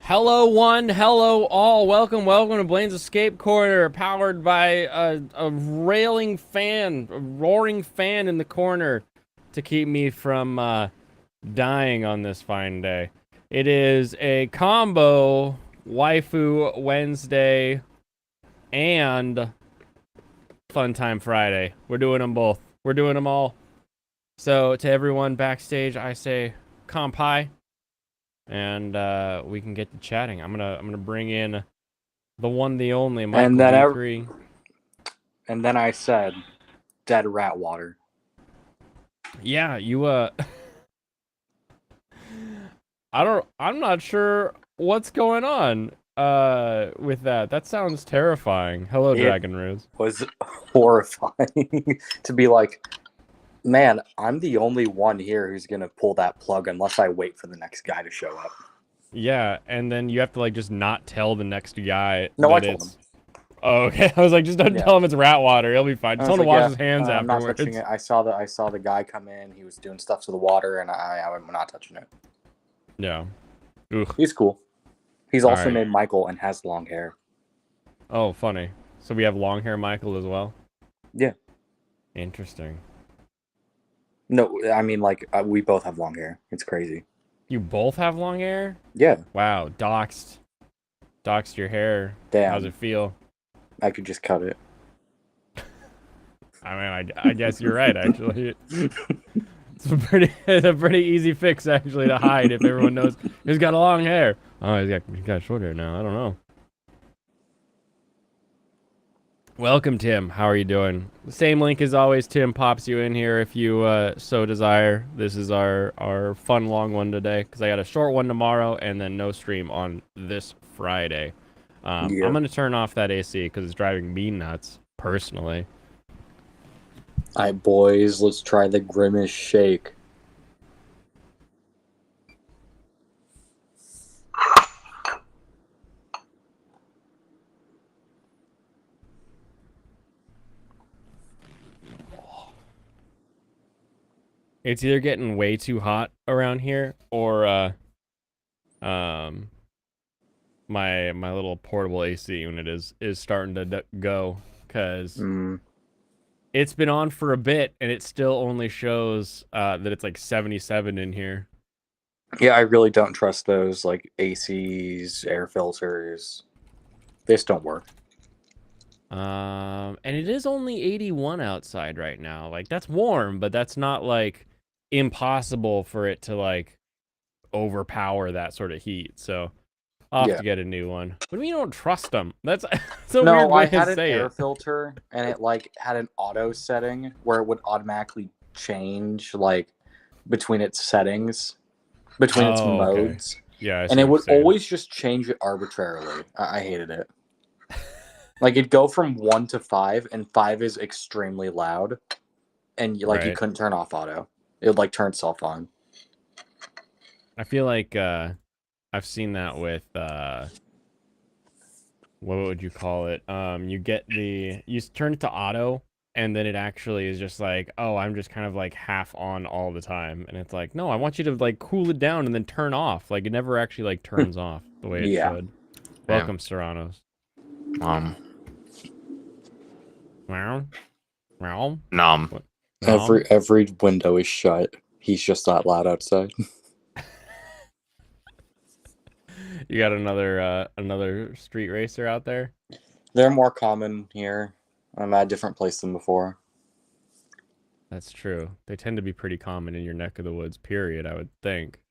Hello one, hello all. Welcome to Blaine's Escape Corner, powered by a railing fan, a roaring fan in the corner to keep me from dying on this fine day. It is a combo Waifu Wednesday and Fun Time Friday. We're doing them both. We're doing them all. So to everyone backstage, I say kampai. And we can get to chatting. I'm gonna bring in the one, the only Michael V3. And then I said, "Dead rat water." Yeah, you I'm not sure what's going on with that. That sounds terrifying. Hello, Dragon Ruse. Was horrifying to be like, man, I'm the only one here who's gonna pull that plug unless I wait for the next guy to show up. Yeah, and then you have to like just not tell the next guy. No, that I told him. Oh, okay. I was like, just don't tell him it's rat water. He'll be fine. Tell him to wash his hands afterwards. I'm not touching it. I saw the guy come in. He was doing stuff to the water, and I'm not touching it. Yeah. Ugh. He's cool. He's also named Michael and has long hair. Oh, funny. So we have long hair Michael as well? Yeah. Interesting. No, I mean, like, we both have long hair. It's crazy. You both have long hair? Yeah. Wow, doxed your hair. Damn. How's it feel? I could just cut it. I mean, I guess you're right, actually. It's a pretty easy fix, actually, to hide if everyone knows he's got long hair. Oh, he's got short hair now. I don't know. Welcome, Tim. How are you doing? The same link as always. Tim pops you in here if you so desire. This is our fun long one today because I got a short one tomorrow and then no stream on this Friday. I'm going to turn off that AC because it's driving me nuts, personally. All right, boys, let's try the Grimace Shake. It's either getting way too hot around here or my little portable AC unit is starting to go because it's been on for a bit and it still only shows that it's like 77 in here. Yeah, I really don't trust those like ACs, air filters. They just don't work. And it is only 81 outside right now. Like that's warm, but that's not like impossible for it to like overpower that sort of heat. So I'll have to get a new one. What do you mean you don't trust them? That's a weird way to say it. No, I had an air filter, and it like had an auto setting where it would automatically change like between its settings, between its modes. Okay. Yeah, and it would always just change it arbitrarily. I hated it. Like it'd go from 1 to 5, and 5 is extremely loud, and like you couldn't turn off auto. It would like turn itself on. I feel like I've seen that with what would you call it? You turn it to auto and then it actually is just like, oh, I'm just kind of like half on all the time. And it's like, no, I want you to like cool it down and then turn off. Like it never actually like turns off the way it should. Welcome, Serranos. Meow. Nom. Every window is shut. He's just that loud outside. You got another street racer out there? They're more common here. I'm at a different place than before. That's true. They tend to be pretty common in your neck of the woods, period, I would think.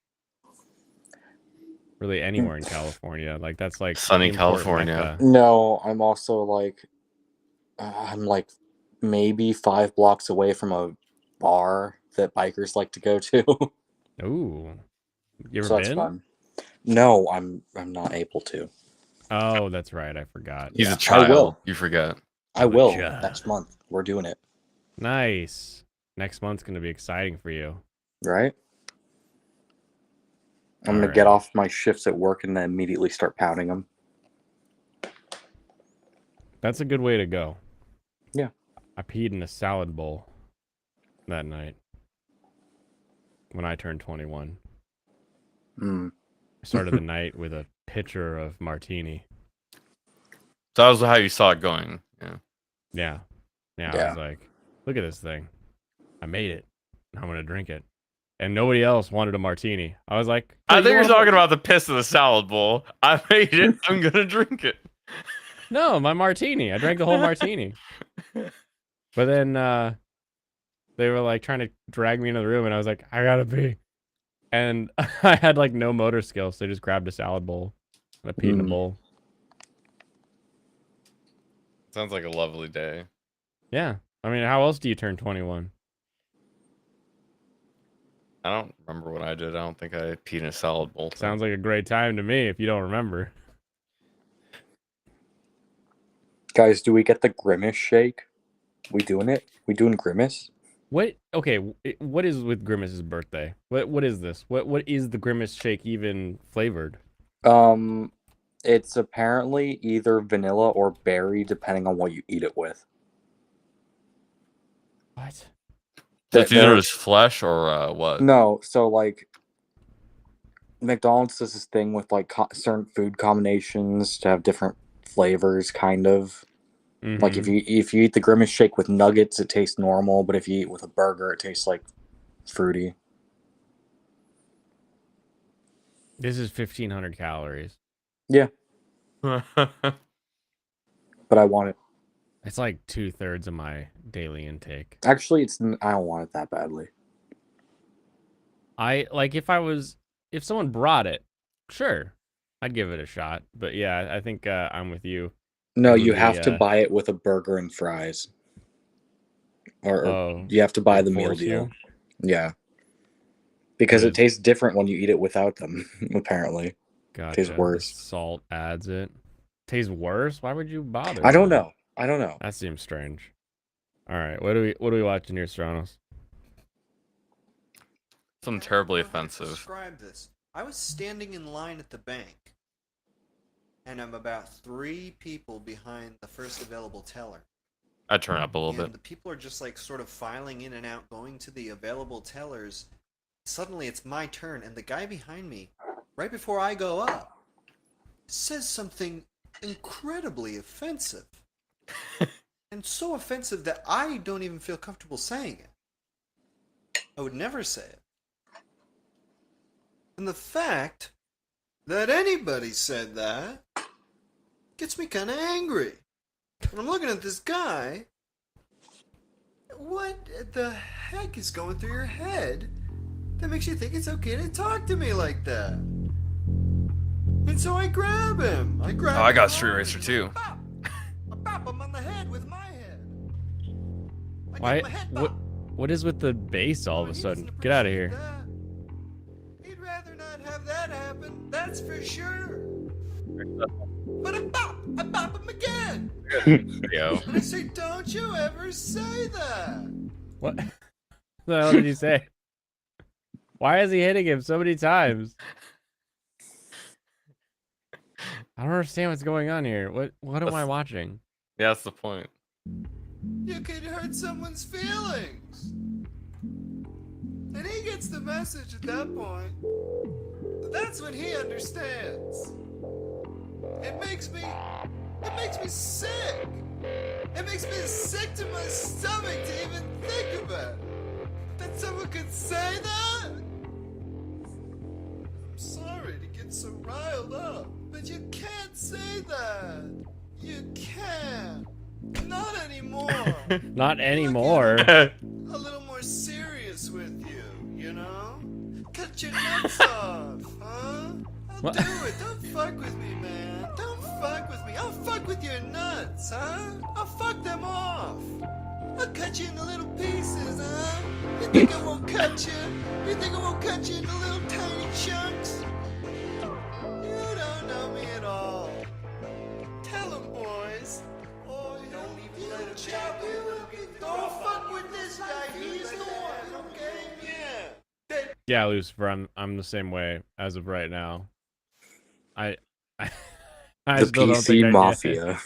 Really anywhere in California. Like that's like sunny California. No, I'm also like I'm like maybe 5 blocks away from a bar that bikers like to go to. Ooh. You ever so been? That's fun. No, I'm not able to. Oh, that's right. I forgot. He's a child. I will. You forgot. I will. Next month. We're doing it. Nice. Next month's going to be exciting for you. Right? I'm going to get off my shifts at work and then immediately start pounding them. That's a good way to go. Yeah. I peed in a salad bowl that night when I turned 21. started the night with a pitcher of martini. So that was how you saw it going. Yeah. I was like, look at this thing. I made it. I'm gonna drink it. And nobody else wanted a martini. I was like, I think you're talking about the piss of the salad bowl. I made it. I'm gonna drink it. No, my martini. I drank the whole martini. But then they were like trying to drag me into the room, and I was like, I gotta pee. And I had like no motor skills, so I just grabbed a salad bowl and I peed in a bowl. Sounds like a lovely day. Yeah. I mean, how else do you turn 21? I don't remember what I did. I don't think I peed in a salad bowl. Sounds like a great time to me if you don't remember. Guys, do we get the Grimace shake? We doing it? We doing Grimace? What? Okay, what is with Grimace's birthday? What is this? What is the Grimace shake even flavored? It's apparently either vanilla or berry, depending on what you eat it with. What? It's either his flesh or what? No, so like McDonald's does this thing with like certain food combinations to have different flavors, kind of. Mm-hmm. Like if you eat the Grimace shake with nuggets, it tastes normal, but if you eat with a burger, it tastes like fruity. This is 1,500 calories. Yeah. But I want it. It's like 2/3 of my daily intake. Actually, I don't want it that badly. If someone brought it, sure, I'd give it a shot. But yeah, I think I'm with you. No, you have to buy it with a burger and fries. Or you have to buy the meal deal. Yeah. Because it tastes different when you eat it without them, apparently. Gotcha. Tastes worse. The salt adds it. Tastes worse? Why would you bother? I don't know. That seems strange. All right, what are we watching here, Stranos? Something terribly offensive. Describe this. I was standing in line at the bank, and I'm about 3 people behind the first available teller. I turn up a little bit. The people are just like sort of filing in and out, going to the available tellers. Suddenly it's my turn, and the guy behind me, right before I go up, says something incredibly offensive. And so offensive that I don't even feel comfortable saying it. I would never say it. And the fact that anybody said that gets me kind of angry. And I'm looking at this guy. What the heck is going through your head that makes you think it's okay to talk to me like that? And so I grab him. I got Street Racer too. I pop him on the head with my head. Why? What is with the bass all of a sudden? Get out of here. He'd rather not have that happen, that's for sure. But I pop him again. Yo. And I say, don't you ever say that. What the hell did you say? Why is he hitting him so many times? I don't understand what's going on here. What am I watching? Yeah, that's the point. You could hurt someone's feelings. And he gets the message at that point. That's when he understands. It makes me sick. It makes me sick to my stomach to even think about it. That someone could say that? I'm sorry to get so riled up, but you can't say that. You can't. Not anymore. Not anymore. A little more serious with you, you know? Cut your nuts off, huh? I'll do it. Don't fuck with me, man. Don't fuck with me. I'll fuck with your nuts, huh? I'll fuck them off. I'll cut you into little pieces, huh? You think I won't cut you? You think I won't cut you into little tiny chunks? You don't know me at all. Tell them, boys. Don't fuck with this guy. He's the one, okay? Yeah. Yeah, Lucifer, I'm the same way as of right now. I the still don't PC think Mafia.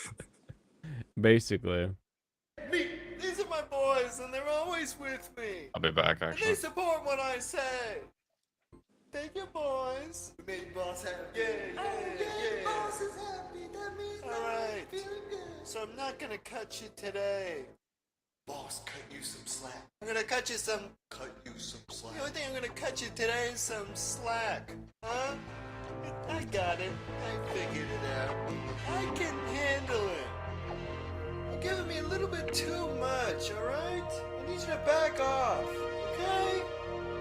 Basically. These are my boys, and they're always with me. I'll be back, And actually. they support what I say. Thank you, boys. We made boss happy. Yeah. Boss is happy. That means all right. Feeling good. So I'm not gonna cut you today. Boss, cut you some slack. I'm gonna cut you some. Cut you some slack. The only thing I'm gonna cut you today is some slack. Huh? I got it. I figured it out. I can handle it. You're giving me a little bit too much, alright? I need you to back off, okay?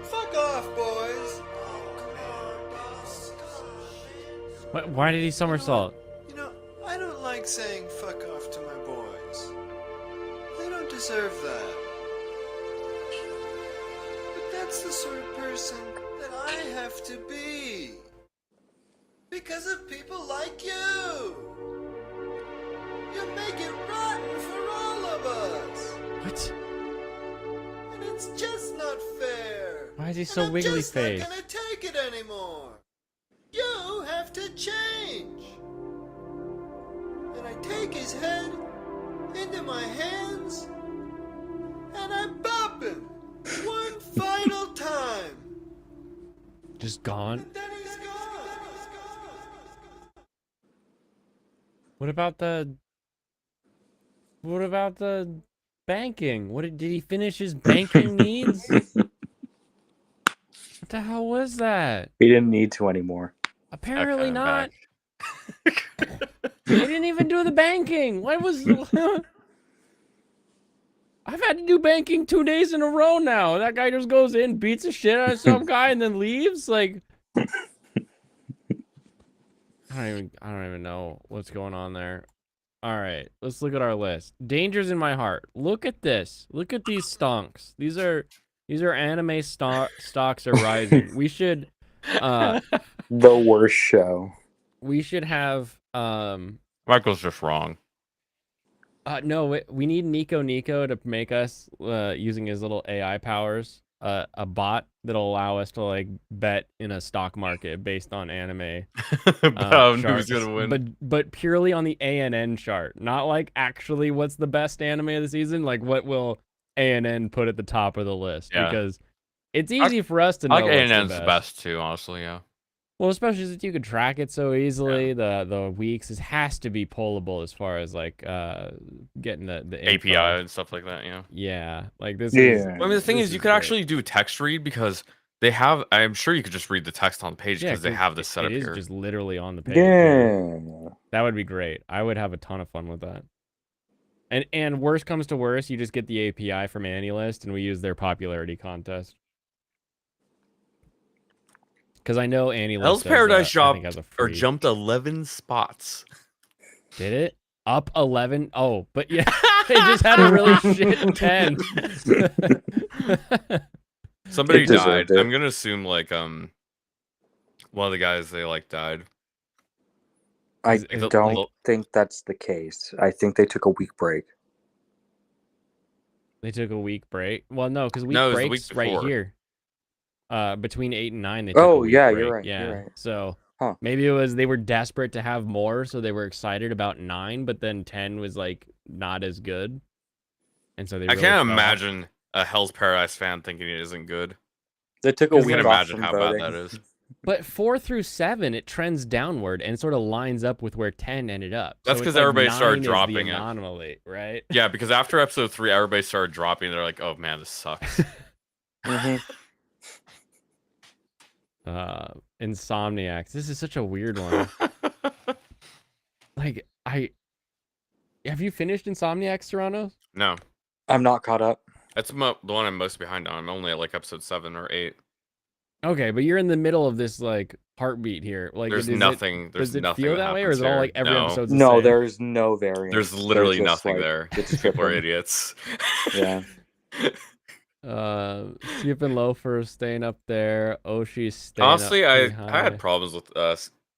Fuck off, boys. Oh, come on, boss. Why did he somersault? You know, I don't like saying fuck off to my boys. They don't deserve that. But that's the sort of person that I have to be. Because of people like you. You make it rotten for all of us. What? And it's just not fair. Why is he And so I'm wiggly just not faced? gonna take it anymore. You have to change. And I take his head into my hands and I bop him one final time. Just gone? And then he's gone. What about the banking? Did he finish his banking needs? What the hell was that? He didn't need to anymore. Apparently I'm not. back. He didn't even do the banking. What was I've had to do banking 2 days in a row now. That guy just goes in, beats the shit out of some guy, and then leaves. Like, I don't even know what's going on there. All right, let's look at our list. Dangers in my heart. Look at this. Look at these stonks. These are anime stocks are rising. We should The worst show. we should have Michael's just wrong. no, we need Nico to make us using his little AI powers a bot that'll allow us to like bet in a stock market based on anime Who's charts, gonna win? but purely on the ANN chart, not like actually what's the best anime of the season, like what will ANN put at the top of the list, Yeah. because it's easy for us to know I like what's ANN's the the best. best too, honestly. Yeah. Well, especially since you could track it so easily, the weeks has to be pullable as far as like getting the info. API and stuff like that. Yeah. Yeah, like this. Yeah. Is, Well, I mean, the thing this is, you could great. actually do text read because they have. I'm sure you could just read the text on the page because they 'cause have this set up it is here. just literally on the page. Yeah. That would be great. I would have a ton of fun with that. And worst comes to worst, you just get the API from AnyList and we use their popularity contest. Because I know AnyList Hell's does, Paradise I think has a free... jumped 11 spots. Did it? Up 11? Oh, but yeah, they just had a really shit 10. Somebody It deserved died. it. I'm gonna assume like one of the guys they like died. I Is it don't like- think that's the case. I think they took a week break. They took a week break. Well, no, because week No, it was the breaks week right before. here. Between 8 and 9, they took a Oh, week yeah, break. you're right. Yeah. You're right. So Huh. maybe it was they were desperate to have more, so they were excited about 9, but then 10 was like not as good, and so they. I Really can't fell off. imagine a Hell's Paradise fan thinking it isn't good. They took a I week can't off imagine from how voting. bad that is. But 4 through 7, it trends downward and sort of lines up with where 10 ended up. That's So 'cause it's like everybody 9 started is dropping the it. anomaly, right? Yeah, because after episode 3, everybody started dropping. They're like, "Oh man, this sucks." Mhm. Insomniacs. This is such a weird one. Like have you finished Insomniacs, Toronto? No, I'm not caught up. that's the one I'm most behind on. I'm only at like episode 7 or 8. Okay, but you're in the middle of this like heartbeat here. Like, There's is nothing. It, There's does it nothing feel that way, or is it all happens like every here. No. episode's the No, same? there's no variance. There's They're literally just, nothing like, there. it's People are skipping. idiots. Yeah. Skipping Loafers staying up there. Oshi's staying Honestly, up I pretty had high. problems with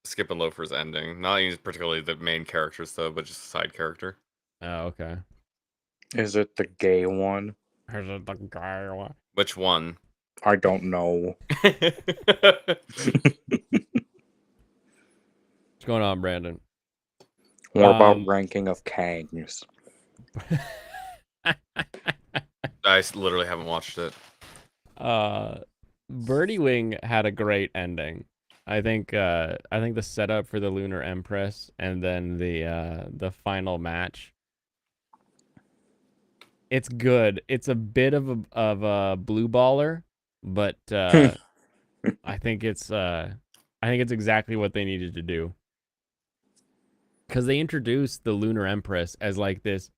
Skip and Loafer's ending. Not even particularly the main characters though, but just a side character. Oh, okay. Is it the gay one? Is it the guy? Which one? I don't know. What's going on, Brandon? What about Um, ranking of Kangs? I literally haven't watched it. Birdie Wing had a great ending. I think the setup for the Lunar Empress and then the final match. It's good. It's a bit of a blue baller, but I think it's exactly what they needed to do. Because they introduced the Lunar Empress as like this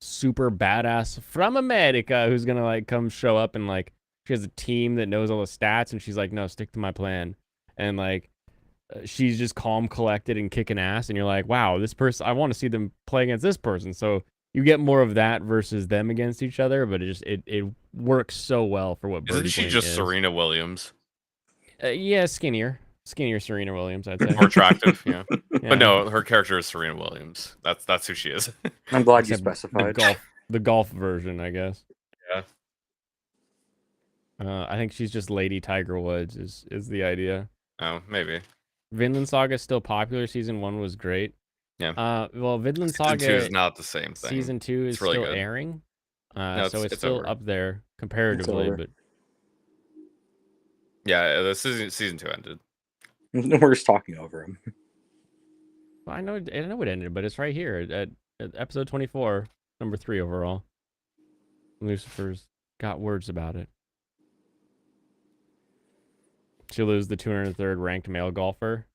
super badass from America who's gonna like come show up and like she has a team that knows all the stats and she's like, no, stick to my plan. And like she's just calm, collected, and kicking ass. And you're like, wow, this person, I want to see them play against this person. So you get more of that versus them against each other, but it works so well for what Birdie Isn't she Wing just is. Serena Williams? Yeah, skinnier Serena Williams, I'd say. More attractive, yeah. Yeah. But no, her character is Serena Williams. That's who she is. I'm glad Except you specified. the golf version, I guess. Yeah. I think she's just Lady Tiger Woods is the idea. Oh, maybe. Vinland Saga is still popular. Season 1 was great. Yeah. Well, Vinland Season 2 Saga is not the same thing. Season 2 is It's really still good. airing. No, so it's still over. up there comparatively, over. but Yeah, the season 2 ended. We're just talking over him. well, I know it ended, but it's right here at episode 24, number 3 overall. Lucifer's got words about it. She'll lose the 203rd ranked male golfer.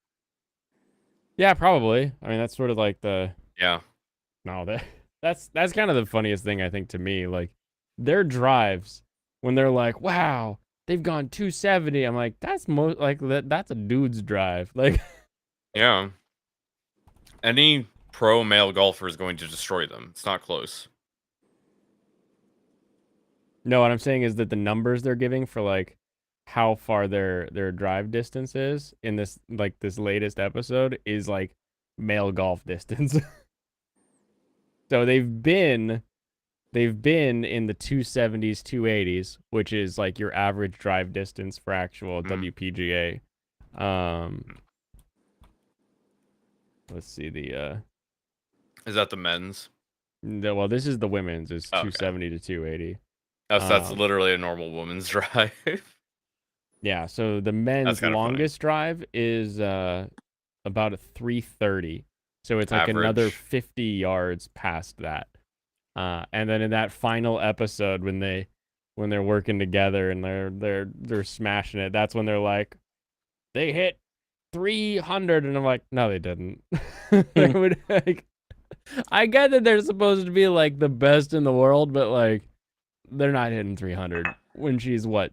Yeah, probably. I mean, that's sort of like the Yeah. no, that's kind of the funniest thing I think to me. Like their drives when they're like, "Wow, they've gone 270." I'm like, that's that's a dude's drive. Like, Yeah. Any pro male golfer is going to destroy them. It's not close. no, what I'm saying is that the numbers they're giving for like how far their drive distance is in this this latest episode is like male golf distance. So they've been in the 270s, 280s, which is like your average drive distance for actual WPGA. Let's see Is that the men's? well, this is the women's. It's Oh, okay. 270 to 280. Oh, so that's literally a normal woman's drive. Yeah, so the men's longest drive is about a 330. So it's like Average. another 50 yards past that. And then in that final episode when they're working together and they're smashing it, that's when they're like, they hit 300, and I'm like, no, they didn't. They would, like, I get that they're supposed to be like the best in the world, but like they're not hitting 300 when she's what,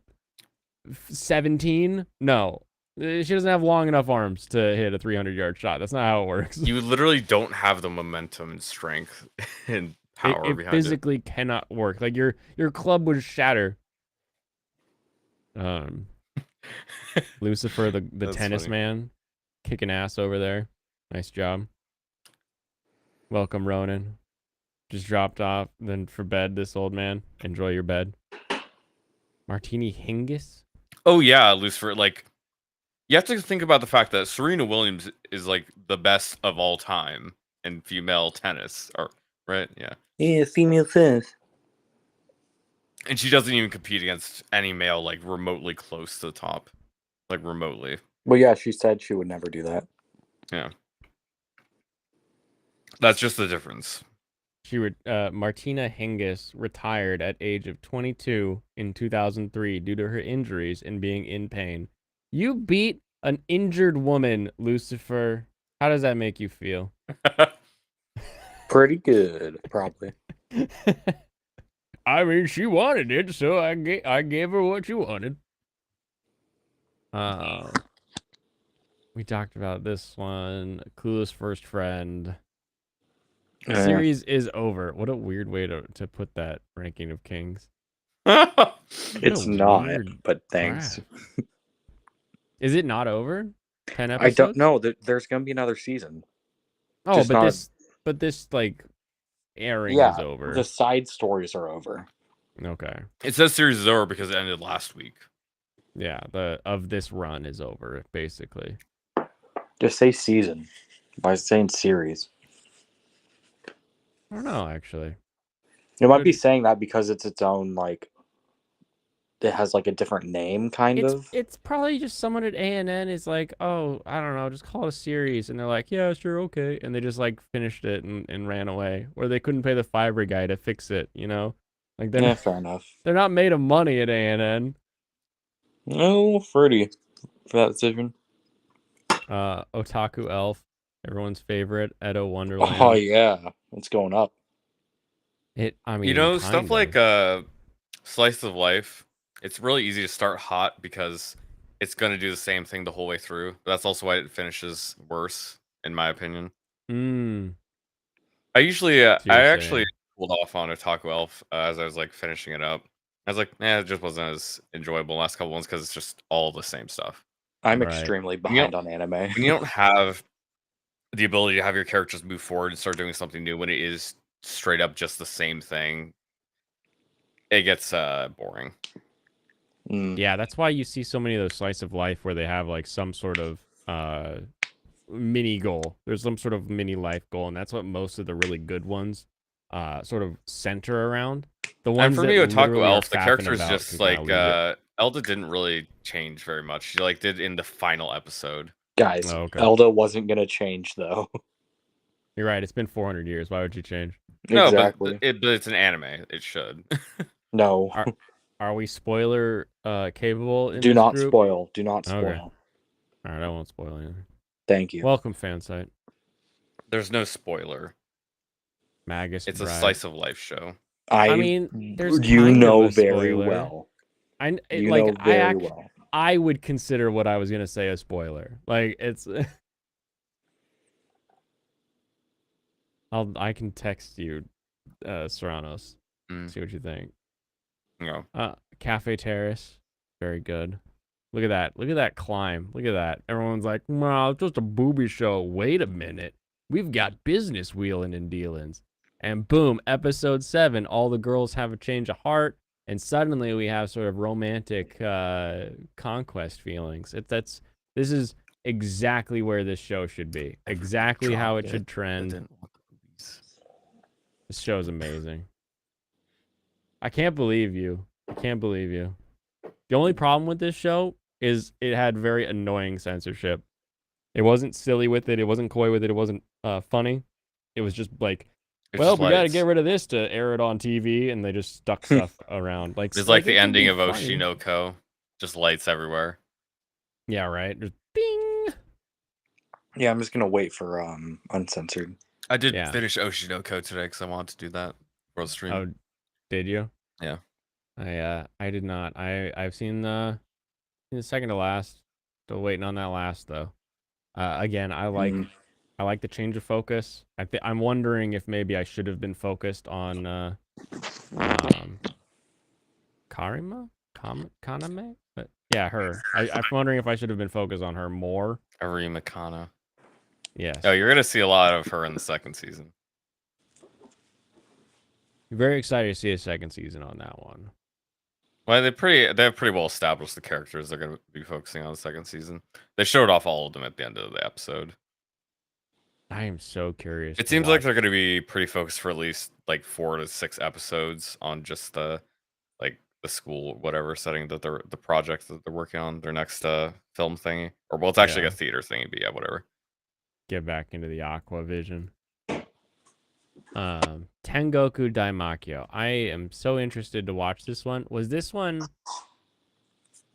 17? No. She doesn't have long enough arms to hit a 300-yard shot. That's not how it works. You literally don't have the momentum and strength and power it behind physically cannot work. Like your club would shatter. Lucifer, the That's tennis funny. man, kicking ass over there. Nice job. Welcome, Ronan. Just dropped off. Then for bed, this old man. Enjoy your bed. Martini Hingis. Oh yeah, Lucifer. Like, you have to think about the fact that Serena Williams is like the best of all time in female tennis. Or right? Yeah. Yeah, female tennis. And she doesn't even compete against any male like remotely close to the top. Like remotely. Well, yeah, she said she would never do that. Yeah. That's just the difference. Martina Hingis retired at age of 22 in 2003 due to her injuries and being in pain. You beat an injured woman, Lucifer. How does that make you feel? Pretty good, probably. I mean, she wanted it, so I gave her what she wanted. We talked about this one. Clueless First Friend. The series is over. What a weird way to put that ranking of kings. It's not, but thanks. Crap. Is it not over? 10 episodes? I don't know. There's gonna be another season. Oh, Just but this like airing is over. The side stories are over. Okay. It says series is over because it ended last week. Yeah, of this run is over, basically. Just say season by saying series. I don't know, actually. It might be saying that because it's its own like it has like a different name, kind of. It's probably just someone at ANN is like, oh, I don't know, just call it a series, and they're like, yeah, sure, okay, and they just like finished it and ran away, or they couldn't pay the fiber guy to fix it, you know, like Yeah, fair enough. they're not made of money at ANN. No, Fruity for that decision. Otaku Elf, everyone's favorite, Edo Wonderland. Oh yeah, it's going up. I mean, You know, stuff kind like of. Slice of Life, it's really easy to start hot because it's going to do the same thing the whole way through. That's also why it finishes worse, in my opinion. I usually, I actually pulled off on Otaku Elf as I was like finishing it up. I was like, it just wasn't as enjoyable last couple ones because it's just all the same stuff. I'm extremely behind on anime. When you don't have the ability to have your characters move forward and start doing something new, when it is straight up just the same thing, it gets boring. Yeah, that's why you see so many of those slice of life where they have like some sort of mini goal. There's some sort of mini life goal, and that's what most of the really good ones sort of center around. The ones and for me, that Otaku Elf, the fapping character is about just can like kinda Elda didn't really change very much. She like did in the final episode. Guys, Oh, okay. Elda wasn't gonna change though. You're right. It's been 400 years. Why would you change? No, Exactly. but it's an anime. It should. No. Are we spoiler capable in Do this not group? spoil. Do not spoil. Okay. All right, I won't spoil anything. Thank you. Welcome, fansite. There's no spoiler. Magus. It's a Bride. slice of life show. I mean, there's you kind know of a very spoiler. well. You know very well. I would consider what I was gonna say a spoiler. Like it's. I can text you, Serranos. See what you think. No. Cafe Terrace, very good. Look at that. Look at that climb. Look at that. Everyone's like, "Wow, it's just a booby show." Wait a minute. We've got business wheeling and dealings. And boom, episode 7, all the girls have a change of heart, and suddenly we have sort of romantic conquest feelings. This is exactly where this show should be. Exactly how it should trend. This show's amazing. I can't believe you. I can't believe you. The only problem with this show is it had very annoying censorship. It wasn't silly with it. It wasn't coy with it. It wasn't funny. It was just like, well, we got to get rid of this to air it on TV, and they just stuck stuff around. Like it's like the ending of Oshinoko, just lights everywhere. Yeah, right. Just bing. Yeah, I'm just gonna wait for uncensored. I did finish Oshinoko today because I wanted to do that for the stream. Oh, did you? Yeah. I did not. I've seen the second to last. Still waiting on that last though. Again, I like the change of focus. I'm wondering if maybe I should have been focused on Karima? Kaname? But yeah, her. I'm wondering if I should have been focused on her more. Arima Kana. Yes. Oh, you're gonna see a lot of her in the second season. Very excited to see a second season on that one. Well, they have pretty well established the characters they're gonna be focusing on the second season. They showed off all of them at the end of the episode. I am so curious. It seems like they're gonna be pretty focused for at least like 4 to 6 episodes on just the school whatever setting that the project that they're working on, their next film thingy, or well, it's actually a theater thingy, but yeah, whatever. Get back into the Aqua Vision. Tengoku Daimakyo. I am so interested to watch this one. Was this one?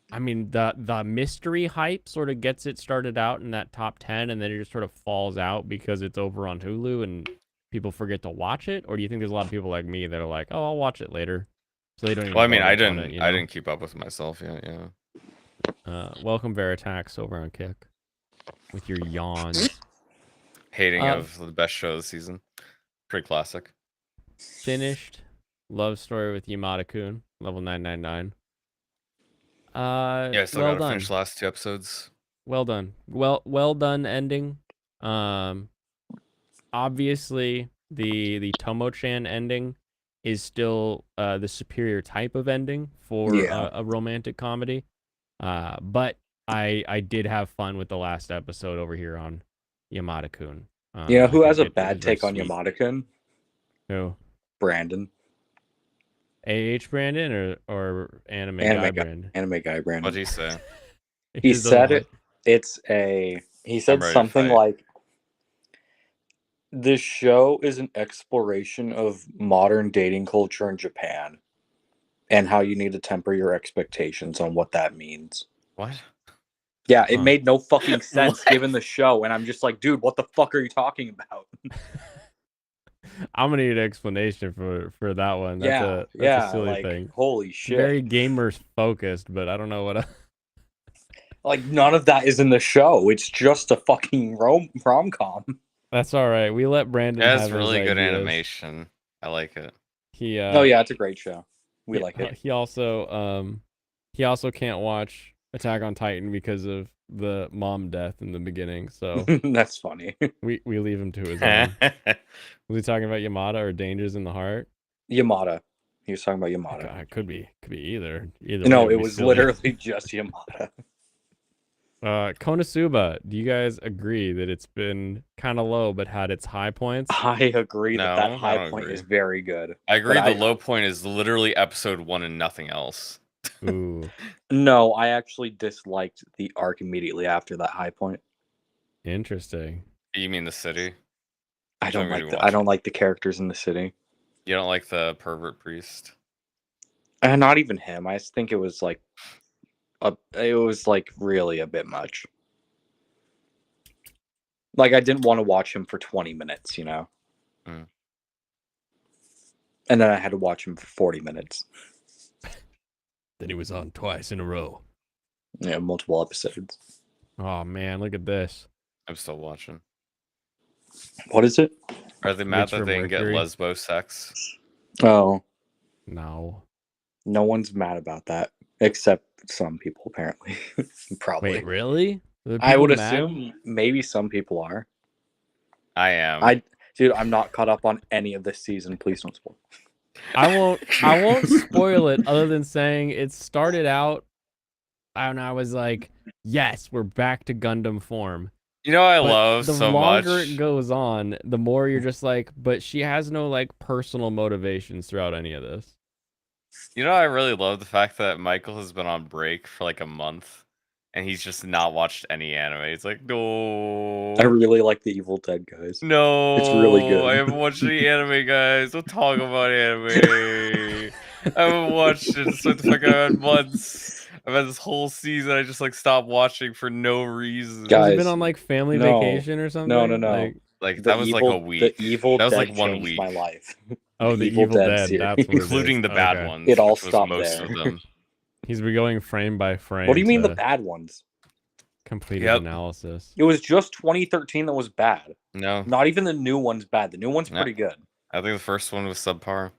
I mean, the mystery hype sort of gets it started out in that top 10, and then it just sort of falls out because it's over on Hulu and people forget to watch it. Or do you think there's a lot of people like me that are like, "Oh, I'll watch it later," so they don't even. Well, I mean, I didn't keep up with myself. Yeah. Welcome Veritax over on Kick with your yawns. Hating of the best show of the season. Pretty classic. Finished. Love story with Yamada-kun. Level 999. Yeah, I still gotta finish the last 2 episodes. Well done. Well done ending. Obviously the Tomo-chan ending is still the superior type of ending for a romantic comedy. But I did have fun with the last episode over here on Yamada-kun. Who has a bad take on Yamada-kun? Who? Brandon. Brandon or anime Anime guy guy. Brandon? Anime guy Brandon. What'd he say? He just doesn't said like- he said ready to something fight. like, this show is an exploration of modern dating culture in Japan and how you need to temper your expectations on what that means. What? Yeah, it Huh. made no fucking sense What? given the show, and I'm just like, dude, what the fuck are you talking about? I'm gonna need an explanation for that one. That's yeah, a silly like, thing. holy It's shit. very gamers focused, but I don't know what. Like, none of that is in the show. It's just a fucking rom-com. That's all right. We let Brandon It have has his really good ideas. animation. I like it. He Oh yeah, it's a great show. We like it. He also can't watch Attack on Titan because of the mom death in the beginning. So That's funny. we leave him to his own. Was he talking about Yamada or Dangers in the Heart? Yamada. He was talking about Yamada. God, it could be either. No, way it would be was silly. literally just Yamada. Konosuba, do you guys agree that it's been kind of low but had its high points? I agree No, that I high don't point agree. is very good. I agree But the low point is literally episode 1 and nothing else. Ooh, No, I actually disliked the arc immediately after that high point. interesting. You mean the city? I don't really like watch I don't it. like the characters in the city. You don't like the pervert priest? And not even him. I just think it was like really a bit much. Like, I didn't want to watch him for 20 minutes, you know? Mm. And then I had to watch him for 40 minutes. Then he was on twice in a row. Yeah, multiple episodes. Oh man, look at this. I'm still watching. What is it? Are they mad Witch that from they can get Mercury? lesbo sex? Oh, No. no one's mad about that. Except some people, apparently. Probably. Wait, really? Are I would people mad? assume maybe some people are. I am. Dude, I'm not caught up on any of this season. Please don't spoil. I won't spoil it other than saying it started out and I was like, yes, we're back to Gundam form. You know what I But love the so much? longer it goes on, the more you're just like, but she has no like personal motivations throughout any of this. You know, I really love the fact that Michael has been on break for like a month, and he's just not watched any anime. He's like, no, I really like the Evil Dead guys. no, It's really good. I haven't watched any anime, guys. Don't talk about anime. I haven't watched it. It's like the fuck I've had months. I've had this whole season. I just like stopped watching for no reason. Has Guys, it been on like family no. vacation or something? No. Like The that was like a week. The Evil That was Dead like 1 changed week. my life. Oh, the Evil Dead. series. That's what it Including is. the bad Okay. ones. It all which was stopped most there. of them. He's been going frame by frame. What do you mean the to bad ones? complete Yep. analysis? It was just 2013 that was bad. No, Not even the new one's bad. The new one's No. pretty good. I think the first one was subpar.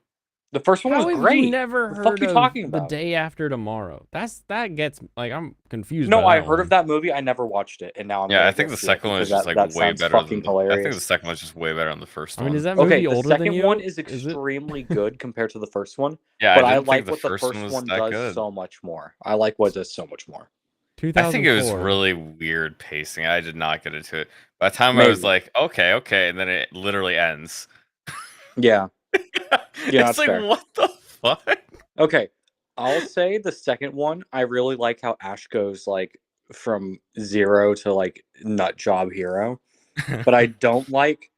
The first one How was have great. you never The heard fuck you of talking The about? Day After Tomorrow? That gets like I'm confused. No, by I that heard one. of that movie. I never watched it, and now I'm Yeah, gonna I think go the see second it one is because just like that way sounds better fucking than hilarious. I think the second one's just way better than the first I one. mean, is that movie Okay, the older than second you? one is it? extremely good compared to the first one, Yeah, but I I didn't like think what the the first one first was one that does good. so much more. I like what it does so much more. 2004. I think it was really weird pacing. I did not get into it. By the time I was Maybe. like, okay, and then it literally ends. Yeah. It's that's like, fair. what the fuck? Okay, I'll say the second one. I really like how Ash goes like from zero to like nut job hero, but I don't like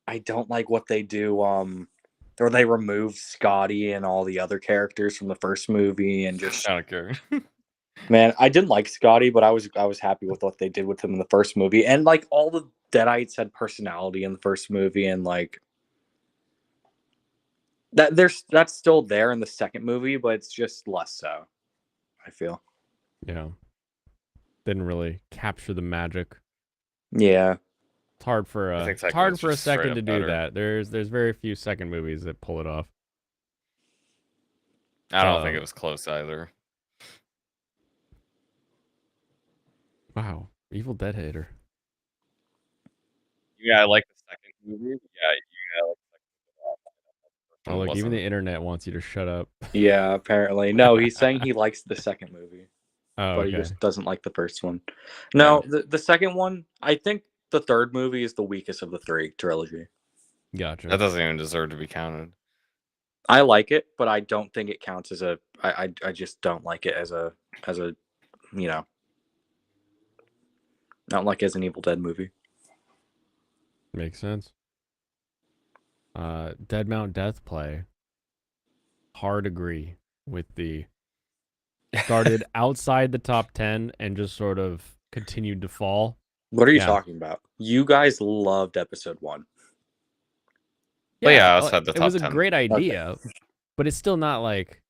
what they do. Or they remove Scotty and all the other characters from the first movie and just I don't care. man, I didn't like Scotty, but I was happy with what they did with him in the first movie, and like all the Deadites had personality in the first movie, and like that's still there in the second movie, but it's just less so. I feel. Yeah. Didn't really capture the magic. Yeah. It's hard for I think it's second hard one's for a just straight second up to do better. that. There's very few second movies that pull it off. I don't think Um, it was close either. Wow, Evil Dead hater. Yeah, I like the second movie. Yeah, I like the second movie. Oh, look, even Wasn't. the internet wants you to shut up. Yeah, apparently. No, he's saying he likes the second movie, Oh, but okay. he just doesn't like the first one. No, the second one, I think the third movie is the weakest of the three trilogy. Gotcha. That doesn't even deserve to be counted. I like it, but I don't think it counts as a. I just don't like it as a you know, not like as an Evil Dead movie. Makes sense. Dead Mount Death Play. Hard agree with the started outside the top 10 and just sort of continued to fall. What are you Yeah. talking about? You guys loved episode 1. But yeah, I also had the it top was a 10. great idea, but it's still not like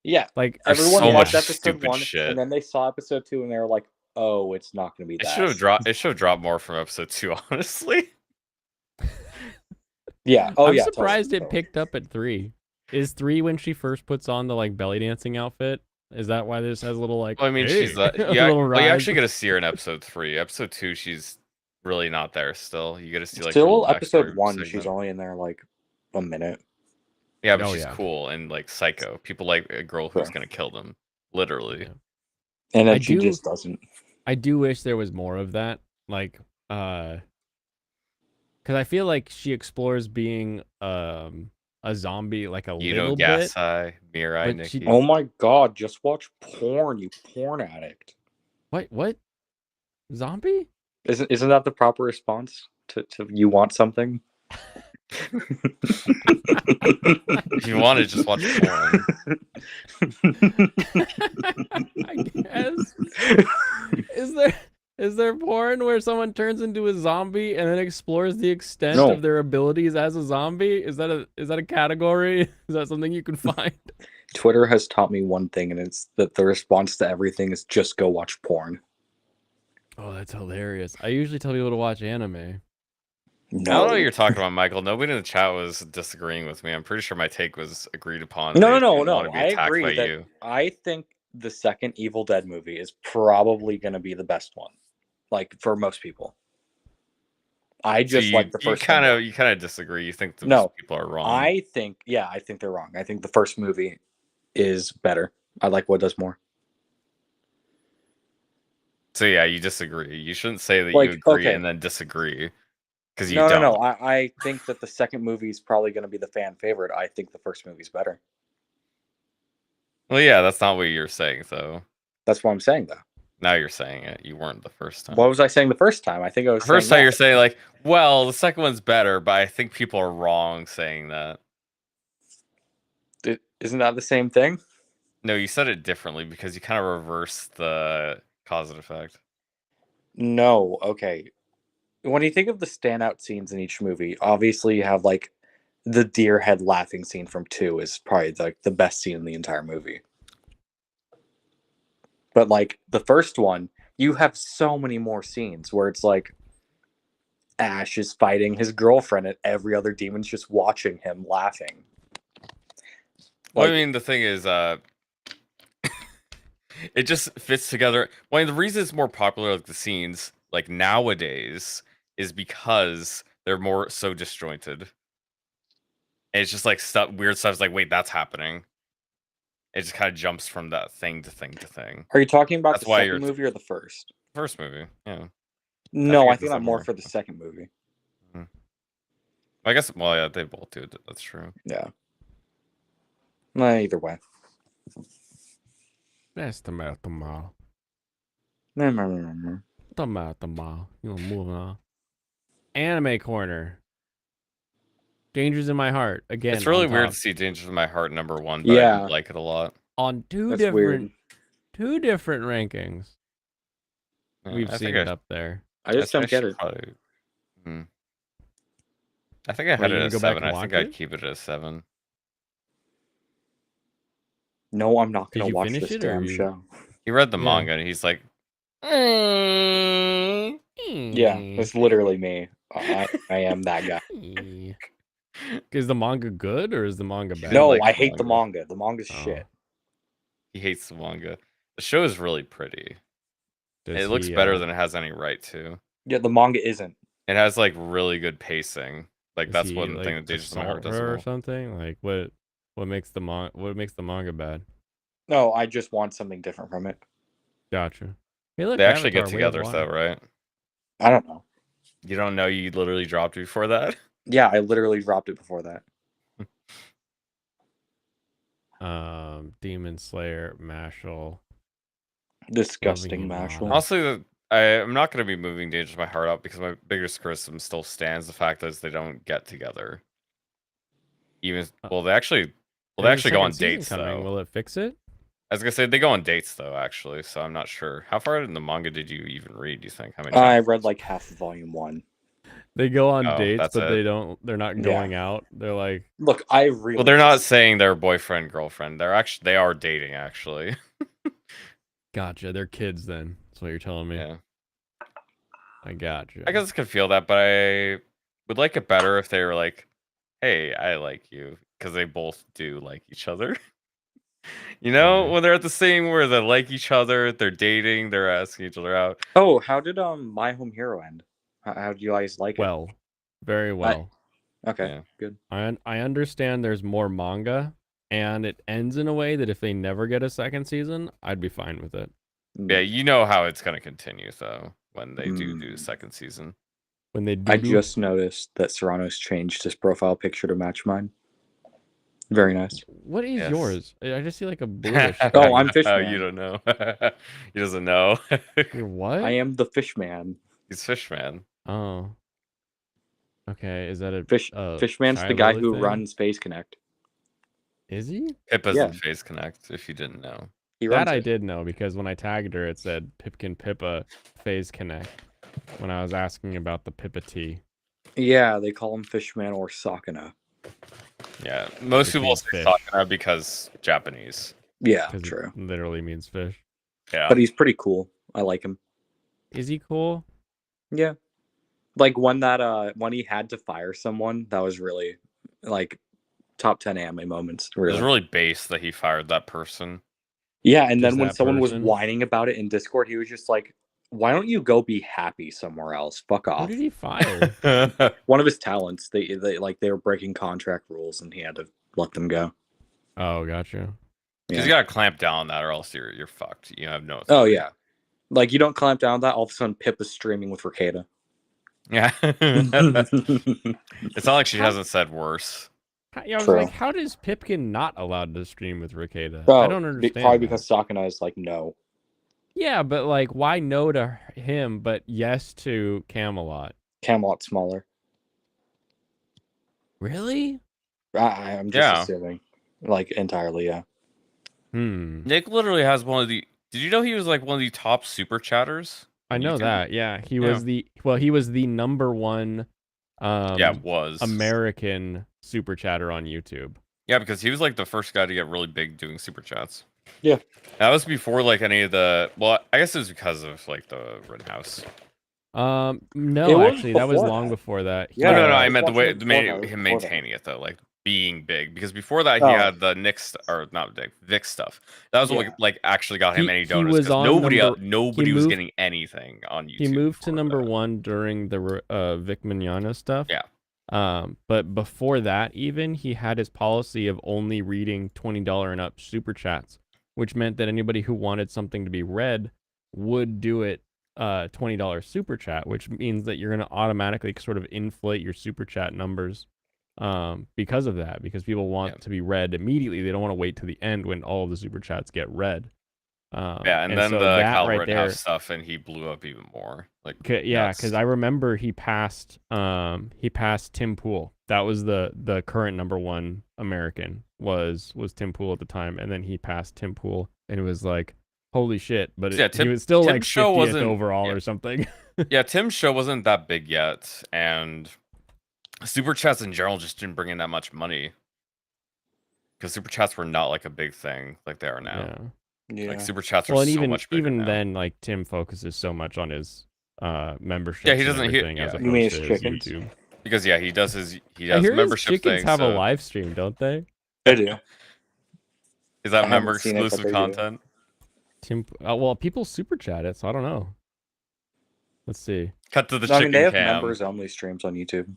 Yeah, like There's everyone so loved much episode stupid 1, shit. and then they saw episode 2, and they were like, "Oh, it's not going to be It that." should have dropped. It should have dropped more from episode 2, honestly. Yeah. Oh, I'm yeah. surprised totally. it picked up at 3. Is 3 when she first puts on the like belly dancing outfit? Is that why this has a little like? Well, I mean, hey, she's a yeah. little Well, you rise? actually get to see her in episode 3. Episode 2, she's really not there. Still, you get to see like Still, her episode backstory 1, she's segment. only in there like a minute. Yeah, but Oh, she's yeah. cool and like psycho. People like a girl who's Sure. gonna kill them, literally. Yeah. And then I she do- just doesn't. I do wish there was more of that, like, because I feel like she explores being a zombie like a You little know, bit. gas eye, mirror eye, but she- Nikki. Oh my god, just watch porn, you porn addict. What? Zombie? Isn't that the proper response to you want something? If you want to just watch porn, I guess. Is there porn where someone turns into a zombie and then explores the extent No. of their abilities as a zombie? Is that a category? Is that something you can find? Twitter has taught me one thing, and it's that the response to everything is just go watch porn. Oh, that's hilarious. I usually tell people to watch anime. I don't No, know what you're talking about, Michael. Nobody in the chat was disagreeing with me. I'm pretty sure my take was agreed upon. No, They no, didn't no. want to be I attacked agree by that you. I think the second Evil Dead movie is probably going to be the best one, like for most people. I So just like the you first. kind one. of disagree. You think those No, people are wrong. I think they're wrong. I think the first movie is better. I like what does more. So yeah, you disagree. You shouldn't say that Like, you agree okay. and then disagree, because you No, don't. no. I think that the second movie is probably going to be the fan favorite. I think the first movie's better. Well, yeah, that's not what you're saying, though. That's what I'm saying, though. Now you're saying it. You weren't the first time. What was I saying the first time? I think I was The first saying time that. you're saying like, well, the second one's better, but I think people are wrong saying that. Isn't that the same thing? No, you said it differently because you kind of reversed the cause and effect. No. Okay. When you think of the standout scenes in each movie, obviously you have like the deer head laughing scene from 2 is probably like the best scene in the entire movie. But like the first one, you have so many more scenes where it's like Ash is fighting his girlfriend and every other demon's just watching him laughing. Well, Like- I mean, the thing is, it just fits together. Well, the reason it's more popular, like the scenes, like nowadays, is because they're more so disjointed. And it's just like stuff, weird stuff. It's like, wait, that's happening. It just kind of jumps from that thing to thing to thing. Are you talking about That's the why second you're- movie or the first? First movie, yeah. No, I it's think the I'm more more- for the second movie. I guess. Well, yeah, they both do. That's true. Yeah. Either way. That's tomato. No, no, no, no, no. Tomato. You know, moving on. Anime corner. Dangers in My Heart again. It's really on weird top. to see Dangers in My Heart #1, but Yeah. I like it a lot. On two That's different weird. rankings. Yeah, We've I seen think it up there. I just don't get should it. probably- I think I had Wait, you it gonna at go back 7. and I think watch I'd it? keep it at 7. No, I'm not Did going you to watch finish this it, or damn you- show. He read the Yeah. manga and he's like, Yeah, it's literally me. I am that guy. Is the manga good or is the manga bad? No, like I the hate the manga. manga. The manga's Oh. shit. he hates the manga. The show is really pretty. Does It looks he, better than it has any right to. Yeah, the manga isn't. It has like really good pacing. Like does that's he, one like, thing that Dangers in My Heart assault does her or well. something? Like what makes the manga bad? No, I just want something different from it. Gotcha. Hey, look, They actually Avatar, get Way of together though, Water. right? I don't know. You don't know you literally dropped it before that? Yeah, I literally dropped it before that. Demon Slayer, Mashal, Disgusting Loving Mashal. Yamada. Honestly, I'm not going to be moving Dangerous My Heart up because my biggest criticism still stands the fact that they don't get together. Even well, they actually There's a go on second season dates coming. though. Will it fix it? I was gonna say they go on dates though, actually. So I'm not sure. How far in the manga did you even read? Do you think? How many? I chapters? read like half of volume 1. They go on Oh, dates, that's but it. they're not Yeah. going out. They're like, Look, I really. Well, they're not saying they're boyfriend girlfriend. They are dating actually. gotcha. They're kids then. That's what you're telling me. Yeah. I gotcha. I guess I could feel that, but I would like it better if they were like, "Hey, I like you," because they both do like each other. You know, Right. when they're at the same where they like each other, they're dating, they're asking each other out. Oh, how did My Home Hero end? How do you guys like it? Well, very well. Okay, Yeah. good. I understand there's more manga, and it ends in a way that if they never get a second season, I'd be fine with it. Yeah, you know how it's gonna continue though when they do the Mm. second season. When they do, I just noticed that Serrano's changed his profile picture to match mine. Very nice. What is Yes. yours? I just see like a bluish. Oh, I'm Oh, Fishman. you don't know. He doesn't know. You're what? I am the Fishman. He's Fishman. Oh. Okay, is that a Fishman's the Shy guy Lily who thing? runs Phase Connect. Is he? Pippa's Yeah. in Phase Connect, if you didn't know. He runs That I it. did know because when I tagged her, it said Pipkin Pippa Phase Connect when I was asking about the Pippa T. Yeah, they call him Fishman or Sakana. Yeah, most Which people means say fish. Sakura because Japanese. Yeah, Because true. it literally means fish. Yeah. But he's pretty cool. I like him. Is he cool? Yeah. Like when he had to fire someone, that was really like top 10 anime moments. It Really. was really base that he fired that person. Yeah, and Just then when that someone was person? whining about it in Discord, he was just like, "Why don't you go be happy somewhere else? Fuck Who off." did he fire? One of his talents, they were breaking contract rules, and he had to let them go. Oh, gotcha. Because Yeah. you gotta clamp down on that, or else you're fucked. You have no. Oh authority. yeah, like you don't clamp down on that, all of a sudden Pip is streaming with Ricada. Yeah. It's not like she hasn't said worse. Yeah, I was True. like, how does Pipkin not allowed to stream with Ricada? Oh, I don't understand. Probably that. because Sakana is like no. Yeah, but like, why no to him, but yes to Camelot? Camelot's smaller. Really? I'm just Yeah. assuming, like entirely, yeah. Nick literally has one of the. Did you know he was like one of the top super chatters? I on know YouTube? that. Yeah, he was the number one. Was American super chatter on YouTube. Yeah, because he was like the first guy to get really big doing super chats. Yeah. That was before like any of the. Well, I guess it was because of like the Rittenhouse. It No, was actually, that was before long that. before that. Yeah, No, I I was meant the watching way it him before that. maintaining it though, like being big. Because before that, Oh. he had the Nick or not Nick Vic stuff. That was what Yeah. like actually got him He- any he donuts. was 'Cause on nobody number- nobody he was moved- getting anything on YouTube. He moved to before number that. one during the Vic Mignogna stuff. Yeah. But before that, even he had his policy of only reading $20 and up super chats, which meant that anybody who wanted something to be read would do it $20 super chat, which means that you're going to automatically sort of inflate your super chat numbers because of that, because people want to be read immediately. They don't want to wait to the end when all of the super chats get read. And then so the that Kyle right Rittenhouse there, stuff, and he blew up even more. Like yeah, nuts. because I remember he passed Tim Pool. That was the current number one American was Tim Pool at the time, and then he passed Tim Pool, and it was like, holy shit! But Yeah, he was still Tim's like show 50th wasn't- overall yeah. or something. Yeah, Tim's show wasn't that big yet, and super chats in general just didn't bring in that much money. Because super chats were not like a big thing like they are now. Yeah. Like super chats are Well, and so even much bigger even now. then, like Tim focuses so much on his membership. Yeah, he doesn't- he- everything as yeah. opposed You mean to his his chickens? YouTube. Because yeah, he does I hear his membership chickens thing. have a so live stream, don't they? I do. is that I member haven't seen it, but exclusive they do. content? Well, people super chat it, so I don't know. Let's see. Cut to the No, I chicken mean, they have cam. members only streams on YouTube.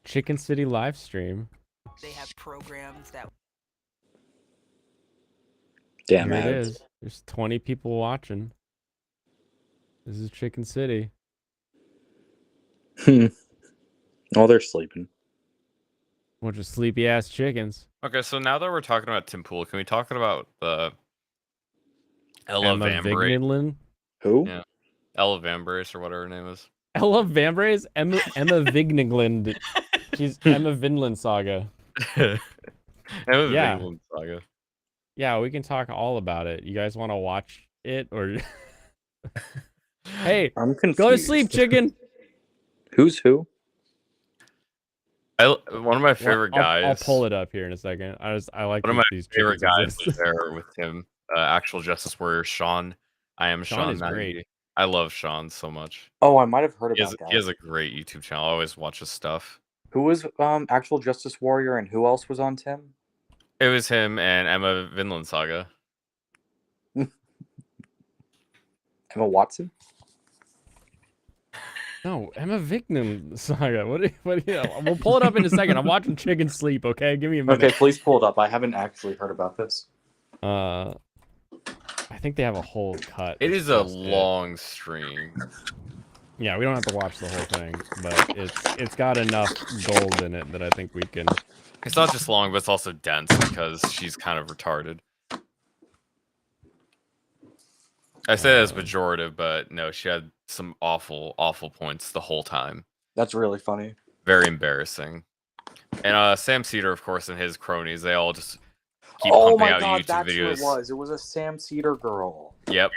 Chicken City live stream. They have programs that Damn Here it ads. is. There's 20 people watching. This is Chicken City. Oh, they're sleeping. Bunch of sleepy ass chickens. Okay, so now that we're talking about Tim Pool, can we talk about the Ella Emma Vambrace? Vignilin. Who? Yeah. Ella Vambrace or whatever her name is. Ella Vambrace? Emma Vignigland. She's Emma Vinland Saga. Emma Yeah. Vinland Saga. Yeah, we can talk all about it. You guys want to watch it or? Hey, I'm confused. go to sleep, chicken. Who's who? One of my favorite guys. I'll pull it up here in a second. I like one of my these favorite chickens guys was there with him. Actual Justice Warrior Sean. I am Sean is 90. great. I love Sean so much. Oh, I might have heard He about that. he has a great YouTube channel. I always watch his stuff. Who was actual Justice Warrior, and who else was on Tim? It was him and Emma Vinland Saga. Emma Watson? No, Emma Vignand Saga. What? We'll pull it up in a second. I'm watching Chicken Sleep. Okay, give me a minute. Okay, please pull it up. I haven't actually heard about this. I think they have a whole cut. It that's is a just long stream. Yeah, we don't have to watch the whole thing, but it's got enough gold in it that I think we can. It's not just long, but it's also dense because she's kind of retarded. I say that as pejorative, but no, she had some awful, awful points the whole time. That's really funny. Very embarrassing. And Sam Cedar, of course, and his cronies, they all just keep Oh pumping my out god, YouTube that's videos. who it was. It was a Sam Cedar girl. Yep.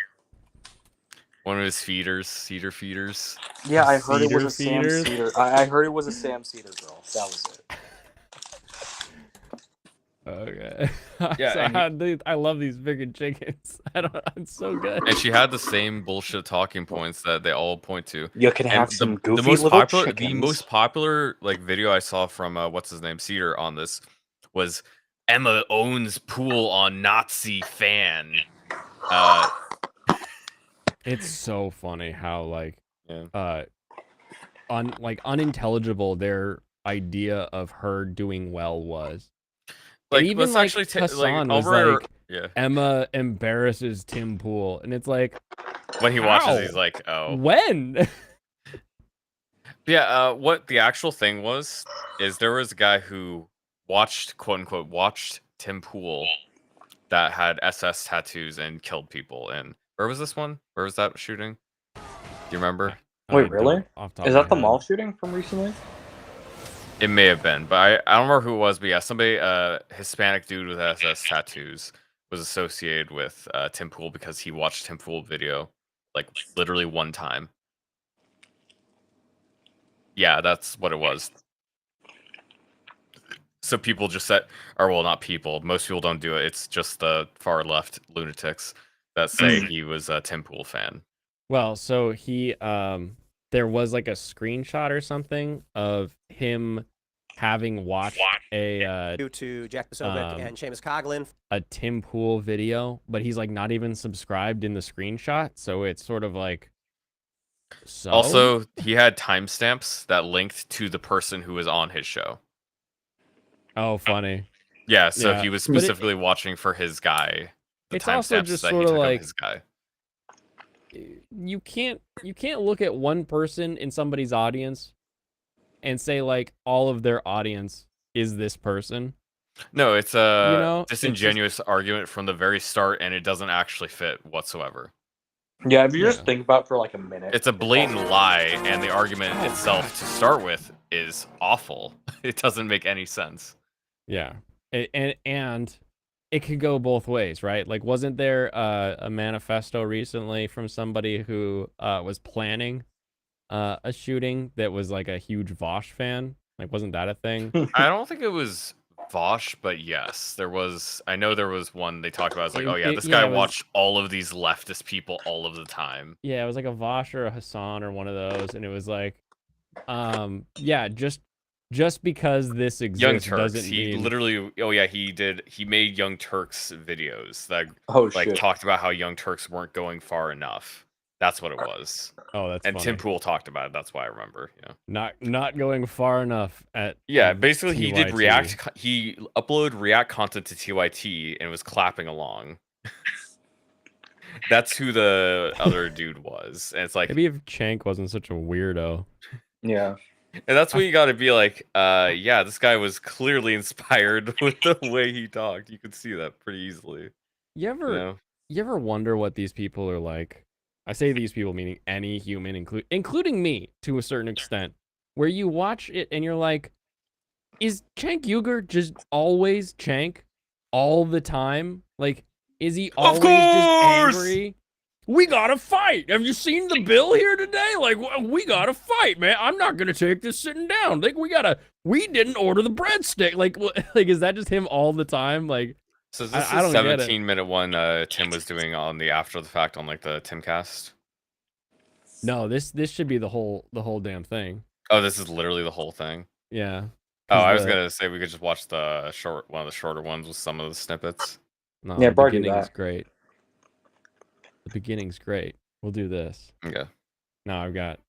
One of his cedar feeders. Yeah, I heard it was a Cedar Sam feeders? Cedar. I heard it was a Sam Cedar girl. That was it. Okay. Yeah, So dude, I love these freaking chickens. It's so good. And she had the same bullshit talking points that they all point to. You can And have some goofy the most little popular, chickens. the most popular like video I saw from what's his name, Cedar, on this was Emma owns pool on Nazi fan. It's so funny how like Yeah. unintelligible their idea of her doing well was. Like, And even let's like actually Hassan was like, Emma embarrasses Tim Pool, and it's like, when he watches, how? he's like, oh. When? Yeah, what the actual thing was is there was a guy who watched, quote unquote, watched Tim Pool that had SS tattoos and killed people. And where was this one? Where was that shooting? Do you remember? Wait, really? Is that the mall mall? shooting from recently? It may have been, but I don't remember who it was. But yeah, somebody, Hispanic dude with SS tattoos was associated with Tim Pool because he watched Tim Pool video like literally one time. Yeah, that's what it was. So people just said, or well, not people. Most people don't do it. It's just the far left lunatics that say he was a Tim Pool fan. Well, so he there was like a screenshot or something of him having watched a Due to Jack Posobiec and Seamus Coughlin. a Tim Pool video, but he's like not even subscribed in the screenshot, so it's sort of like so. Also, he had timestamps that linked to the person who was on his show. Oh, funny. Yeah, so Yeah, he was but specifically watching for his guy. The it's also timestamps just that he sorta took of like- his guy. You can't look at one person in somebody's audience and say like all of their audience is this person. No, it's a You know, it's just- disingenuous argument from the very start, and it doesn't actually fit whatsoever. Yeah, if you Yeah. just think about it for like a minute. It's a blatant lie, and the argument itself to start with is awful. It doesn't make any sense. Yeah. And it could go both ways, right? Like, wasn't there a manifesto recently from somebody who was planning a shooting that was like a huge Vosh fan? Like, wasn't that a thing? I don't think it was Vosh, but yes, there was. I know there was one they talked about. It's like, oh yeah, this guy it was- watched all of these leftist people all of the time. Yeah, it was like a Vosh or a Hassan or one of those, and it was like, yeah, just because this Young exists Turks. doesn't He mean literally. Oh yeah, he made Young Turks videos that Oh like shit. talked about how Young Turks weren't going far enough. That's what it was. Oh, that's And funny. Tim Pool talked about it. That's why I remember. Yeah. Not going far enough at Yeah, basically he did TYT. he uploaded React content to TYT and was clapping along. That's who the other dude was. And it's like, Maybe if Chank wasn't such a weirdo. Yeah. And that's what you got to be like. Yeah, this guy was clearly inspired with the way he talked. You could see that pretty easily. You ever wonder what these people are like? I say these people meaning any human, including me to a certain extent, where you watch it and you're like, is Cenk Uygur just always Cenk all the time? Like, is he always just angry? We gotta fight. Have you seen the bill here today? Like, we gotta fight, man. I'm not gonna take this sitting down. Like, we didn't order the breadstick. Like, like, is that just him all the time? Like, so this I is don't get it. 17-minute one Tim was doing on the after the fact on like the Timcast. No, this should be the whole damn thing. Oh, this is literally the whole thing. Yeah. Oh, I was gonna say we could just watch the one of the shorter ones with some of the snippets. No, Yeah, the probably do beginning's that. great. The beginning's great. We'll do this. Okay. No, I've got.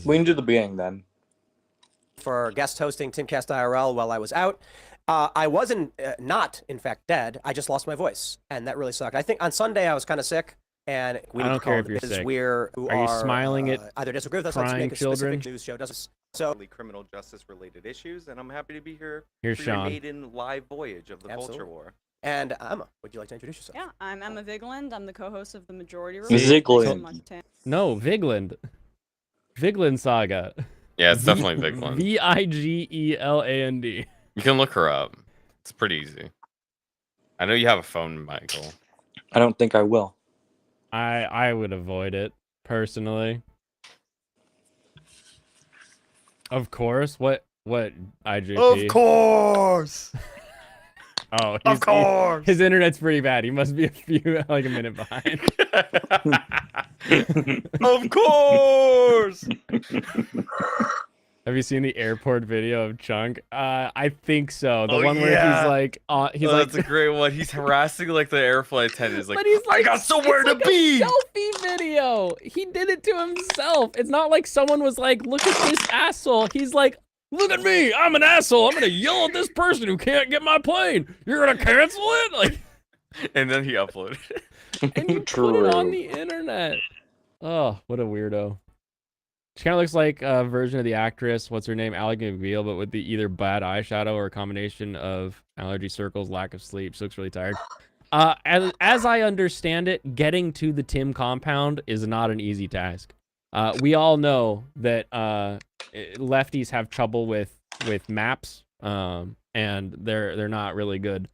We can do the beginning then. For guest hosting Timcast IRL while I was out. I wasn't not, in fact, dead. I just lost my voice, and that really sucked. I think on Sunday I was kind of sick, and we I need don't to call care if the you're business sick. we're who Are you smiling at either disagree with us, let's crying make a children? specific news show. Doesn't so criminal justice related issues, and I'm happy to be here Here's for your Sean. maiden live voyage of the Absolutely. culture war. And Emma, would you like to introduce yourself? Yeah, I'm Emma Vigland. I'm the co-host of the Majority Report. Ziglin. Thanks so much, Tim. No, Vigland. Vigland Saga. Yeah, it's definitely a big one. Vigland. You can look her up. It's pretty easy. I know you have a phone, Michael. I don't think I will. I would avoid it personally. Of course. What IGP? Of course. Oh, Of course. His internet's pretty bad. He must be like a minute behind. Of course. Have you seen the airport video of Chunk? I think so. The Oh, one where yeah. he's like, That's a great one. He's harassing like the airflight attendants. Like, but he's like, I got somewhere it's to like be. A selfie video. He did it to himself. It's not like someone was like, look at this asshole. He's like, look at me. I'm an asshole. I'm gonna yell at this person who can't get my plane. You're gonna cancel it? Like, And then he uploaded it. and you put it on the internet. Oh, what a weirdo. She kind of looks like a version of the actress, what's her name, Ally McBeal, but with the either bad eyeshadow or a combination of allergy circles, lack of sleep. She looks really tired. As I understand it, getting to the Tim compound is not an easy task. We all know that lefties have trouble with maps, and they're not really good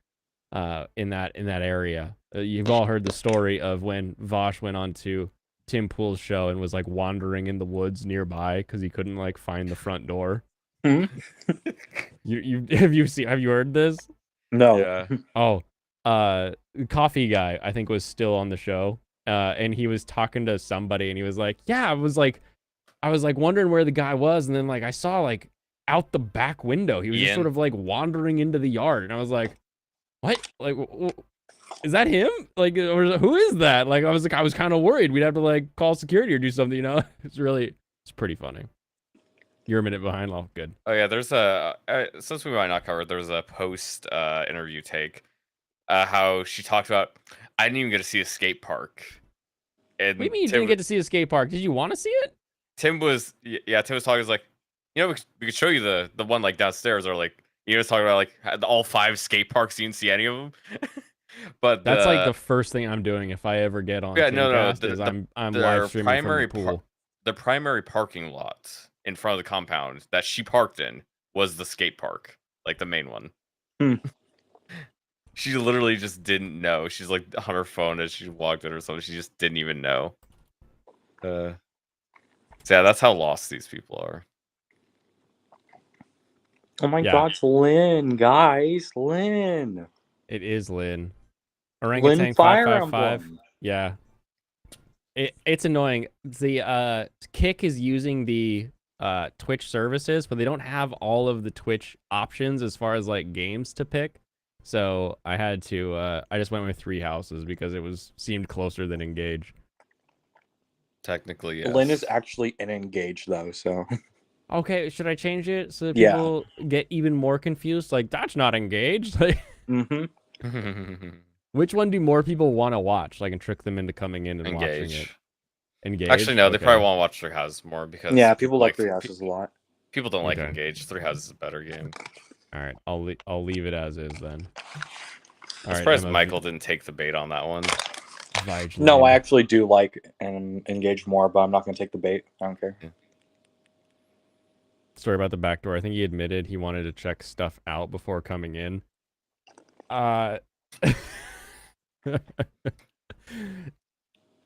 in that area. You've all heard the story of when Vosh went on to Tim Pool's show and was like wandering in the woods nearby because he couldn't like find the front door. Hmm? Have you heard this? No. Yeah. Oh, Coffee Guy I think was still on the show, and he was talking to somebody and he was like, yeah, I was like wondering where the guy was, and then like I saw like out the back window he was just Ian. sort of like wandering into the yard, and I was like, what? Like, is that him? Like, or who is that? Like, I was kind of worried we'd have to like call security or do something, you know? It's pretty funny. You're a minute behind. Oh, good. Oh yeah, there's since we might not cover it, there's a post interview take how she talked about I didn't even get to see a skate park. And What do you mean you didn't get to see a skate park? Did you want to see it? Tim was talking. Was like, you know, we could show you the one like downstairs, or like he was talking about like all 5 skate parks. You didn't see any of them. But That's like the first thing I'm doing if I ever get on. Yeah, Timcast, is I'm live streaming from the pool. The primary parking lot in front of the compound that she parked in was the skate park, like the main one. Hmm. She literally just didn't know. She's like on her phone as she walked in or something. She just didn't even know. So yeah, that's how lost these people are. Oh my Yeah. God, it's Lynn, guys, Lynn. It is Lynn. Lynn Orangutan Fire 555. Emblem. Yeah. It's annoying. The Kick is using the Twitch services, but they don't have all of the Twitch options as far as like games to pick. So I had to I just went with 3 houses because it seemed closer than Engage. Technically, yes. Lynn is actually in Engage though, so Okay, should I change it so that Yeah. people get even more confused? Like, that's not Engaged. Like, mm-hmm. which one do more people want to watch? So I can trick them into coming in and watching it. Engage. Engage. Actually, no. They Okay. probably want to watch Three Houses more because Yeah, people like 3 houses a lot. People don't like Okay. Engage. Three Houses is a better game. All right, I'll leave it as is then. I'm surprised Michael didn't take the bait on that one. No, I actually do like Engage more, but I'm not going to take the bait. I don't care. Story about the back door. I think he admitted he wanted to check stuff out before coming in.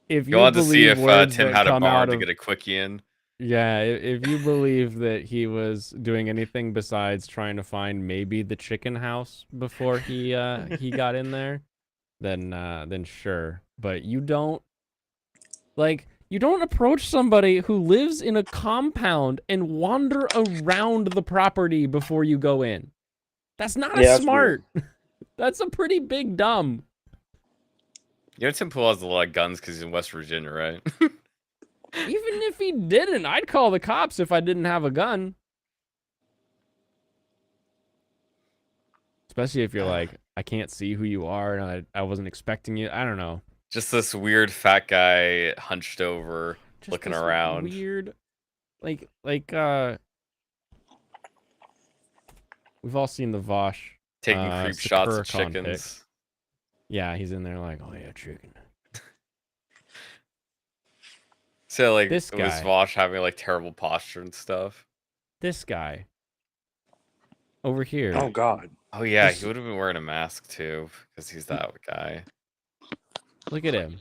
If you Go on to see believe if words Tim that had a come barn out to of- get a quickie in. Yeah, if you believe that he was doing anything besides trying to find maybe the chicken house before he got in there, then sure. But you don't approach somebody who lives in a compound and wander around the property before you go in. That's not That's smart. That's a pretty big dumb. You know, Tim Pool has a lot of guns because he's in West Virginia, right? Even if he didn't, I'd call the cops if I didn't have a gun. Especially if you're like, I can't see who you are and I wasn't expecting you. I don't know. Just this weird fat guy hunched over, Just looking this around. Weird, like we've all seen the Vosh Taking creep shots at Sakuricon chickens. pic. Yeah, he's in there like, oh yeah, chicken. So like, This it was guy. Vosh having like terrible posture and stuff. This guy over here. Oh, God. Oh yeah, This- he would have been wearing a mask too, because he's that guy. Look at him.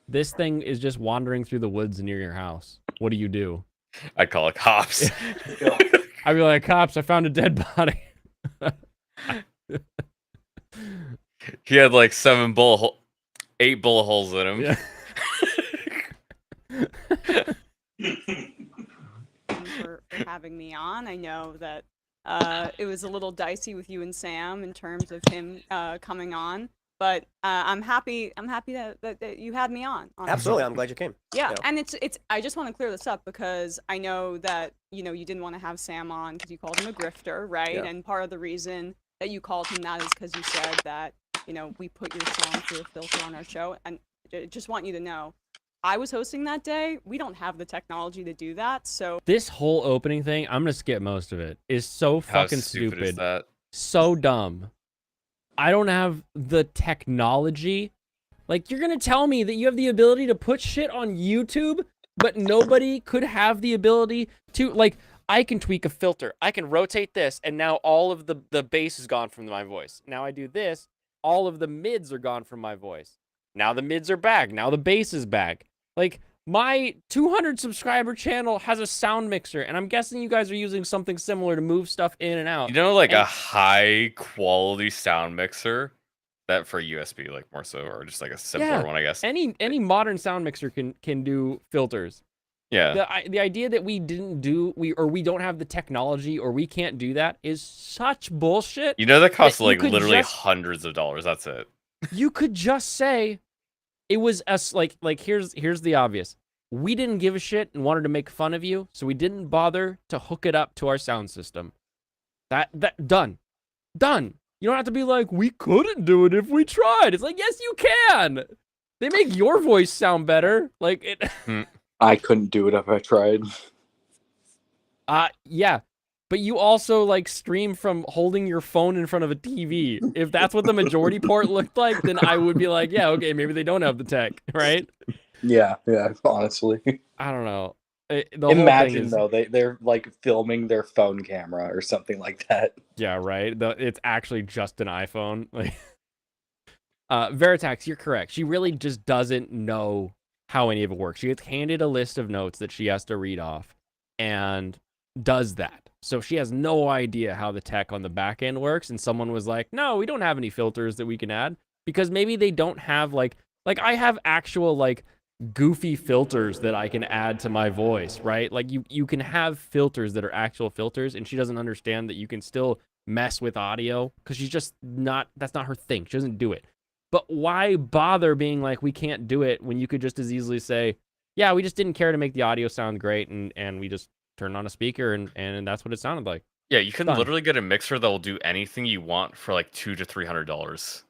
This thing is just wandering through the woods near your house. What do you do? I'd call it cops. I'd be like, cops, I found a dead body. He had like 8 bullet holes in him. Yeah. for having me on. I know that it was a little dicey with you and Sam in terms of him coming on, but I'm happy that you had me on. Honestly. Absolutely, I'm glad you came. Yeah, You know. and it's. I just want to clear this up because I know that you didn't want to have Sam on because you called him a grifter, right? Yeah. And part of the reason that you called him that is because you said that we put your song through a filter on our show, and I just want you to know. I was hosting that day. We don't have the technology to do that, so This whole opening thing, I'm gonna skip most of it, is so How fucking stupid is that? so dumb. I don't have the technology. Like, you're gonna tell me that you have the ability to put shit on YouTube, but nobody could have the ability to, like, I can tweak a filter. I can rotate this, and now all of the bass is gone from my voice. Now I do this, all of the mids are gone from my voice. Now the mids are back. Now the bass is back. Like, my 200 subscriber channel has a sound mixer, and I'm guessing you guys are using something similar to move stuff in and out. You know, like And- a high quality sound mixer that for USB, like more so, or just like a simpler Yeah. one, I guess. Any modern sound mixer can do filters. Yeah. The idea that we don't have the technology or we can't do that is such bullshit. You know that costs But you like could literally just- hundreds of dollars. That's it. You could just say it was us. Like here's the obvious. We didn't give a shit and wanted to make fun of you, so we didn't bother to hook it up to our sound system. That done. You don't have to be like, we couldn't do it if we tried. It's like, yes, you can. They make your voice sound better. Like it. I couldn't do it if I tried. Yeah. But you also like stream from holding your phone in front of a TV. If that's what the majority port looked like, then I would be like, yeah, okay, maybe they don't have the tech, right? Yeah, honestly. I don't know. The whole thing Imagine is, though, they're like filming their phone camera or something like that. yeah, right. It's actually just an iPhone. Like, Veritax, you're correct. She really just doesn't know how any of it works. She gets handed a list of notes that she has to read off, and does that. So she has no idea how the tech on the back end works. And someone was like, "No, we don't have any filters that we can add because maybe they don't have like I have actual like goofy filters that I can add to my voice, right? Like you can have filters that are actual filters, and she doesn't understand that you can still mess with audio because she's just not. That's not her thing. She doesn't do it. But why bother being like, we can't do it when you could just as easily say, yeah, we just didn't care to make the audio sound great, and we just turned on a speaker and that's what it sounded like. Yeah, you can Done. literally get a mixer that will do anything you want for like $200 to $300.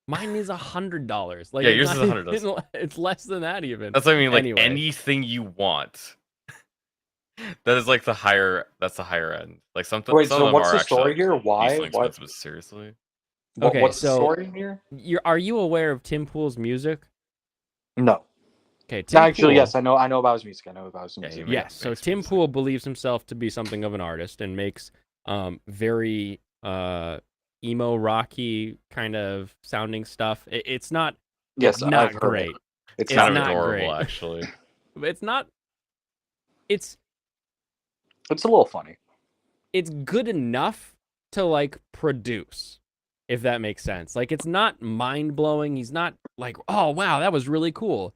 Mine is $100. Like, Yeah, it's yours is not $100. even- It's less than that even. That's what I mean, like Anyway. anything you want. That is like the higher. That's the higher end. Like some Wait, some so of them what's are the actually story like, here? Why? decently What? expensive. But seriously, Okay, What's the so story here? are you aware of Tim Pool's music? No. Okay, Tim Actually, Pool. yes, I know about his music. I know about his Yeah, music. he Yes, so makes Tim music. Pool believes himself to be something of an artist and makes very emo rocky kind of sounding stuff. It's not Yes, not I've heard great. it. It's It's kind of not adorable, great. actually. It's not. It's a little funny. it's good enough to like produce, if that makes sense. Like it's not mind blowing. He's not like, oh wow, that was really cool.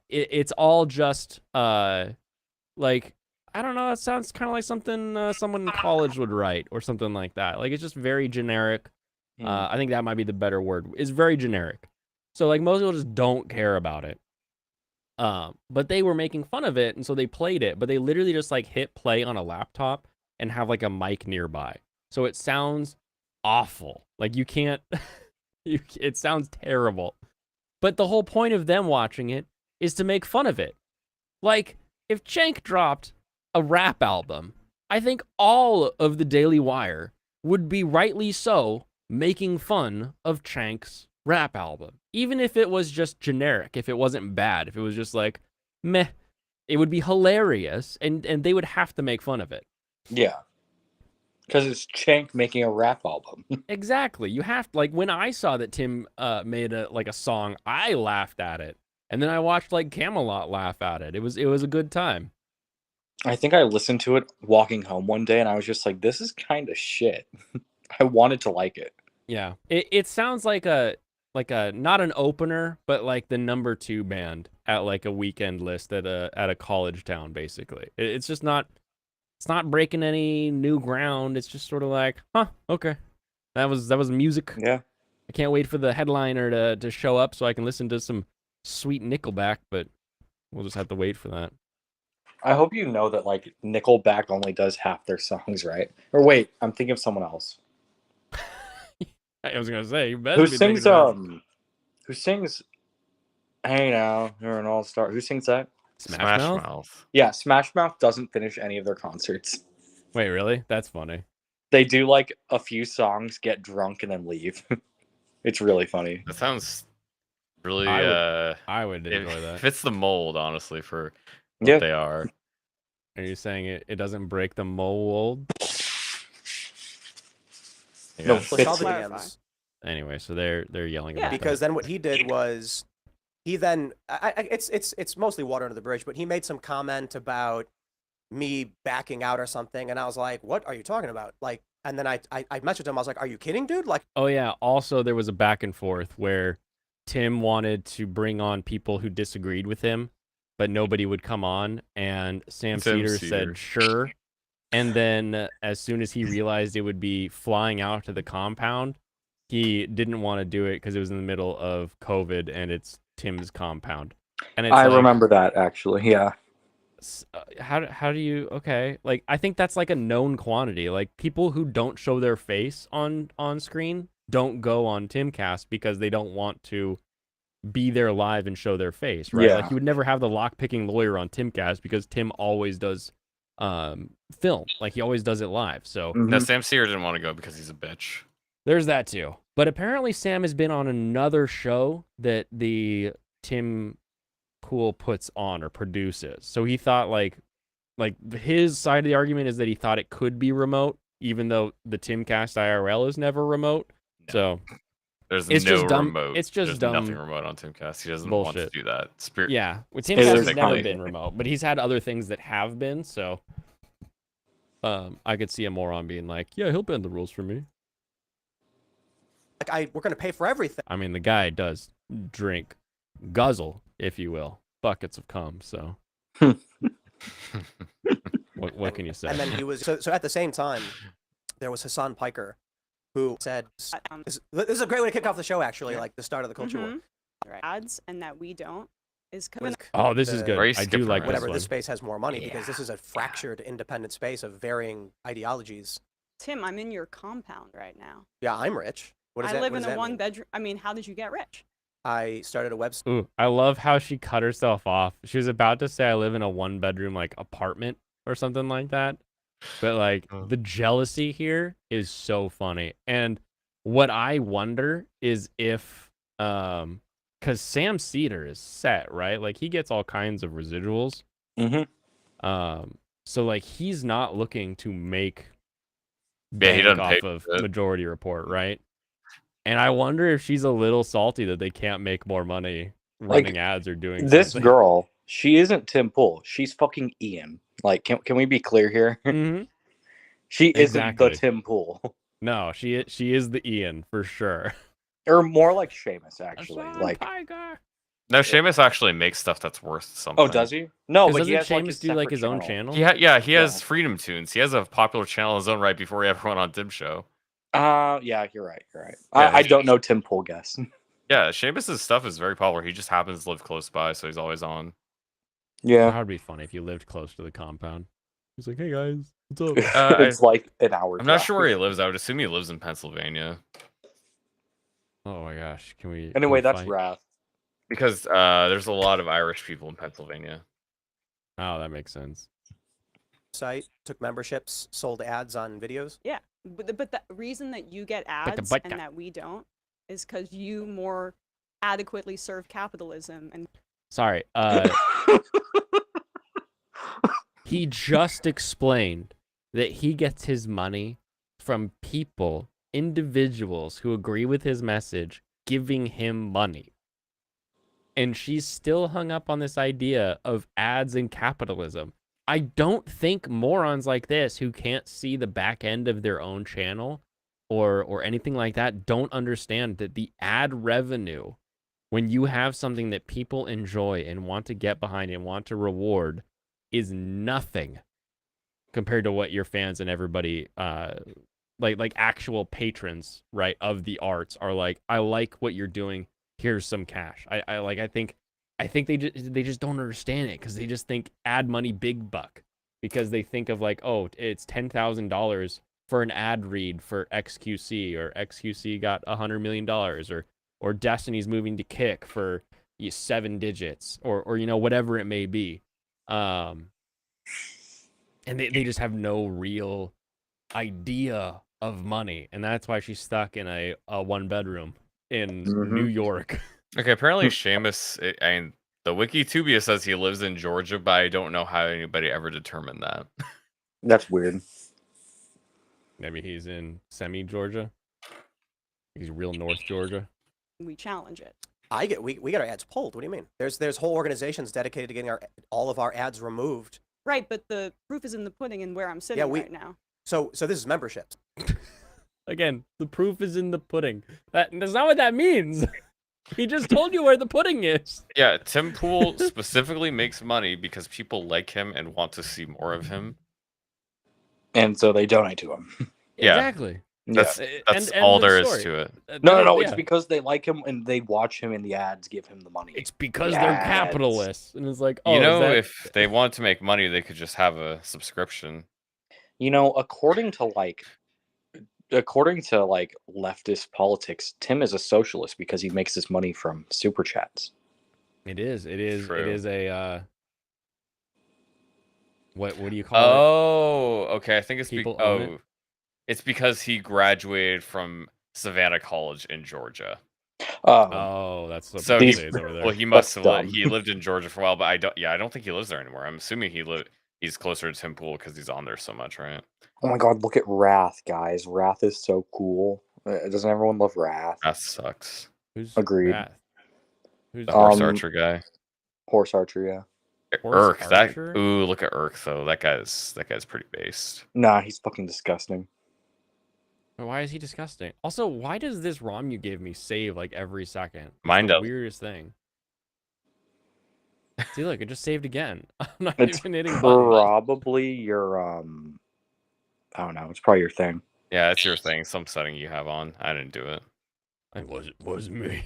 It's all just like I don't know. It sounds kind of like something someone in college would write or something like that. Like it's just very generic. I think that might be the better word. It's very generic. So like most people just don't care about it. But they were making fun of it, and so they played it. But they literally just like hit play on a laptop and have like a mic nearby, so it sounds awful. Like you can't. It sounds terrible. But the whole point of them watching it is to make fun of it. Like if Cenk dropped a rap album, I think all of the Daily Wire would be rightly so making fun of Cenk's rap album. Even if it was just generic, if it wasn't bad, if it was just like, meh, it would be hilarious and they would have to make fun of it. Yeah. Because it's Cenk making a rap album. Exactly. You have like when I saw that Tim made a song, I laughed at it. And then I watched like Camelot laugh at it. It was a good time. I think I listened to it walking home one day and I was just like, this is kind of shit. I wanted to like it. Yeah. It sounds like a not an opener, but like the number 2 band at like a weekend list at a college town, basically. It's just not breaking any new ground. It's just sort of like, huh, okay. That was music. Yeah. I can't wait for the headliner to show up so I can listen to some sweet Nickelback, but we'll just have to wait for that. I hope you know that like Nickelback only does half their songs, right? Or wait, I'm thinking of someone else. I was gonna say, you better Who be sings thinking about who sings Hey Now, you're an all-star. Who sings that? Smash Mouth? Yeah, Smash Mouth doesn't finish any of their concerts. Wait, really? That's funny. They do like a few songs, get drunk, and then leave. It's really funny. That sounds really. I would enjoy It that. fits the mold, honestly, for what Yeah. they are. Are you saying it doesn't break the mold? I No, guess. Let's call fits the Clarify. DMs. Anyway, so they're yelling Yeah. about Because that. then what he did was he then it's mostly water under the bridge, but he made some comment about me backing out or something, and I was like, what are you talking about? Like, and then I messaged him, I was like, are you kidding, dude? Like, Oh yeah. Also, there was a back and forth where Tim wanted to bring on people who disagreed with him, but nobody would come on, and Sam Cedar said sure. And then as soon as he realized it would be flying out to the compound, he didn't want to do it because it was in the middle of COVID and it's Tim's compound. And it's I like, remember that actually. Yeah. how do you okay? Like I think that's like a known quantity. Like people who don't show their face on screen don't go on Timcast because they don't want to be there live and show their face, right? Yeah. Like you would never have the lock-picking lawyer on Timcast because Tim always does film. Like he always does it live. So No, Mhm. Sam Sear didn't want to go because he's a bitch. there's that too. But apparently Sam has been on another show that the Tim Pool puts on or produces. So he thought like his side of the argument is that he thought it could be remote, even though the Timcast IRL is never remote. No. So There's It's no just dumb- remote. it's just There's dumb nothing remote on Timcast. He doesn't want to bullshit. do that. Spirit. yeah, with It Timcast is has never funny. been remote, but he's had other things that have been. So I could see a moron being like, yeah, he'll bend the rules for me. we're gonna pay for everything. I mean, the guy does drink, guzzle, if you will, buckets of cum. So what can you say? And then he was so at the same time, there was Hassan Piker, who said, "This is a great way to kick off the show. Actually, like the start of the culture war." Right. Ads and that we don't is Was Oh, this is the- good. Are you I do skipping like around? this Whatever, one. this space has more money because this is a fractured, independent space of varying ideologies. Tim, I'm in your compound right now. Yeah, I'm rich. What does I that, live what in does a that one mean? bedroom. I mean, how did you get rich? I started a website. Ooh, I love how she cut herself off. She was about to say I live in a 1-bedroom like apartment, or something like that. But like Oh. the jealousy here is so funny. And what I wonder is if because Sam Cedar is set, right? Like he gets all kinds of residuals. Mm-hmm. So like he's not looking to make Yeah, he bank doesn't pay off of for it. Majority Report, right? And I wonder if she's a little salty that they can't make more money running ads or doing This something. girl, she isn't Tim Pool. She's fucking Ian. Like, can we be clear here? Mm-hmm. She isn't the Exactly. Tim Pool. No, she is the Ian for sure. Or more like Seamus, actually. Like, Tiger. No, Seamus actually makes stuff that's worth something. oh, does he? No, but Doesn't he has like Seamus his do like separate his own channel. channel? He has Yeah. Freedom Tunes. He has a popular channel of his own right before he ever went on Dim Show. Yeah, you're right. Yeah, I don't know Tim Pool, guess. Yeah, Seamus's stuff is very popular. He just happens to live close by, so he's always on. Yeah. That would be funny if you lived close to the compound. He's like, hey guys, what's up? It's like an hour. I'm not sure where he lives. I would assume he lives in Pennsylvania. Oh my gosh, can we? Anyway, can we that's fight? Wrath. Because there's a lot of Irish people in Pennsylvania. Oh, that makes sense. Site took memberships, sold ads on videos. Yeah, but the reason that you get ads but- and that we don't is because you more adequately serve capitalism and Sorry. He just explained that he gets his money from people, individuals who agree with his message, giving him money. And she's still hung up on this idea of ads and capitalism. I don't think morons like this who can't see the back end of their own channel or anything like that don't understand that the ad revenue, when you have something that people enjoy and want to get behind and want to reward, is nothing compared to what your fans and everybody like actual patrons, right, of the arts are like. I like what you're doing. Here's some cash. I think they just don't understand it because they just think ad money big buck, because they think of like, oh, it's $10,000 for an ad read for XQC, or XQC got $100 million, or Destiny's moving to Kick for 7 digits, or you know, whatever it may be. And they just have no real idea of money, and that's why she's stuck in a 1-bedroom in New York. Okay, apparently Seamus, and the Wikitubia says he lives in Georgia, but I don't know how anybody ever determined that. That's weird. Maybe he's in Georgia. He's real North Georgia. we challenge it. We get our ads pulled. What do you mean? There's whole organizations dedicated to getting all of our ads removed. Right, but the proof is in the pudding and where I'm sitting right now. So this is memberships. Again, the proof is in the pudding. That's not what that means. He just told you where the pudding is. Yeah, Tim Pool specifically makes money because people like him and want to see more of him. And so they donate to him. Yeah. Exactly. That's And all the there is story. to it. No. Yeah. It's because they like him and they watch him and the ads give him the money. It's because Yes. they're capitalists. And it's like, oh, You know, is that... if they wanted to make money, they could just have a subscription. You know, according to leftist politics, Tim is a socialist because he makes his money from super chats. It is True. a what do you call it? Oh, okay. I think it's People own it? It's because he graduated from Savannah College in Georgia. Oh, that's what So he he, says over there. well, he must have dumb. he lived in Georgia for a while, but I don't think he lives there anymore. I'm assuming he's closer to Tim Pool because he's on there so much, right? Oh my god, look at Wrath, guys. Wrath is so cool. Doesn't everyone love Wrath? That sucks. Who's Agreed. that? Who's The horse Um, archer guy. Horse archer, yeah. Horse Urk, archer? ooh, look at Urk though. That guy's pretty based. Nah, he's fucking disgusting. Why is he disgusting? Also, why does this ROM you gave me save like every second? It's Mine the does. weirdest thing. See, look, it just saved again. I'm not It's even hitting buttons. probably your I don't know, it's probably your thing. Yeah, it's your thing. Some setting you have on. I didn't do it. It wasn't me.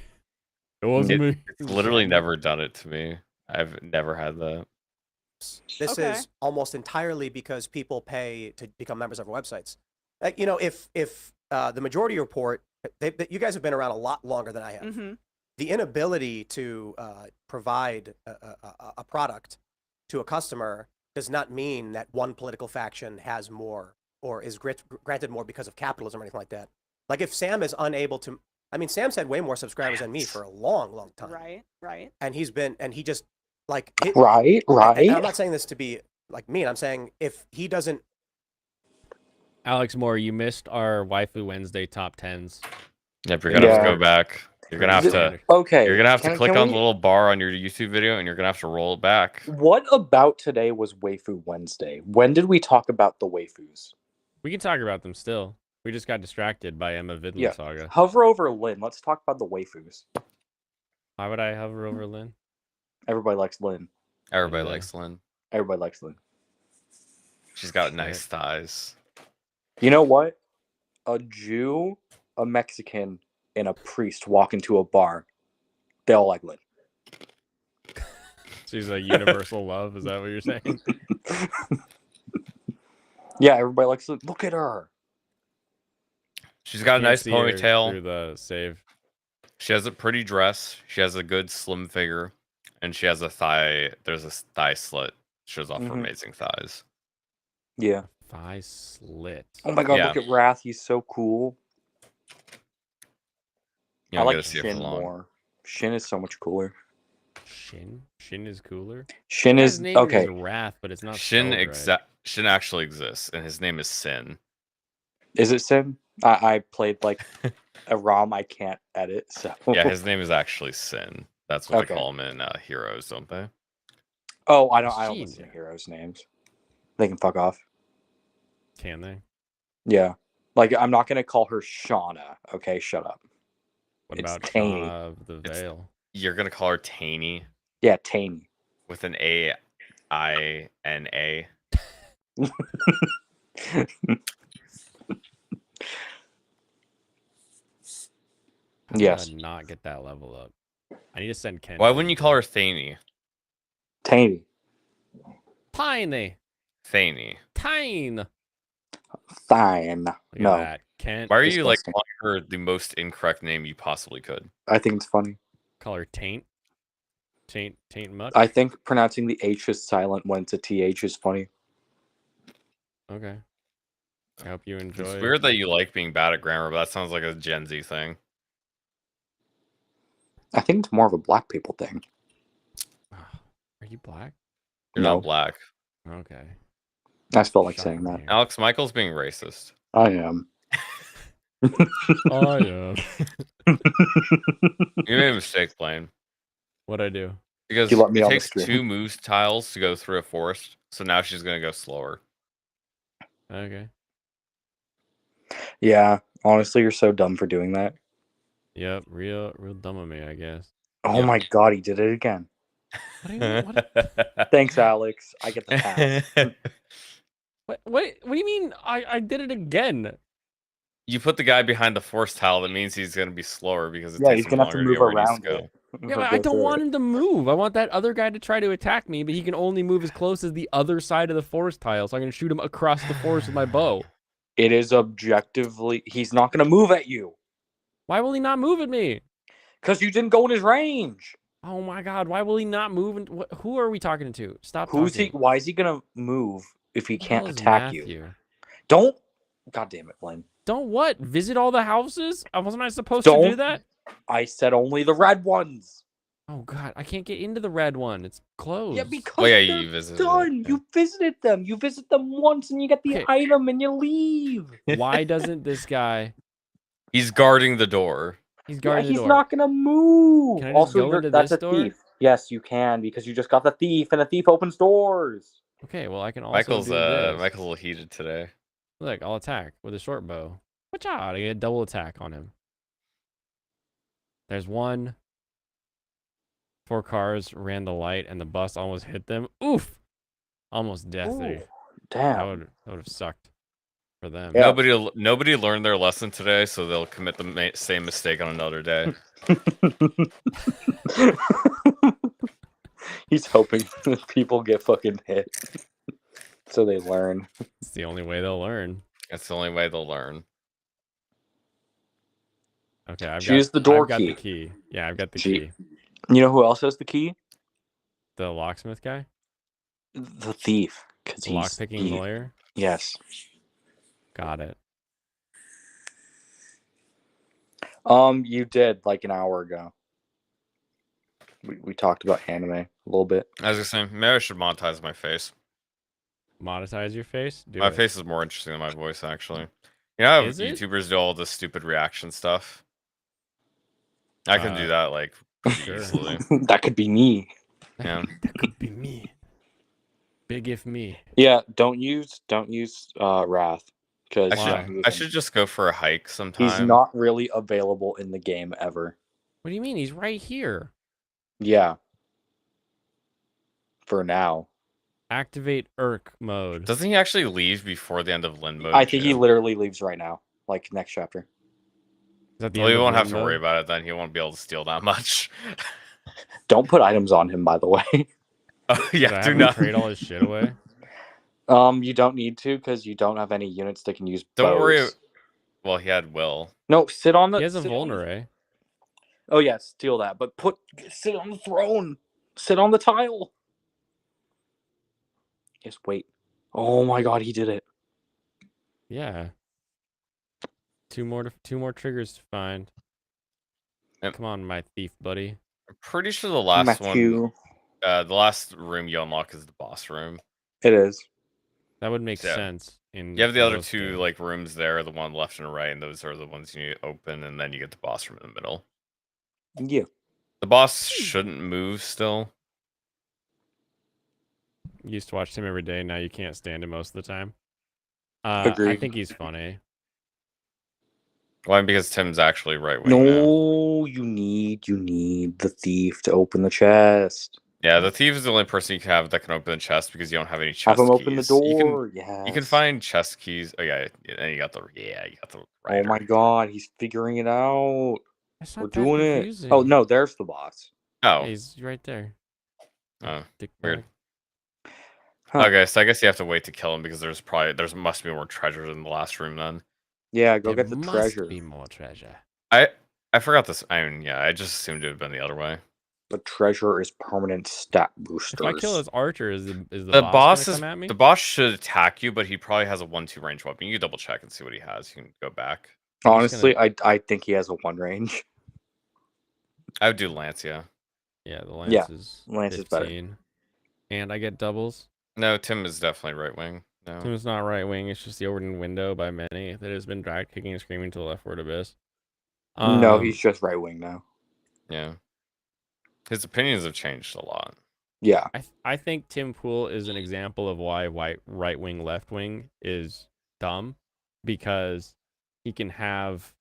It wasn't me. It's literally never done it to me. I've never had that. This Okay. is almost entirely because people pay to become members of our websites. Like, you know, if the Majority Report, you guys have been around a lot longer than I have. Mm-hmm. The inability to provide a product to a customer does not mean that one political faction has more or is granted more because of capitalism or anything like that. Like if Sam is unable to, I mean, Sam's had way more subscribers than me for a long time. Right. And he just like Right. And I'm not saying this to be like mean. I'm saying if he doesn't. Alex Moore, you missed our Waifu Wednesday top 10s. Yep, you're gonna have to Yeah. go back. You're gonna have to. Okay. You're gonna have to can- click can on we- the little bar on your YouTube video, and you're gonna have to roll it back. What about today was Waifu Wednesday? When did we talk about the waifus? We can talk about them still. We just got distracted by Emma Vidlin Yeah. saga. Hover over Lynn. Let's talk about the waifus. Why would I hover over Lynn? Everybody likes Lynn. Everybody Yeah. likes Lynn. Everybody likes Lynn. She's got nice thighs. You know what? A Jew, a Mexican, and a priest walk into a bar. They all like Lynn. She's a universal love. Is that what you're saying? Yeah, everybody likes Lynn. Look at her. She's got a Can't nice see her ponytail. through the save. She has a pretty dress. She has a good slim figure, and she has a thigh. There's a thigh slit. Shows off her Mhm. amazing thighs. Yeah. Thigh slit. Oh my god, Yeah. look at Wrath. He's so cool. You I don't like get to see it for Shin long. more. Shin is so much cooler. Shin? Shin is cooler? Shin His is name okay. is Wrath, but it's not Shin spelled right. Shin actually exists, and his name is Sin. Is it Sin? I played like a ROM I can't edit, so Yeah, his name is actually Sin. That's what Okay. they call him in Heroes, don't they? Oh, I don't listen to Shin. heroes' names. They can fuck off. Can they? Yeah. Like I'm not gonna call her Shauna, okay? Shut up. What It's about Taney. Shauna of the It's- Veil? You're gonna call her Taney Yeah, Taney. with an A-I-N-A. How did Yes. I not get that level up? I need to send Ken. Why wouldn't you call her Thaney? Taney. Tiny? Thaney. Tine. Fine. Look No, at that. Kent. Why are you like Disgusting. calling her the most incorrect name you possibly could? I think it's funny. Call her Taint. Taint much? I think pronouncing the H is silent when it's a TH is funny. Okay. I hope you enjoy. It's weird that you like being bad at grammar, but that sounds like a Gen Z thing. I think it's more of a black people thing. Are you black? You're No. not black. Okay. I just felt like Shock saying me that. here. Alex Michael's being racist. I am. Oh yeah. You made a mistake, Blaine. What'd I do? Because You let me it on the takes stream. 2 moose tiles to go through a forest, so now she's gonna go slower. Okay. Yeah, honestly, you're so dumb for doing that. Yep. Real dumb of me, I guess. Oh Yep. my god, he did it again. What do you mean? What? Thanks, Alex. I get the pass. What do you mean? I did it again. You put the guy behind the forest tile, that means he's gonna be slower because it Yeah, takes he's him gonna have to longer move get where he needs around to go. it. Yeah, but I don't want him to move. I want that other guy to try to attack me, but he can only move as close as the other side of the forest tile, so I can shoot him across the forest with my bow. It is objectively. He's not gonna move at you Why will he not move at me? because you didn't go in his range. Oh my god, why will he not move? And who are we talking to? Stop Who's he? talking. Why is he gonna move if he Who the hell can't is attack you? Matthew? Don't. God damn it, Blaine. Don't what? Visit all the houses? Wasn't I supposed to do Don't- that? I said only the red ones. Oh god, I can't get into the red one. It's closed. Yeah, because Well, yeah, they're you visited it, done. yeah. You visited them. You visit them once, and you get the Okay. item, and you leave. Why doesn't this guy? He's guarding the door. He's Yeah, guarding he's the door. not gonna move. Can I just Also, go into that's this a door? thief. Yes, you can because you just got the thief, and the thief opens doors. Okay, well I can also Michael's do this. Michael's a little heated today. Look, I'll attack with a short bow. Watch out! I get a double attack on him. There's one. 4 cars ran the light, and the bus almost hit them. Oof! Almost death. Ooh, That damn. would have sucked for them. Yeah. Nobody learned their lesson today, so they'll commit the same mistake on another day. He's hoping that people get fucking hit, so they learn. It's the only way they'll learn. That's the only way they'll learn. Okay, I've Choose got, the door I've got key. the key. Yeah, I've got the Gee. key. You know who else has the key? The locksmith guy. The thief, because The lockpicking lawyer. Yes. Got it. You did like an hour ago. We talked about anime a little bit. As I was saying, maybe I should monetize my face. Monetize your face. Do My it. face is more interesting than my voice, actually. You know how Is it? YouTubers do all this stupid reaction stuff? I can do that like pretty sure. easily. That could be me. Yeah. That could be me. Big if me. Yeah, don't use Wrath because I should just go for a hike sometime. he's not really available in the game ever. What do you mean? He's right here. Yeah. For now. Activate Irk mode. Doesn't he actually leave before the end of Lin mode? I think he literally leaves right now, like next chapter. Is that the Well, end he of won't have Lin to mode? worry about it then. He won't be able to steal that much. Don't put items on him, by the way. Oh, Should I yeah, have do him not. trade all his shit away. You don't need to because you don't have any units that can use Don't worry. bows. Well, he had Will. No, sit on the. He has a sit on the- vulnerary. Oh yeah, steal that. But sit on the throne. Sit on the tile. Just wait. Oh my god, he did it. Yeah. Two more triggers to find. Yep. Come on, my thief buddy. I'm pretty sure the last one, the last room you unlock is the boss room. It is. That would make Yeah. sense. In You have the other most two games. like rooms there, the one left and right, and those are the ones you need to open, and then you get the boss room in the middle. Yeah. The boss shouldn't move still. You used to watch him every day. Now you can't stand him most of the time. I Agreed. think he's funny. Why? Because Tim's actually right wing now. No, you need the thief to open the chest. Yeah, the thief is the only person you can have that can open the chest because you don't have any chest Have him keys. open the door. Yeah. You can find chest keys. Oh yeah, and you got the Oh writer. my god, he's figuring it out. That's We're not that doing it. confusing. Oh no, there's the boss. Oh, Yeah, he's right there. Oh, Dick weird. bag. Huh. Okay, so I guess you have to wait to kill him because there must be more treasures in the last room then. Yeah, go There get the must treasure. be more treasure. I forgot this. I mean, yeah, I just assumed it would have been the other way. The treasure is permanent stat boosters. If I kill his archer, is the The boss boss is gonna come at me? the boss should attack you, but he probably has a 1-2 range weapon. You can double check and see what he has. You can go back. Honestly, I think he has a 1 range. I would do Lance, yeah. Yeah, the lance Yeah, is Lance is better. 15. And I get doubles. No, Tim is definitely right wing. No. Tim's not right wing. It's just the open window by many that has been dragged kicking and screaming to the leftward abyss. No, he's just right wing now. Yeah. His opinions have changed a lot. Yeah. I think Tim Pool is an example of why right wing, left wing is dumb, because he can have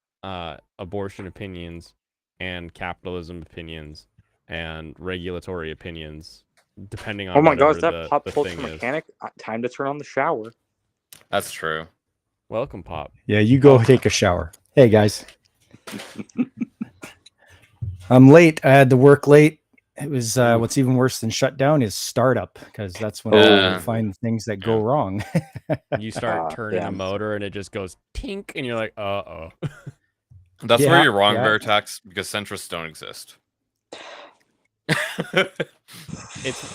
abortion opinions and capitalism opinions and regulatory opinions, depending on Oh my god, is whatever that Pop the Pulse thing is. mechanic? Time to turn on the shower. That's true. Welcome, Pop. Yeah, you go take a shower. Hey guys. I'm late. I had to work late. It was what's even worse than shutdown is startup, because that's when I find things that go wrong. You start turning a damn. motor and it just goes tink, and you're like, uh-oh. That's Yeah, where you're wrong, yeah. Veritax, because centrists don't exist.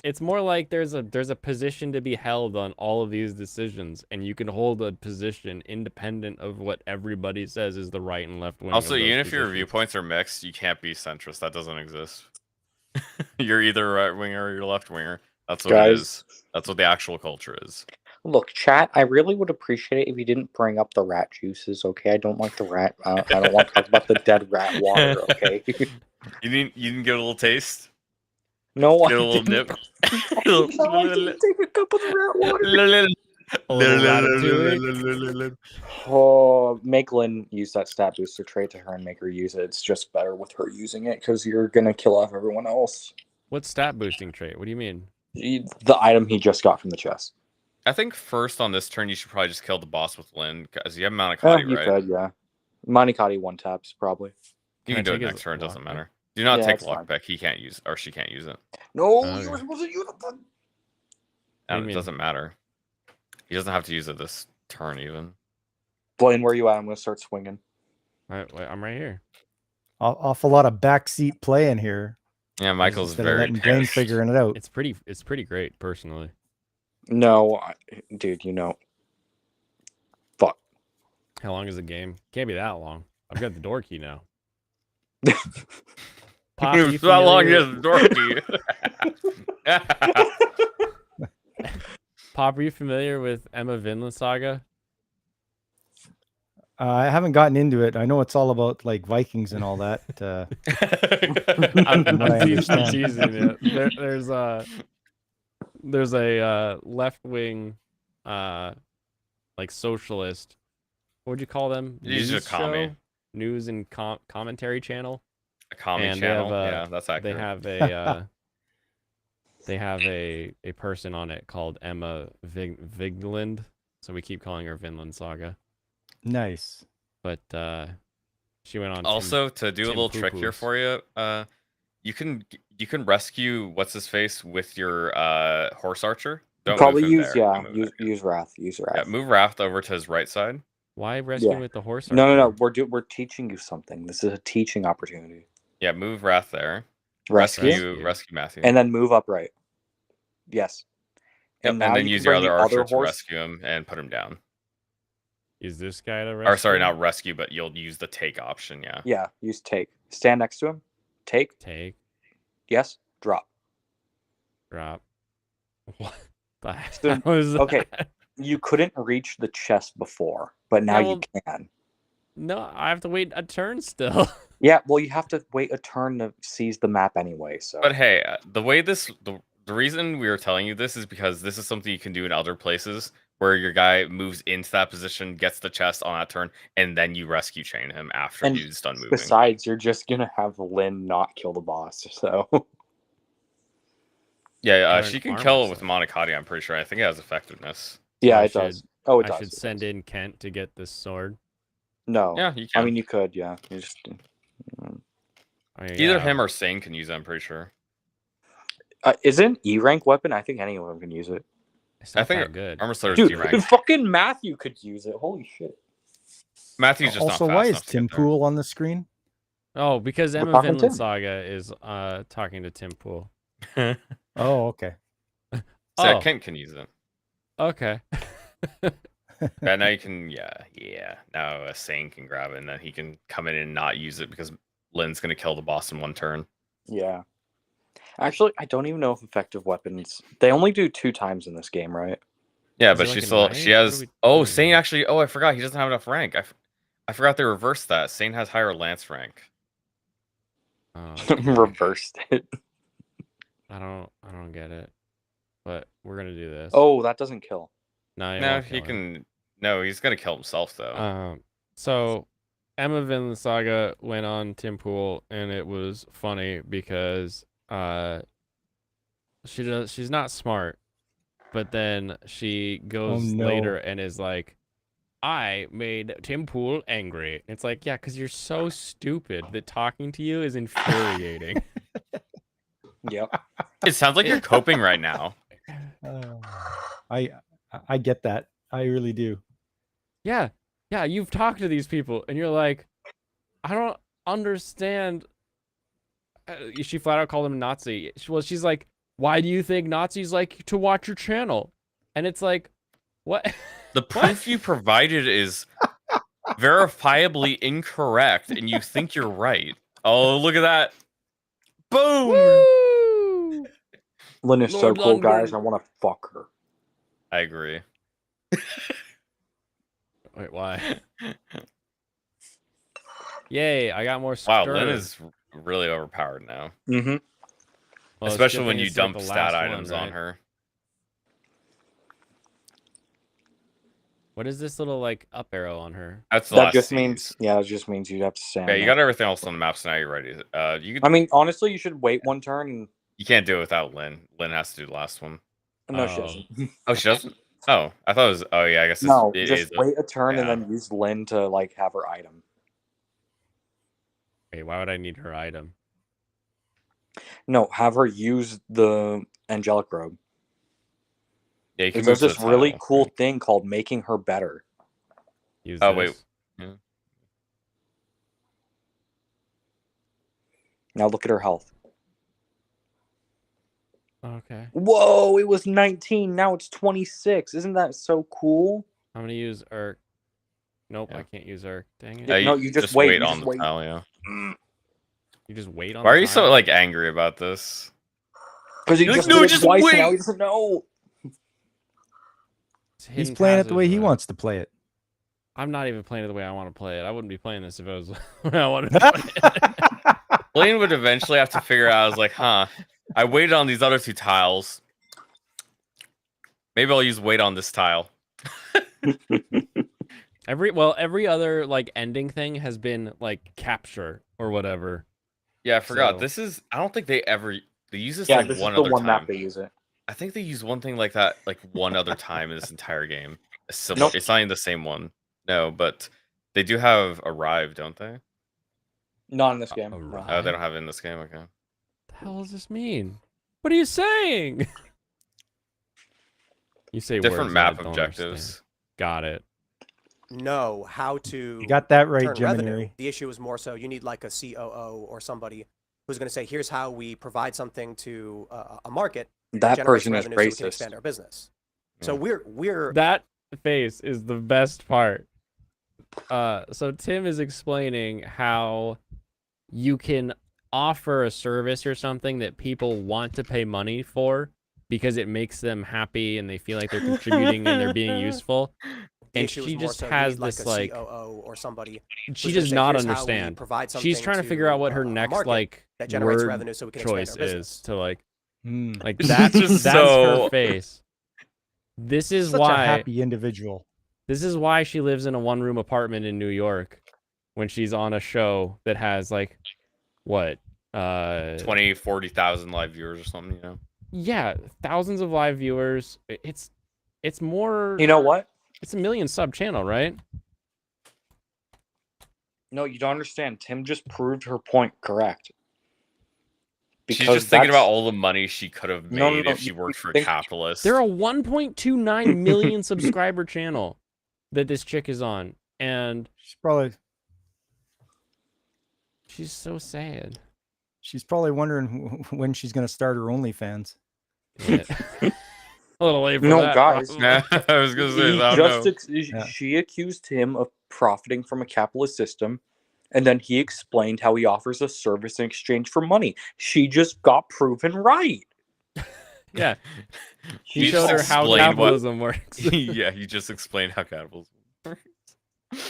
It's more like there's a position to be held on all of these decisions, and you can hold a position independent of what everybody says is the right and left wing. Also, of those even if your positions. viewpoints are mixed, you can't be centrist. That doesn't exist. You're either right winger or you're left winger. That's what it is. That's what the actual culture is. Look, chat, I really would appreciate it if you didn't bring up the rat juices, okay? I don't like the rat. I don't want to talk about the dead rat water, okay? You didn't get a little taste? No, Get a little nip? I didn't take a cup of the rat water. A little ratatouille. Oh, make Lynn use that stat booster trait to her and make her use it. It's just better with her using it because you're gonna kill off everyone else. What stat boosting trait? What do you mean? The item he just got from the chest. I think first on this turn, you should probably just kill the boss with Lynn, because you have Oh, Manikati, you right? could, yeah. Manikati one taps probably. You Can can I do it take his next turn. It doesn't lockpick? matter. Do not Yeah, take that's fine. lockpick. He can't use, or she can't use it. No, Okay. you were supposed to use it. What do And you it mean? doesn't matter. He doesn't have to use it this turn even. Blaine, where you at? I'm gonna start swinging. Wait, I'm right here. Awful lot of backseat playing here. Yeah, Michael's Instead of very letting Blaine pissed. figuring it out. It's pretty great, personally. No, dude, fuck. How long is the game? Can't be that long. I've got the door key now. Pop, are you How long familiar- is the door key? Pop, are you familiar with Emma Vinland Saga? I haven't gotten into it. I know it's all about like Vikings and all that. I'm From what I understand. teasing it. There's a left wing, like socialist. What would you call them? He's News a commie. show? News and commentary channel. A commie And they channel. have, Yeah, that's accurate. They have a person on it called Emma Vigland, so we keep calling her Vinland Saga. Nice. But she went on. Also, to do a Tim little trick here Poo-Poo's. for you, you can rescue what's his face with your horse archer. Don't Probably move him use there. Don't move there. use Wrath. Use Wrath. Yeah, move Raft over to his right side. Why rescue Yeah. with the horse? No. archer? We're teaching you something. This is a teaching opportunity. Yeah, move Wrath there. Rescue, Rescue Matthew. and then move upright. Yes. Yep, and now then you use can your bring other the archer other to horse. rescue him and put him down. Is this guy to rescue? Or sorry, not rescue, but you'll use the take option. Yeah. Yeah, use take. Stand next to him. Take. Take, Yes. Drop. drop. What the So- hell is okay. that? You couldn't reach the chest before, but now Yeah, you can. No, I have to wait a turn still. Yeah, well, you have to wait a turn to seize the map anyway. So. But hey, the way the reason we were telling you this is because this is something you can do in other places where your guy moves into that position, gets the chest on that turn, and then you rescue chain him after And he's done moving. Besides, you're just gonna have Lynn not kill the boss. So. Yeah, Iron she can armor kill it with set. Monocotti, I'm pretty sure. I think it has effectiveness. Yeah, I it does. should- Oh, it I does. should it send does. in Kent to get this sword. No. Yeah, you can. I mean, you could. Yeah. You just. I mean, Either yeah, him or Sane can use it, I'm pretty sure. Is it an E rank weapon? I think any of them can use it. it's I not think that good. Armor Slayer's Dude, D-ranked. fucking Matthew could use it. Holy shit. Matthew's just Also, not fast why is enough to Tim get there. Pool on the screen? Oh, because We're Emma talking Vinland Tim. Saga is talking to Tim Pool. Oh, okay. So Oh. Kent can use it. Okay. Yeah, now you can, yeah. Now Sane can grab it, and then he can come in and not use it because Lynn's going to kill the boss in one turn. Yeah. Actually, I don't even know if effective weapons. They only do 2 times in this game, right? Yeah, Is but it she like a still, knife? she What are has, we oh, doing Sane here? actually, I forgot, he doesn't have enough rank. I forgot they reversed that. Sane has higher lance rank. Oh, Reversed it. I don't get it. But we're gonna do this. Oh, that doesn't kill. no, you No, won't he kill him. can, no, he's going to kill himself, though. So Emma Vinland Saga went on Tim Pool, and it was funny because she's not smart, but then she goes no. later and is like, I made Tim Pool angry. It's like, yeah, because you're so stupid that talking to you is infuriating. Yep. It sounds like you're coping right now. I get that. I really do. Yeah, you've talked to these people, and you're like, I don't understand. She flat out called him a Nazi. She's like, why do you think Nazis like to watch your channel? And it's like, what? The proof you provided is verifiably incorrect, and you think you're right. Oh, look at that. Boom! Woo! Lynn is so Lord cool, guys. Lundgren. I want to fuck her. I agree. Wait, why? Yay, I got more Wow, stir. Lynn is really overpowered now. Mm-hmm. Well, it's a good Especially when thing you it's like dump the stat last one, items on right? her. What is this little like up arrow on her? That's the That last just seize. means, yeah, it just means you have to stand. Yeah, you there. got everything else on the map, so now you're ready. You could, I mean, honestly, you should wait one turn and. you can't do it without Lynn. Lynn has to do the last one. No, she Oh. doesn't. Oh, she doesn't? Oh, I thought it was. Oh, yeah, I guess No, it just is. wait a turn yeah. and then use Lynn to like have her item. Wait, why would I need her item? No, have her use the angelic robe. Yeah, you can There's move to this the really title. cool thing called making her better. Use Oh, wait. this? Now look at her health. Okay. Whoa, it was 19. Now it's 26. Isn't that so cool? I'm gonna use Urk. Nope, Yeah. I can't use Urk. Dang it. No, you just wait. You on just the wait. tile, yeah. You just wait on Why the are you so tile? like angry about this? Because he You're just like, did "No, it just twice, and wait!" now he doesn't know. It's He's hidden playing it the way passive, he wants to play it. I'm not even playing it the way I want to play it. I wouldn't be playing this if it was the way I wanted to play it. Blaine would eventually have to figure out. I was like, huh. I waited on these other 2 tiles. Maybe I'll use wait on this tile. Every other like ending thing has been like capture or whatever. Yeah, I forgot. So- This is. I don't think they use this Yeah, like this one is the other one time. that they use it. I think they use one thing like that like one other time in this entire game. A similar. Nope. It's not even the same one. No, but they do have arrive, don't they? Not in this game. Alright. Oh, they don't have it in this game. Okay. The hell does this mean? What are you saying? You say Different words that I map don't objectives. understand. Got it. know how to You got that right, turn revenue. Gemini. The issue is more so you need like a COO or somebody who's going to say, here's how we provide something to a market That generates person is revenue so we can racist. expand our business. So Yeah. we're That face is the best part. So Tim is explaining how you can offer a service or something that people want to pay money for because it makes them happy and they feel like they're contributing and they're being useful. the And issue she is more just so you has need, like this a like COO or somebody. she who's gonna does say, not "Here's how we understand. provide She's something trying to figure out what her a next market like that generates word revenue so we can expand choice our is business." to like Mm. like She's that's just her so- face. This is Such a why happy individual. This is why she lives in a one-room apartment in New York when she's on a show that has like what 20, 40,000 live viewers or something, you know. yeah, thousands of live viewers. It's more You know what? it's a million sub channel, right? No, you don't understand. Tim just proved her point correct. She's just thinking that's- about all the money she could have made No, no, no, if she you worked for a think- capitalist. They're a 1.29 million subscriber channel that this chick is on, and she's so sad. She's probably wondering when she's going to start her OnlyFans. Yeah. A little late for No, that, guys. probably. Yeah, I was gonna say, He I don't just know. Yeah. She accused him of profiting from a capitalist system, and then he explained how he offers a service in exchange for money. She just got proven right. Yeah, He he showed her how explained what- capitalism works. Yeah, you just explained how capitalism works.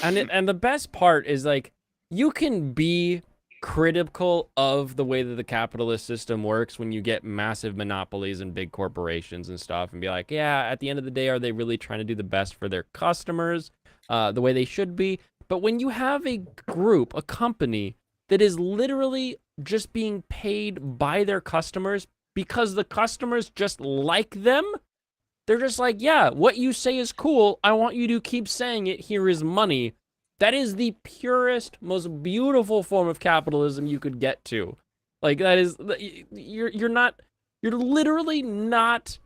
And the best part is like you can be critical of the way that the capitalist system works when you get massive monopolies and big corporations and stuff and be like, yeah, at the end of the day, are they really trying to do the best for their customers the way they should be? But when you have a group, a company that is literally just being paid by their customers because the customers just like them, they're just like, yeah, what you say is cool. I want you to keep saying it. Here is money. That is the purest, most beautiful form of capitalism you could get to. Like that is you're literally not.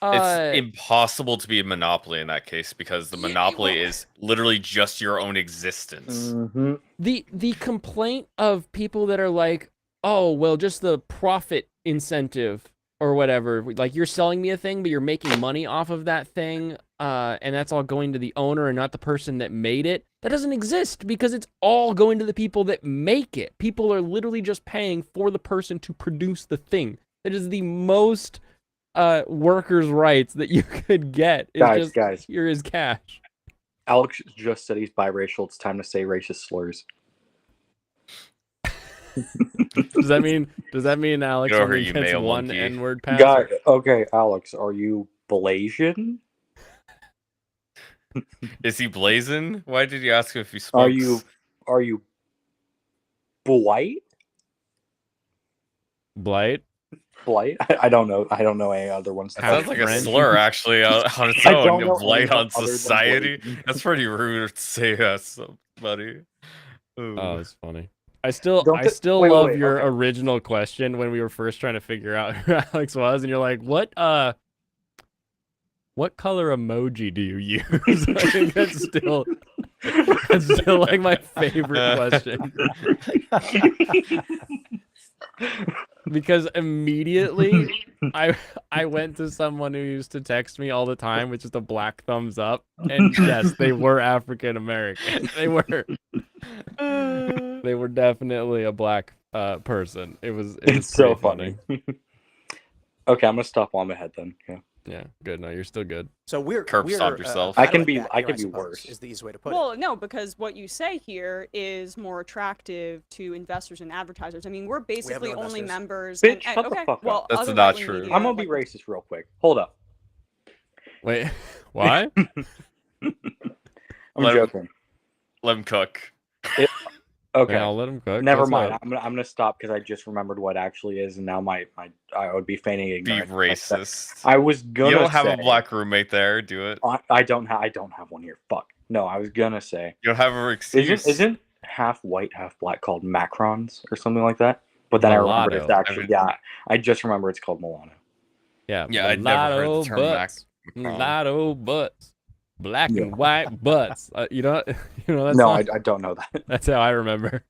It's impossible to be a monopoly in that case because the monopoly is literally just your own existence. Mhm. The complaint of people that are like, oh well, just the profit incentive or whatever. Like you're selling me a thing, but you're making money off of that thing, and that's all going to the owner and not the person that made it. That doesn't exist because it's all going to the people that make it. People are literally just paying for the person to produce the thing. That is the most workers' rights that you could get. Is Guys. here is cash. Alex just said he's biracial. It's time to say racist slurs. Does that mean Alex Get over only you, gets male one monkey. N-word pass? Guy, okay, Alex, are you Blasian? Is he blazing? Why did you ask him if he smokes? Are you Blight? Blight? Blight? I don't know. I don't know any other ones. That sounds like a French. slur, actually, on its I don't own. know Blight anyone on other than society. Blade. That's pretty rude to say that, somebody. Ooh. Oh, it's funny. I still Wait, love wait, your okay. original question when we were first trying to figure out who Alex was, and you're like, what color emoji do you use? I think that's still like my favorite question. because immediately I went to someone who used to text me all the time with just a black thumbs up, and yes, they were African American. They were definitely a black person. It was It's so pretty funny. Okay, I'm gonna stop while I'm ahead then. Yeah. Yeah, good. No, you're still good. So we're Curb stomp yourself. I can better be- at that I here, can be suppose, worse. Is the easy way to put it. Well, no, because what you say here is more attractive to investors and advertisers. I mean, we're basically no only investors. members. Bitch, and shut the okay, fuck up. well, That's other not right-wing true. media, I'm gonna be like- racist real quick. Hold up. Wait, why? I'm Let him- joking. Let him cook. Okay. Yeah, I'll let him cook. Never What's mind. up? I'm gonna stop because I just remembered what actually is, and now my I would be feigning Be ignorance. racist. I was gonna. You don't have a say- black roommate there. Do it. I don't have one here. Fuck. No, I was gonna say. You don't have an excuse. Isn't half white, half black called macrons or something like that? But then I remembered it's Mulatto. actually I just remember it's called Milano. Yeah, Yeah, I'd never heard the mulatto term butts, Macron. mulatto butts, black Yeah. and white butts. You know, you know. That's No, not- I don't know that. That's how I remember.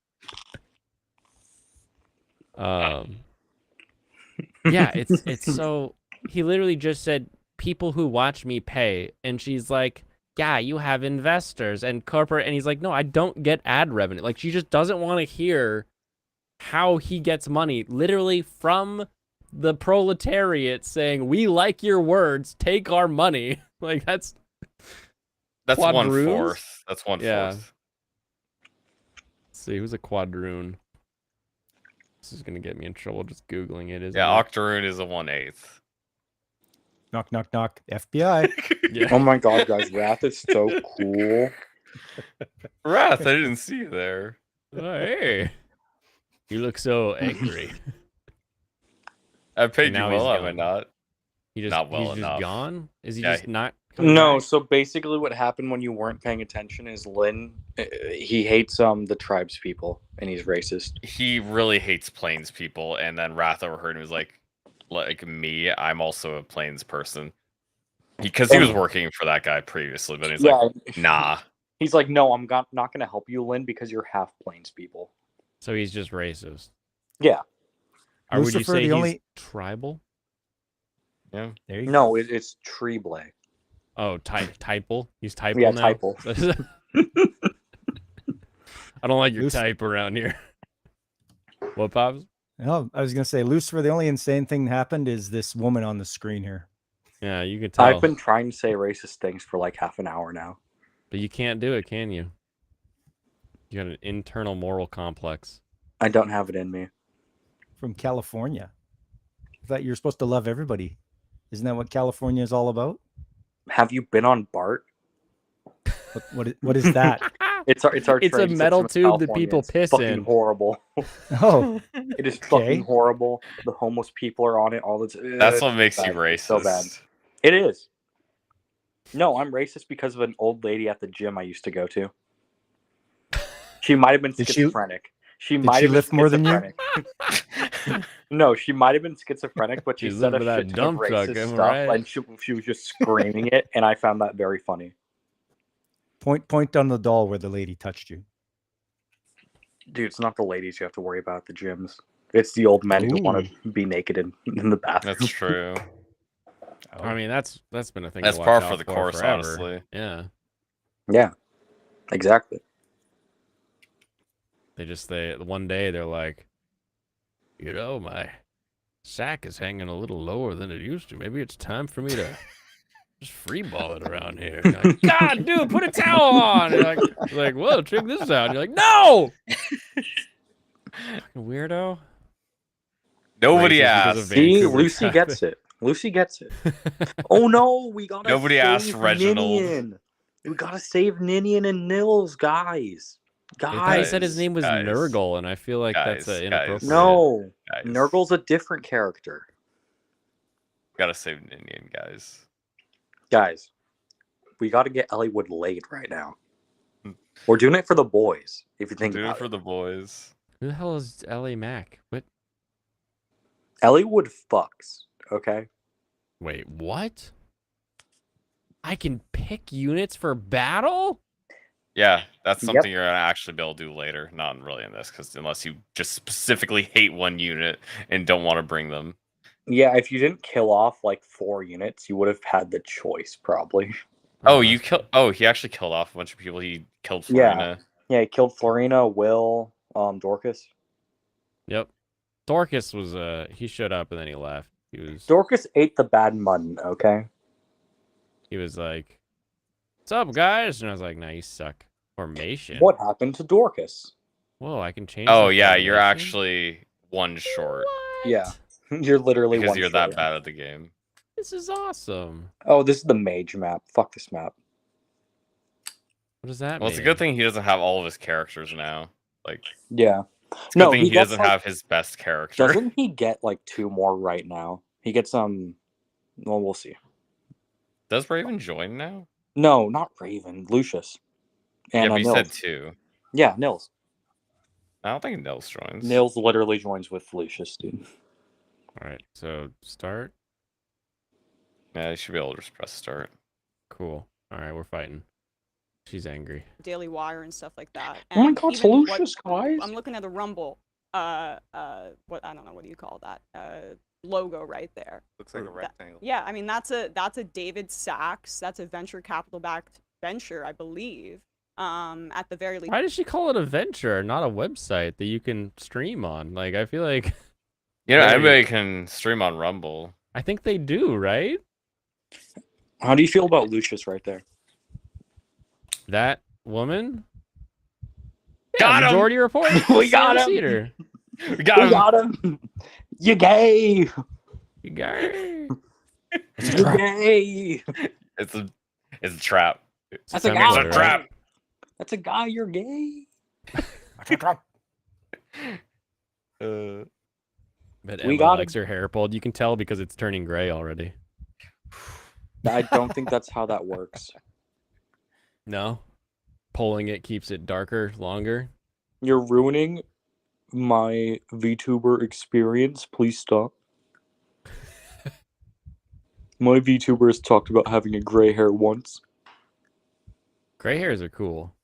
Yeah, it's so he literally just said people who watch me pay, and she's like, yeah, you have investors and corporate, and he's like, no, I don't get ad revenue. Like, she just doesn't want to hear how he gets money, literally from the proletariat saying, we like your words, take our money. Like, that's quadroons? 1/4. That's 1/4. Yeah. Let's see, who's a quadroon? This is gonna get me in trouble just googling it. Isn't Yeah, it? octoroon is a 1/8. Knock, knock, knock. FBI. Yeah. Oh my god, guys, Wrath is so cool. Wrath, I didn't see you there. Oh, hey, you look so angry. I paid you now he's well, have I gone. not? He just Not well he's enough. just gone. Is he Yeah, just not? coming No, back? so basically what happened when you weren't paying attention is Lynn, he hates the tribes people and he's racist. He really hates plains people, and then Wrath overheard and was like me, I'm also a plains person. Because he was working for that guy previously, but he's like, nah. He's like, no, I'm not going to help you, Lynn, because you're half plains people. So he's just racist. Yeah. Or would you Lucifer, say the he's only- tribal? Yeah. There you go. No, it's Treeblay. Oh, typal. He's typal Yeah, now. typal. I don't like your Lucifer- type around here. What, Pops? Oh, I was gonna say, Lucifer. The only insane thing that happened is this woman on the screen here. Yeah, you can tell. I've been trying to say racist things for like half an hour now. But you can't do it, can you? You got an internal moral complex. I don't have it in me. From California. I thought you were supposed to love everybody. Isn't that what California is all about? Have you been on BART? What is that? It's our It's a train metal system in tube that California. people It's piss fucking in. horrible. Oh, It is Okay. fucking horrible. The homeless people are on it all the time. That's what makes you bad. racist. It's so bad. It is. No, I'm racist because of an old lady at the gym I used to go to. She might have been Did she- schizophrenic. She did might she have been lift more than you? schizophrenic. No, she might have been schizophrenic, but she She's said a living that shit ton of dump truck, racist am I stuff, right? and she was just screaming it, and I found that very funny. Point on the doll where the lady touched you. Dude, it's not the ladies you have to worry about at the gyms. It's the old men who want to be naked in the bathroom. That's true. I mean, that's been a thing. That's to watch par out for the course, forever. honestly. Yeah, Yeah, exactly. they one day they're like, you know, my sack is hanging a little lower than it used to. Maybe it's time for me to just free ball it around here. You're like, God, dude, put a towel on. You're like, whoa, check this out. You're like, no, Fucking weirdo. Nobody Racist because of asked. See, Vancouver Lucy traffic. gets it. Lucy gets it. Oh no, we gotta Nobody save asked Reginald. Ninian. We gotta save Ninian and Nils, guys. I thought he said his Guys, name was guys. Nurgle, and I feel like that's Guys, inappropriate. No, Guys. Nurgle's a different character. Gotta save Ninian, guys. Guys, we gotta get Elliewood laid right now. Hmm. We're doing it for the boys, if you think Do it about for it. the boys. Who the hell is Ellie Mack? What? Elliewood fucks, okay? Wait, what? I can pick units for battle? Yeah, that's Yep. something you're gonna actually be able to do later. Not really in this, because unless you just specifically hate one unit and don't want to bring them. Yeah, if you didn't kill off like 4 units, you would have had the choice probably. Oh, you killed. Oh, he actually killed off a bunch of people. He killed Yeah. Florina. Yeah, he killed Florina, Will, Dorcas. Yep. Dorcas was he showed up and then he left. Dorcas ate the bad mutton, okay? He was like, "What's up, guys?" And I was like, "Nah, you suck." Formation. What happened to Dorcas? Whoa, I can change. Oh the yeah, you're formation? actually one short Yeah. You're literally because one you're short. that bad at the game. This is awesome. Oh, this is the mage map. Fuck this map. What does that Well, mean? it's a good thing he doesn't have all of his characters now. Like, Yeah. it's a good thing he gets, doesn't have his best character. Doesn't he get like 2 more right now? He gets well, we'll see. Does Raven join now? No, not Raven. Lucius. And yeah, but you Nils. said 2. Yeah, Nils. I don't think Nils joins. Nils literally joins with Lucius, dude. All right, so start. Yeah, you should be able to just press start. Cool. All right, we're fighting. She's angry. Daily Wire and stuff like that. Oh my And god, it's even Lucius, guys. I'm looking at the Rumble. What I don't know, what do you call that? Logo right there. Looks like a rectangle. Yeah, I mean that's a David Sachs. That's a venture capital backed venture, I believe. At the very least. Why does she call it a venture, not a website that you can stream on? Like, I feel like. You know, anybody can stream on Rumble. I think they do, right? How do you feel about Lucius right there? That woman. Got him! Majority report. We got him! Cedar. We got him! Got him! You gay! You got her. You gay! It's a trap. That's a Template, guy. It's a right? trap. That's a guy, you're gay. But We Emma got likes her hair pulled. You can tell because it's turning gray already. I don't think that's how that works. No? Pulling it keeps it darker, longer. You're ruining my VTuber experience. Please stop. My VTuber has talked about having a gray hair once. Gray hairs are cool.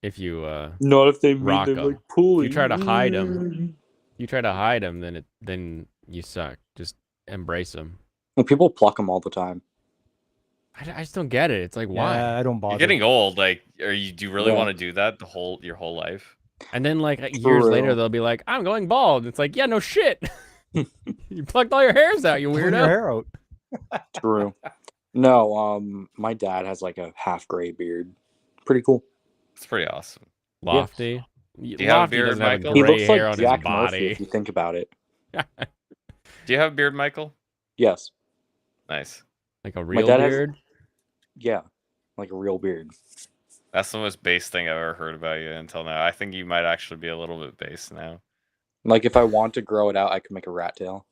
If you Not if they mean rock they're 'em. like pulling. If you try to hide 'em. you try to hide them, then you suck. Just embrace them. Well, people pluck them all the time. I just don't get it. It's like, why? Yeah, I don't bother. You're getting old. Like, do you really Yeah. want to do that your whole life? And then like For years later, real. they'll be like, "I'm going bald." It's like, yeah, no shit. You plucked all your hairs out, you Pulling your weirdo. hair out. True. No, my dad has like a half gray beard. Pretty cool. It's pretty awesome. Lofty. Do you have a Lofty beard, doesn't have a Michael? He gray looks hair like on Jack his Murphy body. if you think about it. Do you have a beard, Michael? Yes. Nice. Like a real dad has- beard. Yeah. Like a real beard. That's the most base thing I've ever heard about you until now. I think you might actually be a little bit base now. Like if I want to grow it out, I could make a rat tail.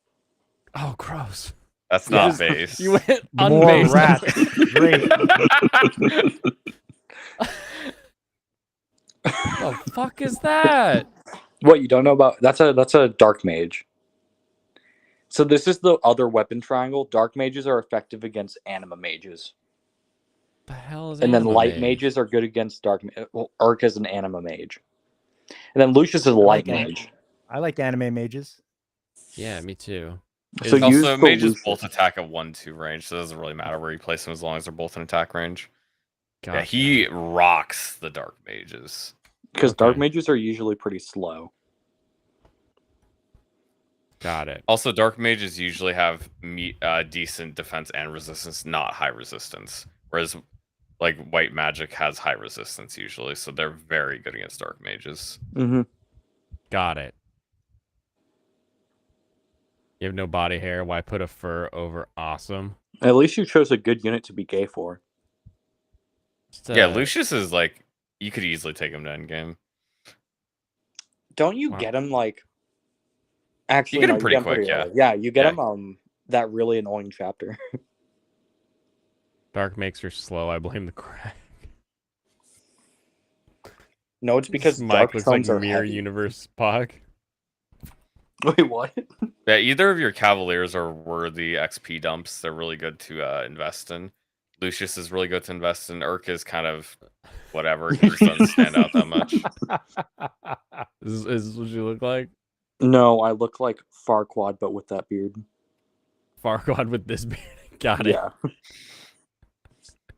Oh, gross. That's You not just- base. You went More unbased. rats. Great. The fuck is that? What you don't know about that's a dark mage. So this is the other weapon triangle. Dark mages are effective against anima mages. The hell is And then anima light mage? mages are good against dark well, Urk is an anima mage. And then Lucius is a light like it. mage. I like anime mages. Yeah, me too. So use Also, the mages Lucius. both attack at 1-2 range, so it doesn't really matter where you place them as long as they're both in attack range. Yeah, Gotcha. he rocks the dark mages. Because dark Okay. mages are usually pretty slow. Got it. Also, dark mages usually have decent defense and resistance, not high resistance. Whereas, like, white magic has high resistance usually, so they're very good against dark mages. Mm-hmm. Got it. You have no body hair. Why put a fur over awesome? At least you chose a good unit to be gay for. Just, Yeah, Lucius is like, you could easily take him to endgame. Don't you Wow. get him like? Actually, get him no, pretty him quick, yeah. early. Yeah, you get Yeah. him that really annoying chapter. Dark makes her slow. I blame the crack. No, it's because Mike dark looks like tones are Mirror heavy. Universe Pog. Wait, what? Yeah, either of your cavaliers are worthy XP dumps. They're really good to invest in. Lucius is really good to invest in. Urk is kind of whatever. He just doesn't stand out that much. Is this what you look like? No, I look like Farquaad, but with that beard. Farquaad with this beard. Got it. Yeah.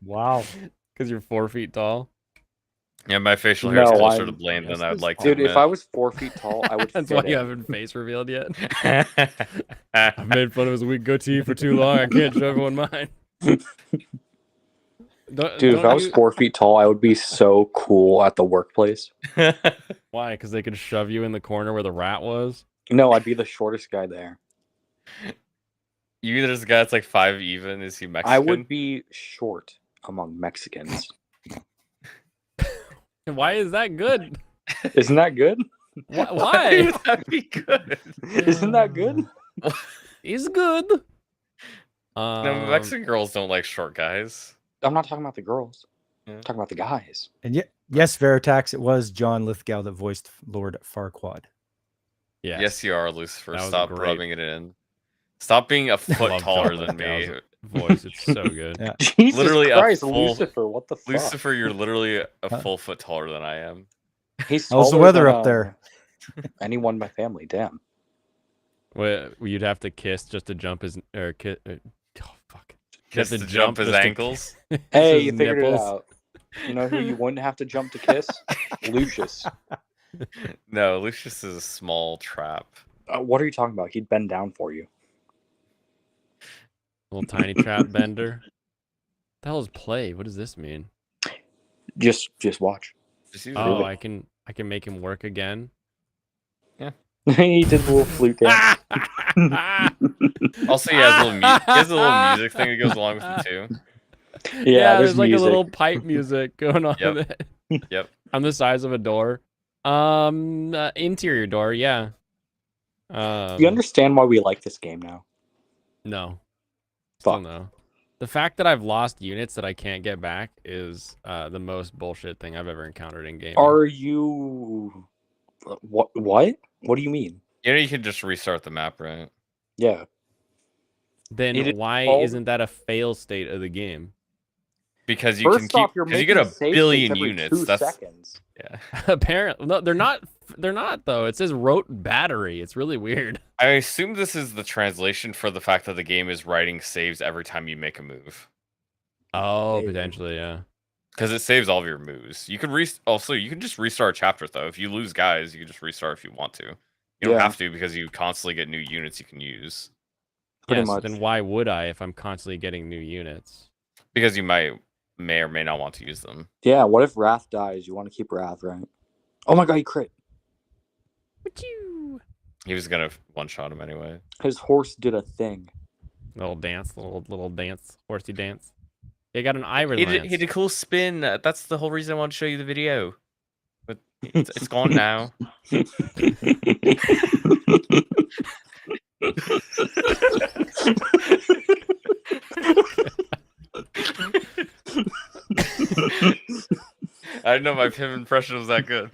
Wow. Because you're 4 feet tall. Yeah, my faciul hair is No, closer I'm- to Blaine than I would like to Dude, if admit. I was 4 feet tall, I would That's fit why in. you haven't face revealed yet. I've made fun of his weak goatee for too long. I can't show everyone mine. Dude, if I was 4 feet tall, I would be so cool at the workplace. Why? Because they could shove you in the corner where the rat was? No, I'd be the shortest guy there. You either this guy that's like 5 even. Is he Mexican? I would be short among Mexicans. Why is that good? Isn't that good? Why? would that be good? Isn't that good? He's good. No, Mexican girls don't like short guys. I'm not talking about the girls. Yeah. I'm talking about the guys. And yes, Veritax, it was John Lithgow that voiced Lord Farquaad. Yes, you are, Lucifer. That was Stop great. rubbing it in. Stop being a foot Love taller John than me. Lithgow's voice. It's so good. Yeah. Jesus Literally a Christ, full- Lucifer, what the fuck? Lucifer, you're literally a Huh? full foot taller than I am. He's How's the taller weather than, up there? Anyone in my family, damn. Well, you'd have to kiss just to jump his oh fuck. Just have to to jump his just to ankles. Hey, his you figured nipples. it out. You know who you wouldn't have to jump to kiss? Lucius. No, Lucius is a small trap. What are you talking about? He'd bend down for you. Little tiny trap bender. The hell is play? What does this mean? Just watch. Just use Oh, it. I can make him work again. He did the little flute dance. Also, he has a little music thing that goes along with it too. Yeah, there's like music. a little pipe music going on. Yep. with it. Yep. On the size of a door. Interior door, yeah. You understand why we like this game now? No. Still Fuck. no. The fact that I've lost units that I can't get back is the most bullshit thing I've ever encountered in gaming. Are you... What? What do you mean? You know, you can just restart the map, right? Yeah. Then it is why called- isn't that a fail state of the game? Because you First can off, keep. you're Because you get making a save states billion every units. 2 That's seconds. yeah. Apparently, no, they're not. They're not though. It says wrote battery. It's really weird. I assume this is the translation for the fact that the game is writing saves every time you make a move. Oh, Maybe. potentially, yeah. Because it saves all of your moves. You can also you can just restart a chapter though. If you lose guys, you can just restart if you want to. You don't Yeah. have to because you constantly get new units you can use. Pretty Yes, much. then why would I if I'm constantly getting new units? Because you may or may not want to use them. Yeah, what if Wrath dies? You want to keep Wrath, right? Oh my god, he crit. He was gonna one shot him anyway. His horse did a thing. Little dance, little dance, horsey dance. They got an iron He lance. did a cool spin. That's the whole reason I wanted to show you the video. But it's gone now. I didn't know my Pim impression was that good.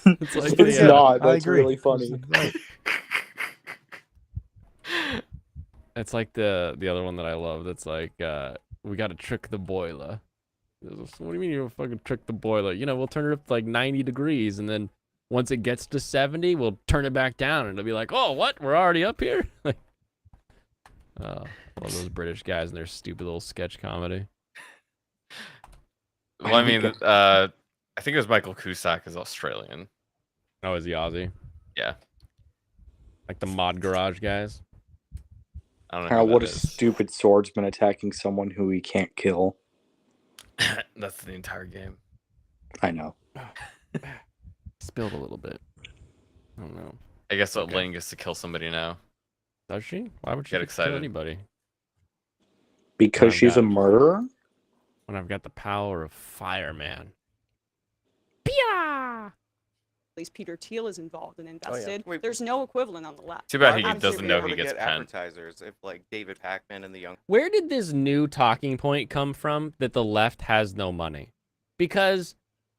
It's like It's the, not. I That's agree. really funny. It's like the other one that I love. That's like we got to trick the boiler. What do you mean you fucking trick the boiler? You know, we'll turn it up to like 90 degrees, and then once it gets to 70, we'll turn it back down, and it'll be like, oh, what? We're already up here? Like, love those British guys and their stupid little sketch comedy. Well, I mean, I think it was Michael Cusack is Australian. Oh, is he Aussie? Yeah. Like the Mod Garage guys? I don't know. Who What that a is. stupid swordsman attacking someone who he can't kill. That's the entire game. I know. Spilled a little bit. I don't know. I guess that Okay. Lane gets to kill somebody now. Does she? Why would she Get get to kill excited. anybody? Because I've she's got- a murderer? When I've got the power of fireman. Pia! At least Peter Thiel is involved and yeah. invested. Wait. There's no equivalent on the left. Too bad Why he would doesn't be know able he to gets get penned. advertisers if like David Packman and the young. Where did this new talking point come from that the left has no money? Because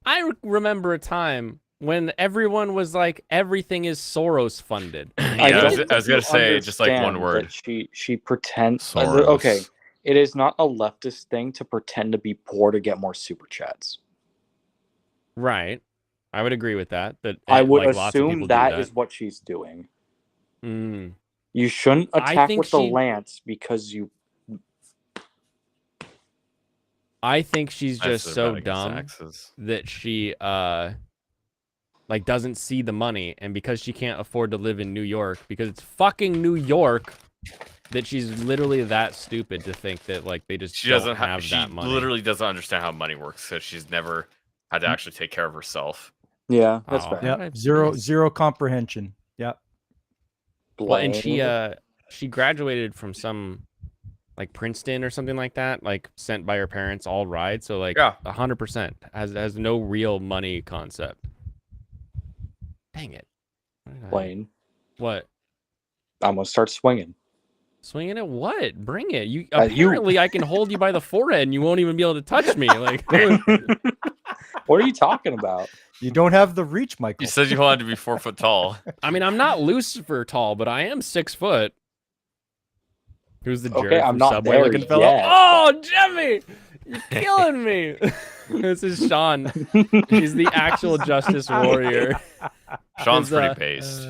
I remember a time when everyone was like, everything is Soros funded. Yeah, I was think gonna you say just like one understand word. that she pretends. Soros. Okay, it is not a leftist thing to pretend to be poor to get more super chats. Right. I would agree with that. That I would like, lots of assume people that do that. is what she's doing. Mm. You shouldn't I attack think with the she- lance because you. I think she's That's just so about dumb axes. that she like doesn't see the money, and because she can't afford to live in New York, because it's fucking New York, that she's literally that stupid to think that like they just She don't doesn't have She that money. literally doesn't understand how money works because she's never had to actually take care of herself. Yeah, that's Oh, fair. how did I Yep. Zero miss? zero comprehension. Yep. Well, and Blaine. she graduated from some like Princeton or something like that, like sent by her parents, all right. So like Yeah. 100% has no real money concept. Dang it. Blaine. What? I'm gonna start swinging. Swinging at what? Bring it. You At you. apparently I can hold you by the forehead and you won't even be able to touch me. Like What are you talking about? You don't have the reach, Michael. You said you wanted to be 4 foot tall. I mean, I'm not Lucifer tall, but I am 6 foot. Who's the Okay, Jared I'm from not Subway there looking fellow? yet. Oh, Jimmy! You're killing me. This is Sean. He's the actual Justice Warrior. Sean's His, pretty based.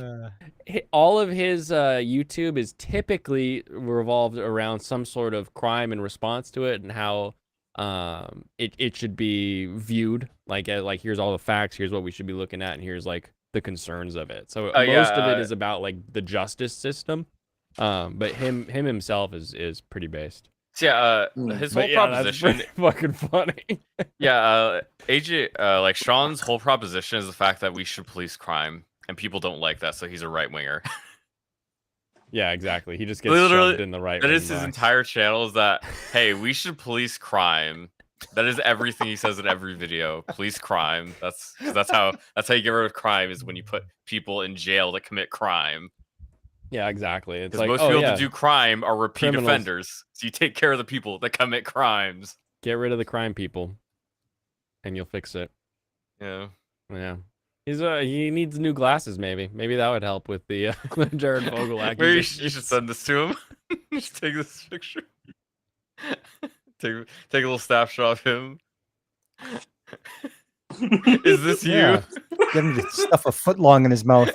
All of his YouTube is typically revolved around some sort of crime in response to it, and how it should be viewed. Like here's all the facts, here's what we should be looking at, and here's like the concerns of it. So most of it is about like the justice system. But himself is pretty based. So yeah, his whole proposition. That's fucking funny. Yeah, AJ, like Sean's whole proposition is the fact that we should police crime, and people don't like that, so he's a right winger. Yeah, exactly. He just gets Literally, shoved in the right. That is wing his box. entire channel. Is that hey, we should police crime. That is everything he says in every video. Police crime. That's how you get rid of crime, is when you put people in jail that commit crime. Yeah, exactly. It's Because like, most oh, people yeah, that do crime are repeat criminals. offenders. So you take care of the people that commit crimes. Get rid of the crime people, and you'll fix it. Yeah. Yeah. He needs new glasses. Maybe that would help with the Jared Fogle Maybe accusation. you should send this to him. Just take this picture. Take a little snapshot of him. Is this you? Yeah. Get him to stuff a foot long in his mouth.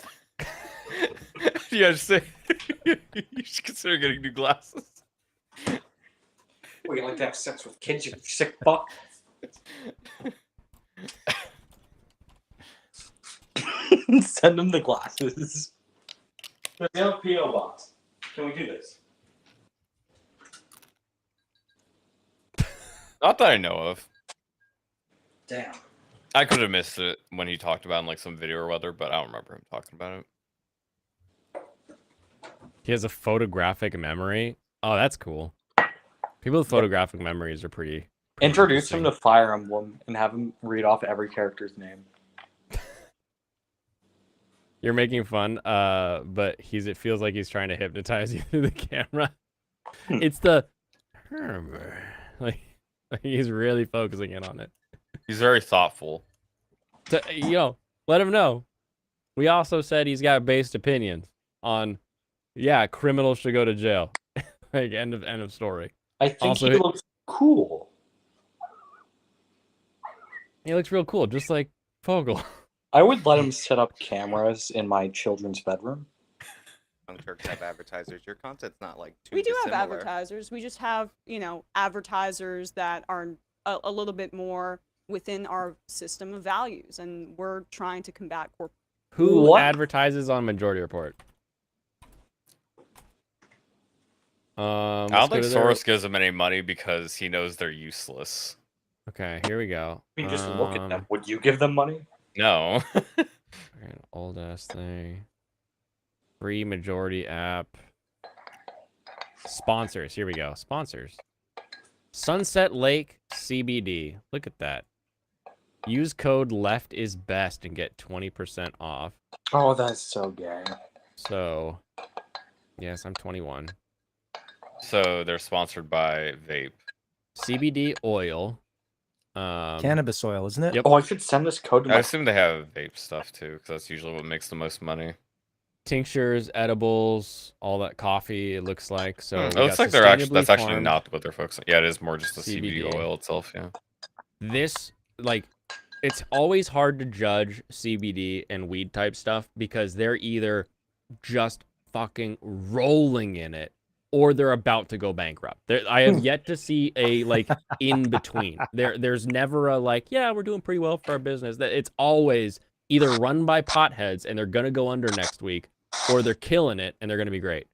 Yeah, just say you should consider getting new glasses. Well, you like to have sex with kids, you sick fuck? Send him the glasses. There's no P.O. box. Can we do this? Not that I know of. Damn. I could have missed it when he talked about it in like some video or whether, but I don't remember him talking about it. He has a photographic memory. Oh, that's cool. People with photographic memories are pretty Introduce him interesting. to Fire Emblem and have him read off every character's name. You're making fun, but it feels like he's trying to hypnotize you through the camera. It's the like he's really focusing in on it. He's very thoughtful. Let him know. We also said he's got based opinions on, yeah, criminals should go to jail. Like end of story. I think Also, he looks cool. He looks real cool, just like Fogel. I would let him set up cameras in my children's bedroom. Young Turks have advertisers. Your content's not like too We do have dissimilar. advertisers. We just have, advertisers that are a little bit more within our system of values, and we're trying to combat corporate. Who What? advertises on Majority Report? I don't think Soros gives them any money because he knows they're useless. Okay, here we go. I mean, just look at them. Would you give them money? No. An old ass thing. Free Majority app. Sponsors. Here we go. Sponsors. Sunset Lake CBD. Look at that. Use code left is best and get 20% off. Oh, that's so gay. So, yes, I'm 21. So they're sponsored by vape. CBD oil. Cannabis oil, isn't it? Yep. Oh, I should send this code to I my... assume they have vape stuff too, because that's usually what makes the most money. tinctures, edibles, all that coffee. It looks like so. It we looks got like they're actually sustainably that's actually farmed not what they're focusing. Yeah, it is more just the CBD CBD. oil itself. Yeah. This like it's always hard to judge CBD and weed type stuff because they're either just fucking rolling in it or they're about to go bankrupt. I have yet to see a like in between. There's never a like, yeah, we're doing pretty well for our business. That it's always either run by potheads and they're gonna go under next week, or they're killing it and they're gonna be great.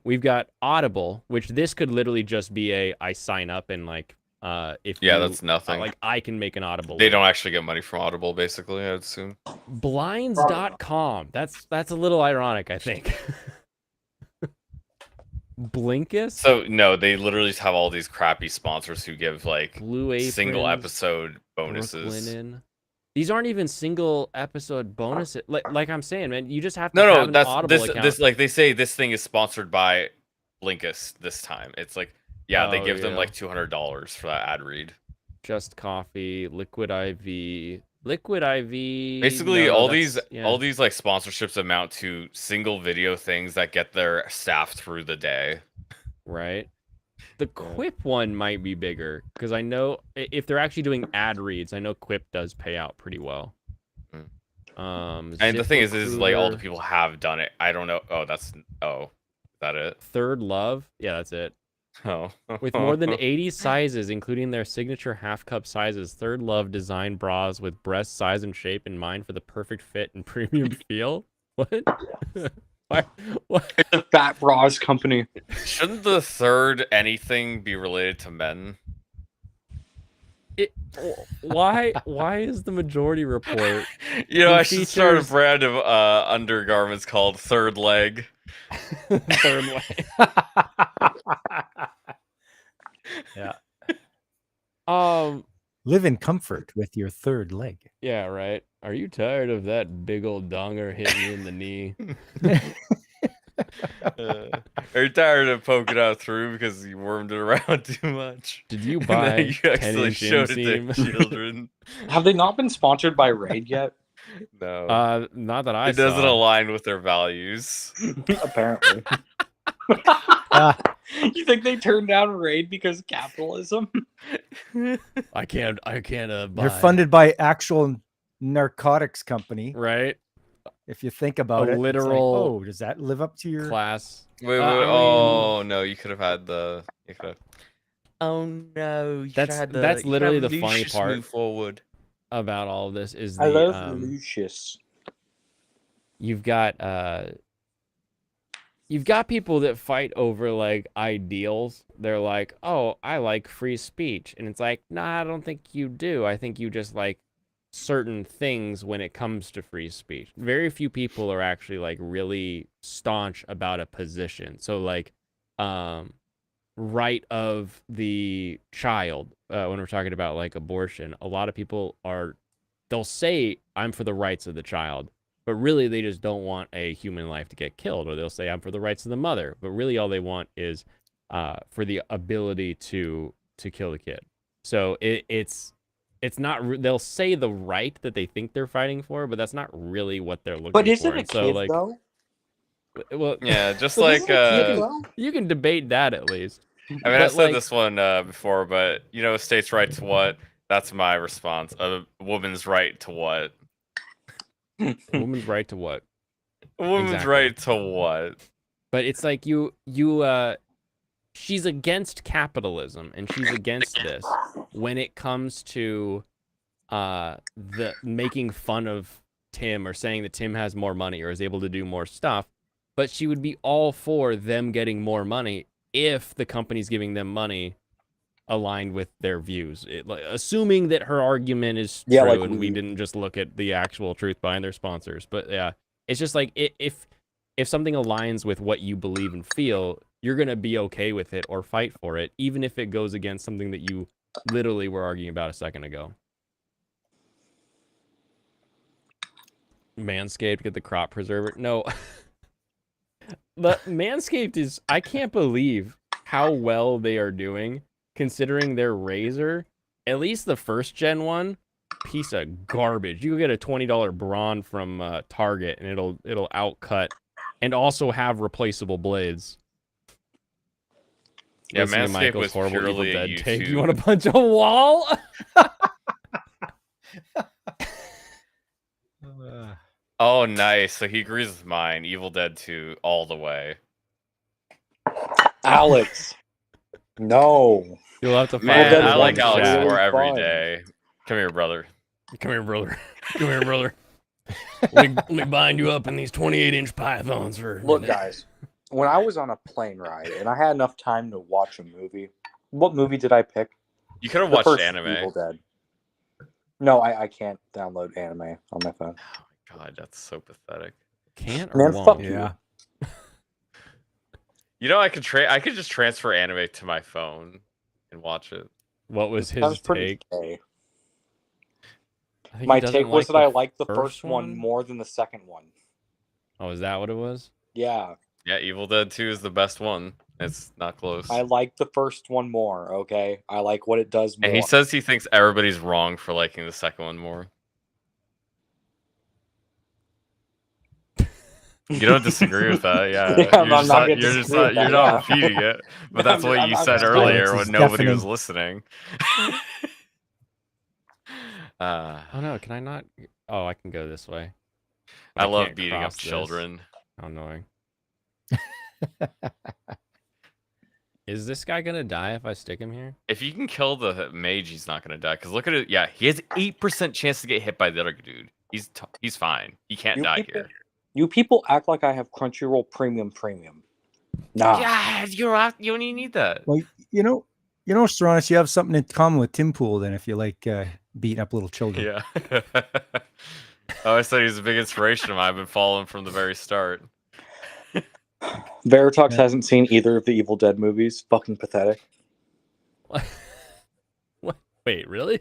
We've got Audible, which this could literally just be I sign up and like if that's nothing. like I can make an Audible. They don't actually get money from Audible, basically. I'd assume. Blinds.com. That's a little ironic, I think. Blinkist. So no, they literally just have all these crappy sponsors who give like Blue single Aprons, episode bonuses. Brooklinen. These aren't even single episode bonuses. Like I'm saying, man, you just have to No, have an that's Audible account. this like they say this thing is sponsored by Blinkist this time. It's like they give them like $200 for that ad read. Just Coffee, Liquid IV. Basically, all these like sponsorships amount to single video things that get their staff through the day. Right. The Quip one might be bigger because I know if they're actually doing ad reads, I know Quip does pay out pretty well. And the thing is like all the people have done it. I don't know. Is that it? Third Love, yeah, that's it. Oh. With more than 80 sizes, including their signature half cup sizes, Third Love designed bras with breast size and shape in mind for the perfect fit and premium feel. What? What? It's a fat bras company. Shouldn't the third anything be related to men? Why is the Majority Report? I should start a brand of undergarments called Third Leg. Third Leg. Yeah. Live in comfort with your third leg. Yeah, right. Are you tired of that big old donger hitting you in the knee? Are you tired of poking out through because you wormed it around too much? Did you buy you actually showed it to children? Have they not been sponsored by Raid yet? No. Not that I It saw. doesn't align with their values. Apparently. You think they turned down Raid because of capitalism? I can't buy. You're funded by actual narcotics company, right? If you think about it, literal does that live up to your class? Wait. No, you could have had the. Oh no! That's literally the funny part. Move forward about all of this is I love Lucius. You've got people that fight over like ideals. They're like, oh, I like free speech, and it's like, nah, I don't think you do. I think you just like certain things when it comes to free speech. Very few people are actually like really staunch about a position. So like right of the child, when we're talking about like abortion, a lot of people they'll say I'm for the rights of the child, but really they just don't want a human life to get killed. Or they'll say I'm for the rights of the mother, but really all they want is for the ability to kill the kid. So it's not. They'll say the right that they think they're fighting for, but that's not really what they're looking for. But is it a kid so, like, though? Well, yeah, just like you can debate that at least. I mean, I've said this one before, but states' right to what? That's my response. A woman's right to what? A woman's right to what? A woman's right to what? But it's like she's against capitalism and she's against this when it comes to the making fun of Tim or saying that Tim has more money or is able to do more stuff. But she would be all for them getting more money if the company's giving them money aligned with their views. Assuming that her argument is true and we didn't just look at the actual truth behind their sponsors. But yeah, it's just like if something aligns with what you believe and feel, you're going to be okay with it or fight for it, even if it goes against something that you literally were arguing about a second ago. Manscaped, get the crop preserver. No. The Manscaped is, I can't believe how well they are doing considering their razor, at least the first gen one, piece of garbage. You can get a $20 brawn from Target, and it'll outcut and also have replaceable blades. Yeah, Listen to Manscaped Michael's was horrible Evil purely a Dead take. YouTube. You want to punch a wall? Oh, nice. So he agrees with mine. Evil Dead 2 all the way. Alex. No. You'll have to find Man, Dead I like one's Alex really more every fun. day. Come here, brother. Come here, brother. Come here, brother. let me bind you up in these 28-inch pythons for a Look, minute. guys. When I was on a plane ride and I had enough time to watch a movie, what movie did I pick? You could have The watched first anime. Evil Dead. No, I can't download anime on my phone. Oh my god, that's so pathetic. Can't or Man, won't? fuck Yeah. You know, I could just transfer anime to my phone and watch it. What was That was his pretty take? gay. I think he My doesn't take was like that I the liked the first one one? more than the second one. Oh, is that what it was? Yeah, Yeah, Evil Dead 2 is the best one. It's not close. I like the first one more, okay? I like what it does more. And he says he thinks everybody's wrong for liking the second one more. You don't disagree with that, yeah. Yeah, I'm not gonna you're disagree with you're that, not yeah. repeating it. But that's what I'm you not said disagreeing. earlier Silence when is nobody was deafening. listening. Oh no, can I not? Oh, I can go this way. But I love can't beating up cross this. children. How annoying. Is this guy gonna die if I stick him here? If you can kill the mage, he's not gonna die. Because look at it. Yeah, he has 8% chance to get hit by the other dude. He's fine. He can't die here. You people act like I have Crunchyroll Premium. Nah. Yeah, you don't even need that. Well, you know, Stronus, you have something in common with Tim Pool then if you like beating up little children. Yeah. I always said he's a big inspiration of mine. I've been following from the very start. Veritox Yeah. hasn't seen either of the Evil Dead movies. Fucking pathetic. What? Wait, really?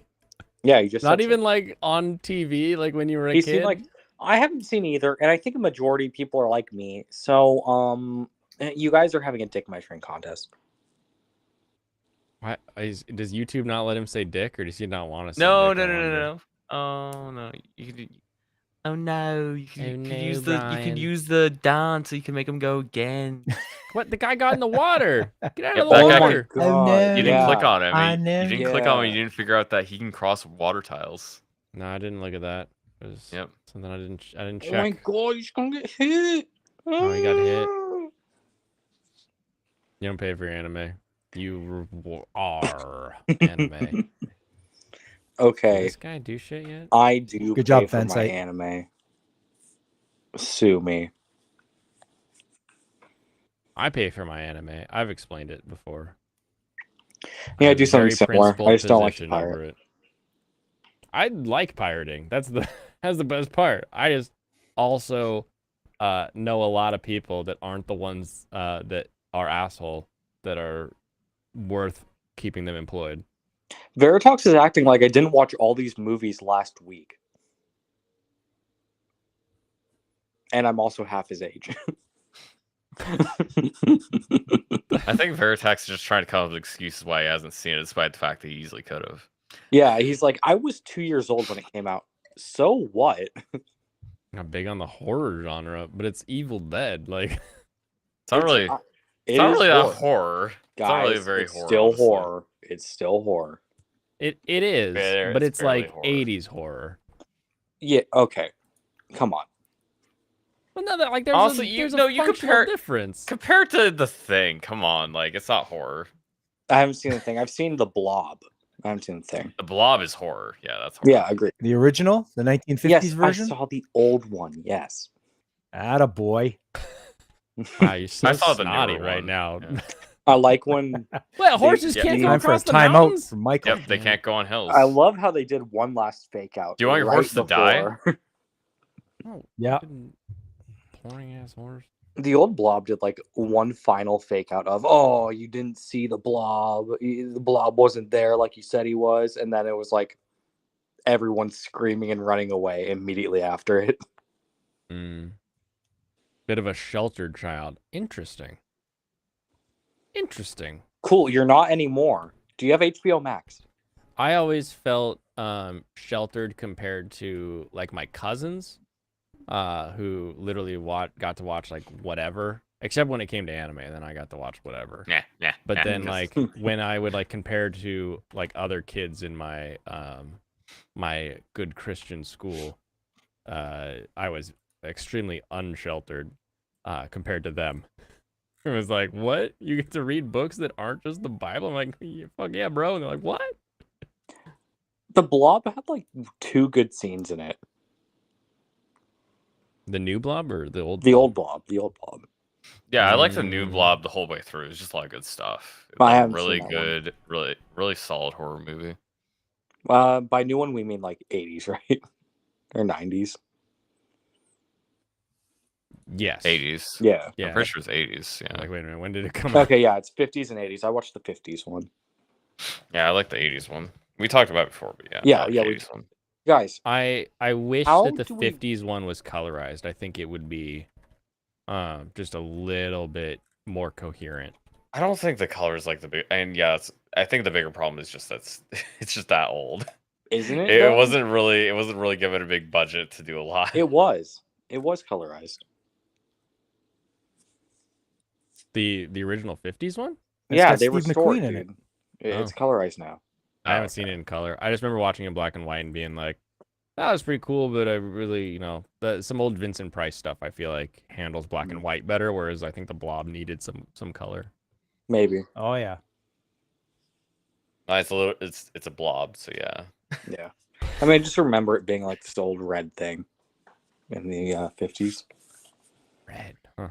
Yeah, you just Not said so. even like on TV, like when you were a He's kid. seen like I haven't seen either, and I think a majority of people are like me. So you guys are having a dick measuring contest. Why, does YouTube not let him say dick, or does he not want to say No. dick? I wonder. Oh no. You could. Oh no. You Oh, can no, use the. You Brian. can use the dance so you can make him go again. What? The guy got in the water. Get out Yep, of the that guy water. can- Oh, no. You didn't yeah. click on him. I You know. didn't click on him. Yeah. You didn't figure out that he can cross water tiles. No, I didn't look at that. It was Yep. something I didn't Oh my check. god, he's gonna get hit. Oh, he got hit. You don't pay for your anime. You are anime. Did Okay, this guy do shit yet? I do. Good job, pay for my Fansite. anime. Sue me. I pay for my anime. I've explained it before. Yeah, I have do a something very similar. I principled just don't like to position pirate. over it. I like pirating. That's the best part. I just also know a lot of people that aren't the ones that are asshole that are worth keeping them employed. Veritox is acting like I didn't watch all these movies last week. And I'm also half his age. I think Veritax is just trying to come up with excuses why he hasn't seen it, despite the fact that he easily could have. Yeah, he's like, I was 2 years old when it came out. So what? Not big on the horror genre, but it's Evil Dead. Like, It's not really. It's not is really a horror. horror. Guys, It's not really very it's horror. still honestly. horror. It's still horror. it is, but It's it's barely like horror. 80s horror. Yeah, okay. Come on. Well, no, like there's Also, a, you- there's no, a you functional compare- difference. Compared to The Thing, come on, like it's not horror. I haven't seen the thing. I've seen The Blob. I haven't seen the thing. The Blob is horror. Yeah, that's horror. Yeah, agreed. The original, the 1950s Yes, version. I saw the old one. Yes. Attaboy. Wow, you're so I saw the snotty newer right one. now. Yeah. I like when Well, horses Yeah, can't go Time for a across the timeout mountains. from Michael. Yep, they can't go on hills. I love how they did one last fake out. Do you want your right horse to die? before. Oh, Yeah. boring ass horse. The old Blob did like one final fake out of, oh, you didn't see the Blob. The Blob wasn't there like you said he was. And then it was like everyone screaming and running away immediately after it. Bit of a sheltered child. Interesting. Interesting. Cool, you're not anymore. Do you have HBO Max? I always felt sheltered compared to like my cousins, who literally got to watch like whatever, except when it came to anime. Then I got to watch whatever. But then like when I would like compare to like other kids in my my good Christian school, I was extremely unsheltered compared to them. It was like, what? You get to read books that aren't just the Bible? I'm like, yeah, fuck yeah, bro. And they're like, what? The Blob had like 2 good scenes in it. The new Blob or the old? The Blob? old Blob. The old Blob. Yeah, I like the new Blob the whole way through. It's just a lot of good stuff. It's I like a haven't really seen that one. good, really solid horror movie. By new one we mean like 80s, right? Or 90s. Yes. 80s. Yeah. Yeah. I'm pretty sure it's 80s. Yeah. Like, wait a minute, when did it come out? Okay, yeah, it's 50s and 80s. I watched the 50s one. Yeah, I like the 80s one. We talked about it before, but yeah. Yeah, I like yeah, the we 80s one. Guys, I wish How that the do we- 50s one was colorized. I think it would be just a little bit more coherent. I don't think the color is like the big, and yeah, I think the bigger problem is just it's just that old. isn't it? It though? wasn't really given a big budget to do a lot. It was. It was colorized. The original 50s one? It's Yeah, got they Steve restored McQueen in it. It's colorized now. I haven't seen it in color. I just remember watching it in black and white and being like, that was pretty cool, but I really, you know, some old Vincent Price stuff I feel like handles black and white better, whereas I think the Blob needed some color. Maybe. Oh yeah. It's a blob, so yeah. Yeah. I mean, I just remember it being like this old red thing in the 50s. Red, huh?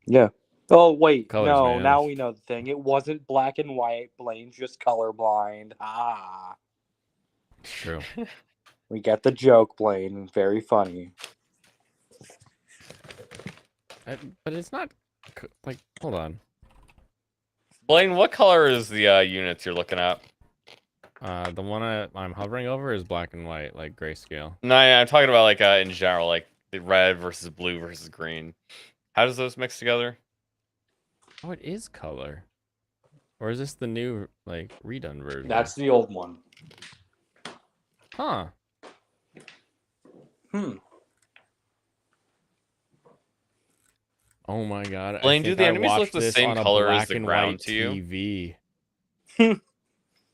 Yeah. Oh, wait. Colors, no, man. now we know the thing. It wasn't black and white. Blaine's just colorblind. Ah. True. We get the joke, Blaine. Very funny. But it's not, like, hold on. Blaine, what color is the units you're looking at? The one I'm hovering over is black and white, like grayscale. No, yeah, I'm talking about like in general, like the red versus blue versus green. How does those mix together? Oh, it is color. Or is this the new, like, redone version? That's the old one. Huh. Oh my god. Blaine, I do think the I enemies look watched the this same on a color as black the and ground white to you? TV.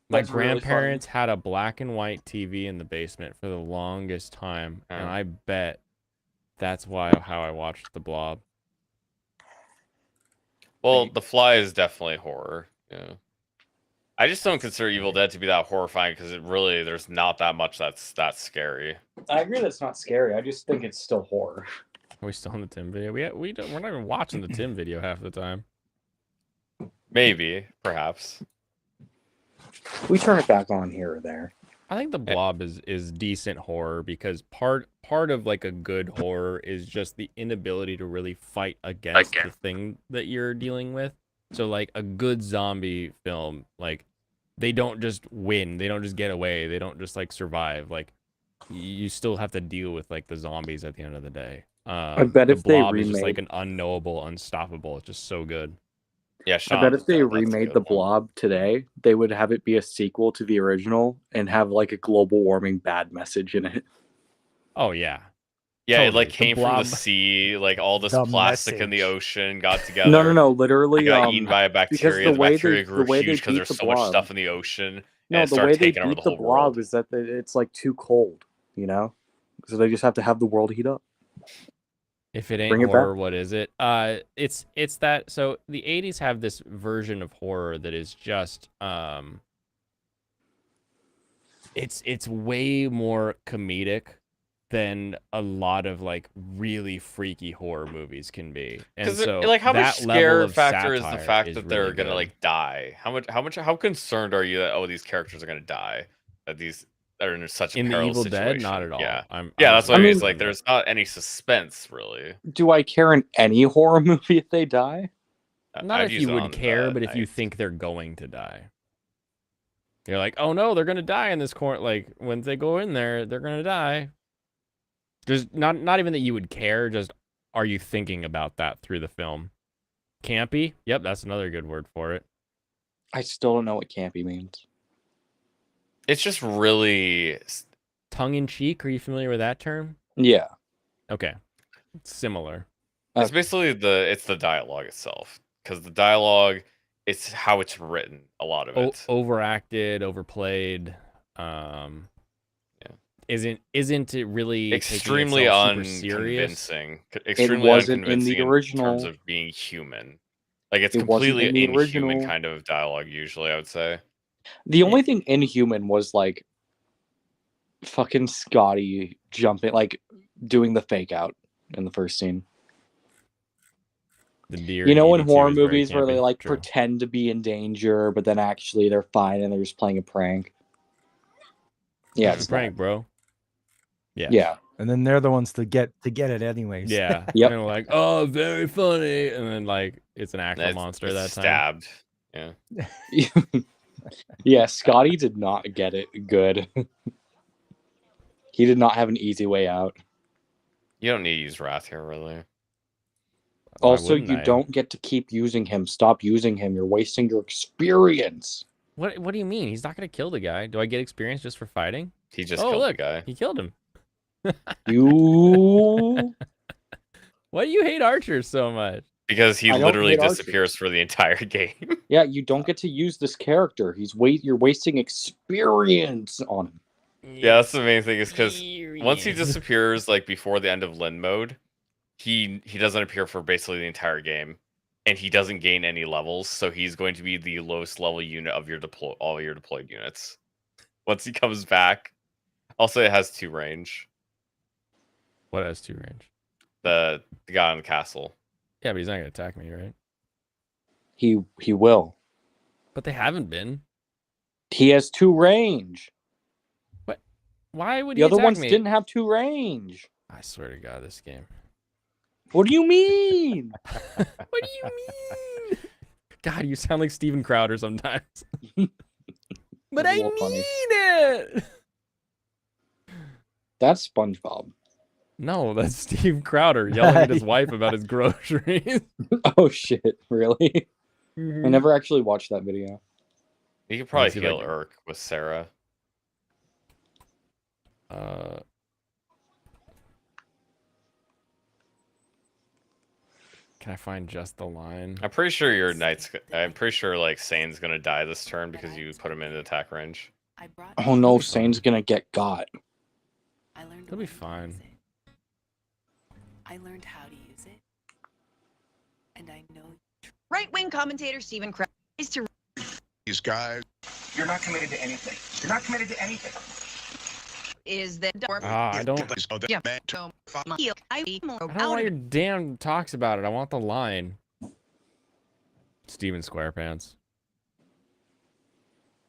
My That's really grandparents had a black and white TV in the basement for the longest time, and Oh. I bet that's how I watched The Blob. Well, The Fly is definitely horror. Yeah. I just don't consider Evil Dead to be that horrifying because there's not that much that's that scary. I agree that's not scary. I just think it's still horror. Are we still in the Tim video? We're not even watching the Tim video half the time. Maybe, perhaps. We turn it back on here or there. I think The Blob is decent horror because part of like a good horror is just the inability to really fight against the thing that you're dealing with. So like a good zombie film, like they don't just win, they don't just get away, they don't just like survive. Like you still have to deal with like the zombies at the end of the day. I bet if The they Blob is just like remade- an unknowable, unstoppable. It's just so good. Yeah, I bet if they that's a remade good The one. Blob today, they would have it be a sequel to the original and have like a global warming bad message in it. Oh yeah. Yeah, Totally. it like The came from Blob- the sea, like all this The plastic in the message. ocean got together. No, literally. It got eaten by a bacteria. The bacteria grew huge because there's so much stuff in the ocean. No, and it the started way they taking over beat the the whole Blob world. is that it's like too cold, you know? So they just have to have the world heat up. If it ain't Bring it back. horror, what is it? It's that. So the 80s have this version of horror that is just it's way more comedic than a lot lot of like really freaky horror movies can be. And so like how much that level scare of factor is the satire fact is that they're really gonna good. like die? How concerned are you that these characters are gonna die? That these are in such a in the perilous Evil situation? Dead, not at all. Yeah, I'm that's what I mean. It's surprised like by that. there's not any suspense really. Do I care in any horror movie if they die? Not I'd if use you it would on care, the but if you knife. think they're going to die. You're like, oh no, they're gonna die in this corner. Like when they go in there, they're gonna die. Just not even that you would care. Just are you thinking about that through the film? Campy? Yep, that's another good word for it. I still don't know what campy means. It's just really tongue in cheek. Are you familiar with that term? Yeah. Okay, it's similar. It's basically the dialogue itself, because the dialogue, it's how it's written. A lot of it Overacted, overplayed. Isn't it really extremely taking itself super serious? unconvincing? Extremely wasn't in the unconvincing in original. terms of being human. Like it's It wasn't completely in the inhuman original. kind of dialogue. Usually, I would say. The only thing inhuman was like fucking Scotty jumping, like doing the fake out in the first scene. The deer You know, in in ED2 horror is very movies where they campy. like True. pretend to be in danger, but then actually they're fine and they're just playing a prank. Yeah, It's a prank, bro. Yeah. Yeah. And then they're the ones to get it anyways. Yeah. Yep. And like, oh, very funny, and then like it's an actual It's- monster it's that time. stabbed. Yeah. Yeah, Scotty did not get it good. He did not have an easy way out. You don't need to use Wrath here, really. Why Also, wouldn't you I? don't get to keep using him. Stop using him. You're wasting your experience. What do you mean? He's not gonna kill the guy. Do I get experience just for fighting? He just Oh, killed look. the guy. He killed him. You. Why do you hate archers so much? Because he I don't literally hate archers. disappears for the entire game. Yeah, you don't get to use this character. You're wasting experience on him. Yeah, that's the main thing, is because once he disappears, like before the end of Lin mode, he doesn't appear for basically the entire game, and he doesn't gain any levels, so he's going to be the lowest level unit of your all your deployed units. Once he comes back, also it has 2 range. What has 2 range? The guy on the castle. Yeah, but he's not gonna attack me, right? He will. But they haven't been. He has 2 range. Why would The he other attack ones me? didn't have 2 range. I swear to God, this game. What do you mean? What do you mean? God, you sound like Steven Crowder sometimes. But That's I a mean little funny. it. That's SpongeBob. No, that's Steve Crowder yelling at his wife about his groceries. Oh shit! Really? I Mhm. never actually watched that video. You could probably see if I heal can- Urk with Sarah. Can I find just the line? I'm pretty sure your knight's. I'm pretty sure like Sane's gonna die this turn because you put him in attack range. I brought Oh no, Sane's gonna get got. I learned He'll be fine. I learned how to use it. And I know Right-wing commentator Stephen Crowder is to These guys. You're not committed to anything. You're not committed to anything. is the I don't yeah. I don't want your damn talks about it. I want the line. Steven SquarePants.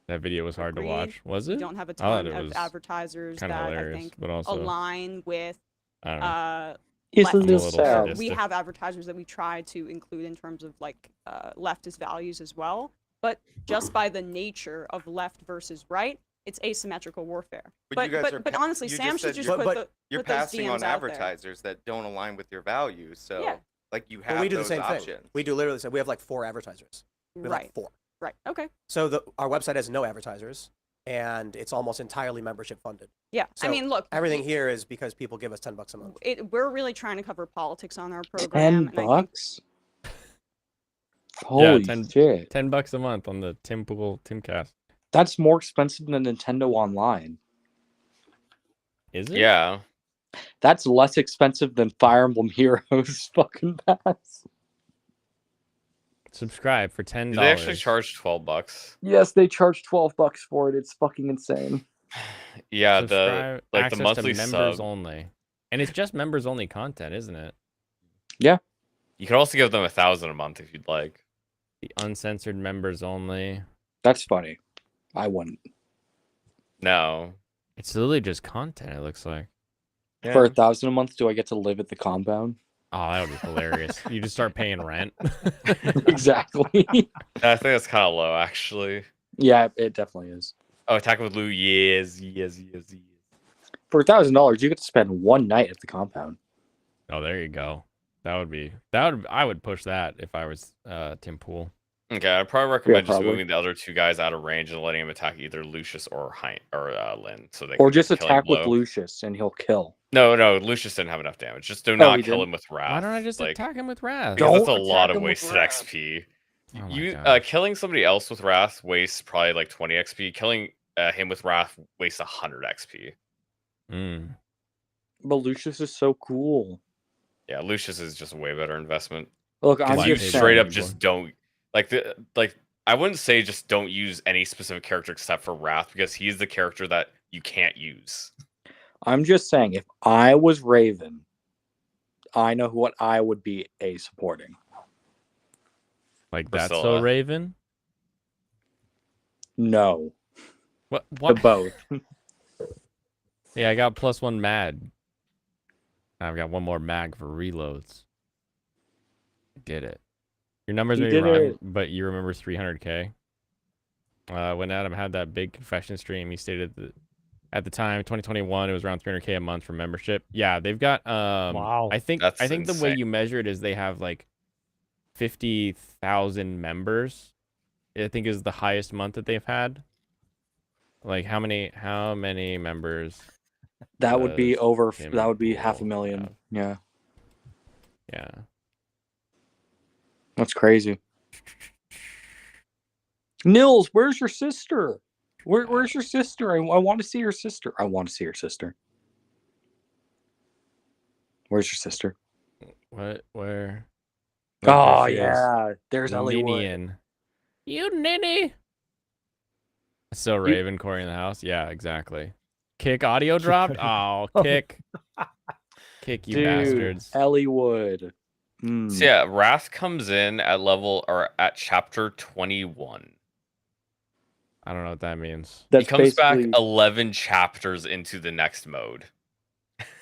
That video was hard to Agreed. watch. Was We it? don't have a I thought ton it of was advertisers kinda that I hilarious, think but also align with I don't know. He's a leftist- little or sad. we have advertisers that we try to include in terms of like leftist values as well, but just by the nature of left versus right, it's asymmetrical warfare. But you guys are but pa- honestly, you Sam just should said just you're- put You're those passing DMs on out there. advertisers that don't align with your values, so Yeah. like you But have we do the those same options. thing. We do literally the same. We have like 4 advertisers. We have Right. like 4. Right. Okay. So our website has no advertisers, and it's almost entirely membership funded. Yeah. I So mean, look, Everything here is because people give us $10 a month. we're really trying to cover politics on our program. 10 and I think bucks? Holy 10 shit. $10 a month on the Tim Pool Timcast. That's more expensive than Nintendo Online. Is it? Yeah. That's less expensive than Fire Emblem Heroes fucking pass. Subscribe for $10. Do they actually charge $12? Yes, they charge $12 for it. It's fucking insane. Yeah, Subscribe, the access monthly to members sub. only, and it's just members only content, isn't it? You could also give them 1,000 a month if you'd like. The uncensored members only. That's funny. I wouldn't. No. It's literally just content. It looks like. Yeah. For 1,000 a month, do I get to live at the compound? Oh, that would be hilarious. You just start paying rent. Exactly. I think that's kind of low, actually. Yeah, it definitely is. Oh, Attack with Lou, yes. For $1,000, you get to spend one night at the compound. Oh, there you go. I would push that if I was Tim Pool. Okay, I'd probably recommend just probably. moving the other two guys out of range and letting him attack either Lucius or Lynn, so they Or can get just a killing attack with blow. Lucius and he'll kill. No, Lucius didn't have enough damage. Just do Oh, not he kill didn't? him with Wrath. Why don't I just like, attack him with Wrath? Because that's a Don't lot attack of him with wasted Wrath. XP. Oh my You God. killing somebody else with Wrath wastes probably like 20 XP. Killing him with Wrath wastes 100 XP. Mm. But Lucius is so cool. Yeah, Lucius is just a way better investment. Look, I'm Because you just straight saying. up just don't I wouldn't say just don't use any specific character except for Wrath, because he's the character that you can't use. I'm just saying, if I was Raven, I know what I would be supporting. Like that's so Priscilla. Raven? No, What? to both. Yeah, I got +1 mag. I've got one more mag for reloads. Did it. Your numbers You may be did wrong, it. but you remember 300k. When Adam had that big confession stream, he stated that at the time, 2021, it was around 300k a month for membership. Yeah, they've got. Wow. I think That's the way insane. you measure it is they have like 50,000 members. I think is the highest month that they've had. Like how many members? That would be does over. Tim That would be Pool 500,000. have? Yeah, Yeah. that's crazy. Nils, where's your sister? Where's your sister? I want to see your sister. I want to see your sister. Where's your sister? What? Where? Oh, there she is. yeah. There's Ellie Wood. Ninian. You ninny. So Raven, Corey in the house. Yeah, exactly. Kick audio dropped. Oh, kick. Kick you Dude, bastards. Ellie Wood. Mm. So yeah, Wrath comes in at level or at chapter 21. I don't know what that means. He That's comes back basically 11 chapters into the next mode.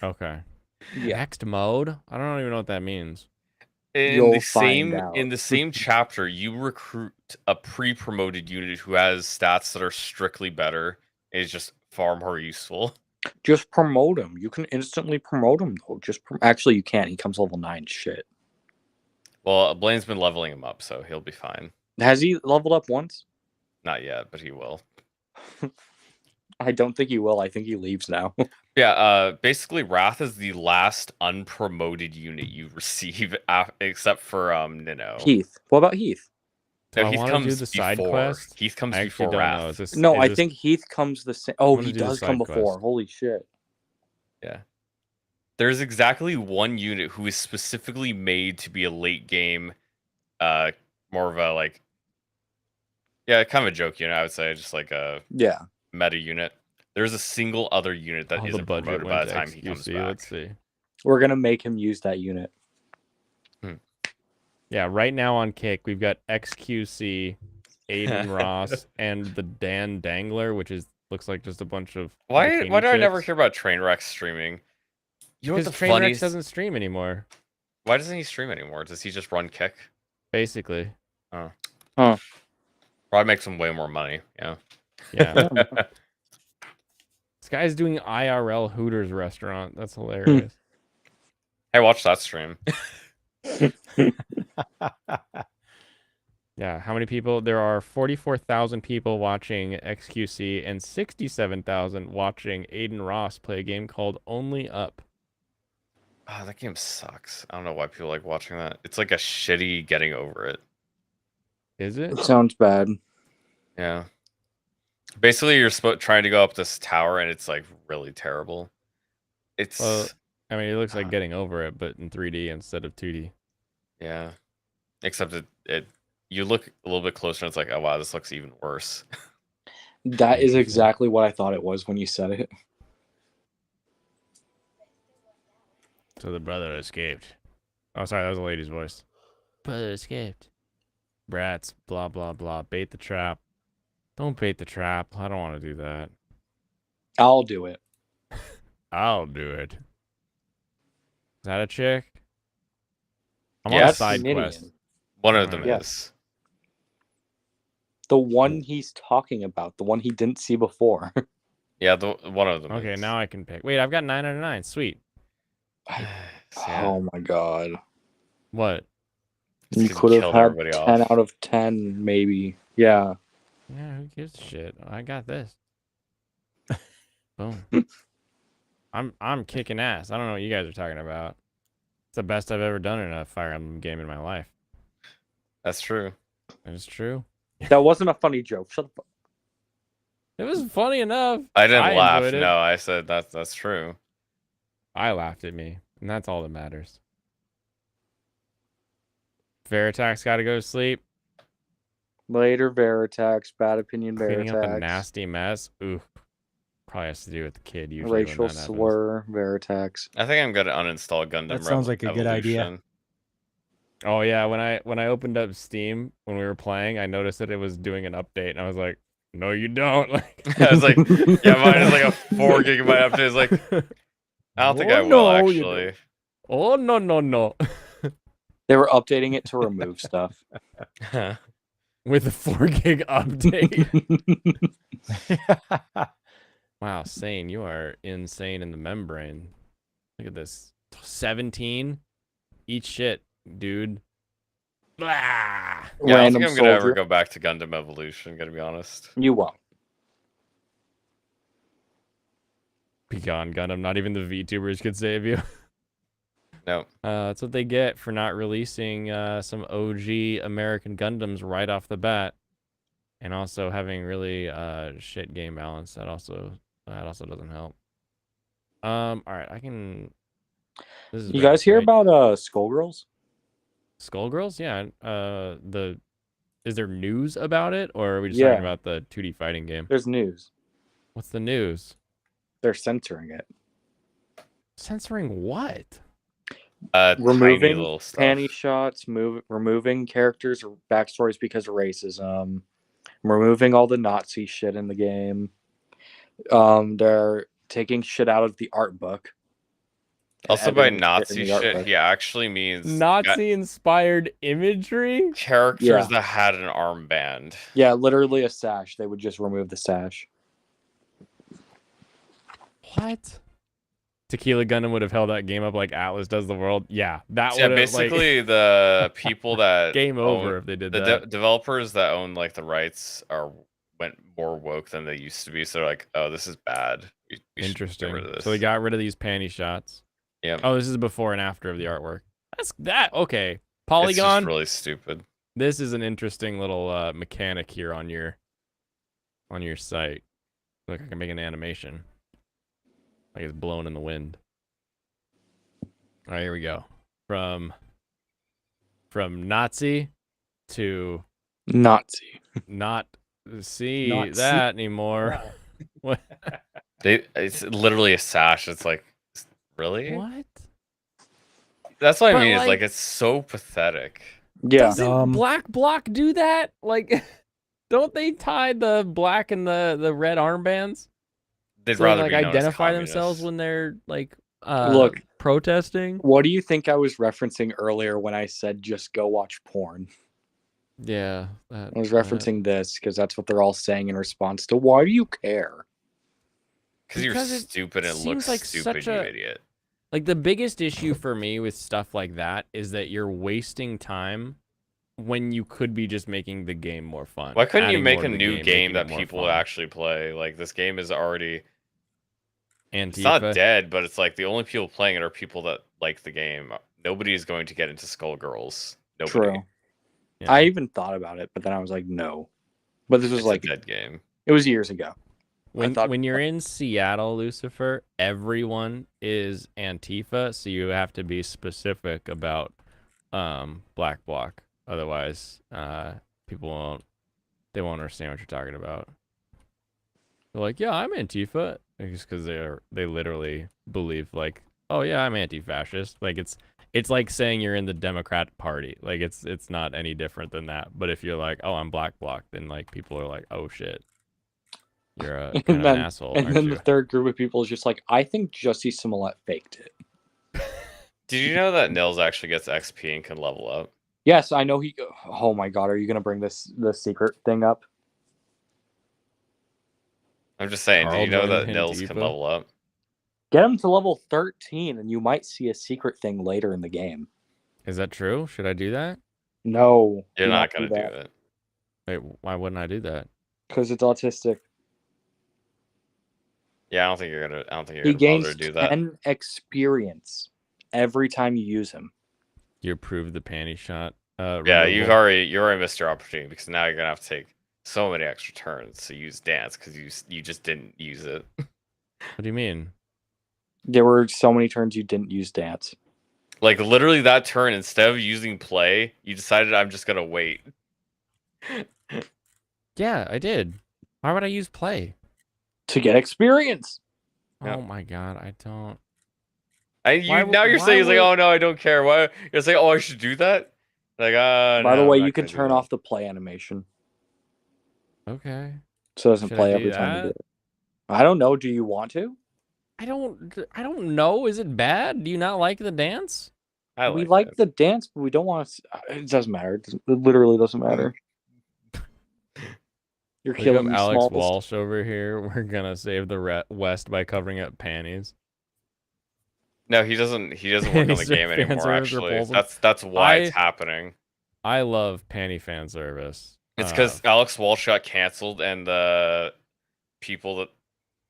Okay. Yeah. Next mode? I don't even know what that means. You'll find out. In the same chapter, you recruit a pre-promoted unit who has stats that are strictly better. Is just far more useful. Just promote him. You can instantly promote him, though. Actually, you can't. He comes level 9. Shit. Well, Blaine's been leveling him up, so he'll be fine. Has he leveled up once? Not yet, but he will. I don't think he will. I think he leaves now. Yeah, basically, Wrath is the last unpromoted unit you receive, except for Nino. Heath. What about Heath? Do No, I Heath wanna comes do the side before. quest? Heath comes I actually before don't know. Wrath. Is this, No, is I this- think Heath comes the same. Oh, I'm he gonna do the does come side before. quest. Holy shit. Yeah. There's exactly one unit who is specifically made to be a late game, more of a like, yeah, kind of a joke unit, I would say, just like a Yeah. meta unit. There's a single other unit that Oh, the isn't budget promoted went by to the time he comes XQC. back. Let's see. We're going to make him use that unit. Yeah, right now on Kick, we've got XQC, Aiden Ross, and the Dan Dangler, which looks like just a bunch of Why bikini do I never chicks. hear about Trainwreck streaming? You know what Because the Trainwreck funniest? doesn't stream anymore, Why doesn't he stream anymore? Does he just run Kick? basically. Oh. Huh. Probably makes him way more money. Yeah. Yeah. This guy's doing IRL Hooters restaurant. That's hilarious. Hey, watch that stream. Yeah, how many people? There are 44,000 people watching XQC and 67,000 watching Aiden Ross play a game called Only Up. Oh, that game sucks. I don't know why people like watching that. It's like a shitty getting over it. Is it? It sounds bad. Yeah. Basically, you're trying to go up this tower, and it's like really terrible. It's Well, I mean, it looks like getting over it, but in 3D instead of 2D. yeah. Except it you look a little bit closer, and it's like, oh wow, this looks even worse. That is exactly what I thought it was when you said it. So the brother escaped. Oh, sorry, that was a lady's voice. Brother escaped. Brats, blah, blah, blah. Bait the trap. Don't bait the trap. I don't want to do that. I'll do it. I'll do it. Is that a chick? I'm Yeah, on a that's side Ninian. quest. One of them Yes. is. The one he's talking about. The one he didn't see before. Yeah, one of them. Okay, is. now I can pick. Wait, I've got 9 out of 9. Sweet. So, yeah. Oh my god. What? You 'cause could have killed had everybody 10 off. out of 10, maybe. Yeah. Yeah, who gives a shit? I got this. Boom. I'm kicking ass. I don't know what you guys are talking about. It's the best I've ever done in a Fire Emblem game in my life. That's true. That is true. That wasn't a funny joke. Shut the fuck. It was funny enough. I didn't laugh. enjoyed it. No, I said that's true. I laughed at me, and that's all that matters. Veritax got to go to sleep. Later, Veritax. Bad opinion, Cleaning up a Veritax. nasty mess. Ooh. Probably has to do with the kid usually Racial when that happens. slur, Veritax. I think I'm gonna uninstall Gundam. That sounds like a good idea. Evolution. Oh yeah, when I opened up Steam when we were playing, I noticed that it was doing an update, and I was like, "No, you don't." Like, I was like, "Yeah, mine is like a 4 gigabyte update." It's like, I don't think I will no, you actually. oh no no no! They were updating it to remove stuff. With a 4 gig update. Wow, Sane, you are insane in the membrane. Look at this. 17? Eat shit, dude. Blah! Yeah, I don't Random think I'm gonna ever soldier. go back to Gundam Evolution. Gotta be honest. You won't. Be gone, Gundam. Not even the VTubers could save you. No. That's what they get for not releasing some OG American Gundams right off the bat, and also having really shit game balance. That also doesn't help. All right, I can. This is You guys hear right? about Skullgirls? Skullgirls? Yeah. Is there news about it, or are we just talking about the 2D fighting game? There's news. What's the news? They're censoring it. Censoring what? Tiny Removing little stuff. panty shots, removing characters' backstories because of racism, removing all the Nazi shit in the game. They're taking shit out of the art book. Also, by editing shit in Nazi the art shit, book. he actually means Nazi-inspired imagery? characters Yeah. that had an armband. Yeah, literally a sash. They would just remove the sash. What? Tequila Gundam would have held that game up like Atlas does the world. Yeah, that Yeah, would have basically the people that game over own- if they did the that. developers that own like the rights went more woke than they used to be. So they're like, oh, this is bad. We should get Interesting. rid of this. So they got rid of these panty shots. Yeah. Oh, this is before and after of the artwork. That's that. Okay. It's Polygon. just really stupid. This is an interesting little mechanic here on your site. Look, I can make an animation. Like it's blown in the wind. All right, here we go. From Nazi to Nazi. not see Not see- that anymore. What? It's literally a sash. It's like, really? What? That's what I But, mean. Is like- like it's so pathetic. Yeah. Doesn't Black Block do that? Like, don't they tie the black and the red armbands? They'd So rather like be known as identify themselves communists. when they're like Look. protesting. What do you think I was referencing earlier when I said just go watch porn? Yeah, I was referencing this because that's what they're all saying in response to why do you care? Because you're Because it stupid and seems looks like stupid, such you a- idiot. Like the biggest issue for me with stuff like that is that you're wasting time when you could be just making the game more fun. Why couldn't you adding make more a to the new game making that it more people fun. actually play? Like this game is already Antifa. it's not dead, but it's like the only people playing it are people that like the game. Nobody is going to get into Skullgirls. Nobody. True. Yeah. I even thought about it, but then I was like, no. But this was It's like a dead game. it was years ago. When you're in Seattle, Lucifer, everyone is Antifa, so you have to be specific about Black Bloc. Otherwise, people won't understand what you're talking about. They're like, yeah, I'm Antifa, just because they literally believe like, oh yeah, I'm anti-fascist. Like it's like saying you're in the Democrat Party. Like it's not any different than that. But if you're like, oh, I'm Black Bloc, then like people are like, oh shit. You're a kind And of then, an asshole, and aren't then you? the third group of people is just like, I think Jussie Smollett faked it. Did you know that Nils actually gets XP and can level up? Yes, I know he. Oh my god, are you gonna bring the secret thing up? I'm just saying, Carl did you know joined that Nils can Antifa? level up? Get him to level 13, and you might see a secret thing later in the game. Is that true? Should I do that? No. You're not gonna do that. that. Wait, why wouldn't I do that? Because it's autistic. Yeah, I don't think you're gonna He bother gains to do that. 10 experience every time you use him. You approved the panty shot. Yeah, removal. you already missed your opportunity because now you're gonna have to take so many extra turns to use dance because you just didn't use it. What do you mean? There were so many turns you didn't use dance. Like literally that turn, instead of using play, you decided I'm just gonna wait. Yeah, I did. Why would I use play? To get experience. Yep. Oh my god, I don't. Now you're saying it's like, oh no, I don't care. Why you're saying, oh, I should do that? Like, By the no, way, I'm not you can gonna do turn that. off the play animation, Okay. so it doesn't Should I play do every time you do that? it. I don't know. Do you want to? I don't know. Is it bad? Do you not like the dance? We like the dance, but we don't want to. It doesn't matter. It literally doesn't matter. You're Look killing up the Alex smallest. Walsh over here. We're gonna save the West by covering up panties. No, he doesn't work on the Panties game fan anymore. service Actually, repulsive. that's why it's happening. I love panty fan service. It's because Alex Walsh got canceled, and the people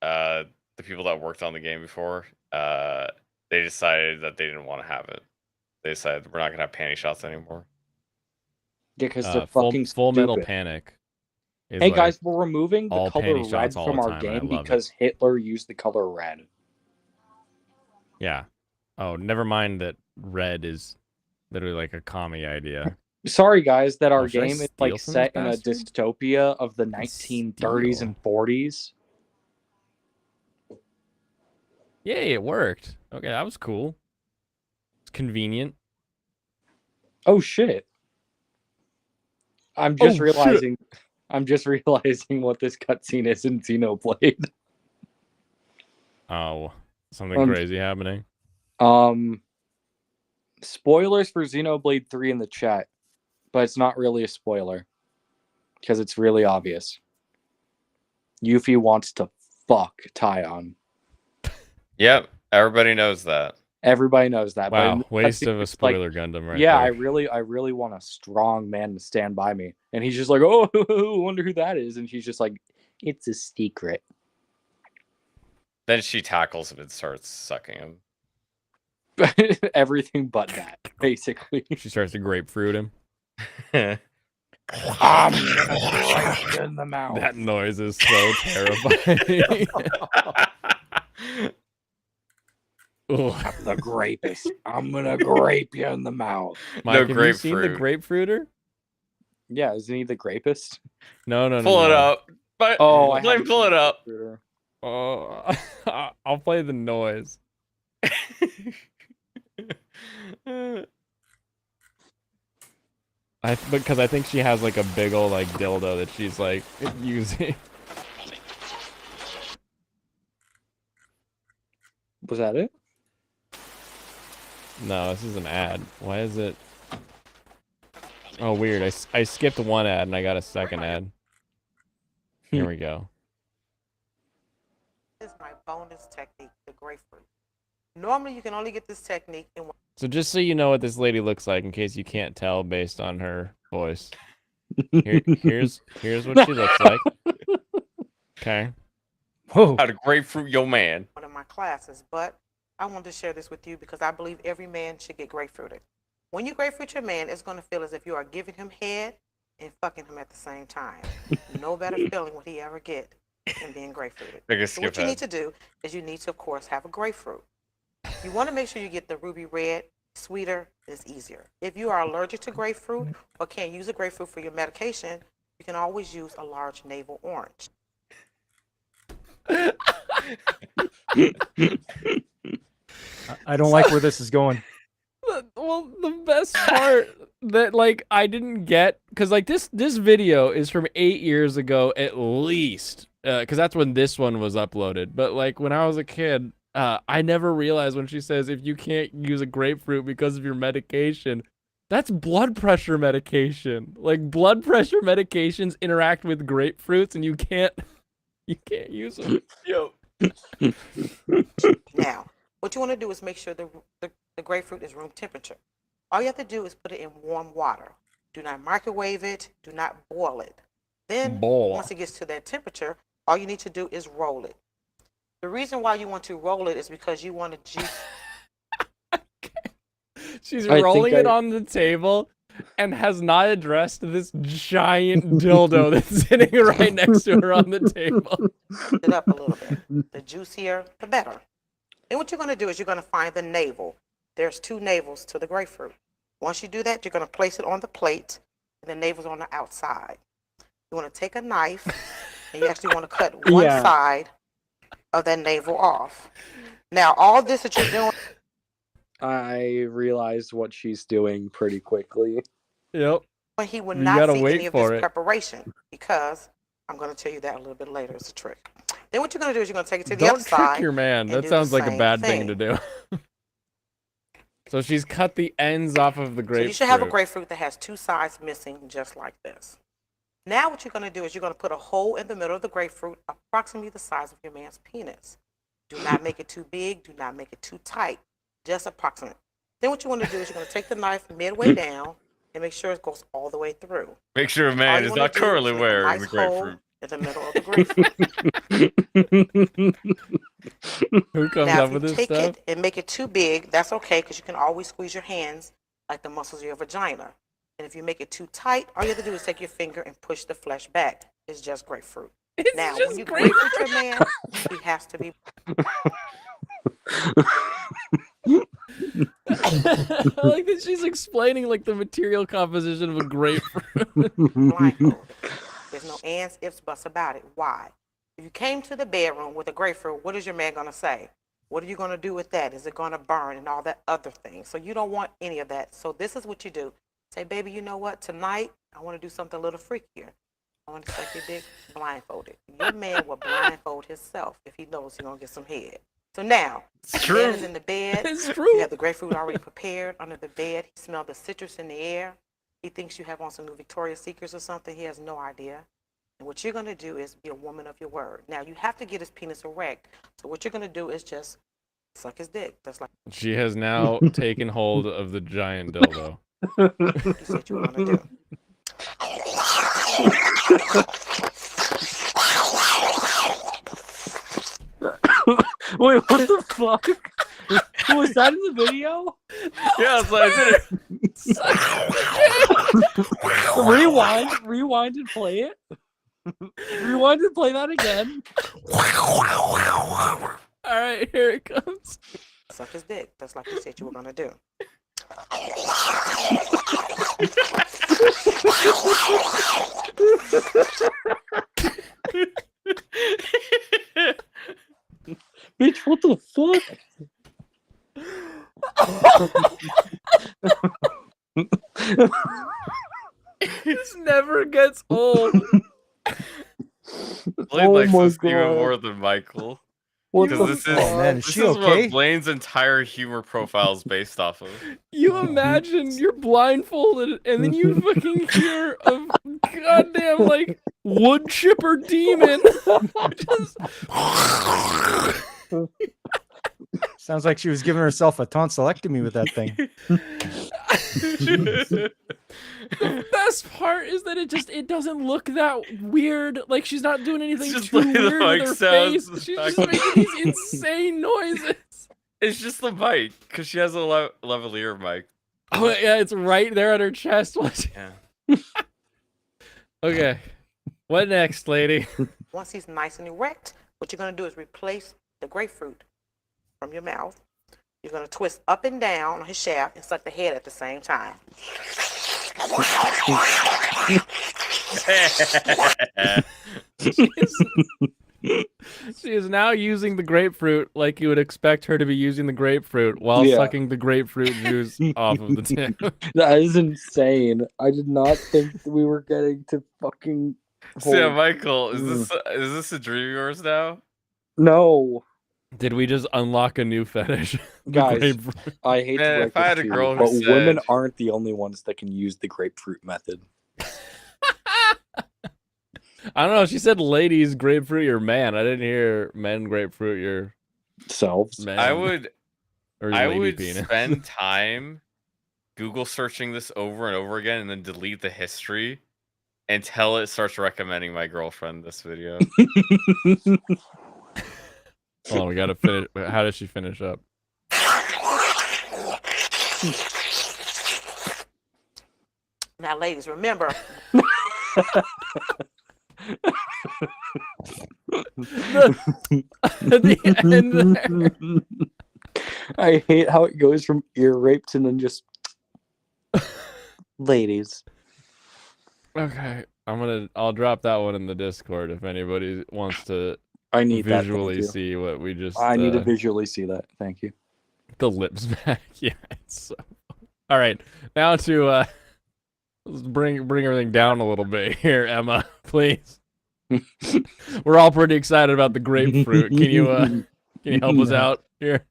that worked on the game before, they decided that they didn't want to have it. They decided we're not gonna have panty shots anymore. Yeah, because they're fucking Full Metal stupid. Panic. Hey guys, we're removing the all color panty red shots all from the our time, and I game love it. because Hitler used the color red. Yeah. Oh, never mind that red is literally like a commie idea. Sorry, guys, that our Should I game is steal like from set this in a bastard? dystopia of the 1930s and 40s. Yay, it worked. Okay, that was cool. It's convenient. Oh shit! I'm just realizing what this cutscene is in Xenoblade. Oh, something crazy happening. Spoilers for Xenoblade 3 in the chat, but it's not really a spoiler because it's really obvious. Yuffie wants to fuck Taion. Yep, everybody knows that. Everybody knows that. Wow, but waste of a it's spoiler Gundam right yeah, there. I really want a strong man to stand by me. And he's just like, oh, I wonder who that is. And she's just like, it's a secret. Then she tackles him and starts sucking him. Everything but that, basically. She starts to grapefruit him. I'm gonna grape you in the mouth. That noise is so terrifying. I'm the grapist. I'm gonna grape you in the mouth. Mike, have you seen the grapefruiter? Yeah, isn't he the grapist? No. Pull it up. But oh, let me pull it up. Oh, I'll play the noise. Because I think she has like a big old like dildo that she's like using. Was that it? No, this is an ad. Why is it? Oh, weird. I skipped one ad and I got a second ad. Here we go. This is my bonus technique, the grapefruit. Normally, you can only get this technique in one. So just so you know what this lady looks like, in case you can't tell based on her voice. Here's what she looks like. Okay. Whoa. How to grapefruit your man. One of my classes, but I wanted to share this with you because I believe every man should get grapefruited. When you grapefruit your man, it's going to feel as if you are giving him head and fucking him at the same time. No better feeling would he ever get than being grapefruited. So what you need to do is you need to, of course, have a grapefruit. You want to make sure you get the ruby red. Sweeter is easier. If you are allergic to grapefruit or can't use a grapefruit for your medication, you can always use a large navel orange. I don't like where this is going. Well, the best part that like I didn't get, because like this video is from 8 years ago at least, because that's when this one was uploaded. But like when I was a kid, I never realized when she says if you can't use a grapefruit because of your medication, that's blood pressure medication. Like blood pressure medications interact with grapefruits, and you can't use them. Yo. Now, what you want to do is make sure the grapefruit is room temperature. All you have to do is put it in warm water. Do not microwave it. Do not boil it. Then, Boil. once it gets to that temperature, all you need to do is roll it. The reason why you want to roll it is because you want to juice. She's I rolling think it on the table and has not addressed this giant dildo that's sitting right next to her on the table. It up a little bit. The juicier, the better. Then what you're going to do is you're going to find the navel. There's 2 navels to the grapefruit. Once you do that, you're going to place it on the plate, and the navel's on the outside. You want to take a knife, and you actually want to cut one side of that navel off. Now, all this that you're doing... I realized what she's doing pretty quickly. Yep. He would You not gotta see wait any of for this it. preparation because I'm going to tell you that a little bit later as a trick. Then what you're going to do is you're going to take it to the Don't other side. trick your man. and That do sounds the like a same bad thing to do. So she's cut the ends off of the grapefruit. So you should have a grapefruit that has 2 sides missing, just like this. Now what you're going to do is you're going to put a hole in the middle of the grapefruit, approximately the size of your man's penis. Do not make it too big. Do not make it too tight. Just approximate. Then what you want to do is you're going to take the knife midway down and make sure it goes all the way through. Make sure a man is not currently wearing the grapefruit. In the middle of the grapefruit. Who comes Now, up if with you this take stuff? it and make it too big, that's okay because you can always squeeze your hands like the muscles of your vagina. And if you make it too tight, all you have to do is take your finger and push the flesh back. It's just grapefruit. Now, when you grapefruit your man, he has to be. I like that she's explaining like the material composition of a grapefruit. Blindfolded. There's no ands, ifs, buts about it. Why? If you came to the bedroom with a grapefruit, what is your man going to say? What are you going to do with that? Is it going to burn and all that other thing? So you don't want any of that. So this is what you do. Say, baby, you know what? Tonight, I want to do something a little freakier. I want to suck your dick blindfolded. Your man will blindfold himself if he knows he's going to get some head. So now, the man is in the bed. It's true. You have the grapefruit already prepared under the bed. He smells the citrus in the air. He thinks you have on some new Victoria's Secrets or something. He has no idea. And what you're going to do is be a woman of your word. Now, you have to get his penis erect. So what you're going to do is just suck his dick. That's like She has now taken hold of the giant dildo. you said you were going to do. Wait, what the fuck? Was that in the video? Yeah, it's like Rewind and play it. Rewind and play that again. All right, here it comes. Suck his dick. That's like you said you were going to do. Bitch, what the fuck? This never gets old. Blaine likes my this even God. more than Michael. What Because the this is, Oh, man, is this she is okay? what Blaine's entire humor profile is based off of. You imagine you're blindfolded and then you fucking hear a goddamn like wood chipper demon. Just... Sounds like she was giving herself a tonsillectomy with that thing. The best part is that it doesn't look that weird. Like she's not doing anything just too like the weird with mic her sounds. face. She's just making these insane noises. It's just the mic, because she has a lavalier mic. Oh yeah, it's right there on her chest. Yeah. Okay, what next, lady? Once he's nice and erect, what you're going to do is replace the grapefruit from your mouth. You're going to twist up and down on his shaft and suck the head at the same time. She is now using the grapefruit like you would expect her to be using the grapefruit while sucking the grapefruit juice off of the tip. That is insane. I did not think we were getting to fucking. So yeah, Michael, is this a dream of yours now? No. Did we just unlock a new fetish? The Guys, grapefruit. I hate Man, to break if I had this a to girl you, who but women said- aren't the only ones that can use the grapefruit method. I don't know. She said ladies grapefruit your man. I didn't hear men grapefruit your Selves. man. I would or I lady would penis. spend time Google searching this over and over again and then delete the history until it starts recommending my girlfriend this video. Hold on, we gotta finish. How does she finish up? Now, ladies, remember. The end there. I hate how it goes from ear raped and then just ladies. Okay, I'll drop that one in the Discord if anybody wants to I need visually that, thank see what we just. I need to visually see that. Thank you. The lips back. Yeah, it's so. All right, now to let's bring everything down a little bit here, Emma, please. We're all pretty excited about the grapefruit. Can you help us out here?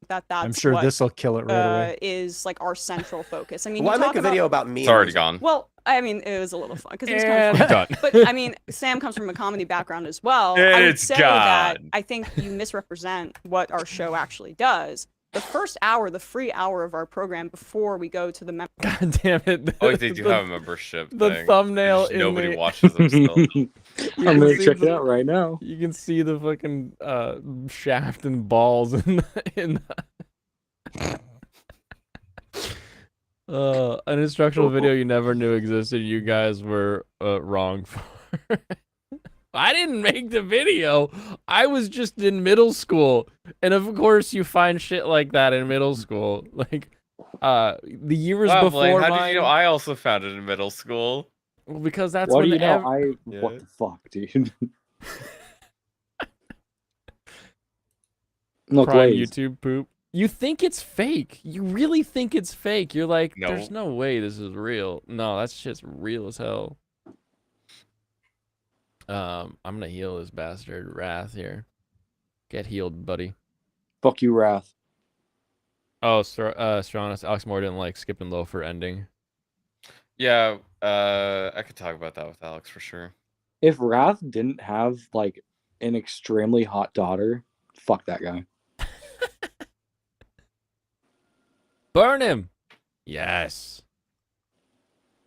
That's I'm sure what, this will kill it right away. is like our central focus. I mean, Why you make talk a video about me? It's already gone. Well, I mean, it was a little fun because And done. But I mean, Sam comes from a comedy background as well. I would It's say that gone. I think you misrepresent what our show actually does. The first hour, the free hour of our program before we go to the member. God damn it! Oh, they do have a membership. The thing. thumbnail Just in nobody the- watches them still. You I'm can gonna see check it the- out right now. You can see the fucking shaft and balls in an instructional video you never knew existed. You guys were wrong for. I didn't make the video. I was just in middle school, and of course you find shit like that in middle school. Like the years Wow, before Blaine, how mine. did you know I also found it in middle school? Well, because that's What when do you know? Yeah. What the fuck, dude? Look, Prime ladies. YouTube poop. You think it's fake. You really think it's fake. You're like, No. there's no way this is real. No, that shit's real as hell. I'm gonna heal this bastard Wrath here. Get healed, buddy. Fuck you, Wrath. Oh, Stronus, Alex Moore didn't like Skip and Loafer ending. Yeah, I could talk about that with Alex for sure. If Wrath didn't have like an extremely hot daughter, fuck that guy. Burn him. Yes.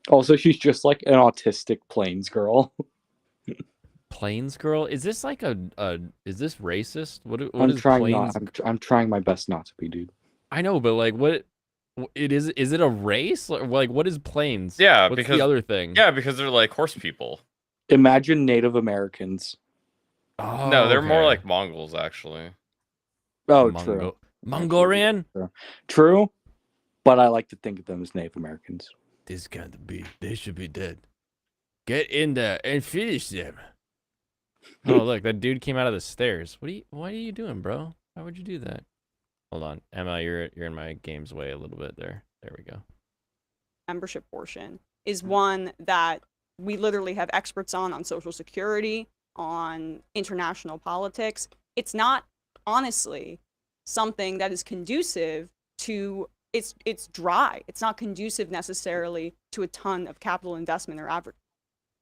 Also, she's just like an autistic plains girl. Plains girl. Is this like is this racist? What I'm is trying plains? not. I'm trying my best not to be, dude. I know, but like, what? It is it a race? Like, what is plains? Yeah, What's because the other thing? Yeah, because they're like horse people. Imagine Native Americans. Oh, No, they're more okay. like Mongols actually. Oh, true. Mongolian? True, but I like to think of them as Native Americans. This can't be. They should be dead. Get in there and finish them. Oh, look, that dude came out of the stairs. What are you doing, bro? Why would you do that? Hold on, Emma, you're in my game's way a little bit there. There we go. Membership portion is one that we literally have experts on Social Security, on international politics. It's not honestly something that is conducive to it's dry. It's not conducive necessarily to a ton of capital investment or advertising.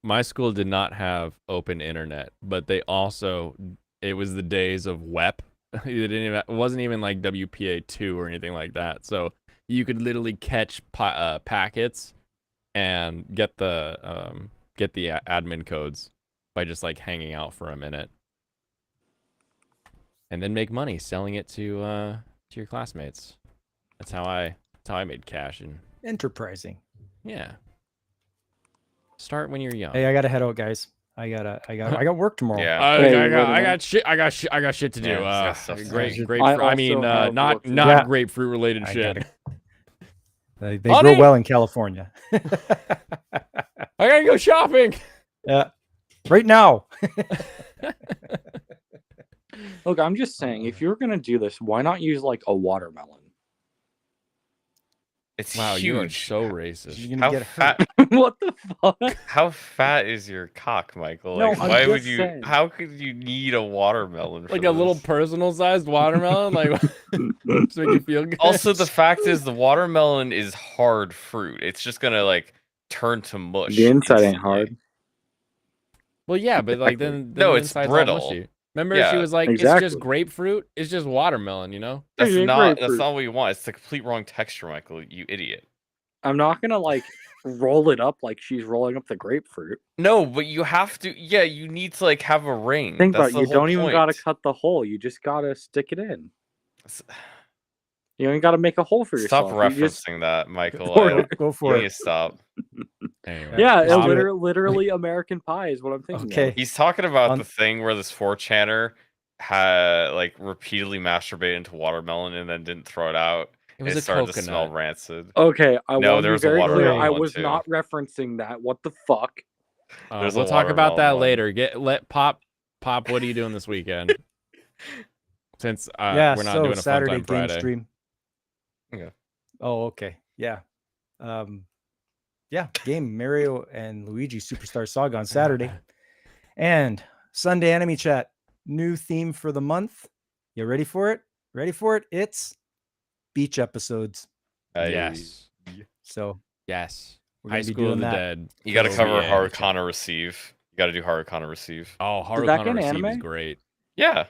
My school did not have open internet, but they also it was the days of WEP. It wasn't even like WPA2 or anything like that. So you could literally catch packets and get the admin codes by just like hanging out for a minute, and then make money selling it to your classmates. That's how I made cash. And Enterprising. yeah, start when you're young. Hey, I gotta head out, guys. I got work tomorrow. Yeah. I got shit to do. Yeah, it's got stuff to do. Grapefruit. I mean, not grapefruit related I shit. They Honey! grow well in California. I gotta go shopping. Yeah, right now. Look, I'm just saying, if you're gonna do this, why not use like a watermelon? It's Wow, huge. you are so racist. You're gonna How get fat? What the fuck? How fat is your cock, Michael? No, Like, I'm why would just you? saying. How could you need a watermelon? For Like a little this? personal-sized watermelon, like just make you feel good. Also, the fact is, the watermelon is hard fruit. It's just gonna like turn to mush. The inside ain't instantly. hard. well, yeah, but like then No, the it's inside's all brittle. mushy. Remember, Yeah, she was like, "It's exactly. just grapefruit. It's just watermelon," you know? That's Yeah, not. That's grapefruit. not what you want. It's the complete wrong texture, Michael. You idiot. I'm not gonna like roll it up like she's rolling up the grapefruit. No, but you have to. Yeah, you need to like have a ring. Think That's about it, the you whole don't even gotta point. cut the hole. You just gotta stick it in. You don't even gotta make a hole for Stop yourself. You just... referencing that, Michael. Go for You need it. to stop. Anyway. Yeah, Just do it. literally American Pie is what I'm thinking Okay. of. He's talking about On- the thing where this 4chaner had like repeatedly masturbated into watermelon and then didn't throw it out. It was and a it started to coconut. smell rancid. Okay, I No, want there to be was a very clear. watermelon I one was too. not referencing that. What the fuck? There's We'll a talk about that watermelon one. later. Let Pop. What are you doing this weekend? Since yeah, we're not so doing a Saturday Fun Time game Friday. stream. Okay. Oh, okay. Yeah. Yeah, game Mario and Luigi Superstar Saga on Saturday. And Sunday Enemy Chat, new theme for the month. You ready for it? Ready for it? It's beach episodes. Yes. So Yes. we're High gonna be School of doing the that. Dead. You got to for cover OVA. Haruka Receive. You got to do Haruka Receive. Oh, Does that Haruka get an Receive is anime? great. Yeah.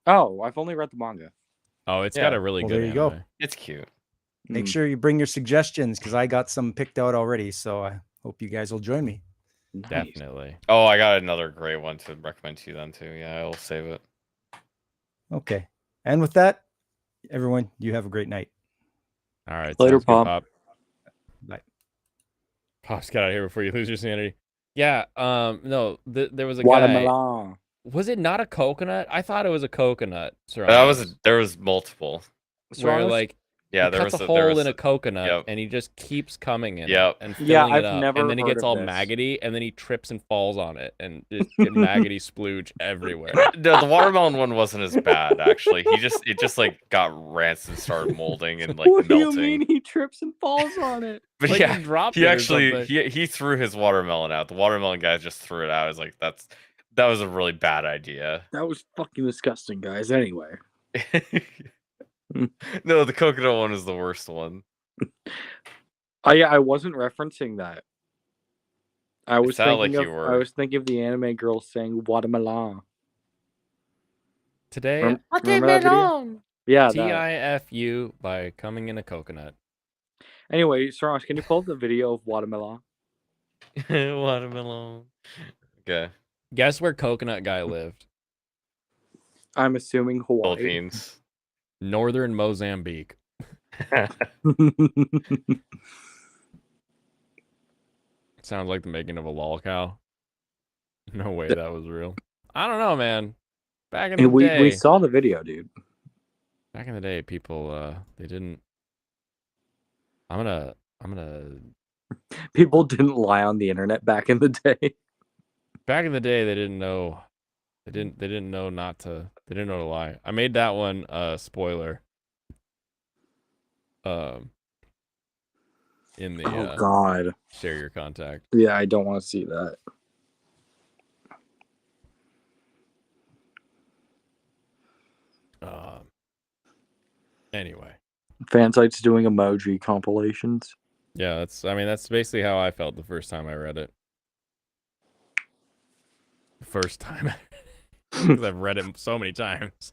Oh, I've only read the manga. Oh, it's Yeah. got a really Well, good there you anime. go. It's cute. Make Mm. sure you bring your suggestions because I got some picked out already. So I hope you guys will join me. Nice. Definitely. Oh, I got another great one to recommend to you then too. Yeah, I'll save it. Okay. And with that, everyone, you have a great night. All right. Later, sounds good, Pop. Pop. Bye. Pop's get out of here before you lose your sanity. Yeah. No. There was a guy. Watermelon. Was it not a coconut? I thought it was a coconut. That was there was multiple. where Serrano's- like Yeah, he there cuts was a a, hole there was in a coconut yep. and he just keeps coming in Yep. it and Yeah, filling it I've up, never and then he heard gets of all this. maggoty and then he trips and falls on it and just get maggoty splooge everywhere. No, the watermelon one wasn't as bad actually. It just like got rancid and started molding and like What do you melting. mean he trips and falls on it? But Like yeah, he dropped he it or actually something. he threw his watermelon out. The watermelon guy just threw it out. I was like, that was a really bad idea. That was fucking disgusting, guys. Anyway. No, the coconut one is the worst one. I wasn't referencing that. I was sounded thinking like of you were. I was thinking of the anime girl saying watermelon. Today, Remember that video? Yeah, that. TIFU by coming in a coconut. Anyway, Saranj, can you pull up the video of watermelon? Watermelon. Okay. Guess where Coconut Guy lived? I'm assuming Hawaii. Philippines. Northern Mozambique. Sounds like the making of a lol cow. No way that was real. I don't know, man. Back in the day, we saw the video, dude. back in the day, people they didn't. I'm gonna. People didn't lie on the internet back in the day. Back in the day, they didn't know. They didn't know not to. They didn't know to lie. I made that one spoiler. In the Oh God. share your contact. Yeah, I don't want to see that. Anyway. Fansite's doing emoji compilations. Yeah, that's basically how I felt the first time I read it. The first time, because I've read it so many times.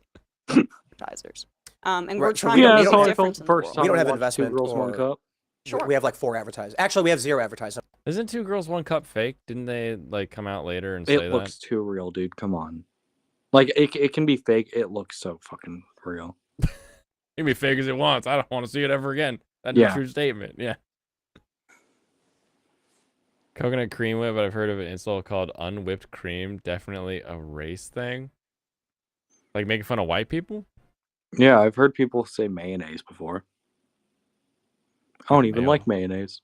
Advertisers. And we're Right, so trying we to don't- make we a don't- difference in the world. We don't have Watch investment Two Girls, One or- Cup. Sure. We have like 4 advertisers. Actually, we have 0 advertisers. Isn't Two Girls, One Cup fake? Didn't they like come out later and say It looks too real, dude. Come on. Like it can be fake. It looks so fucking real. that? It can be fake as it wants. I don't want to see it ever again. That's a Yeah. true statement. Yeah. Coconut cream whip, but I've heard of an insult called unwhipped cream. Definitely a race thing. Like making fun of white people? Yeah, I've heard people say mayonnaise before. I don't even Mayo. like mayonnaise.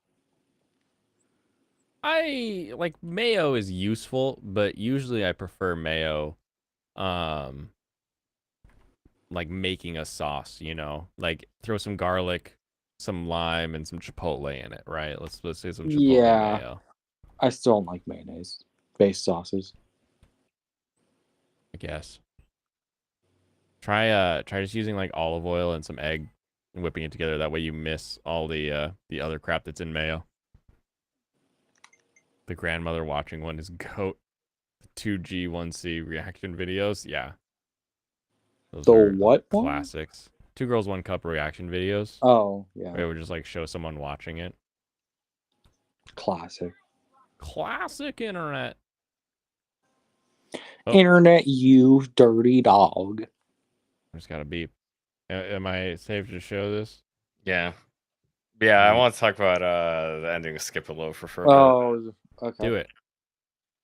I like mayo is useful, but usually I prefer mayo like making a sauce, you know? Like throw some garlic, some lime, and some chipotle in it, right? Let's say some chipotle Yeah. mayo. I still don't like mayonnaise based sauces. I guess. Try just using like olive oil and some egg and whipping it together. That way you miss all the other crap that's in mayo. The grandmother watching one is goat. 2G 1C reaction videos, yeah. Those The are what one? classics. 2 Girls, 1 Cup reaction videos. Oh, yeah. Where it would just like show someone watching it. Classic. Classic internet. Oh. Internet, you dirty dog. I just got a beep. Am I safe to show this? Yeah. Yeah, I want to talk about the ending of Skip a Loafer for a bit. Oh, okay. Do it.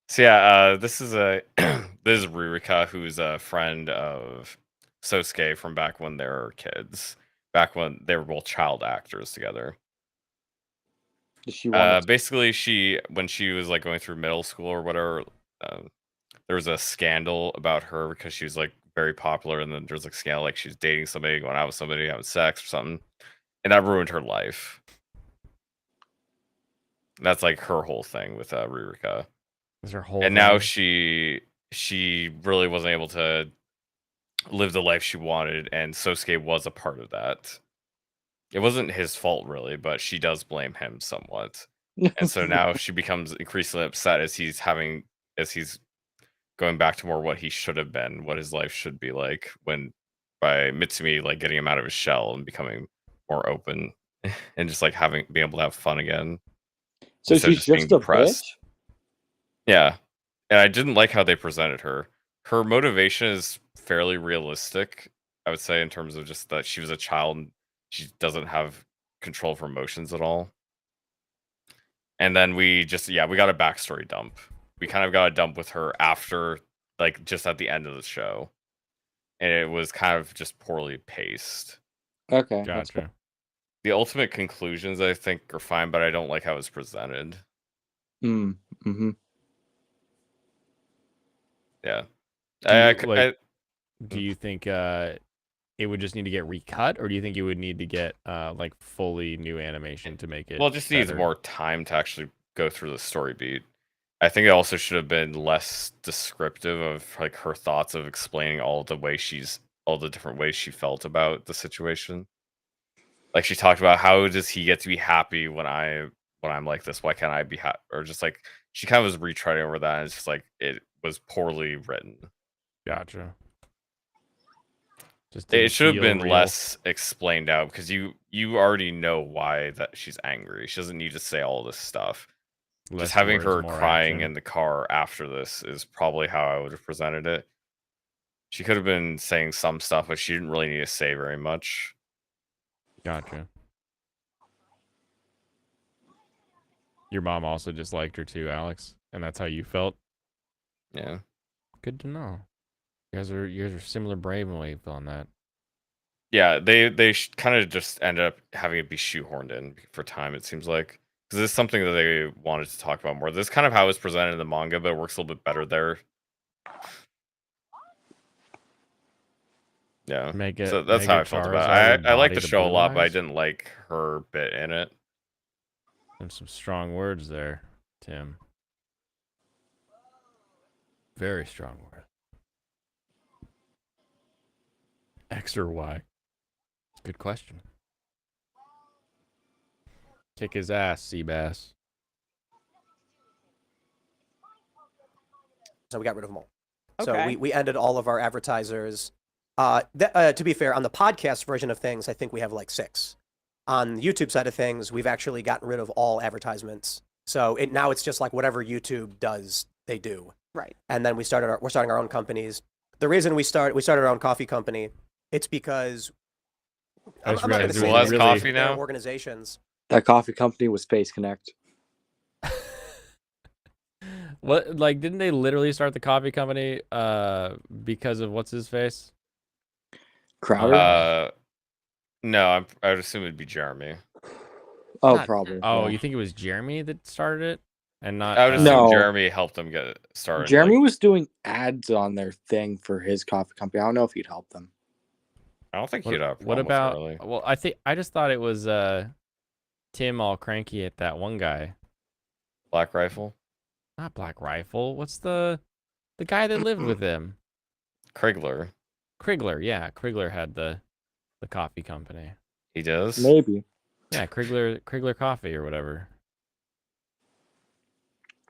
So yeah, this is Ririka, who's a friend of Sosuke from back when they were kids, back when they were both child actors together. Does she want basically, when she was like going through middle school or whatever, there was a scandal about her because she was like very popular, and then there was like a scandal like she was dating somebody, going out with somebody, having sex or something, and that ruined her life. That's like her whole thing with Ririka. Is her whole And now thing? she really wasn't able to live the life she wanted, and Sosuke was a part of that. It wasn't his fault really, but she does blame him somewhat. And so now she becomes increasingly upset as he's going back to more what he should have been, what his life should be like, when by Mitsumi like getting him out of his shell and becoming more open and just like being able to have fun again. So instead of she's being just a depressed. bitch? Yeah. And I didn't like how they presented her. Her motivation is fairly realistic, I would say, in terms of just that she was a child and she doesn't have control of her emotions at all. And then we got a backstory dump. We kind of got a dump with her after, like, just at the end of the show. And it was kind of just poorly paced. Okay. Gotcha. The ultimate conclusions, I think, are fine, but I don't like how it's presented. Mm-hmm. Yeah. Do you think it would just need to get recut, or do you think it would need to get like fully new animation to make it? Well, it just needs more time to actually go through the story beat. I think it also should have been less descriptive of like her thoughts of explaining all the different ways she felt about the situation. Like she talked about, how does he get to be happy when I'm like this? Why can't I be happy? Or just like she kind of was retreading over that, and it's just like it was poorly written. Gotcha. It should have been less explained out, because you already know why that she's angry. She doesn't need to say all this stuff. Just having her crying in the car after this is probably how I would have presented it. She could have been saying some stuff, but she didn't really need to say very much. Gotcha. Your mom also disliked her too, Alex, and that's how you felt? Yeah. Good to know. You guys are similar brainwave on that. Yeah, they kind of just ended up having it be shoehorned in for time, it seems like. Because this is something that they wanted to talk about more. This is kind of how it's presented in the manga, but it works a little bit better there. Yeah. So that's how I felt about it. I like the show a lot, but I didn't like her bit in it. And some strong words there, Tim. Very strong word. X or Y? Good question. Kick his ass, Seabass. So we got rid of them all. Okay. So we ended all of our advertisers. To be fair, on the podcast version of things, I think we have like 6. On the YouTube side of things, we've actually gotten rid of all advertisements. So now it's just like whatever YouTube does, they do. Right. And then we're starting our own companies. The reason we started our own coffee company, it's because I'm not going to say less coffee now. Organizations. That coffee company was Space Connect. What, like, didn't they literally start the coffee company because of what's his face? Crowder? No, I would assume it'd be Jeremy. Oh, probably. Oh, yeah. you think it was Jeremy that started it, and not? I would assume Jeremy helped them get it started. Jeremy was doing ads on their thing for his coffee company. I don't know if he'd help them. I don't think he'd have. What about? Well, I just thought it was Tim all cranky at that one guy. Black Rifle. Not Black Rifle. What's the guy that lived with him? Krigler. Krigler, yeah. Krigler had the coffee company. He does? Maybe. Yeah, Krigler Coffee or whatever.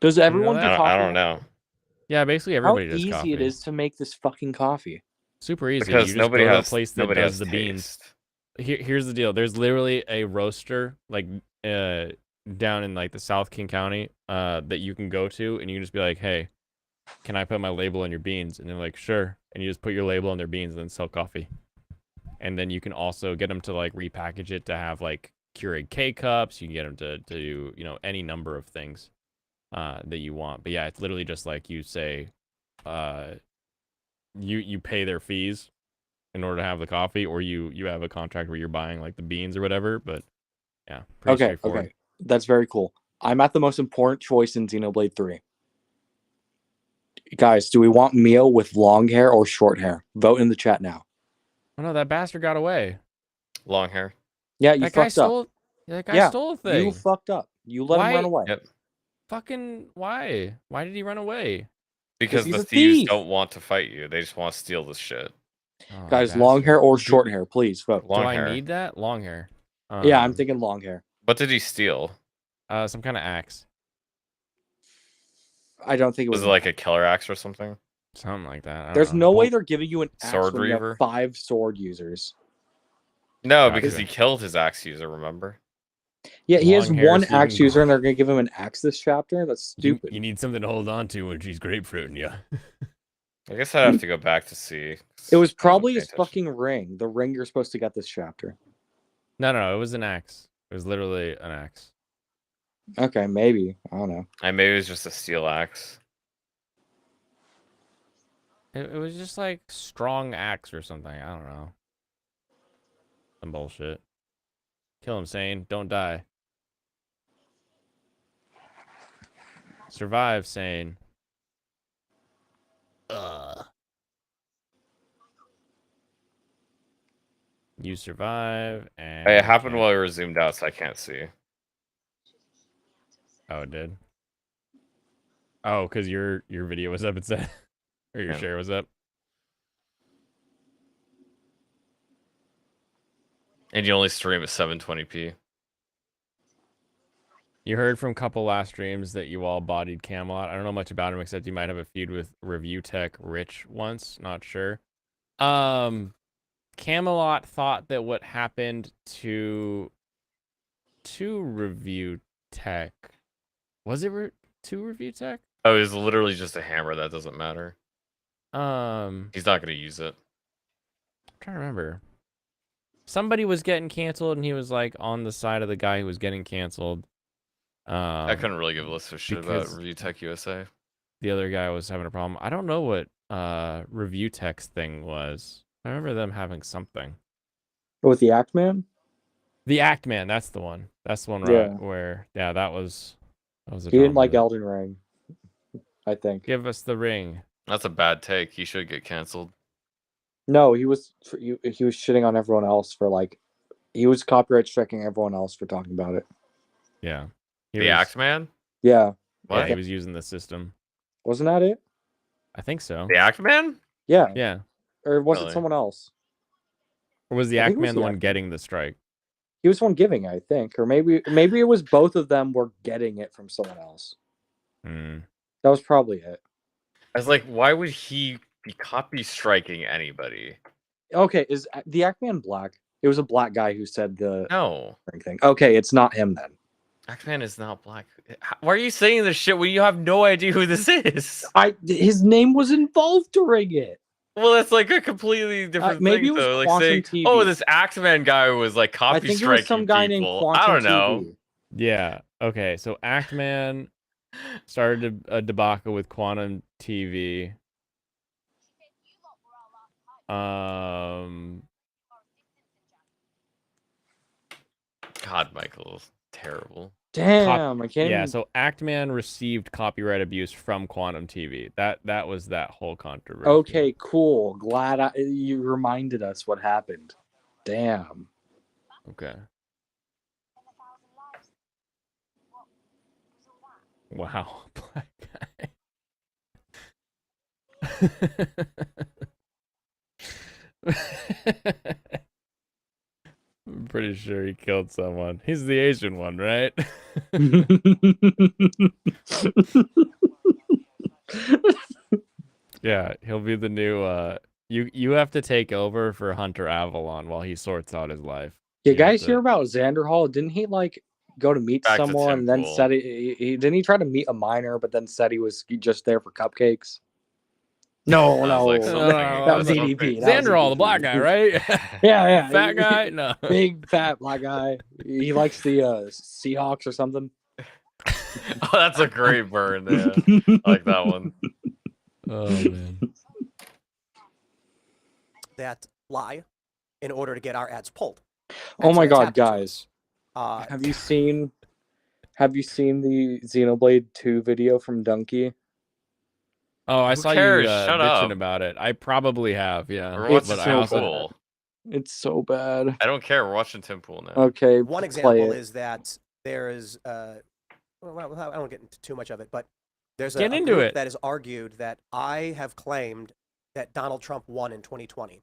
Does everyone do coffee? I don't know. Yeah, basically everybody does coffee. How easy it is to make this fucking coffee. Super easy. Because you just nobody go to a has place that does the beans. Here's the deal. There's literally a roaster, like down in like the South King County that you can go to, and you can just be like, hey, can I put my label on your beans? And they're like, sure. And you just put your label on their beans and then sell coffee. And then you can also get them to like repackage it to have like Keurig K cups. You can get them to do, you know, any number of things that you want. But yeah, it's literally just like you say, you pay their fees in order to have the coffee, or you have a contract where you're buying like the beans or whatever. But yeah, pretty straightforward. Okay, that's very cool. I'm at the most important choice in Xenoblade 3. Guys, do we want Mio with long hair or short hair? Vote in the chat now. Oh no, that bastard got away. Long hair. Yeah, you That guy fucked up. stole. That guy stole a thing. You fucked up. You let him run away. Yep. Fucking why? Why did he run away? Because he's the a thieves thief. don't want to fight you. They just want to steal this shit. Oh, Guys, long hair bastard. or short hair, please vote. Long Do hair. I need that? Long hair. Yeah, I'm thinking long hair. What did he steal? Some kind of axe. I don't think it Was was it like a killer axe or something? Something like that. I don't There's know. no way they're giving you an axe Sword when you Reaver? have 5 sword users. No, Gotcha. because he killed his axe user, remember? Yeah, he has Long hair, one so you axe can- user, and they're gonna give him an axe this chapter. That's You, stupid. you need something to hold on to when she's grapefruiting you. I guess I'd have to go back to see. It was I wasn't probably paying his attention. fucking ring. The ring you're supposed to get this chapter. No, it was an axe. It was literally an axe. Okay, maybe. I don't know. And maybe it was just a steel axe. It was just like strong axe or something. I don't know. Some bullshit. Kill him, Sane. Don't die. Survive, Sane. You survive, and Hey, it happened can't- while we were zoomed out, so I can't see. Oh, it did. Oh, because your video was up, it said, or your Yeah. share was up. And you only stream at 720p. You heard from a couple last streams that you all bodied Camelot. I don't know much about him except you might have a feud with Review Tech Rich once. Not sure. Camelot thought that what happened to Review Tech was it to Review Tech? Oh, it was literally just a hammer. That doesn't matter. He's not going to use it. I'm trying to remember. Somebody was getting canceled, and he was like on the side of the guy who was getting canceled. I couldn't really give a list of shit about because Review Tech USA. the other guy was having a problem. I don't know what Review Tech's thing was. I remember them having something. With the Act Man? The Act Man, that's the one. That's the one Yeah. right where that was a He didn't drama like that- Elden Ring, I think. Give us the ring. That's a bad take. He should get canceled. No, he was shitting on everyone else for like, he was copyright striking everyone else for talking about it. Yeah. He The was- Axe Man? Yeah, What? Yeah, he was using the system. wasn't that it? I think so. The Axe Man? Yeah, Yeah. or was it Really? someone else? Or was the I Act think it was Man the the one Act Man. getting the strike? He was one giving, I think, or maybe it was both of them were getting it from someone else. Hmm. That was probably it. I was like, why would he be copy striking anybody? Okay, is the Act Man black? It was a black guy who said the No. thing. Okay, it's not him then. Axe Man is not black. Why are you saying this shit when you have no idea who this is? His name was involved during it. Well, that's like a completely different maybe thing, it was though. Like Quantum saying, TV. oh, this Axeman guy was like I copy think it striking was some guy named people. Quantum I don't know. TV. Yeah. Okay. So Act Man started a debacle with Quantum TV. God, Michael, terrible. Damn, I can't Yeah. even... So Act Man received copyright abuse from Quantum TV. That was that whole controversy. Okay, cool. Glad you reminded us what happened. Damn. Okay. Wow, black guy. I'm pretty sure he killed someone. He's the Asian one, right? Yeah, he'll be the new you have to take over for Hunter Avalon while he sorts out his life. You You have guys to- hear about Xander Hall? Didn't he like go to meet Back to someone, and then Timpool. said didn't he try to meet a minor, but then said he was just there for cupcakes? No, That was no, like No, something. that was something. EDP. That was Xandrol, the black EDP. guy, right? Yeah. Fat guy? No. Big fat black guy. He likes the Seahawks or something. Oh, that's a great burn. Yeah, I like that one. Oh man. That lie in order to get our ads pulled. Oh And so my that's god, happened to guys. us. Have you seen the Xenoblade 2 video from Donkey? Oh, I Who saw cares? you Shut bitching up. about it. I probably have, yeah. We're It's watching But so I also Timpool. It's so bad. I don't care. We're watching Timpool now. Okay, One play example it. is that there is, well, I don't get into too much of it, but there's a Get into group it. that has argued that I have claimed that Donald Trump won in 2020,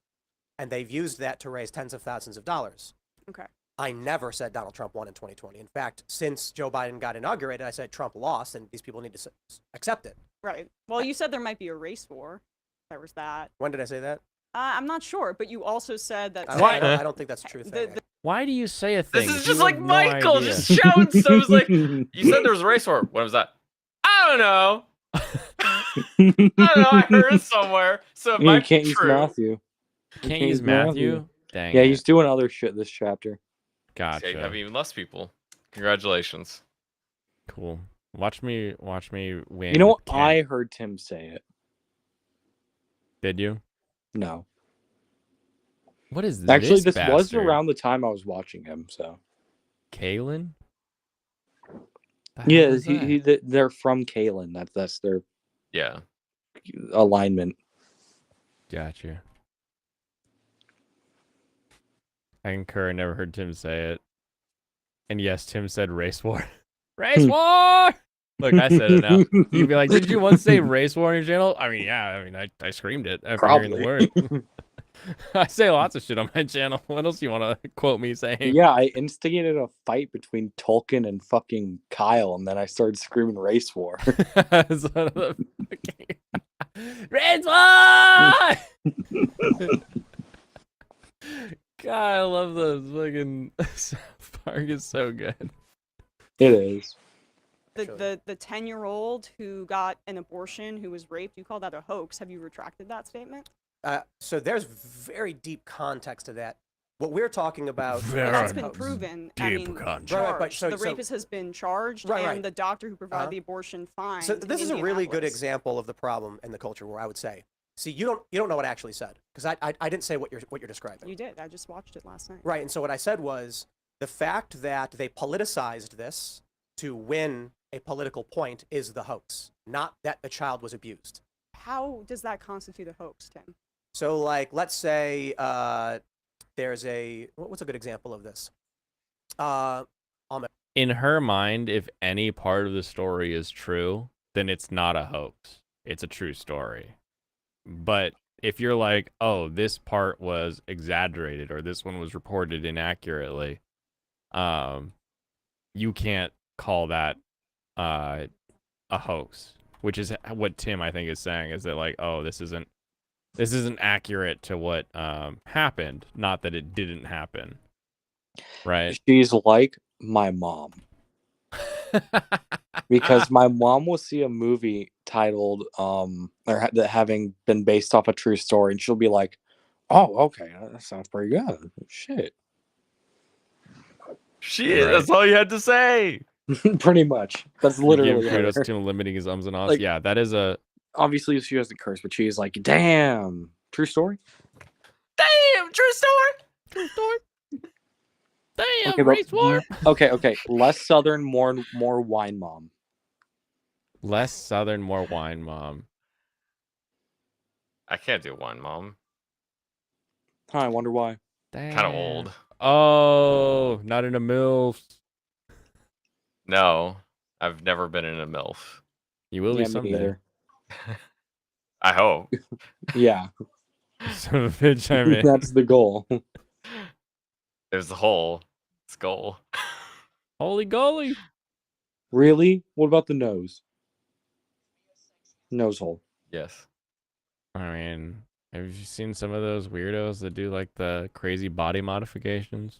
and they've used that to raise tens of thousands of dollars. Okay. I never said Donald Trump won in 2020. In fact, since Joe Biden got inaugurated, I said Trump lost, and these people need to accept it. Right. Well, you said there might be a race war. There was that. When did I say that? I'm not sure, but you also said that. I don't think that's a true The- thing. the- Why do you say a thing? This if is you just like have no Michael idea? just shouting. So it was like, you said there was a race war. What was that? I don't know. I don't know. I heard it somewhere. So it You might can't be use true. Matthew. Can't use Matthew? Dang Yeah, it. he's doing other shit this chapter. Gotcha. Okay, you have even less people. Congratulations. Cool. Watch me win. You know what? with I heard Tim say it. Did you? No. What is Actually, this this was bastard? around the time I was watching him, so. Kalen? The hell Yeah, is they're from Kalen. That's their Yeah. alignment. Gotcha. I concur. I never heard Tim say it. And yes, Tim said race war. Race war! Look, I said it now. You'd be like, did you once say race war on your channel? I mean, yeah. I mean, I screamed it after hearing the word. I say lots of shit on my channel. What else you want to quote me saying? Yeah, I instigated a fight between Tolkien and fucking Kyle, and then I started screaming race war. Race war! God, I love those fucking South Park is so good. It is. The 10-year-old who got an abortion, who was raped, you call that a hoax. Have you retracted that statement? So there's very deep context to that. What we're talking about That's been proven. I mean, charged. but the rapist has been charged, and the doctor who provided the abortion fined. So this is a really good Indianapolis. example of the problem in the culture war, I would say. See, you don't know what I actually said, because I didn't say what you're describing. You did. I just watched it last night. Right, and so what I said was the fact that they politicized this to win a political point is the hoax, not that the child was abused. How does that constitute a hoax, Tim? So, like, let's say there's what's a good example of this? In her mind, if any part of the story is true, then it's not a hoax. It's a true story. But if you're like, oh, this part was exaggerated or this one was reported inaccurately, you can't call that a hoax, which is what Tim, I think, is saying, is that like, oh, this isn't accurate to what happened, not that it didn't happen. Right? She's like my mom. Because my mom will see a movie titled having been based off a true story, and she'll be like, oh, okay, that sounds pretty good. Shit. Shit, that's all you had to say. Pretty much. That's literally Give kudos to him limiting his ums and ahs. Like, yeah, that is a... Obviously, she doesn't curse, but she's like, damn, true story? Damn, true story. True story. Damn, Okay, race war. Okay. Less southern, more wine mom. Less southern, more wine mom. I can't do one, Mom. Huh, I wonder why. Kind of old. Oh, not in a MILF. No, I've never been in a MILF. You will Yeah, be me someday. neither. I hope. Yeah. Son of a bitch, I mean. That's the goal. There's the hole. It's goal. Holy goalie. Really? What about the nose? Nose hole. Yes. I mean, have you seen some of those weirdos that do like the crazy body modifications?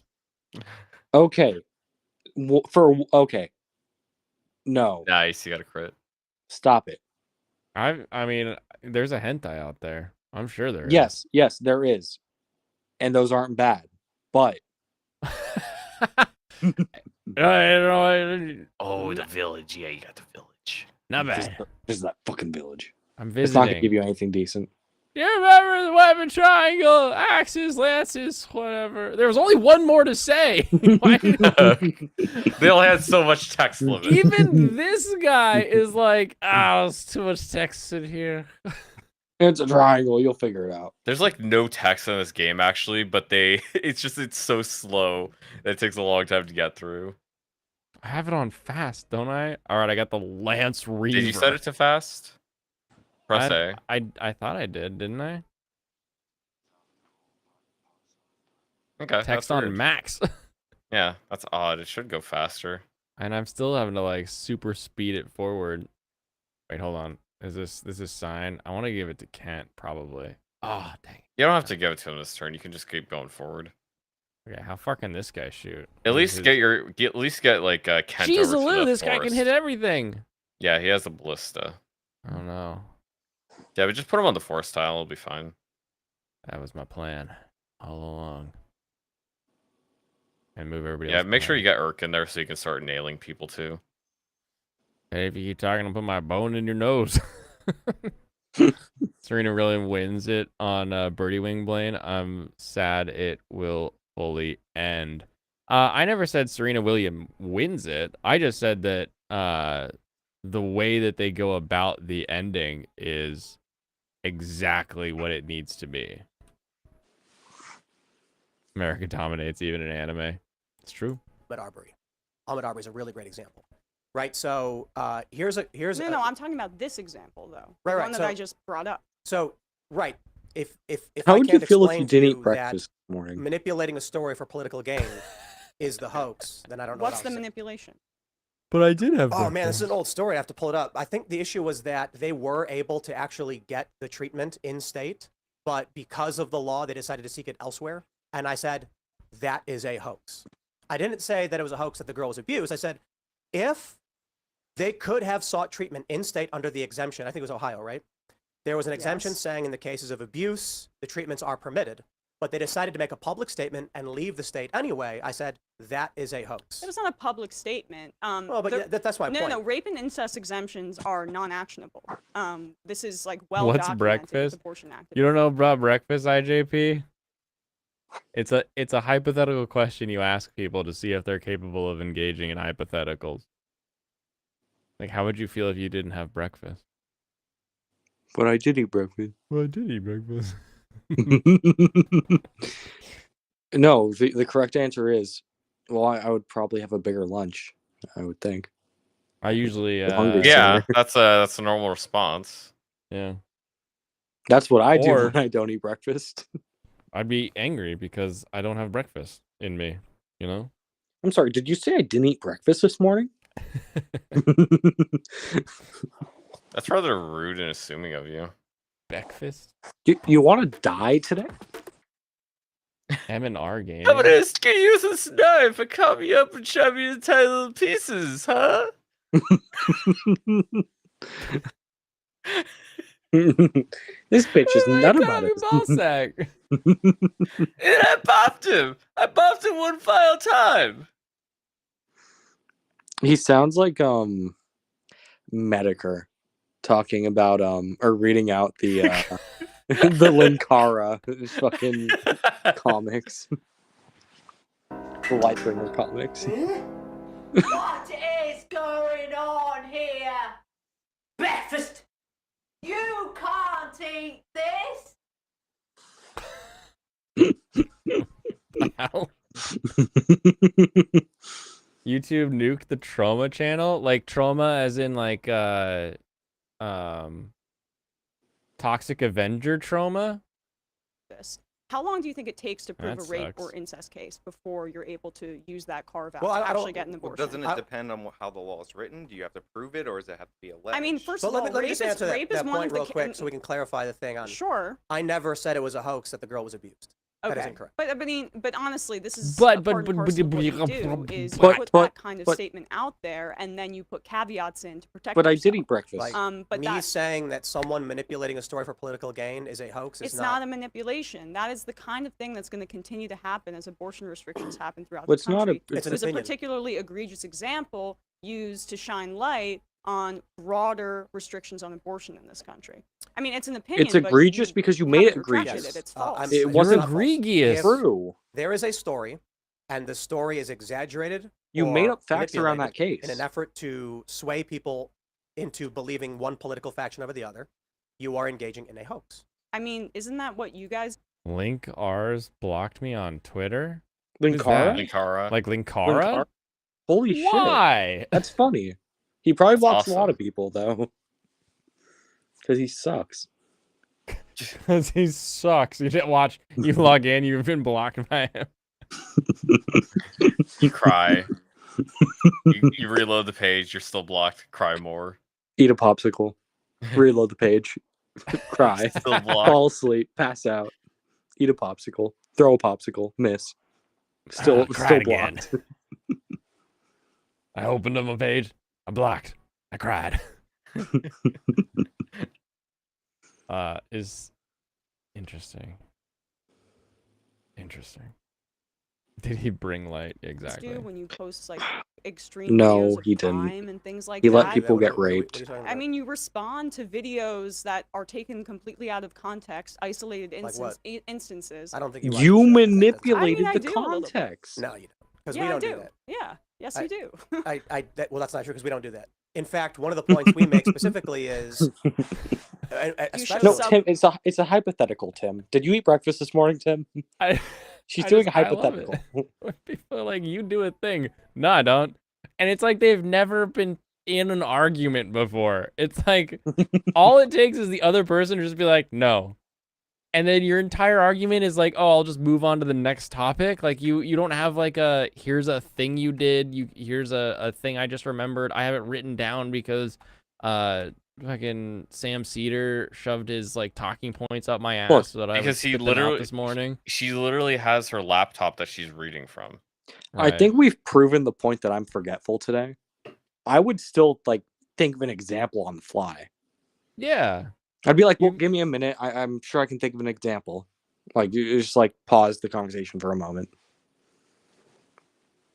Okay. Okay. No. Nice, you got a crit. Stop it. I mean, there's a hentai out there. I'm sure there is. Yes, there is. And those aren't bad. But Oh, the village. Yeah, you got the village. Not bad. Just that fucking village. I'm It's not gonna visiting. give you anything decent. You remember the weapon triangle, axes, lances, whatever. There was only one more to say. They only had so much text limit. Even this guy is like, there's too much text in here. It's a triangle. You'll figure it out. There's like no text in this game actually, but it's so slow that it takes a long time to get through. I have it on fast, don't I? All right, I got the Lance Reaver. Did you set it to fast? Press A. I thought I did, didn't I? Okay. Text on max. Yeah, that's odd. It should go faster. And I'm still having to like super speed it forward. Wait, hold on. Is this sign? I want to give it to Kent, probably. Oh, dang. You don't have to give it to him this turn. You can just keep going forwd. Okay, how far can this guy shoot? At least get like Kent Jeez, over to Lou, the this guy can forest. hit everything. Yeah, he has a ballista. Oh no. Yeah, but just put him on the forest tile. It'll be fine. That was my plan all along. And move everybody Yeah, else make sure behind. you get Urk in there so you can start nailing people too. Hey, if you keep talking, I'll put my bone in your nose. Serena really wins it on Birdie Wing Blaine. I'm sad it will fully end. I never said Serena Williams wins it. I just said that the way that they go about the ending is exactly what it needs to be. America dominates even in anime. It's true. Ahmed Arbery. Ahmed Arbery is a really great example, right? So here's No, I'm talking about this example though. Right, The right, one that so- I just brought up. So right, if How I would you can't feel if explain you to didn't you eat breakfast this morning? that manipulating a story for political gain is the hoax, then I don't know. What's what the I was saying. manipulation? But I did have. Oh man, this is an old story. I have to pull it up. I think the issue was that they were able to actually get the treatment in state, but because of the law, they decided to seek it elsewhere. And I said, that is a hoax. I didn't say that it was a hoax that the girl was abused. I said, if they could have sought treatment in state under the exemption, I think it was Ohio, right? There was an exemption Yes. saying in the cases of abuse, the treatments are permitted, but they decided to make a public statement and leave the state anyway. I said, that is a hoax. It was not a public statement. Well, but the- yeah, that's my point. No, rape and incest exemptions are non-actionable. This is like well What's documented with breakfast? abortion activists. You don't know about breakfast, IJP? It's a hypothetical question you ask people to see if they're capable of engaging in hypotheticals. Like, how would you feel if you didn't have breakfast? But I did eat breakfast. Well, I did eat breakfast. No, the correct answer is, well, I would probably have a bigger lunch, I would think. I usually, hungry. Yeah, that's a normal response. yeah, That's what I do Or- when I don't eat breakfast. I'd be angry because I don't have breakfast in me. You know. I'm sorry, did you say I didn't eat breakfast this morning? That's rather rude and assuming of you. Breakfast. You want to die today? M&R game. I'm gonna use this knife and cut me up and chop me into tiny little pieces, huh? This bitch is nut Cut about off your ball it. sack. And I bopped him. I bopped him one final time. He sounds like Medicare talking about or reading out the the Linkara fucking comics. The Lightbringer comics. What is going on here? Breakfast! You can't eat this! Ow. YouTube nuked the trauma channel, like trauma as in like Toxic Avenger trauma. This. How long do you think it takes to prove That a rape sucks. or incest case before you're able to use that carve out Well, to I don't- actually get an Well, abortion? doesn't it depend on how the law is written? Do you have to prove it, or does it have to be alleged? I mean, first But of all, let me rape just is, answer rape that is one point of the real quick so we can clarify the thing on. Sure. I never said it was a hoax that the girl was abused. That is Okay. incorrect. But I mean, but honestly, this is But- a part and but- parcel of what you but- do is you but- put but- that kind of but- statement out there, and then you put caveats in to protect. But I yourself. did eat breakfast. Like, But me that saying that someone manipulating a story for political gain is a hoax is it's not a manipulation. That is the kind of thing that's going to continue to happen as abortion restrictions happen throughout Well, the it's not a- country. It's It an was a opinion. particularly egregious example used to shine light on broader restrictions on abortion in this country. I mean, it's an opinion. It's egregious because you made it haven't retracted egregious. it. It's false. It it's wasn't not false. egregious. If true. There is a story, and the story is exaggerated. You made or up facts around that manipulated case. in an effort to sway people into believing one political faction over the other. You are engaging in a hoax. I mean, isn't that what you guys? Link R's blocked me on Twitter. Linkara? Linkara. Like Linkara? Holy Why? shit. That's funny. He probably That's blocks a lot awesome. of people, though. Because he sucks. Because he sucks. You didn't watch. You log in. You've been blocked by him. You cry. you reload the page. You're still blocked. Cry more. Eat a popsicle. Reload the page. Cry. Still blocked. Fall asleep. Pass out. Eat a popsicle. Throw a popsicle. Miss. Still cried again. blocked. I opened up a page. I blocked. I cried. Is interesting. Interesting. Did he bring light? Exactly. Do when you post like extreme No, videos of he didn't. crime and things like He that. let people get raped. I mean, you respond to videos that are taken completely out of context, isolated Like what? instances. I don't think You watch the show. manipulated I the do a little bit. context. No, you don't. Because Yeah, we don't I do. that. Yeah. Yes, I- you do. Well, that's not true because we don't do that. In fact, one of the points we make specifically is, especially No, Tim, it's a hypothetical, Tim. Did you eat breakfast this morning, Tim? She's doing a I love hypothetical. it. When people are like, you do a thing. No, I don't. And it's like they've never been in an argument before. It's like all it takes is the other person to just be like, no. And then your entire argument is like, oh, I'll just move on to the next topic. Like you don't have like a here's a thing you did. Here's a thing I just remembered. I have it written down because fucking Sam Cedar shoved his like talking points up my ass Look, so that I Because would he spit them out literally this morning. She literally has her laptop that she's reading from. I think we've proven the point that I'm forgetful today. I would still like think of an example on the fly. Yeah. I'd be like, well, give me a minute. I'm sure I can think of an example. Like, you just like pause the conversation for a moment.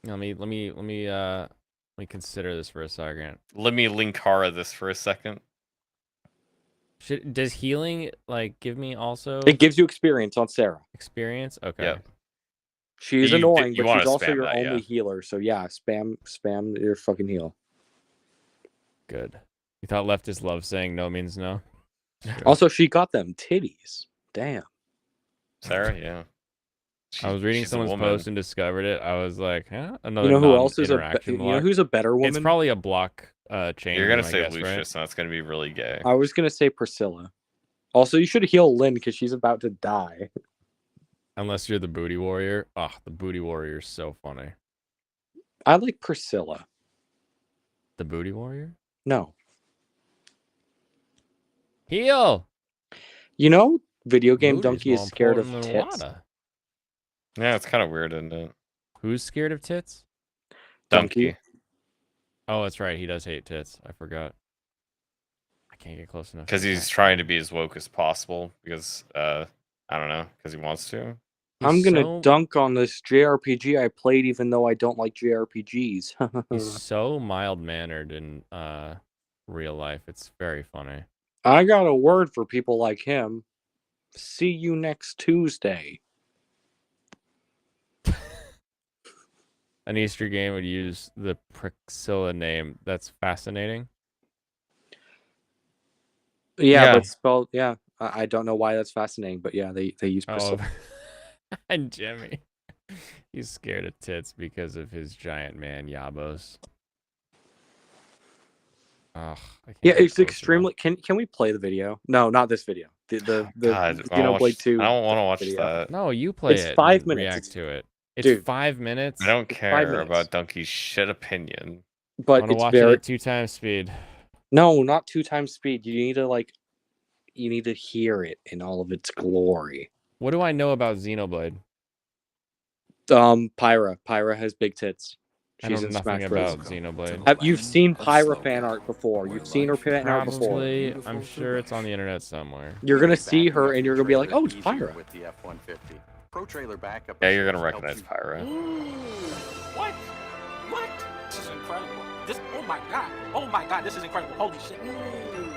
Let me consider this for a second. Let me Linkara this for a second. Does healing like give me also It gives you experience on Sarah. experience? Okay. Yeah. She's You- annoying, you but wanna she's also spam your that, only yeah. healer. So yeah, spam your fucking heal. Good. You thought leftist love saying no means no? Also, she got them titties. Damn. Sarah, yeah. I was reading she's a someone's woman. post and discovered it. I was like, huh? Another You know who else is non-interaction you know block. who's a better woman? It's probably a block chain. You're gonna room, I say guess, Lucius, right? and that's gonna be really gay. I was gonna say Priscilla. Also, you should heal Lynn because she's about to die. Unless you're the booty warrior. Oh, the booty warrior is so funny. I like Priscilla. The booty warrior? No. Heal. You know, video game Booty's donkey is more scared of important than tits. water. Yeah, it's kind of weird, isn't it? Who's scared of tits? Donkey. Oh, that's right. He does hate tits. I forgot. I can't get close enough. Because to he's that. trying to be as woke as possible. Because I don't know. Because he wants to. I'm He's gonna so- dunk on this JRPG I played, even though I don't like JRPGs. He's so mild mannered in real life. It's very funny. I got a word for people like him. See you next Tuesday. An Easter game would use the Priscilla name. That's fascinating. Yeah, Yeah. but spelled. Yeah, I don't know why that's fascinating, but yeah, they use Oh, Priscilla. and Jimmy. He's scared of tits because of his giant man Yabos. Ugh, I can't Yeah, get it's close enough. extremely. Can we play the video? No, not this video. The God, Xenoblade 2. I don't want to watch video. that. No, you play It's it. 5 and minutes. React to it. It's Dude. 5 minutes. I don't 5 care minutes. about Donkey's shit opinion. I But want to it's watch it very at 2x speed. no, not 2 times speed. You need to hear it in all of its glory. What do I know about Xenoblade? Pyra. Pyra has big tits. I She's know in nothing Smash Bros. about Xenoblade. You've seen Pyra fan art before. You've seen her fan art before. Probably. I'm sure it's on the internet somewhere. You're gonna see her and you're gonna be like, oh, it's Pyra. With the F-150. Pro trailer backup. Yeah, you're gonna recognize Pyra. What? What? This is incredible. This. Oh my god. Oh my god. This is incredible. Holy shit.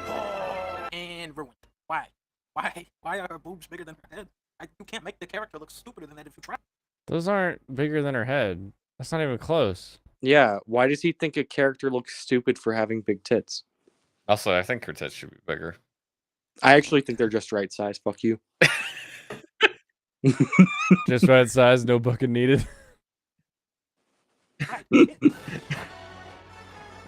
Oh, and ruined. Why? Why are her boobs bigger than her head? You can't make the character look stupider than that if you try. Those aren't bigger than her head. That's not even close. Yeah. Why does he think a character looks stupid for having big tits? Also, I think her tits should be bigger. I actually think they're just right size. Fuck you. Just right size, no bucket needed.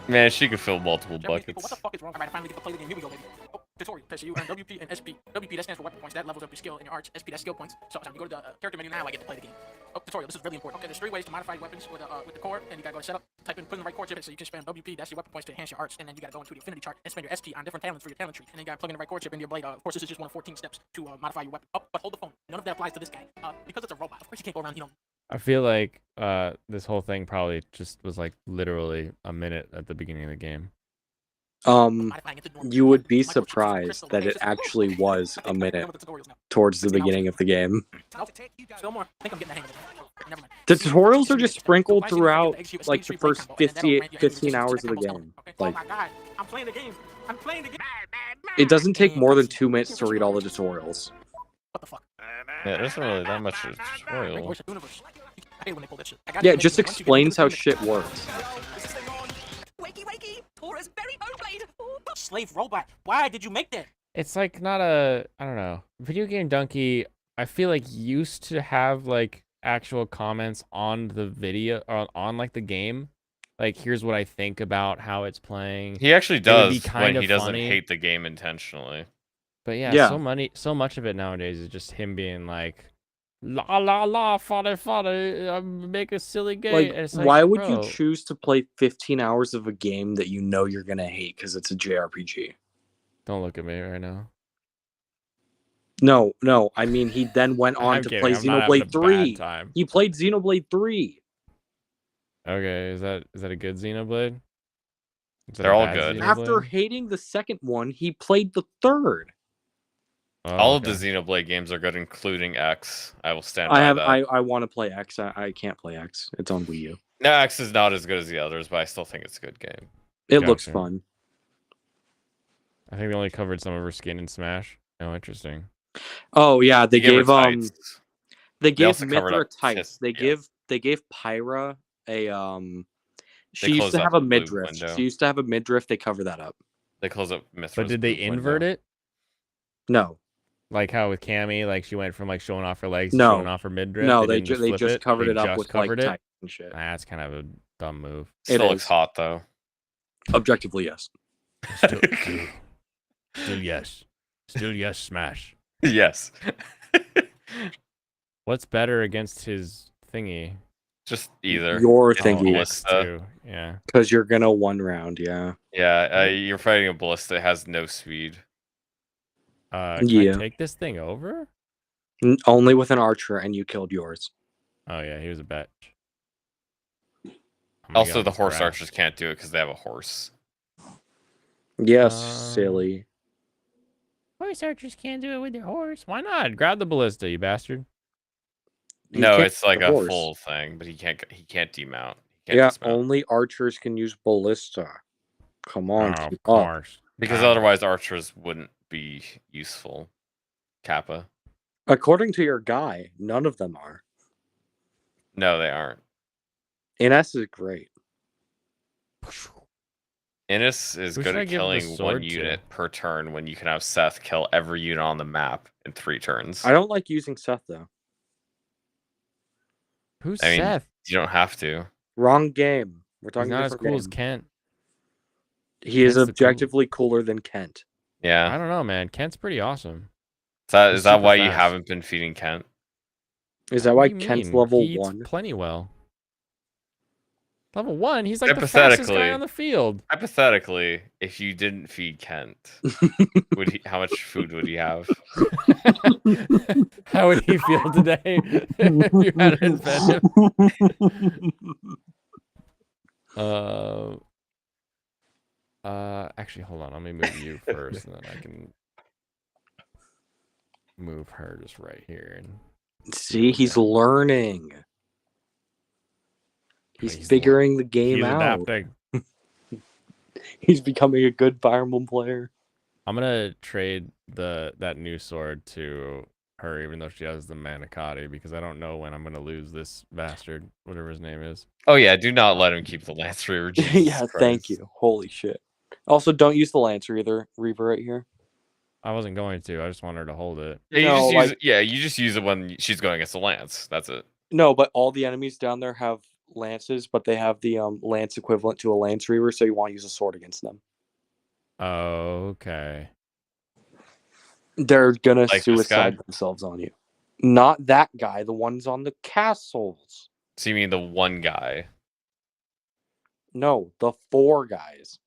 Man, she could fill multiple What buckets. the fuck is wrong? Alright, I finally get to play the game. Here we go, baby. Oh, tutorial. Okay, so you earn WP and SP. WP, that stands for weapon points. That levels up your skill and your arts. SP, that's skill points. So you go to the character menu now, I get to play the game. Oh, tutorial. This is really important. Okay, there's 3 ways to modify weapons with the core, and you gotta go to setup, type in, put in the right core chip, so you can spam WP. That's your weapon points to enhance your arts, and then you gotta go into the affinity chart and spend your ST on different talents for your talent tree, and then you gotta plug in the right core chip into your blade. Of course, this is just one of 14 steps to modify your weapon. Oh, but hold the phone. None of that applies to this guy. Because it's a robot. Of course, you can't go around, I feel like this whole thing probably just was like literally a minute at the beginning of the game. You would be surprised that it actually was a minute towards the beginning of the game. Still more. I think I'm getting the hang of it. Never mind. The tutorials are just sprinkled throughout like the first 15 hours of the game. Like, oh my god, I'm playing the game. I'm playing the game. it doesn't take more than 2 minutes to read all the tutorials. What the fuck? Yeah, there isn't really that much tutorial. Yeah, it just explains how shit works. Wakey, wakey! Tora's very homemade. Slave robot. Why did you make that? It's like not a, I don't know. Video Game Donkey, I feel like used to have like actual comments on the video on like the game. Like, here's what I think about how it's playing. He actually does when he doesn't funny. hate the game intentionally. But yeah, so much of it nowadays is just him being like, la la la, father, make a silly game. Like, it's why would bro. you choose to play 15 hours of a game that you know you're gonna hate because it's a JRPG? Don't look at me right now. No. I mean, he then went on to play Xenoblade 3. He played Xenoblade 3. Okay, is that a good Xenoblade? They're all good. After hating the second one, he played the third. Oh, all of the Xenoblade games are good, including X. I will stand by that. I want to play X. I can't play X. It's on Wii U. No, X is not as good as the others, but I still think it's a good game. It looks fun. I think they only covered some of her skin in Smash. Oh, interesting. Oh yeah, they gave also Mithra tights. They gave Pyra a She used to have a midriff. They cover that up. They close up Mithra's. But did they invert it? No. Like how with Cammy, like she went from like showing off her legs to No. showing off her midriff. No, they just covered it up with like tights and shit. That's kind of a dumb move. Still looks hot though. Objectively, yes. Still yes. Still yes, Smash. Yes. What's better against his thingy? Just either. Your It's thingy. Ballista. Yeah. Because you're gonna one round, yeah. Yeah, you're fighting a ballista. It has no speed. Can Yeah. I take this thing over? Only with an archer, and you killed yours. Oh yeah, he was a bitch. Also, the horse archers can't do it because they have a horse. Yes, silly. Horse archers can't do it with their horse. Why not? Grab the ballista, you bastard. No, can't it's like the a horse. full thing, but he can't demount. He can't Yeah, dismount. only archers can use ballista. Come on, Oh, keep of up. course. Because otherwise archers wouldn't be useful. Kappa. According to your guy, none of them are. No, they aren't. NS is great. Innis is Who good should I at give the killing sword one to? unit per turn when you can have Seth kill every unit on the map in 3 turns. I don't like using Seth though. Who's I mean, Seth? you don't have to. Wrong game. We're He's talking not as different cool as game. Kent. He is Kent's the objectively cooler than Kent. I Yeah. don't know, man. Kent's pretty awesome. Is He's that super why you fast. haven't been feeding Kent? Is that What why do you Kent's mean? level He eats 1? plenty well. Level 1? He's like the fastest guy on the field. Hypothetically, if you didn't feed Kent, how much food would he have? How would he feel today if you hadn't fed him? Actually, hold on. Let me move you first, and then I can move her just right here. And see, he's learning. He's figuring the game out. Adapting. He's becoming a good Fire Emblem player. I'm gonna trade that new sword to her, even though she has the Manicotti, because I don't know when I'm gonna lose this bastard, whatever his name is. Oh yeah, do not let him keep the Lance Reaver. Yeah, thank you. Holy shit. Also, don't use the Lance Reaver right here. I wasn't going to. I just want her to hold it. Yeah, you just use it when she's going against the Lance. That's it. No, but all the enemies down there have lances, but they have the lance equivalent to a Lance Reaver, so you want to use a sword against them. Okay. They're gonna suicide themselves on you. Not that guy, the ones on the castles. So you mean the one guy? No, the 4 guys.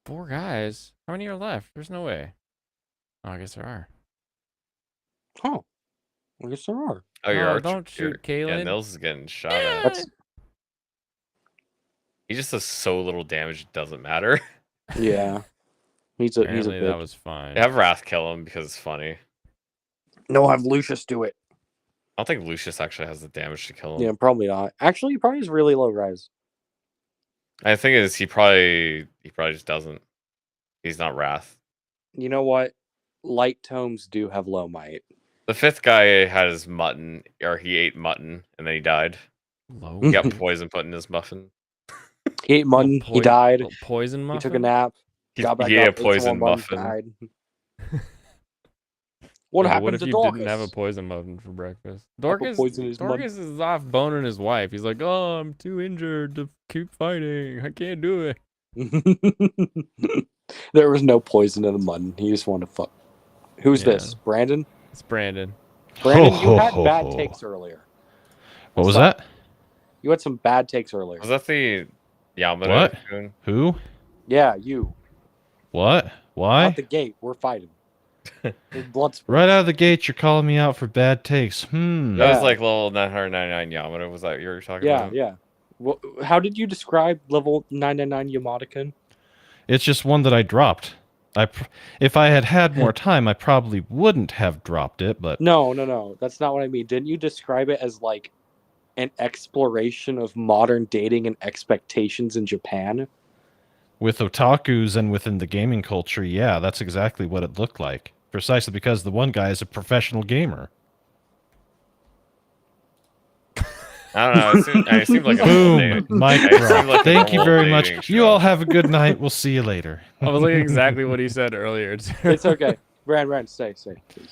4 guys? How many are left? There's no way. Oh, I guess there are. Oh, I guess there are. Oh, you're don't shoot Kaylin. Yeah, Nils is getting shot at. He just does so little damage, it doesn't matter. Yeah. He's a Apparently bitch. that was fine. Have Wrath kill him because it's funny. No, have Lucius do it. I don't think Lucius actually has the damage to kill him. Yeah, probably not. Actually, he probably has really low res. I think is he probably just doesn't. He's not Wrath. You know what? Light tomes do have low might. The 5th guy had his mutton, or he ate mutton, and then he died. Low. He got poison put in his muffin. He ate mutton. He died. Poison muffin. He took a nap. He got back ate up, a poison ate some more muffin. Died. What happened what if to you Dorcas? didn't have a poison muffin for breakfast? Dorcas Dorcas is off boning his wife. He's like, oh, I'm too injured to keep fighting. I can't do it. There was no poison in the mutton. He just wanted to fuck. Who's this? Brandon? It's Brandon. Brandon, you had bad takes earlier. What was that? You had some bad takes earlier. Was that the Yamada? What? Goon? Who? Yeah, you. What? Why? Out the gate, we're fighting. Right out of the gate, you're calling me out for bad takes. That was like level 999 Yamada. Was that you were talking about? Yeah. Well, how did you describe level 999 Yamada-kun? It's just one that I dropped. If I had had more time, I probably wouldn't have dropped it, but... No. That's not what I mean. Didn't you describe it as, like, an exploration of modern dating and expectations in Japan? With otakus and within the gaming culture, yeah, that's exactly what it looked like. Precisely because the one guy is a professional gamer. I don't know. It seemed like a boom, mic drop. Like Thank you very much. You all have a good night. We'll see you later. I was like exactly what he said earlier. It's okay. Brand, stay, please.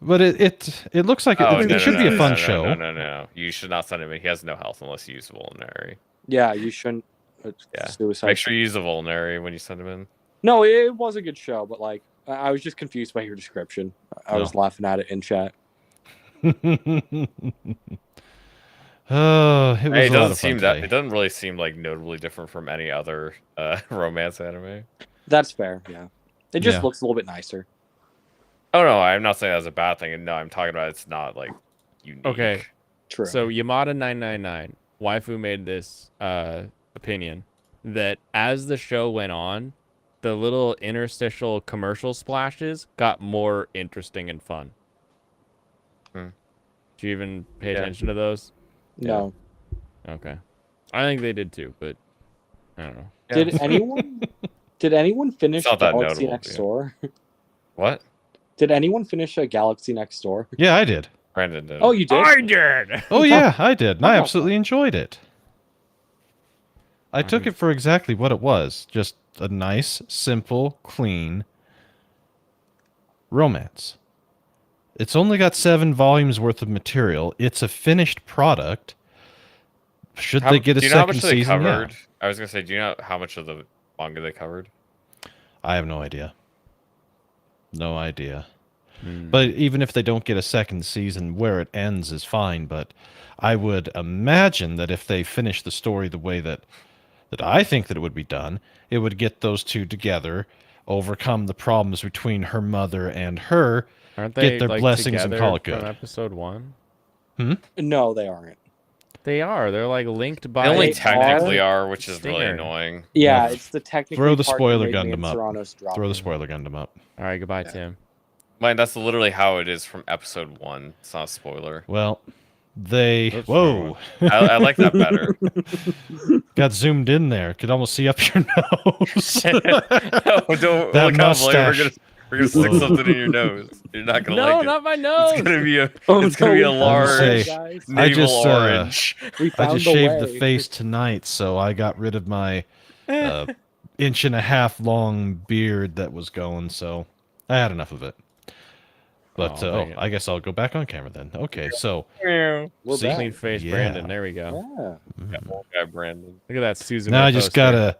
But it looks like it should be a fun show. No. You should not send him in. He has no health unless you use Vulnerary. Yeah, you shouldn't. Suicide. Make sure you use a Vulnerary when you send him in. No, it was a good show, but like I was just confused by your description. I was laughing at it in chat. Oh, it was it a lot doesn't of seem fun that. today. It doesn't really seem like notably different from any other romance anime. That's fair. Yeah, it just looks a little bit nicer. Oh no, I'm not saying that's a bad thing. No, I'm talking about it's not like unique. Okay, true. So Yamada 999, Waifu made this opinion that as the show went on, the little interstitial commercial splashes got more interesting and fun. Do you even pay attention to those? No. Yeah. Okay. I think they did too, but I don't know. Did anyone finish It's not that Galaxy notable, Next Door? What? Did anyone finish a Galaxy Next Door? Yeah, I did. Brandon did. Oh, you did? I did. Oh yeah, I did. And I absolutely enjoyed it. I took it for exactly what it was. Just a nice, simple, clean romance. It's only got 7 volumes worth of material. It's a finished product. Should they get a second season? Yeah. I was gonna say, do you know how much of the manga they covered? I have no idea. No idea. But even if they don't get a second season, where it ends is fine. But I would imagine that if they finish the story the way that I think that it would be done, it would get those two together, overcome the problems between her mother and her, Aren't they get their like, blessings and together call it from good. episode 1? No, they aren't. They are. They're like linked by. They only They technically are, which is really Stinger. annoying. Yeah, Yeah. it's the technically Throw the part that spoiler made gun me them and up. Serranos drop Throw the in. spoiler gun them up. All right, goodbye, Tim. Man, that's literally how it is from episode 1. It's not a spoiler. Well, they... Oops, Whoa! I like that better. Got zoomed in there. Could almost see up your nose. Oh, That don't look how blame mustache. we're gonna stick Whoa. something in your nose. You're not gonna No, like it. not my nose. It's gonna be a Oh, it's gonna be a no, large guys. I navel just, orange. We I found just the shaved the way. face tonight, so I got rid of my inch and a half long beard that was going, so I had enough of it. But Oh, dang it. I guess I'll go back on camera then. Okay, so We're see? back. Clean face, Yeah. Brandon. There we go. Yeah. Yeah, Brandon. Look at that Susan. now I Ray just poster.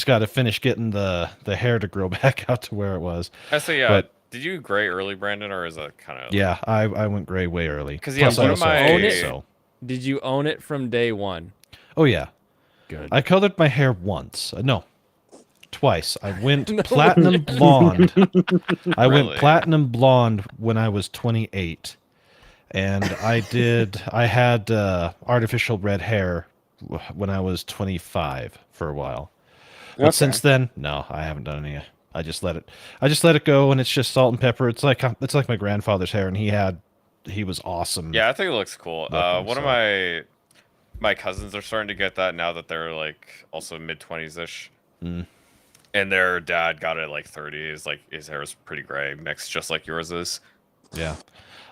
gotta finish getting the hair to grow back out to where it was. So yeah, But did you gray early, Brandon, or is it kind of? yeah, I went gray way early. 'Cause, yeah, Plus, one I of also my- have Own kids, it. so Did you own it from day 1? oh yeah, Good. I colored my hair once. No, twice. I went platinum blonde. I went Really? platinum blonde when I was 28, and I had artificial red hair when I was 25 for a while. But Okay. since then, no, I haven't done any. I just let it go, and it's just salt and pepper. It's like my grandfather's hair, and he was awesome. Yeah, I think it looks cool. Looking, One so. of my cousins are starting to get that now that they're like also mid-20s ish. Mm. And their dad got it at like 30s. Like his hair is pretty gray, mixed just like yours is. Yeah,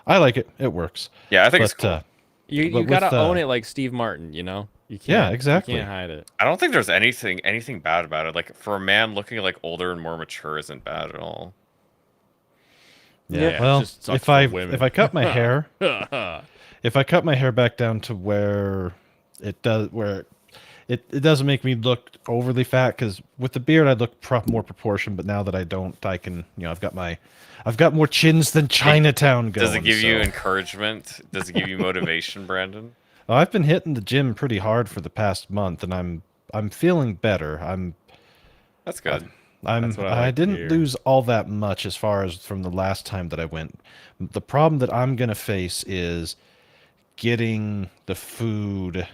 I like it. It works. Yeah, I think it's But, cool. You but gotta with, own it like Steve Martin. You know. You can't, Yeah, exactly. You can't hide it. I don't think there's anything bad about it. Like for a man looking like older and more mature isn't bad at all. Yeah. Yeah, it Well, just sucks if for I women. cut my hair, if I cut my hair back down to where it doesn't make me look overly fat, because with the beard I look more proportioned. But now that I don't, I can, I've got more chins than Chinatown going. Does it give you so- encouragement? Does it give you motivation, Brandon? I've been hitting the gym pretty hard for the past month, and I'm feeling better. That's good. That's what I I like to didn't hear. lose all that much as far as from the last time that I went. The problem that I'm gonna face is getting the food.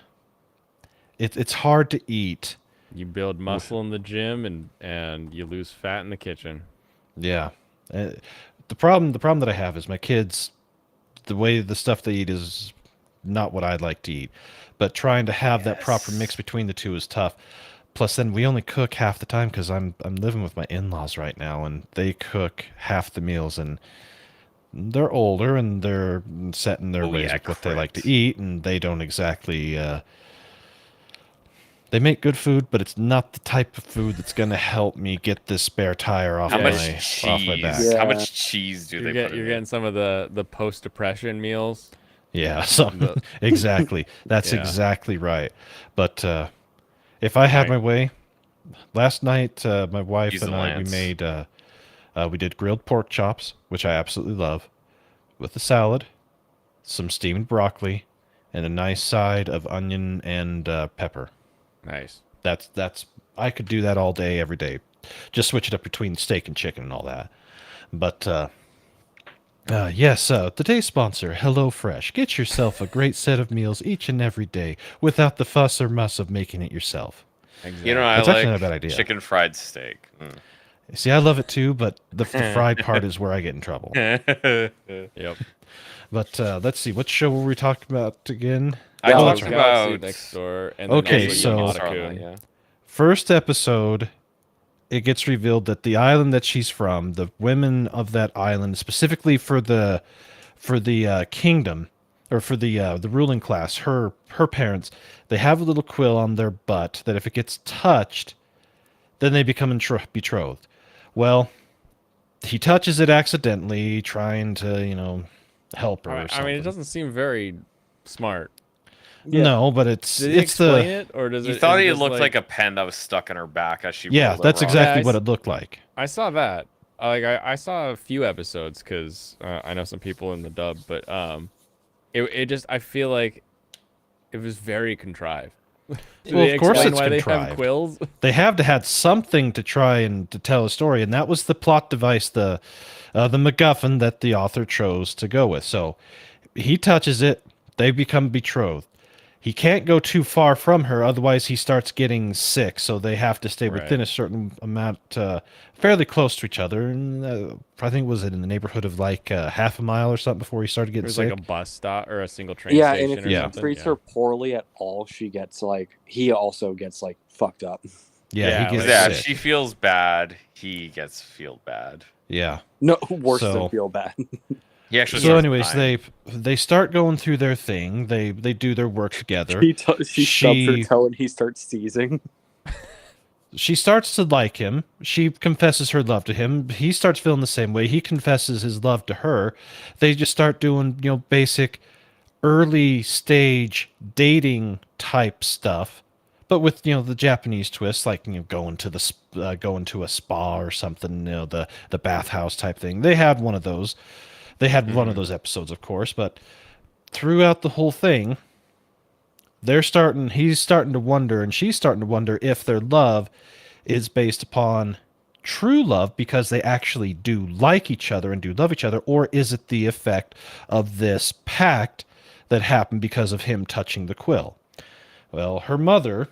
It's hard to eat. You build muscle in the gym and you lose fat in the kitchen. Yeah. The problem that I have is my kids, the way the stuff they eat is not what I'd like to eat. But trying to have that proper mix between the two is tough. Plus, then we only cook half the time because I'm living with my in-laws right now, and they cook half the meals, and they're older and they're set in their ways of what they like to eat, and they don't exactly. They make good food, but it's not the type of food that's going to help me get this spare tire off How my much off my back. cheese? How much cheese do they put in You're it? getting some of the post-depression meals. Yeah, some exactly. That's Yeah. exactly right. But if I had Right. my way, last night my wife Use and the I lance. we did grilled pork chops, which I absolutely love, with a salad, some steamed broccoli, and a nice side of onion and pepper. Nice. That's I could do that all day, every day. Just switch it up between steak and chicken and all that. But yes, today's sponsor, HelloFresh. Get yourself a great set of meals each and every day without the fuss or muss of making it yourself. Exactly. You know, I It's actually not a bad like idea. chicken fried steak. See, I love it too, but the fried part is where I get in trouble. Yep. But let's see, what show were we talking about again? I Oh, talked that's right. Galaxy about Next Door. And then Okay, also so- Yamada-kun. yeah. First episode, it gets revealed that the island that she's from, the women of that island, specifically for the kingdom, or for the ruling class, her parents, they have a little quill on their butt that if it gets touched, then they become betrothed. Well, he touches it accidentally, trying to, help her. Or I something. mean, it doesn't seem very smart. No, but it's Did he it's explain the it, or does You it? thought is it just looked like a pen that was stuck in her back as she yeah. rolled it That's wrong. exactly Yeah, what it looked like. I saw that. I saw a few episodes because I know some people in the dub, but it just I feel like it was very contrived. Do Well, they of course explain it's why they have contrived. quills? They have to have something to try and to tell a story, and that was the plot device, the MacGuffin that the author chose to go with. So he touches it, they become betrothed. He can't go too far from her, otherwise he starts getting sick. So they have to stay within a certain amount, fairly close to each other. And I think was it in the neighborhood of like half a mile or something before he started getting There's sick. like a bus stop or a single train Yeah, station and if or he something. treats her poorly at all, she gets like he also gets like fucked up. Yeah, he gets If sick. she feels bad, he gets feel bad. Yeah. No, worse So- than feel bad. He actually So, starts anyways, dying. they start going through their thing. They do their work together. She stubs her toe and he starts seizing. She starts to like him. She confesses her love to him. He starts feeling the same way. He confesses his love to her. They just start doing, basic early stage dating type stuff, but with, the Japanese twist, like, going to going to a spa or something, the bathhouse type thing. They had one of those. They had one of those episodes, of course, but throughout the whole thing, he's starting to wonder, and she's starting to wonder if their love is based upon true love because they actually do like each other and do love each other, or is it the effect of this pact that happened because of him touching the quill? Well, her mother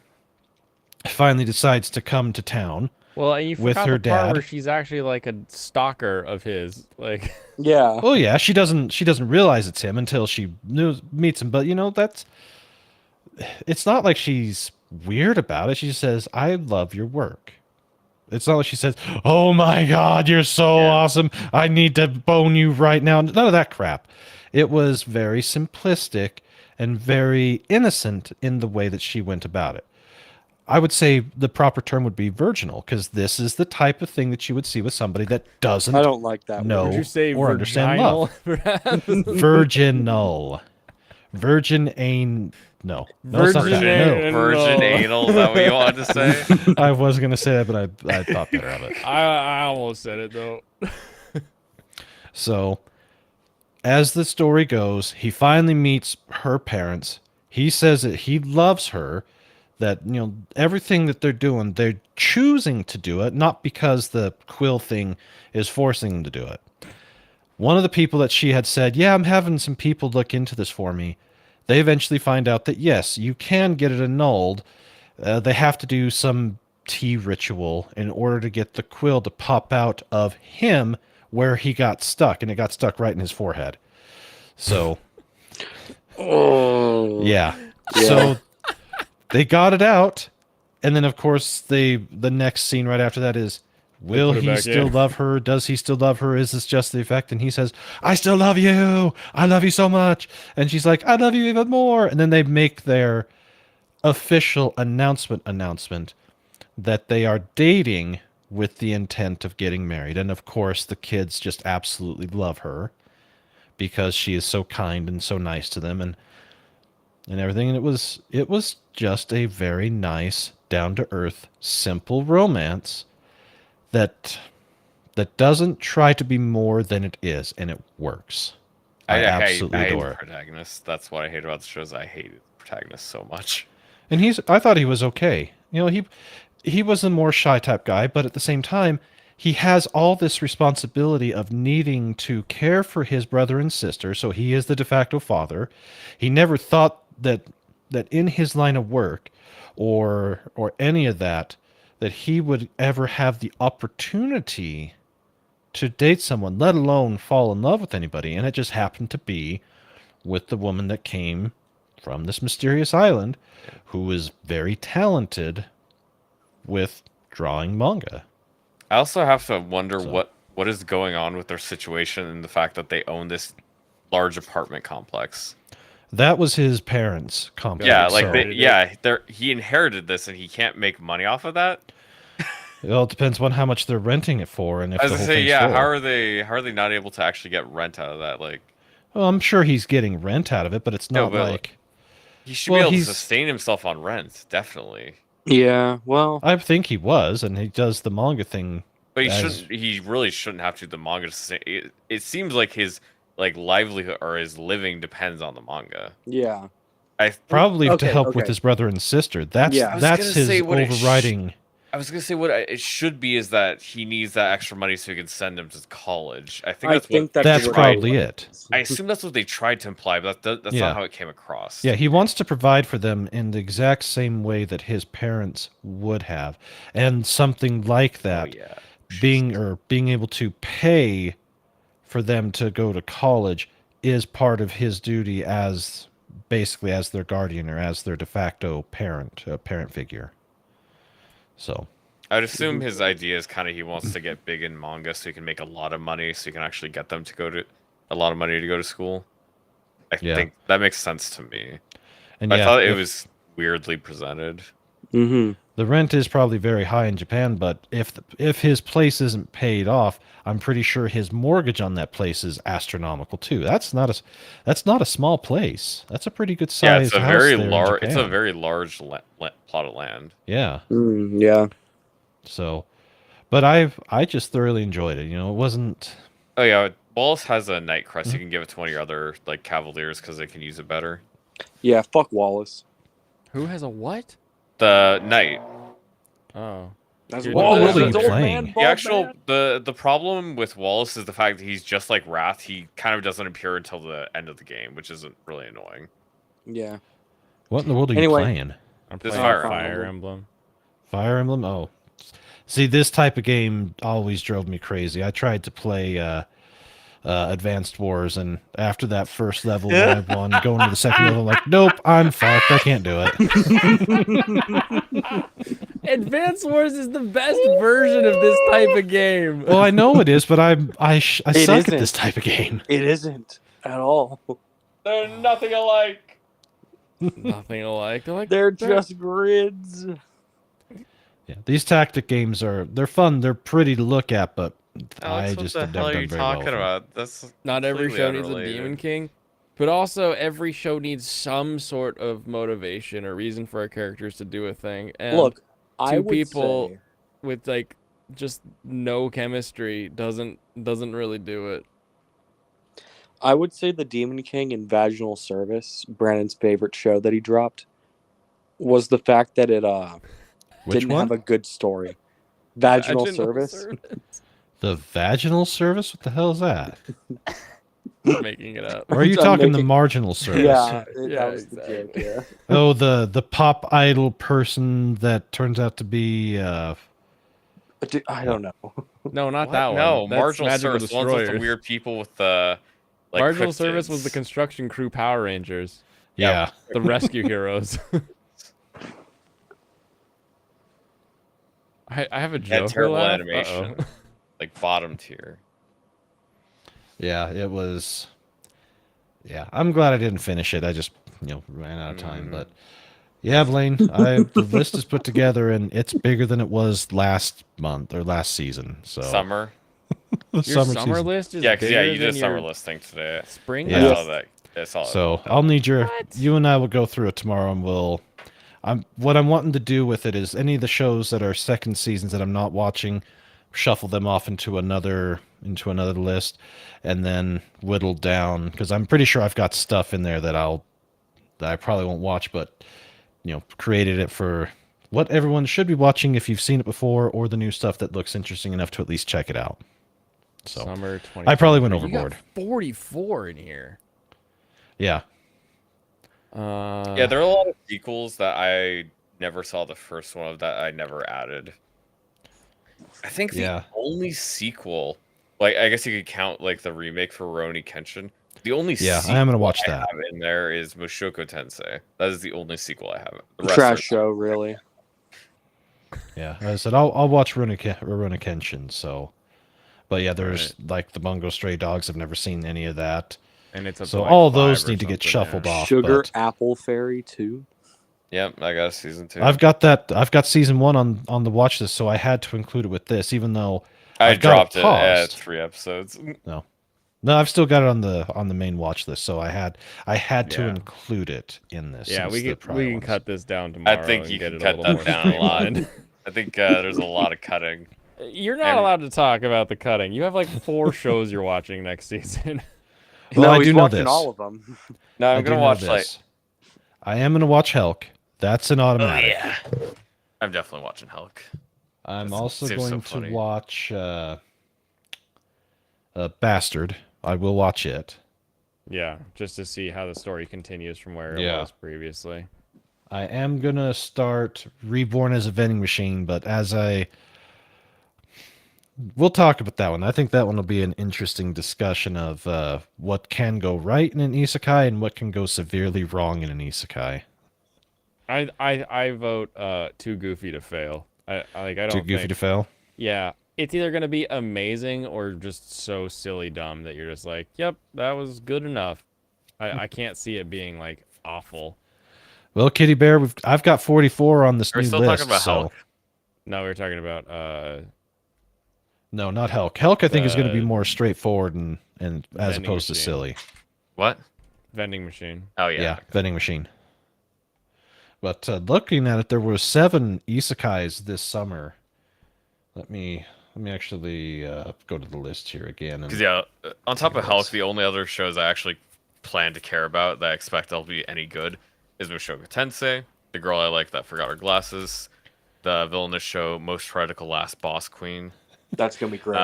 finally decides to come to town. Well, you with forgot her the part dad. where she's actually like a stalker of his. Like, yeah. Oh yeah, she doesn't realize it's him until she meets him. But it's not like she's weird about it. She just says, "I love your work." It's not like she says, "Oh my God, you're so awesome. I need to bone you right now." None of that crap. It was very simplistic and very innocent in the way that she went about it. I would say the proper term would be virginal, because this is the type of thing that you would see with somebody that doesn't I don't like that know Would you say or understand virginal, love. perhaps? Virginal. Virgin ain't no. No, it's not that. No. Virgin anal, is that what you wanted to say? I was gonna say that, but I thought better of it. I almost said it though. So, as the story goes, he finally meets her parents. He says that he loves her, that, everything that they're doing, they're choosing to do it, not because the quill thing is forcing them to do it. One of the people that she had said, "Yeah, I'm having some people look into this for me," they eventually find out that, yes, you can get it annulled. They have to do some tea ritual in order to get the quill to pop out of him where he got stuck, and it got stuck right in his forehead. So, yeah. So they got it out, and then of course the next scene right after that is, will put it he back still in. love her? Does he still love her? Is this just the effect? And he says, "I still love you. I love you so much." And she's like, "I love you even more." And then they make their official announcement that they are dating with the intent of getting married. And of course, the kids just absolutely love her because she is so kind and so nice to them and everything. And it was just a very nice, down to earth, simple romance that doesn't try to be more than it is, and it works. I absolutely hate adore the it. protagonist. That's what I hate about the shows. I hate the protagonist so much. And I thought he was okay. He was a more shy type guy, but at the same time, he has all this responsibility of needing to care for his brother and sister, so he is the de facto father. He never thought that in his line of work or any of that he would ever have the opportunity to date someone, let alone fall in love with anybody. And it just happened to be with the woman that came from this mysterious island, who is very talented with drawing manga. I also have to wonder what is going on with their situation and the fact that they own this large apartment complex. That was his parents' complex. Yeah, like he inherited this and he can't make money off of that. Well, it depends on how much they're renting it for, and if As the I whole say, thing's yeah, full. how are they not able to actually get rent out of that? Like, Well, I'm sure he's getting rent out of it, but it's No, not but, like he should be able to sustain himself on rent, definitely. Yeah, well, I think he was, and he does the manga thing But he As- shouldn't. He really shouldn't have to. The manga. It seems like his livelihood or his living depends on the manga. Yeah. Probably to Okay, help with okay. his brother and sister. That's Yeah. I was that's gonna his say what it overriding. I was gonna say what it should be is that he needs that extra money so he can send him to college. I think I that's think what That's what probably it it. I assume that's what they tried to imply, but that's Yeah. not how it came across. Yeah, he wants to provide for them in the exact same way that his parents would have, and something like that. yeah. Being able to pay for them to go to college is part of his duty as basically as their guardian or as their de facto parent figure. So I'd assume his idea is kind of he wants to get big in manga so he can make a lot of money so he can actually get them to go to a lot of money to go to school. I think that makes sense to me. And But yeah, I thought it was weirdly presented. Mm-hmm. the rent is probably very high in Japan, but if his place isn't paid off, I'm pretty sure his mortgage on that place is astronomical too. That's not a small place. That's a pretty good Yeah, size it's a house very there in large. It's a Japan. very large plot of land. Yeah. Yeah. So, but I just thoroughly enjoyed it. You know, it wasn't. Oh yeah, Wallace has a night crest. You can give it to one of your other cavaliers because they can use it better. Yeah. Fuck Wallace. Who has a what? The knight. Oh. That's You're What the- will the- you the- playing? The actual the problem with Wallace is the fact that he's just like Wrath. He kind of doesn't appear until the end of the game, which isn't really annoying. Yeah. What in the world are you Anyway. playing? I'm This playing Fire Fire Emblem. Fire Emblem? Oh. See, this type of game always drove me crazy. I tried to play Advanced Wars, and after that first level, when I won, going to the second level, I'm like, nope, I'm fucked. I can't do it. Advance Wars is the best version of this type of game. Well, I know it is, but I suck at this isn't. type of game. It isn't at all. They're nothing alike. Nothing alike. They're just grids. Yeah, these tactic games they're fun. They're pretty to look at, but I Alex, just what have the hell never are done you very well talking with them. about? That's Not every completely show needs a unrelated. Demon King, but also every show needs some sort of motivation or reason for our characters to do a thing. And Look, I two would people say with like just no chemistry doesn't really do it. I would say the Demon King and Vaginal Service, Brandon's favorite show that he dropped, was the fact that it Which didn't one? have a good story. Vaginal Service. The vaginal service? What the hell is that? Making it up. Or are you I'm talking the making- marginal service? Yeah, Yeah, that was the joke. exactly. Yeah. Oh, the pop idol person that turns out to be Dude, I don't know. No, not What? that one. No, That's Marginal Magical Service. The ones with the Destroyers. weird people with the Marginal Service was the cryptids. construction crew Power Rangers, yeah. the rescue heroes. I have a Had joke. terrible laugh? animation, Uh-oh. like bottom tier. Yeah, it was. Yeah, I'm glad I didn't finish it. I just ran out of time. But yeah, Blaine, the list is put together and it's bigger than it was last month or last season. So Summer. the Your summer summer season. list is Yeah, because bigger you did a than summer your listing today. spring Yeah. I saw that. I saw So it. I'll need you and I will go through it tomorrow, and what I'm wanting to do with it is any of the shows that are second seasons that I'm not watching, shuffle them off into another list, and then whittle down because I'm pretty sure I've got stuff in there that I probably won't watch, but created it for what everyone should be watching if you've seen it before, or the new stuff that looks interesting enough to at least check it out. So summer 20. I probably went You got overboard. 44 in here. Yeah. Yeah, there are a lot of sequels that I never saw the first one of that I never added. I think the only sequel, like I guess you could count like the remake for Rurouni Kenshin. The only Yeah, I sequel am gonna watch I that. have in there is Mushoku Tensei. That is the only sequel I have. The rest Trash are- show, really. Yeah, I said I'll watch Rurouni Kenshin. So, but yeah, there's like the Bungo Stray Dogs. I've never seen any of that, and it's up so to, like, all 5 those or need to get something, shuffled yeah. off. Sugar but Apple Fairy 2. Yep, I got season 2. I've got that. I've got season 1 on the watch list, so I had to include it with this, even though I I've got dropped it at paused. 3 episodes. No, I've still got it on the main watch list, so I had to Yeah. include it in this. Yeah, since we the can prior ones. cut this down tomorrow. I think and you get can it cut a little that down a lot. streamlined. I think there's a lot of cutting. You're not And- allowed to talk about the cutting. You have like 4 shows you're watching next season. Well, no, I he's do know watching this. all of them. No, I I'm do gonna know watch like. this. I am gonna watch Helk. That's an Oh automatic. yeah. I'm definitely watching Hulk. I'm That also seems so going to funny. watch Bastard. I will watch it. Yeah, just to see how the story continues from where it Yeah. was previously. I am gonna start Reborn as a Vending Machine, but we'll talk about that one. I think that one will be an interesting discussion of what can go right in an isekai and what can go severely wrong in an isekai. I vote too goofy to fail. I don't Too goofy think, to fail. Yeah, it's either gonna be amazing or just so silly dumb that you're just like, yep, that was good enough. I can't see it being like awful. Well, Kitty Bear, I've got 44 on this Are we new still list. talking about so Hulk? No, we were talking about no, not Helk. Helk, I think, is going to be The more straightforward and as vending opposed to machine. silly. What? vending machine. Oh yeah. Yeah, vending machine. But looking at it, there were 7 isekais this summer. Let me actually go to the list here again. Because yeah, on top of Yes. Hulk, the only other shows I actually plan to care about that I expect they'll be any good is Mushoku Tensei, The Girl I Like That Forgot Her Glasses, the villainous show Most Heretical Last Boss Queen. That's gonna be great.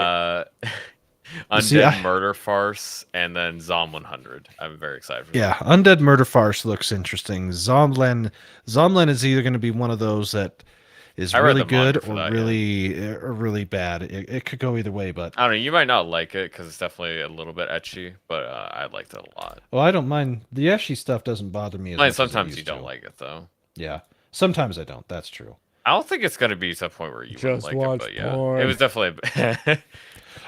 Undead See, Murder Farce, and then Zom 100. I'm very excited for Yeah, Undead Murder Farce looks interesting. Zomlen is either going to be one of those that is I read really the manga good for or that, yeah. really bad. It could go either way, but I don't know, you might not like it because it's definitely a little bit etchy, but I liked it a lot. well, I don't mind. The Eshy stuff doesn't bother me as I mean, much as it sometimes you used don't to. like it though. Yeah, sometimes I don't. That's true. I don't think it's gonna be to the point where you wouldn't Just like watch it, but yeah, porn. it was definitely.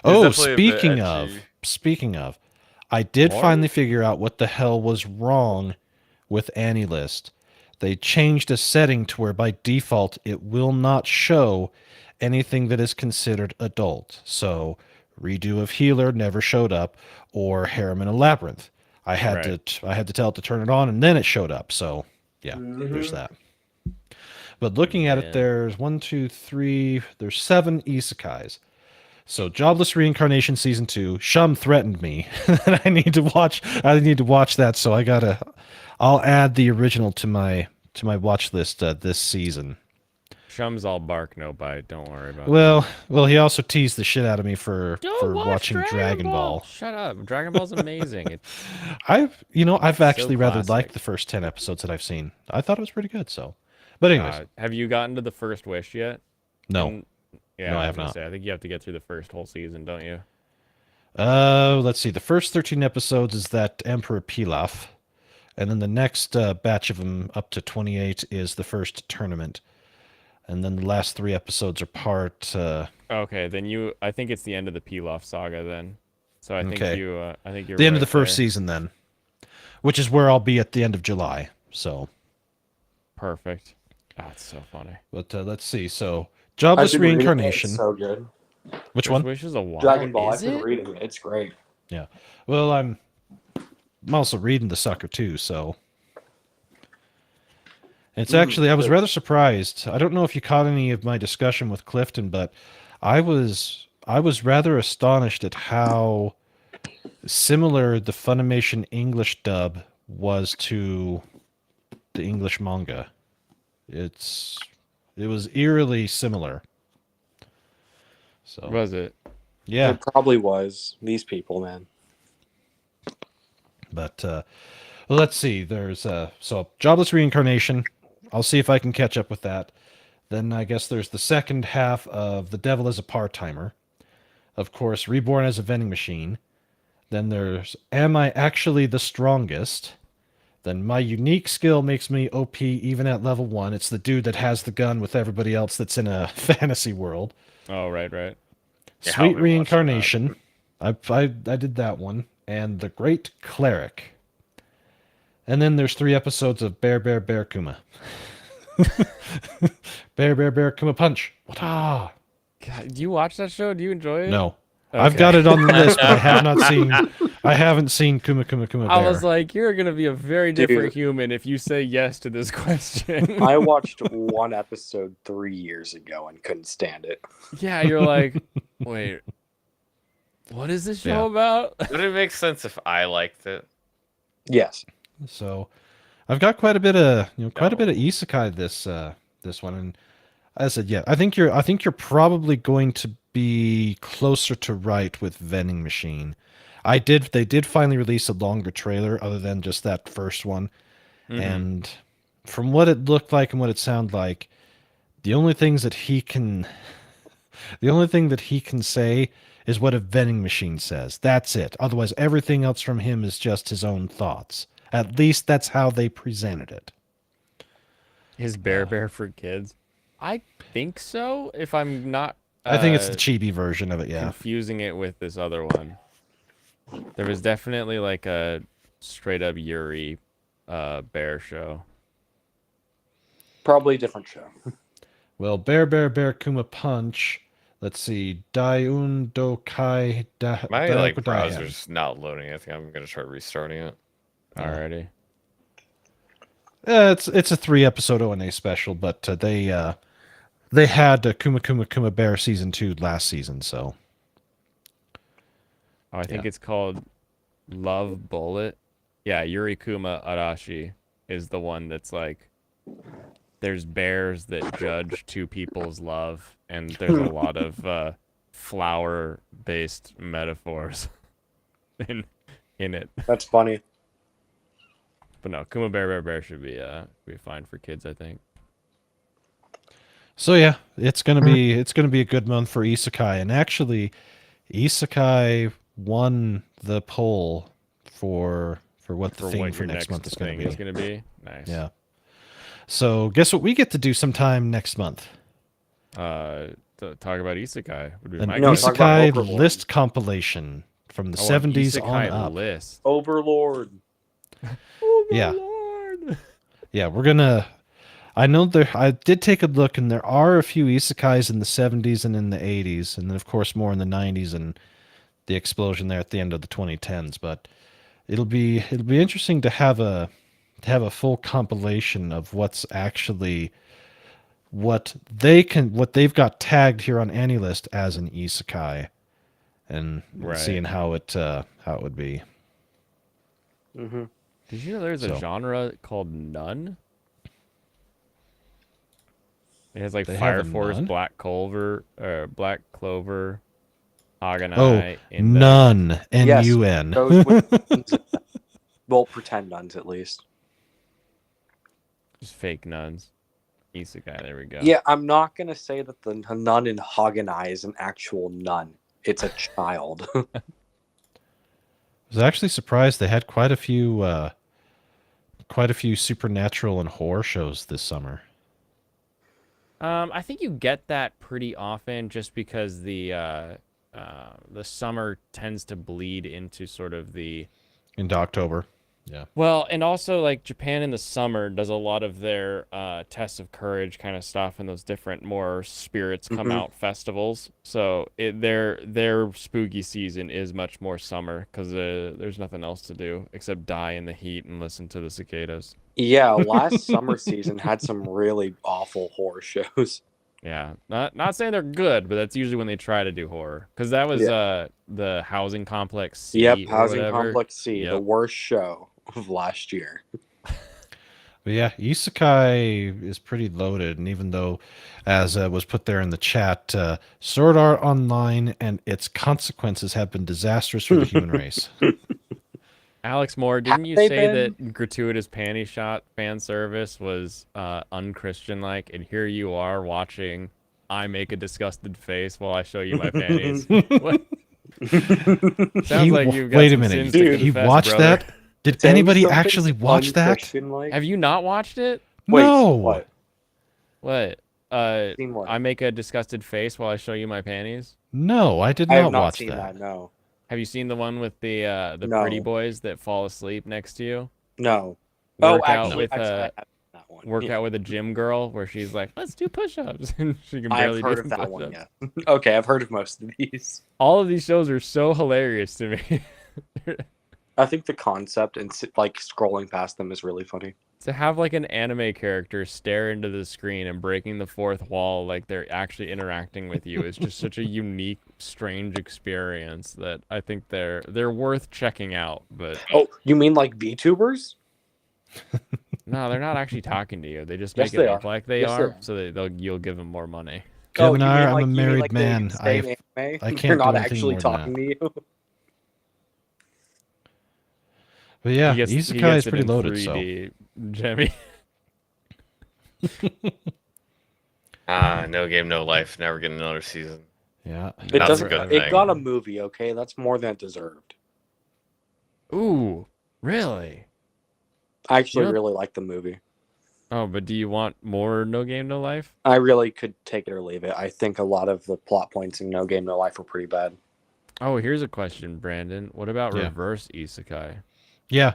Oh, definitely a bit speaking of, I did What? finally figure out what the hell was wrong with AniList. They changed a setting to where by default it will not show anything that is considered adult. So, Redo of Healer never showed up, or Harem in a Labyrinth. I had to tell it to turn it on, and then it showed up. So, yeah, there's that. But looking at it, there's 1, 2, 3. There's 7 isekais. So, Jobless Reincarnation Season 2. Shum threatened me that I need to watch that. So I'll add the original to my watch list this season. Shum's all bark, no bite. Don't worry about Well, he also teased the shit out of me for watch watching Dragon Ball. Shut up. Dragon Ball's amazing. I've actually rather classic. liked the first 10 episodes that I've seen. I thought it was pretty good. So, but anyways, Have you gotten to the first wish yet? no. Yeah, No, I was have gonna not. say, I think you have to get through the first whole season, don't you? Let's see. The first 13 episodes is that Emperor Pilaf, and then the next batch of them up to 28 is the first tournament, and then the last 3 episodes are part. Okay, then I think it's the end of the Pilaf saga then. So I think Okay. I think you're the end of right the first there. season then, which is where I'll be at the end of July. So Perfect. Oh, it's so funny. but let's see. So Jobless I've been reading it, Reincarnation. It's so good. Which First one? Wish is a while. Dragon Ball. Is I've been it? reading it. It's great. Yeah. Well, I'm also reading the sucker too, so it's actually I was rather surprised. I don't know if you caught any of my discussion with Clifton, but I was rather astonished at how similar the Funimation English dub was to the English manga. It was eerily similar. So Was it? yeah. It probably was. These people, man. But well, let's see. There's so Jobless Reincarnation. I'll see if I can catch up with that. Then I guess there's the second half of The Devil as a Part-Timer. Of course, Reborn as a Vending Machine. Then there's Am I Actually the Strongest? Then My Unique Skill Makes Me OP even at level 1. It's the dude that has the gun with everybody else that's in a fantasy world. Oh, right. Yeah, Sweet I'll be watching Reincarnation. I did that one. And The Great Cleric. And then there's 3 episodes of Bear Bear Bear Kuma. Bear Bear Bear Kuma Punch. Wata! God, do you watch that show? Do you enjoy it? No. Okay. I've got it on the list, but I have not I haven't seen Kuma Kuma Kuma Bear. I was like, you're gonna be a very different Dude. human if you say yes to this question. I watched one episode 3 years ago and couldn't stand it. Yeah, you're like, wait, what is this show about? Would it make sense if I liked it? Yes. So, I've got quite a bit of isekai this one, and as I said, yeah, I think you're probably going to be closer to right with Vending Machine. They did finally release a longer trailer other than just that first one, and from what it looked like and what it sounded like, the only thing that he can say is what a vending machine says. That's it. Otherwise, everything else from him is just his own thoughts. At least that's how they presented it. His Bear for kids? I think so. If I'm not, I think it's the chibi version of it. Yeah, confusing it with this other one. There was definitely like a straight up Yuri bear show. Probably a different show. Well, Bear Kuma Punch. Let's see. Daiun Dokai Da. My Daioko Daihan. browser's not loading. I think I'm gonna try restarting it. Alrighty. It's a 3-episode ONA special, but they had Kuma Kuma Kuma Bear season 2 last season, so. Oh, I think it's called Love Bullet. Yeah, Yuri Kuma Arashi is the one that's like, there's bears that judge two people's love, and there's a lot of flower-based metaphors in it. That's funny. But no, Kuma Bear should be fine for kids, I think. So yeah, it's gonna be a good month for Isekai, and actually, Isekai won the poll for what the theme for next month is going to be. Nice. Yeah. So guess what we get to do sometime next month? To talk about Isekai. An Isekai list compilation from the 70s on up. List. Overlord. Yeah. Yeah, we're gonna. I know I did take a look, and there are a few isekais in the 70s and in the 80s, and then of course more in the 90s and the explosion there at the end of the 2010s. But it'll be interesting to have a full compilation of what's actually what they've got tagged here on AniList as an isekai, and seeing how it would be. Mm-hmm. Did you know there's a genre called nun? It has like Fire Force, Black Clover, Haganai. Nun. N-U-N. Yes, well, pretend nuns at least. Just fake nuns. Isekai, there we go. Yeah, I'm not going to say that the nun in Haganai is an actual nun. It's a child. I was actually surprised they had quite a few supernatural and horror shows this summer. I think you get that pretty often just because the summer tends to bleed into sort of into October. Yeah. Well, and also like Japan in the summer does a lot of their tests of courage kind of stuff, and those different more spirits come out festivals. So their spooky season is much more summer because there's nothing else to do except die in the heat and listen to the cicadas. Yeah, last summer season had some really awful horror shows. Yeah, not saying they're good, but that's usually when they try to do horror. Because that was the Housing Complex C. Yep, Housing Complex C, the worst show of last year. But yeah, Isekai is pretty loaded, and even though, as was put there in the chat, Sword Art Online and its consequences have been disastrous for the human race. Alex Moore, didn't you say that gratuitous panty shot fan service was unchristian-like, and here you are watching I make a disgusted face while I show you my panties? What? Sounds like you've got wait a some minute, sins to he confess, watched brother. that? Did anybody actually watch that? Have you not watched it? Wait, no. What? I make a disgusted face while I show you my panties? No, I did I not have not watch seen that. No. Have you seen the one with the No. pretty boys that fall asleep next to you? No. Work I out with have seen that one. out with a gym girl where she's like, let's do push-ups, and she can I've barely heard do of that push-ups. one, yeah. Okay, I've heard of most of these. All of these shows are so hilarious to me. I think the concept and like scrolling past them is really funny. To have like an anime character stare into the screen and breaking the fourth wall like they're actually interacting with you is just such a unique, strange experience that I think they're worth checking out. But Oh, you mean like VTubers? no, they're not actually talking to you. They just Yes, make it they look are. like they Yes, they are, are. so you'll give them more money. Oh, Kevin, you mean I'm like, a you mean married like they man. stay in anime? I They're can't not do anything actually more than talking to you. But yeah, he Isekai gets is pretty it in loaded. So 3D, Jemmy. No Game, No Life. Never getting another season. yeah, It That's a doesn't. good It thing. got a movie. Okay, that's more than it deserved. Ooh, really? I actually You know- really like the movie. Oh, but do you want more No Game No Life? I really could take it or leave it. I think a lot of the plot points in No Game No Life were pretty bad. Oh, here's a question, Brandon. What about Yeah. reverse isekai? yeah.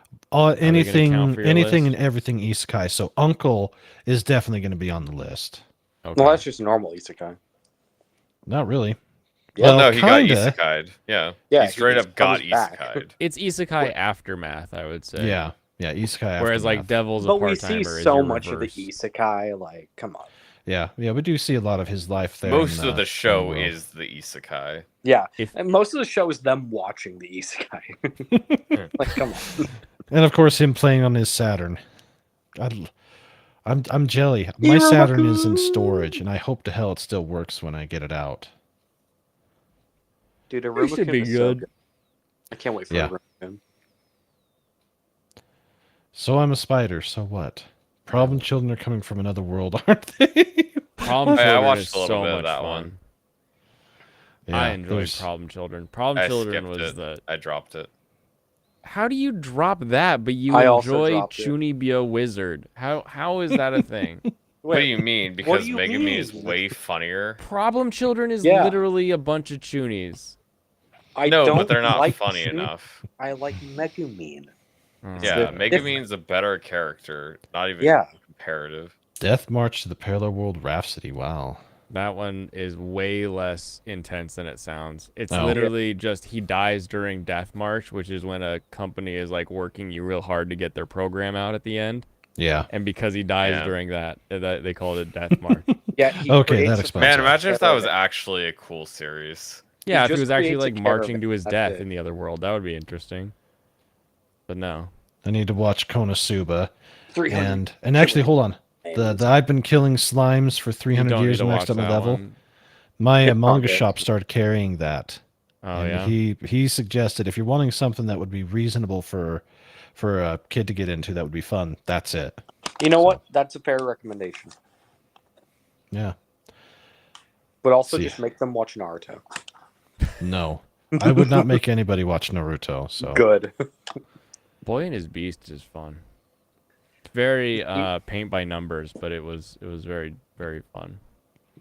they gonna count Anything, for your anything, list? and everything Isekai. So Uncle is definitely going to be on the list. Okay. Well, that's just normal isekai. Not really. Yeah. Well, no, he got kinda. isekai'd. Yeah. Yeah, He straight he up got comes back. isekai'd. It's isekai aftermath, I would say. Yeah, yeah. Isekai. Whereas like Aftermath. Devil's a But we part-timer see is so your much of the reverse. isekai. Like, come on. Yeah, we do see a lot of his life there. Most in of the in show world. is the isekai. Yeah, If- and most of the show is them watching the isekai. Like, come on. And of course, him playing on his Saturn. I'm jelly. My Saturn is in storage, and I hope to hell it still works when I get it out. Dude, a It should be is so good. I can't wait for Yeah. a Rubicon. So I'm a spider. So what? Problem children are coming from another world, aren't they? Problem Hey, I Children watched is a little so bit of much that fun. one. I Yeah, enjoyed there's- Problem Children. Problem I Children skipped was it. the. I dropped it. How do you drop that? But you I also enjoy dropped it. Chunibyo Wizard. How is that a thing? What do you mean? what Because do you Megami is mean? way funnier. Problem Children is Yeah. literally a bunch of Chunies. I No, don't but they're not like funny Chun- enough. I like Megumin. Oh. Yeah, different. Megumin's a better character. Not even Yeah. comparative. Death March to the Parallel World Rhapsody. Wow. That one is way less intense than it sounds. It's Oh. literally just he dies during Death March, which is when a company is like working you real hard to get their program out at the end. Yeah. And because he dies Yeah. during that they called it Death March. Yeah. He Okay, creates that a explains Man, it. imagine if that was actually a cool series. Yeah, if he just was actually creates a like marching caravan, to his that's death it. in the other world, that would be interesting. But no. I need to watch Konosuba. 300 And actually, hold on. The names. I've been killing slimes for You 300 don't need years to and watch maxed up my that level. one. My Yeah, manga okay. shop started carrying that. Oh and yeah. he suggested if you're wanting something that would be reasonable for a kid to get into, that would be fun. That's it. You know what? That's a fair recommendation. Yeah. But also See. just make them watch Naruto. No, I would not make anybody watch Naruto. So Good. Boy and His Beast is fun. It's very paint by numbers, but it was very, very fun.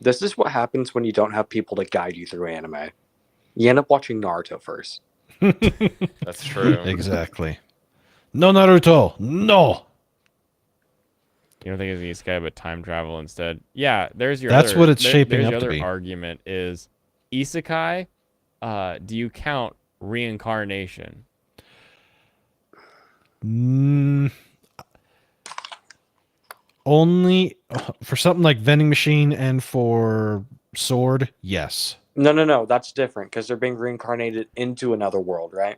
This is what happens when you don't have people to guide you through anime. You end up watching Naruto first. That's true. exactly. No Naruto. No. You don't think it's an isekai, but time travel instead? Yeah, there's your. That's other, what it's there- shaping there's up your to other be. argument is isekai. Do you count reincarnation? Only for something like vending machine and for sword. Yes. No. That's different because they're being reincarnated into another world, right?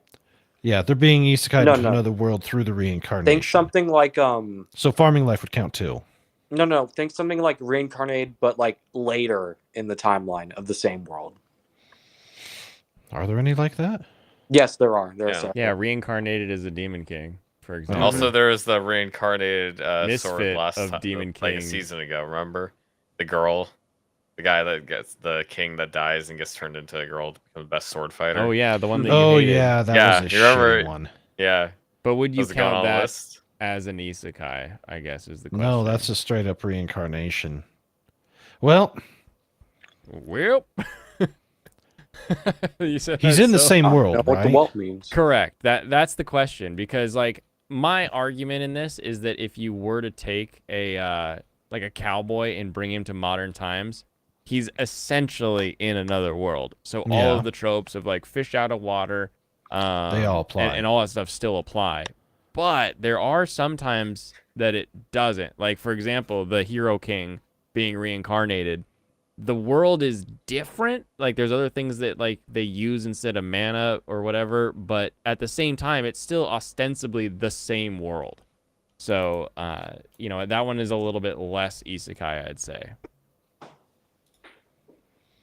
Yeah, they're being isekai No, into no. another world through the reincarnation. Think something like So farming life would count too. No. Think something like reincarnated, but like later in the timeline of the same world. Are there any like that? Yes, there are. There are Yeah. several. Yeah, reincarnated as a demon king, for And example. also, there was the reincarnated sword Misfit last of time, Demon like a King. season ago. Remember the girl, the guy that gets the king that dies and gets turned into a girl to become the best sword fighter. Oh yeah, the one that Oh you hated. yeah, that Yeah, was a you remember- shitty one. Yeah, But would you does it go on count the that list? as an isekai? I guess is the question. No, that's a straight up reincarnation. Well, well. You said he's that in the so- same I world, know what the right? welt means. Correct. That's the question because like my argument in this is that if you were to take a like a cowboy and bring him to modern times, he's essentially in another world. So all Yeah. of the tropes of like fish out of water, They all apply. And all that stuff still apply. But there are some times that it doesn't. Like, for example, the Hero King being reincarnated. The world is different. Like, there's other things that, like, they use instead of mana or whatever. But at the same time, it's still ostensibly the same world. So, you know, that one is a little bit less isekai, I'd say. What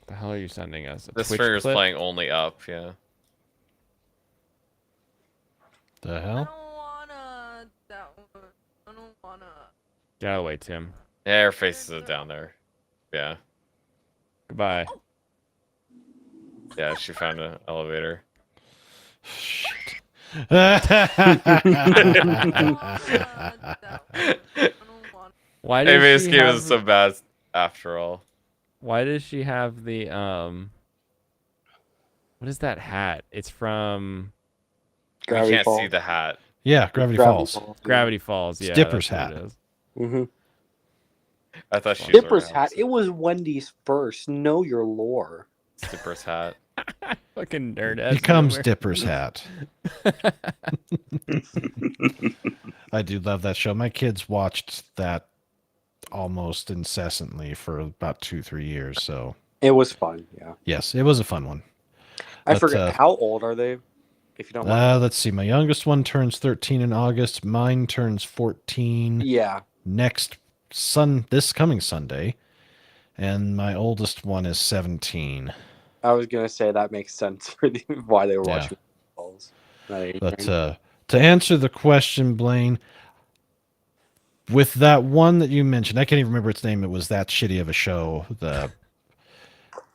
the hell are you sending us? This Twitch figure's clip? playing only up, yeah. The hell? Get out of the way, Tim. Yeah, her face is down there. Yeah. Goodbye. Yeah, she found an elevator. Shit. Why Maybe does this she game have... isn't so bad after all. Why does she have the what is that hat? It's from You can't see the hat. Yeah, Gravity Falls. Gravity Falls, yeah. Dipper's that's what hat. it is. Mm-hmm. I thought she was Dipper's wearing hat. It was Wendy's first. Know your lore. Dipper's hat. Fucking nerd ass. Becomes Dipper's hat. I do love that show. My kids watched that almost incessantly for about 2-3 years. So it was fun. Yeah. Yes, it was a fun one. I forget how old are they, if you don't mind. Let's see. My youngest one turns 13 in August. Mine turns 14. Yeah. This coming Sunday, and my oldest one is 17. I was gonna say that makes sense for why they were watching. But to answer the question, Blaine, with that one that you mentioned, I can't even remember its name. It was that shitty of a show.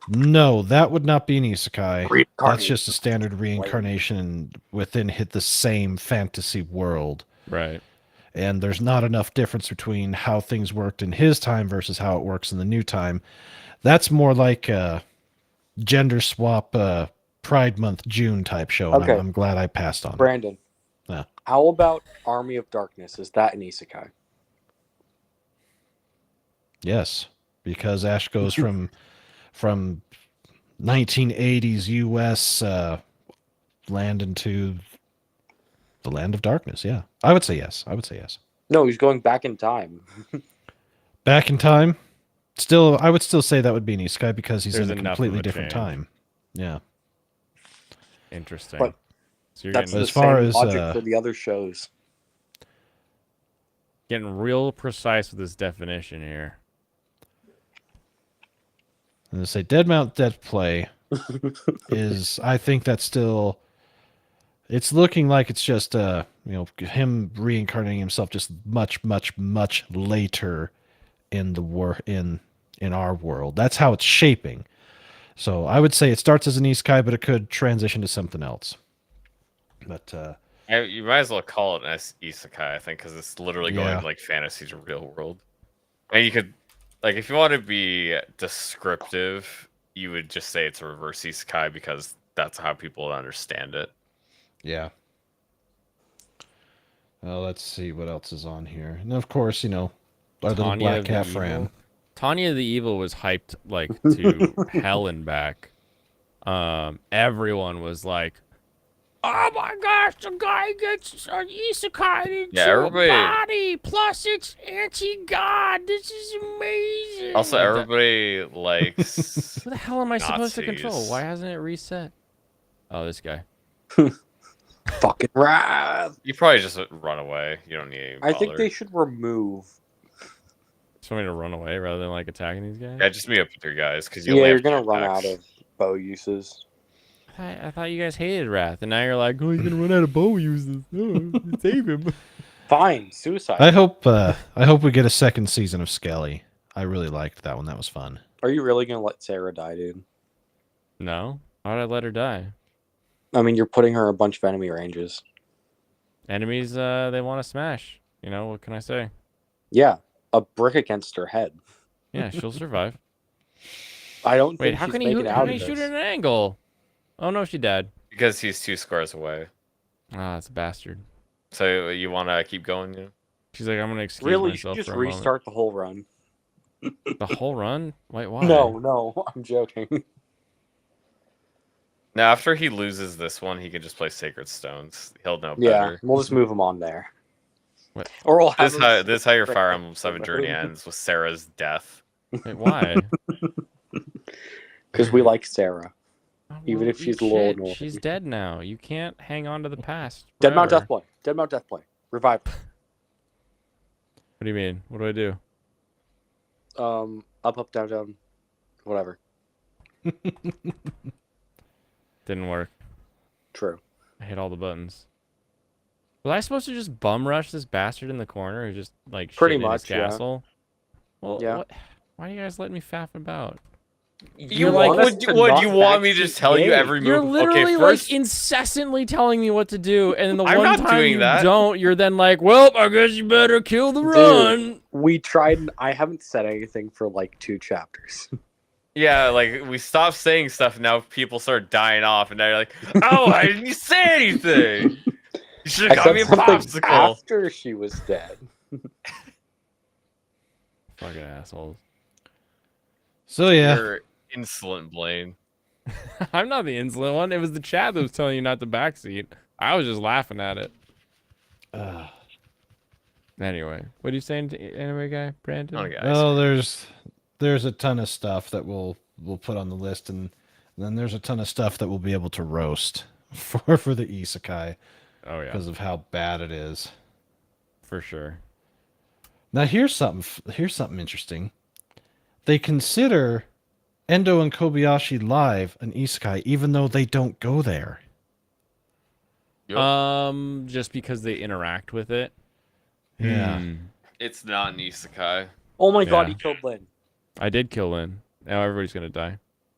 No, that would not be an isekai. That's just a standard reincarnation within the same fantasy world. Right. And there's not enough difference between how things worked in his time versus how it works in the new time. That's more like a gender swap Pride Month June type show. And Okay. I'm glad I passed on Brandon. Yeah. How about Army of Darkness? Is that an isekai? Yes, because Ash goes from 1980s U.S. Land into the land of darkness. Yeah, I would say yes. No, he's going back in time. Back in time. Still, I would still say that would be an isekai because he's There's in a enough completely of a different change. time. Yeah. Interesting. But so you're that's getting, the as far same as, logic for the other shows. getting real precise with this definition here. And to say Dead Mount Dead Play is, I think that's still, it's looking like it's just him reincarnating himself just much, much, much later in the in our world. That's how it's shaping. So I would say it starts as an isekai, but it could transition to something else. But You might as well call it an isekai, I think, because it's literally going Yeah. like fantasy to real world. And you could, like, if you want to be descriptive, you would just say it's a reverse isekai because that's how people understand it. yeah. Let's see what else is on here. And of course, our little Tanya black the cat Evil. Fran. Tanya the Evil was hyped like to hell and back. Everyone was like, "Oh my gosh, the guy gets an isekai into Yeah, everybody- a body, plus it's anti-god. This is amazing." Also, everybody likes. Who the hell am I supposed to control? Nazis. Why hasn't it reset? Oh, this guy. Fucking wrath. You probably just run away. You don't need. I think they should remove. Just want me to run away rather than like attacking these guys? Yeah, just meet up with your guys because Yeah, you're gonna run out of bow uses. I thought you guys hated Wrath, and now you're like, oh, he's gonna run out of bow uses. Oh, save him. Fine, suicide. I hope we get a second season of Skelly. I really liked that one. That was fun. Are you really gonna let Sarah die, dude? No. Why would I let her die? I mean, you're putting her in a bunch of enemy ranges. Enemies, they want to smash. You know, what can I say? Yeah, a brick against her head. Yeah, she'll survive. I don't Wait, think how she's can he, making how out can he of shoot this. at an angle? Oh, no, she died. Because he's 2 squares away. Ah, it's a bastard. So you want to keep going? Yeah? She's like, I'm going to excuse Really, you myself should just for a moment. restart the whole run. The whole run? Wait, why? No, I'm joking. Now, after he loses this one, he can just play Sacred Stones. He'll know Yeah, better. we'll just move him on there. What? Or we'll have This is how your Fire Emblem 7 journey ends, with Sarah's death. Wait, why? Because we like Sarah. Oh, Even well, if she's eat a little shit. annoying. She's dead now. You can't hang on to the past. Dead Mount forever. Deathblade. Dead Mount Deathblade. Revive. What do you mean? What do I do? Up, down, down. Whatever. Didn't work. True. I hit all the buttons. Was I supposed to just bum rush this bastard in the corner who just like Pretty shitting in his much, yeah. castle? Well, Yeah. what? Why do you guys let me faff about? You like, would you want me to just tell you every move? You're literally okay, first, like incessantly telling me what to do, and then the I'm one not time doing you that. don't, you're then like, "Well, I guess you better kill the Dude, run." we tried, and I haven't said anything for like 2 chapters. yeah, like we stopped saying stuff. Now people start dying off, and now you're like, "Oh, why didn't you say anything? You should I have got said me a something popsicle." after she was dead. Fucking assholes. So yeah, You're insolent, Blaine. I'm not the insolent one. It was the chat that was telling you not to backseat. I was just laughing at it. Anyway, what are you saying to anime guy, Brandon? Oh, guys. well, there's a ton of stuff that we'll put on the list, and then there's a ton of stuff that we'll be able to roast for the isekai Oh yeah, because of how bad it is. for sure. Now here's something interesting. They consider Endo and Kobayashi Live an isekai, even though they don't go there. Yep. Just because they interact with it. Yeah. Hmm. It's not an isekai. Oh my god, Yeah. he killed Lin. I did kill Lin. Now everybody's gonna die.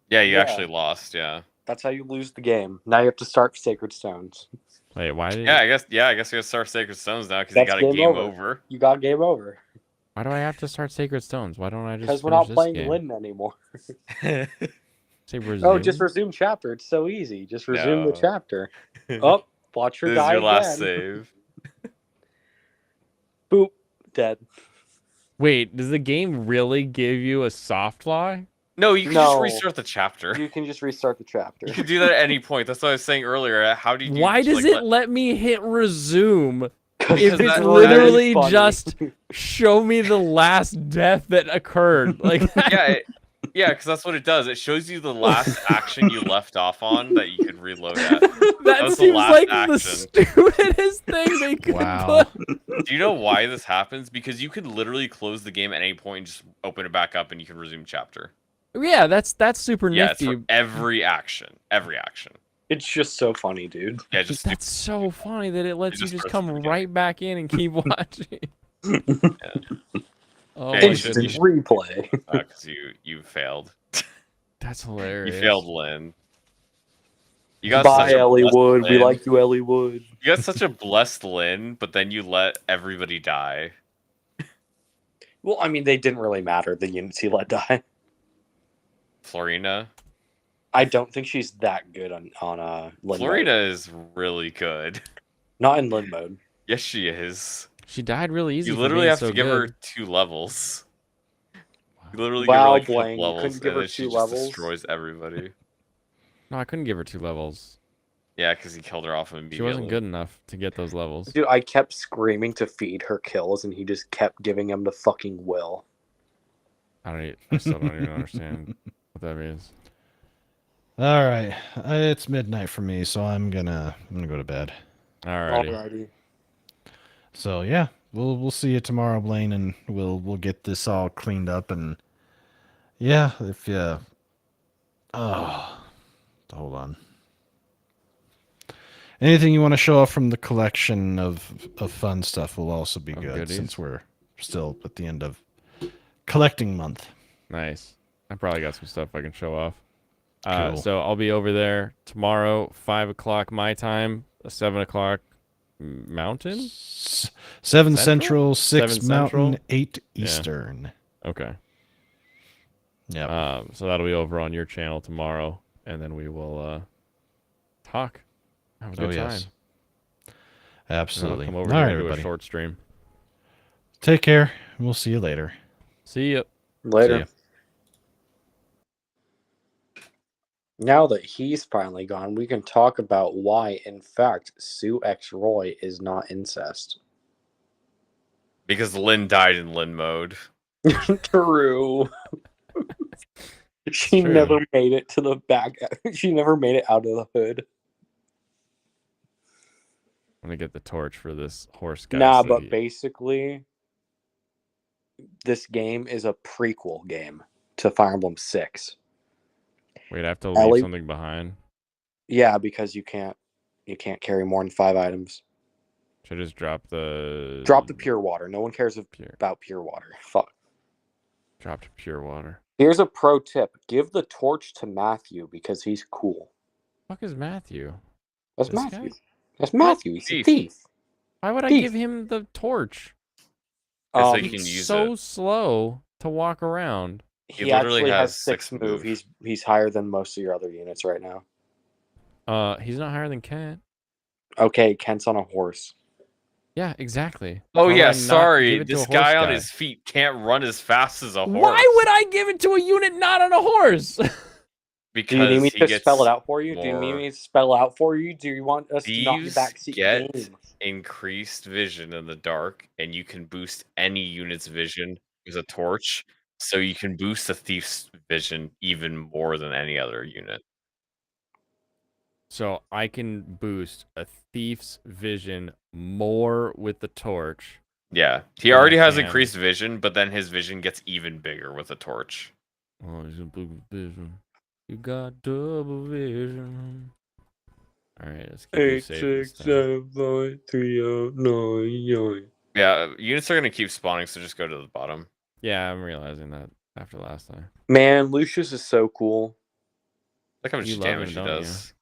Yeah, you Yeah. actually lost. Yeah. That's how you lose the game. Now you have to start Sacred Stones. Wait, why did? Yeah, I guess you gotta start Sacred Stones now because you That's got a game game over. over. You got game over. Why do I have to start Sacred Stones? Why don't I just? Because we're finish not this playing game? Lin anymore. Say resume. Oh, just resume chapter. It's so easy. Just resume the No. chapter. Oh, watch her This is die your last again. save. Boop. Dead. Wait, does the game really give you a soft lie? No, you can No. just restart the chapter. You can just restart the chapter. You can do that at any point. That's what I was saying earlier. How do you? Why just, does like, it let me hit resume if Because it's that- literally funny. just show me the last death that occurred? Like, Yeah, because that's what it does. It shows you the last action you left off on that you could reload at. that was the seems last like the action. stupidest thing they could Wow. put. Do you know why this happens? Because you could literally close the game at any point and just open it back up and you can resume chapter. Yeah, that's super Yeah, it's nifty. for every action. Every action. It's just so funny, dude. Yeah, just That's so funny that it lets you just just press come it again. right back in and keep watching. Oh my Yeah, Instant goodness, replay. because you failed. that's hilarious. You failed, Lynn. You got Bye, such a Ellie blessed Wood. We Lynn. like you, Ellie Wood. You got such a blessed Lynn, but then you let everybody die. Well, I mean, they didn't really matter, the units he let die. Florina. I don't think she's that good on Lin Florina mode. is really good. Not in Lin mode. Yes, she is. She died really easy. You for literally being have so to give her good. 2 levels. You literally Wow, give her like 5 Blaine, you levels, couldn't give and her then she 2 just levels? destroys everybody. No, I couldn't give her 2 levels. Yeah, because he killed her off immediately. She wasn't good enough to get those levels. Dude, I kept screaming to feed her kills, and he just kept giving them to fucking Will. I still don't even understand what that means. All right, it's midnight for me, so I'm gonna go to bed. Alrighty. Alrighty. So yeah, we'll see you tomorrow, Blaine, and we'll get this all cleaned up. And yeah, if you hold on. Anything you want to show off from the collection of fun stuff will also be good, goodies? since we're still at the end of collecting month. Nice. I probably got some stuff I can show off. Cool. So I'll be over there tomorrow, 5 o'clock my time, 7 o'clock Mountain. 7 Central, 6 7 Mountain, Central? 8 Yeah. Eastern. Okay. Yeah. So that'll be over on your channel tomorrow, and then we will talk. Have a good time. Yes. And I'll Absolutely. come over All here right, and do a everybody. short stream. Take care. We'll see you later. See ya. Later. See ya. Now that he's finally gone, we can talk about why, in fact, Sue X Roy is not incest. Because Lynn died in Lynn mode. True. She true. never made it to the back. She never made it out of the hood. I'm gonna get the torch for this horse guy. Nah, so but he- basically, this game is a prequel game to Fire Emblem 6. We'd have to Ellie- leave something behind. Yeah, because you can't carry more than 5 items. Should I just drop the pure water. No one cares about pure water. Fuck. Dropped pure water. Here's a pro tip: give the torch to Matthew because he's cool. Fuck is Matthew? That's This Matthew. guy? That's Matthew. He's a thief. Why would I Thief. give him the torch? So you He's can use so it. slow to walk around. He literally actually has has 6 6 move. move. He's higher than most of your other units right now. He's not higher than Kent. Okay, Kent's on a horse. Yeah, exactly. Oh Why would I yeah, not sorry. give it to This a horse guy on his feet can't run as fast as a horse. Why would I give it to a unit not on a horse? Because Do you need me he to gets spell it out for you? Do you need more- me to spell out for you? Do you want us to knock you Thieves backseat get game? increased vision in the dark, and you can boost any unit's vision with a torch. So you can boost a thief's vision even more than any other unit. So I can boost a thief's vision more with the torch. Yeah, he than I already has can- increased vision, but then his vision gets even bigger with a torch. Oh, he's a blue vision. You got double vision. All right, let's keep you safe this time. 5, 3, 9. Yeah, units are gonna keep spawning, so just go to the bottom. Yeah, I'm realizing that after last time. Man, Lucius is so cool. Look how much You love damage him, he don't you? does.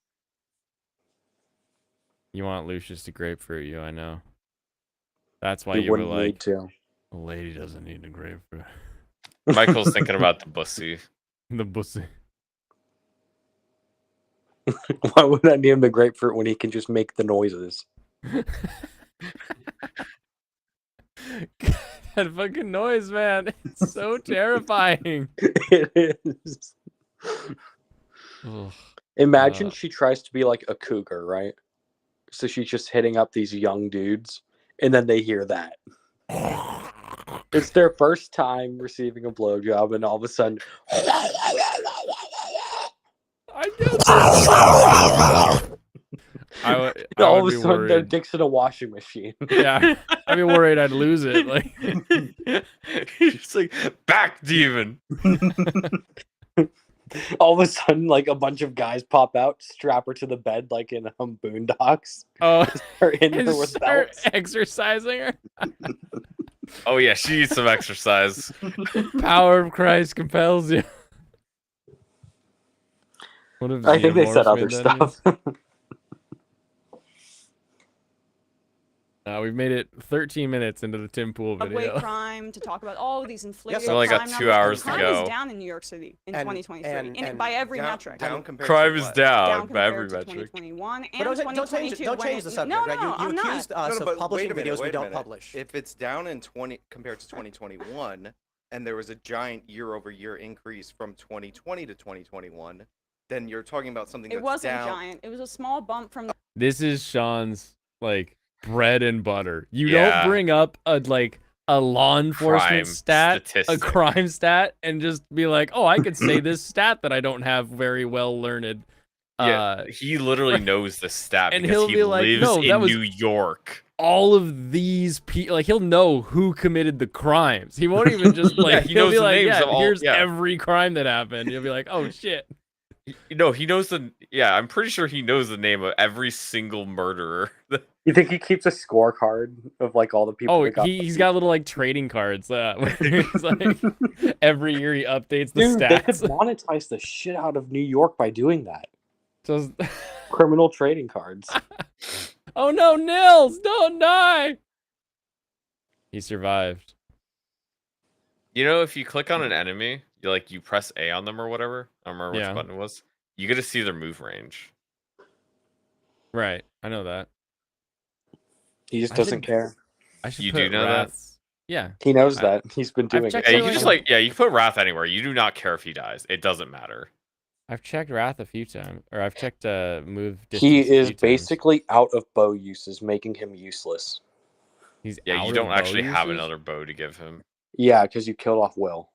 You want Lucius to grapefruit you, I know. That's why You you were wouldn't need like, to. a lady doesn't need a grapefruit. Michael's thinking about the bussy. The pussy. Why would I name the grapefruit when he can just make the noises? That fucking noise, man. It's so terrifying. It is. Ugh. Imagine she tries to be like a cougar, right? So she's just hitting up these young dudes, and then they hear that. It's their first time receiving a blowjob, and all of a sudden, I all would of a be sudden their worried. dick's in a washing machine. Yeah, I'd be worried I'd lose it. Like, He's like, back demon. All of a sudden, like a bunch of guys pop out, strap her to the bed, like in Boondocks. oh, They're in and there with start belts. exercising her. Oh yeah, she needs some exercise. Power of Christ compels you. What if I think they said xenomorphs other made that stuff. We've made it 13 minutes into the Tim Pool Subway video. crime to talk about all of these inflated so we only got crime 2 numbers. hours to crime go. is down in New York City in And- 2023, and by every down, metric. down compared Crime to is what? down by compared every to metric. 2021 and But don't 2022. don't when change it- the subject. No, right? no, You I'm not. accused us No, of but publishing wait a minute, videos we wait a don't minute. publish. If it's down in 20 compared to 2021, and there was a giant year-over-year increase from 2020 to 2021, then you're talking about something It that's wasn't down. giant. It was a small bump from the This is Sean's like bread and butter. You Yeah. don't bring up a law enforcement Crime stat, a statistic. crime stat, and just be like, oh, I could say this stat that I don't have very well learned. Yeah, he literally knows the stat and because he'll he be like, lives "No, that in was- New York. All of these people, like, he'll know who committed the crimes. He won't even just like, Yeah, he he'll knows be the like, names yeah, of all- here's yeah. every crime that happened. He'll be like, oh shit. No, he knows the. Yeah, I'm pretty sure he knows the name of every single murderer. You think he keeps a scorecard of like all the people? Oh, that got he's got little like trading cards. Where it's like every year he updates the Dude, they could stats. monetize the shit out of New York by doing that. Just, Criminal trading cards. oh no, Nils, don't die. He survived. You know, if you click on an enemy, you press A on them or whatever. I don't remember Yeah. which button it was. You get to see their move range. Right, I know that. He just I doesn't should- care. I should You put do know that? rats. Yeah, He knows I- that. He's been doing checked it. Yeah, So, you can just you can put Wrath anywhere. You do not care if he dies. It doesn't matter. I've checked Wrath a few times, or I've checked move distance. He a is few times. basically out of bow uses, making him useless. He's Yeah, out you of don't bow actually have uses? another bow to give him. Yeah, because you killed off Will.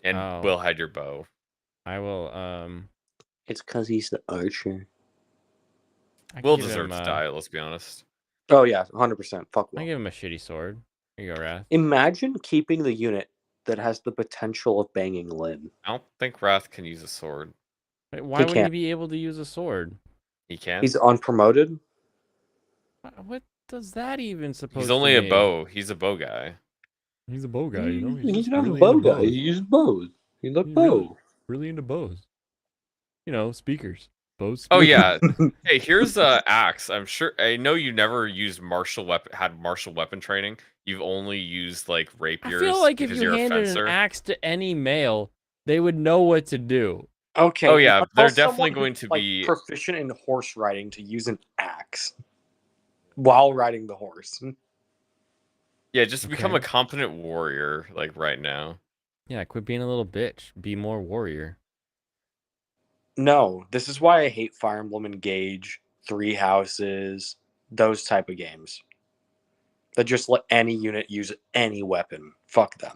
And Oh. Will had your bow. I will. It's because he's the archer. I Will give deserves him, to die. Let's be honest. Oh yeah, 100%. Fuck I Will. give him a shitty sword. Here you go, Wrath. Imagine keeping the unit that has the potential of banging Lynn. I don't think Wrath can use a sword. Wait, why would he can't. be able to use a sword? He can. He's unpromoted. What does that even supposed He's to only a mean? bow. He's a bow guy. He's a bow guy, you know. He's just not really a bow into guy. bows. He uses bows. He's a He's bow. really into bows. You know, speakers. Bows. Oh speakers. yeah. Hey, here's a axe. I'm sure. I know you never used martial weapon training. You've only used like I rapiers feel like if because you you're a handed an fencer. axe to any male, they would know what to do. Okay. Oh yeah, now they're tell definitely someone going who's, to like, be. proficient in horse riding to use an axe while riding the horse. Yeah, just become a Okay. competent warrior like right now. Yeah, quit being a little bitch. Be more warrior. No, this is why I hate Fire Emblem Engage, Three Houses, those type of games. That just let any unit use any weapon. Fuck them.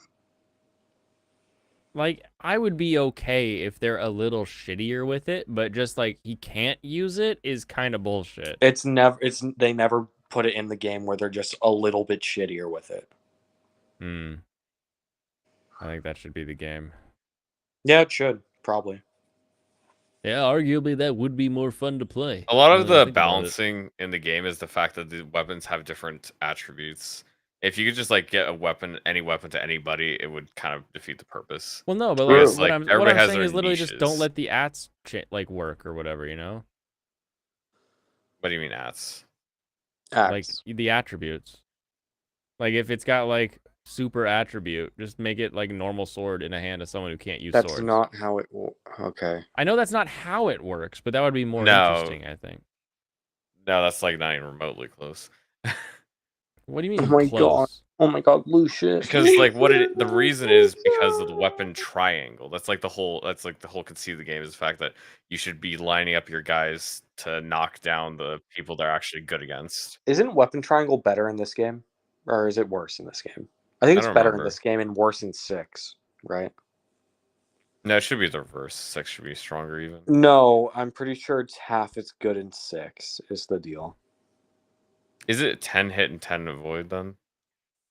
Like, I would be okay if they're a little shittier with it, but just like he can't use it is kind of bullshit. They never put it in the game where they're just a little bit shittier with it. I think that should be the game. Yeah, it should, probably. Yeah, arguably that would be more fun to play. A lot now of that I the think about it. balancing in the game is the fact that the weapons have different attributes. If you could just like get any weapon to anybody, it would kind of defeat the purpose. Well, no, but Because, like, what everybody I'm has saying their is literally just don't niches. let the ats like work or whatever, you know? What do you mean ats? Like the attributes. Like if it's got like super attribute, just make it like normal sword in a hand of someone who can't use That's swords. not how it will. Okay. I know that's not how it works, but that would be more No. interesting, I think. No, that's like not even remotely close. What do you mean Oh my close? god. Oh my god, Lucius. Because like the reason is because of the weapon triangle. That's like the whole conceit of the game is the fact that you should be lining up your guys to knock down the people they're actually good against. Isn't Weapon Triangle better in this game? Or is it worse in this game? I think I it's don't better in remember. this game and worse in 6, right? No, it should be the reverse. 6 should be stronger even. No, I'm pretty sure it's half as good in 6 is the deal. Is it 10 hit and 10 avoid then?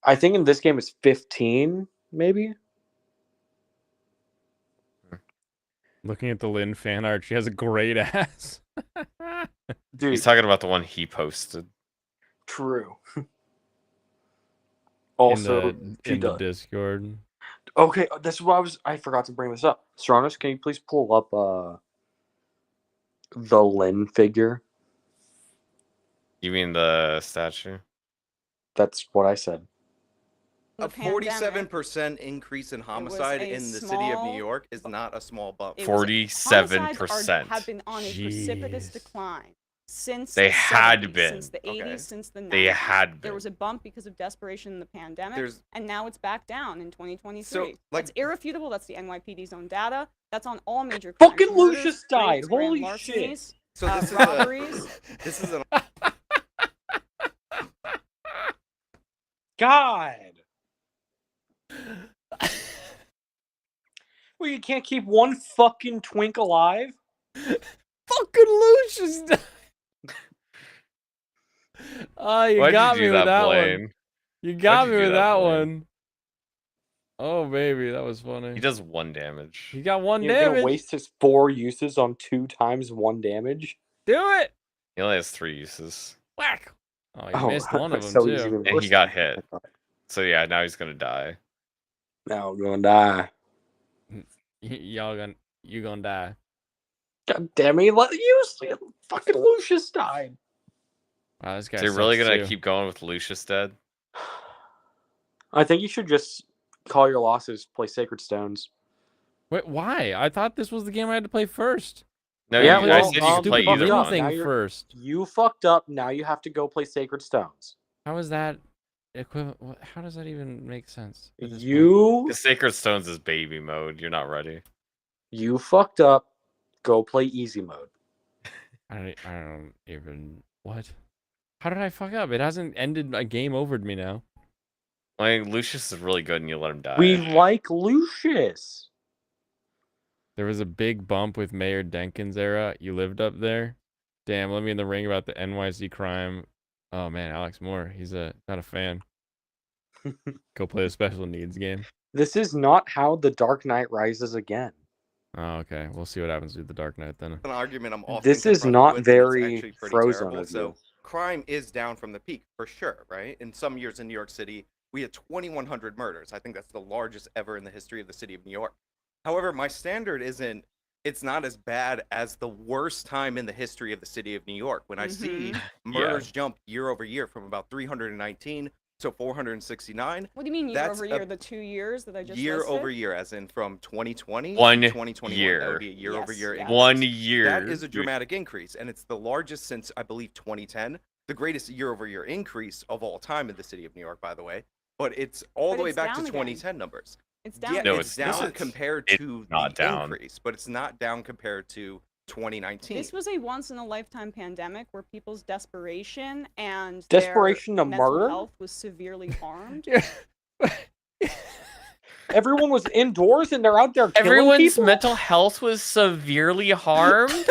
I think in this game it's 15, maybe? Looking at the Lynn fan art, she has a great ass. Dude, He's talking about the one he posted. true. Also, in the Discord. Okay, this is why I forgot to bring this up. Stranos, can you please pull up the Lynn figure? You mean the statue? That's what I said. A 47% increase in homicide in the city of New York is not a small bump. 47%. Have been on a precipitous decline since They the had 70s, been. since the 80s, since the 90s. They had been. There was a bump because of desperation in the pandemic, and now it's back down in 2023. So, That's irrefutable. That's the NYPD's own data. That's on all major crimes. Fucking Murders, Lucius died. rapes, grand Holy larcenies, shit. So this is robberies. This is an God. Well, you can't keep one fucking twink alive? Fucking Lucius died. Oh, you Why'd got you me do with that, that Blaine? one. You got Why'd me you do with that, that Blaine? one. Oh, baby, that was funny. He does 1 damage. He got 1 You're gonna damage. waste his 4 uses on 2 times 1 damage? Do it. He only has 3 uses. Whack. Oh, he missed one of them, so he's too. even And worse he got than hit. I thought. So yeah, now he's gonna die. Now I'm gonna die. You gonna die. God damn it, fucking Lucius died. Wow, this guy So you're really sucks, gonna too. keep going with Lucius dead? I think you should just call your losses, play Sacred Stones. Wait, why? I thought this was the game I had to play first. No, Yeah, I well, said you could play stupid either Lynn one. thing Now you're- first. You fucked up, now you have to go play Sacred Stones. How is that equivalent? How does that even make sense? at this point? You The Sacred Stones is baby mode. You're not ready. you fucked up. Go play easy mode. I don't even what? How did I fuck up? It hasn't ended a game over to me now. Like Lucius is really good, and you let him die. We like Lucius. There was a big bump with Mayor Denkins era. You lived up there. Damn, let me in the ring about the NYC crime. Oh man, Alex Moore. He's not a fan. Go play the special needs game. This is not how The Dark Knight rises again. Oh, okay. We'll see what happens with the Dark Knight then. An argument I'm often This is confronted not with, and it's very actually pretty Frozone terrible. of So you. crime is down from the peak for sure, right? In some years in New York City, we had 2,100 murders. I think that's the largest ever in the history of the city of New York. However, my standard isn't. It's not as bad as the worst time in the history of the city of New York. When I see murders jump year over year from about 319 to 469. What do you mean year over year? The 2 years that I just year listed? over year, as in from 2020 1 to 2021. year. That would be a year over year. increase. 1 year. That is a dramatic increase, and it's the largest since I believe 2010. The greatest year over year increase of all time in the city of New York, by the way. But it's all the way back to 2010 numbers. It's down. Yeah, No, it's it's down not. compared It's to not the down. increase, but it's not down compared to 2019. This was a once-in-a-lifetime pandemic where people's desperation and Desperation their to mental murder? health was severely harmed. Everyone was indoors and they're out there killing Everyone's people? mental health was severely harmed.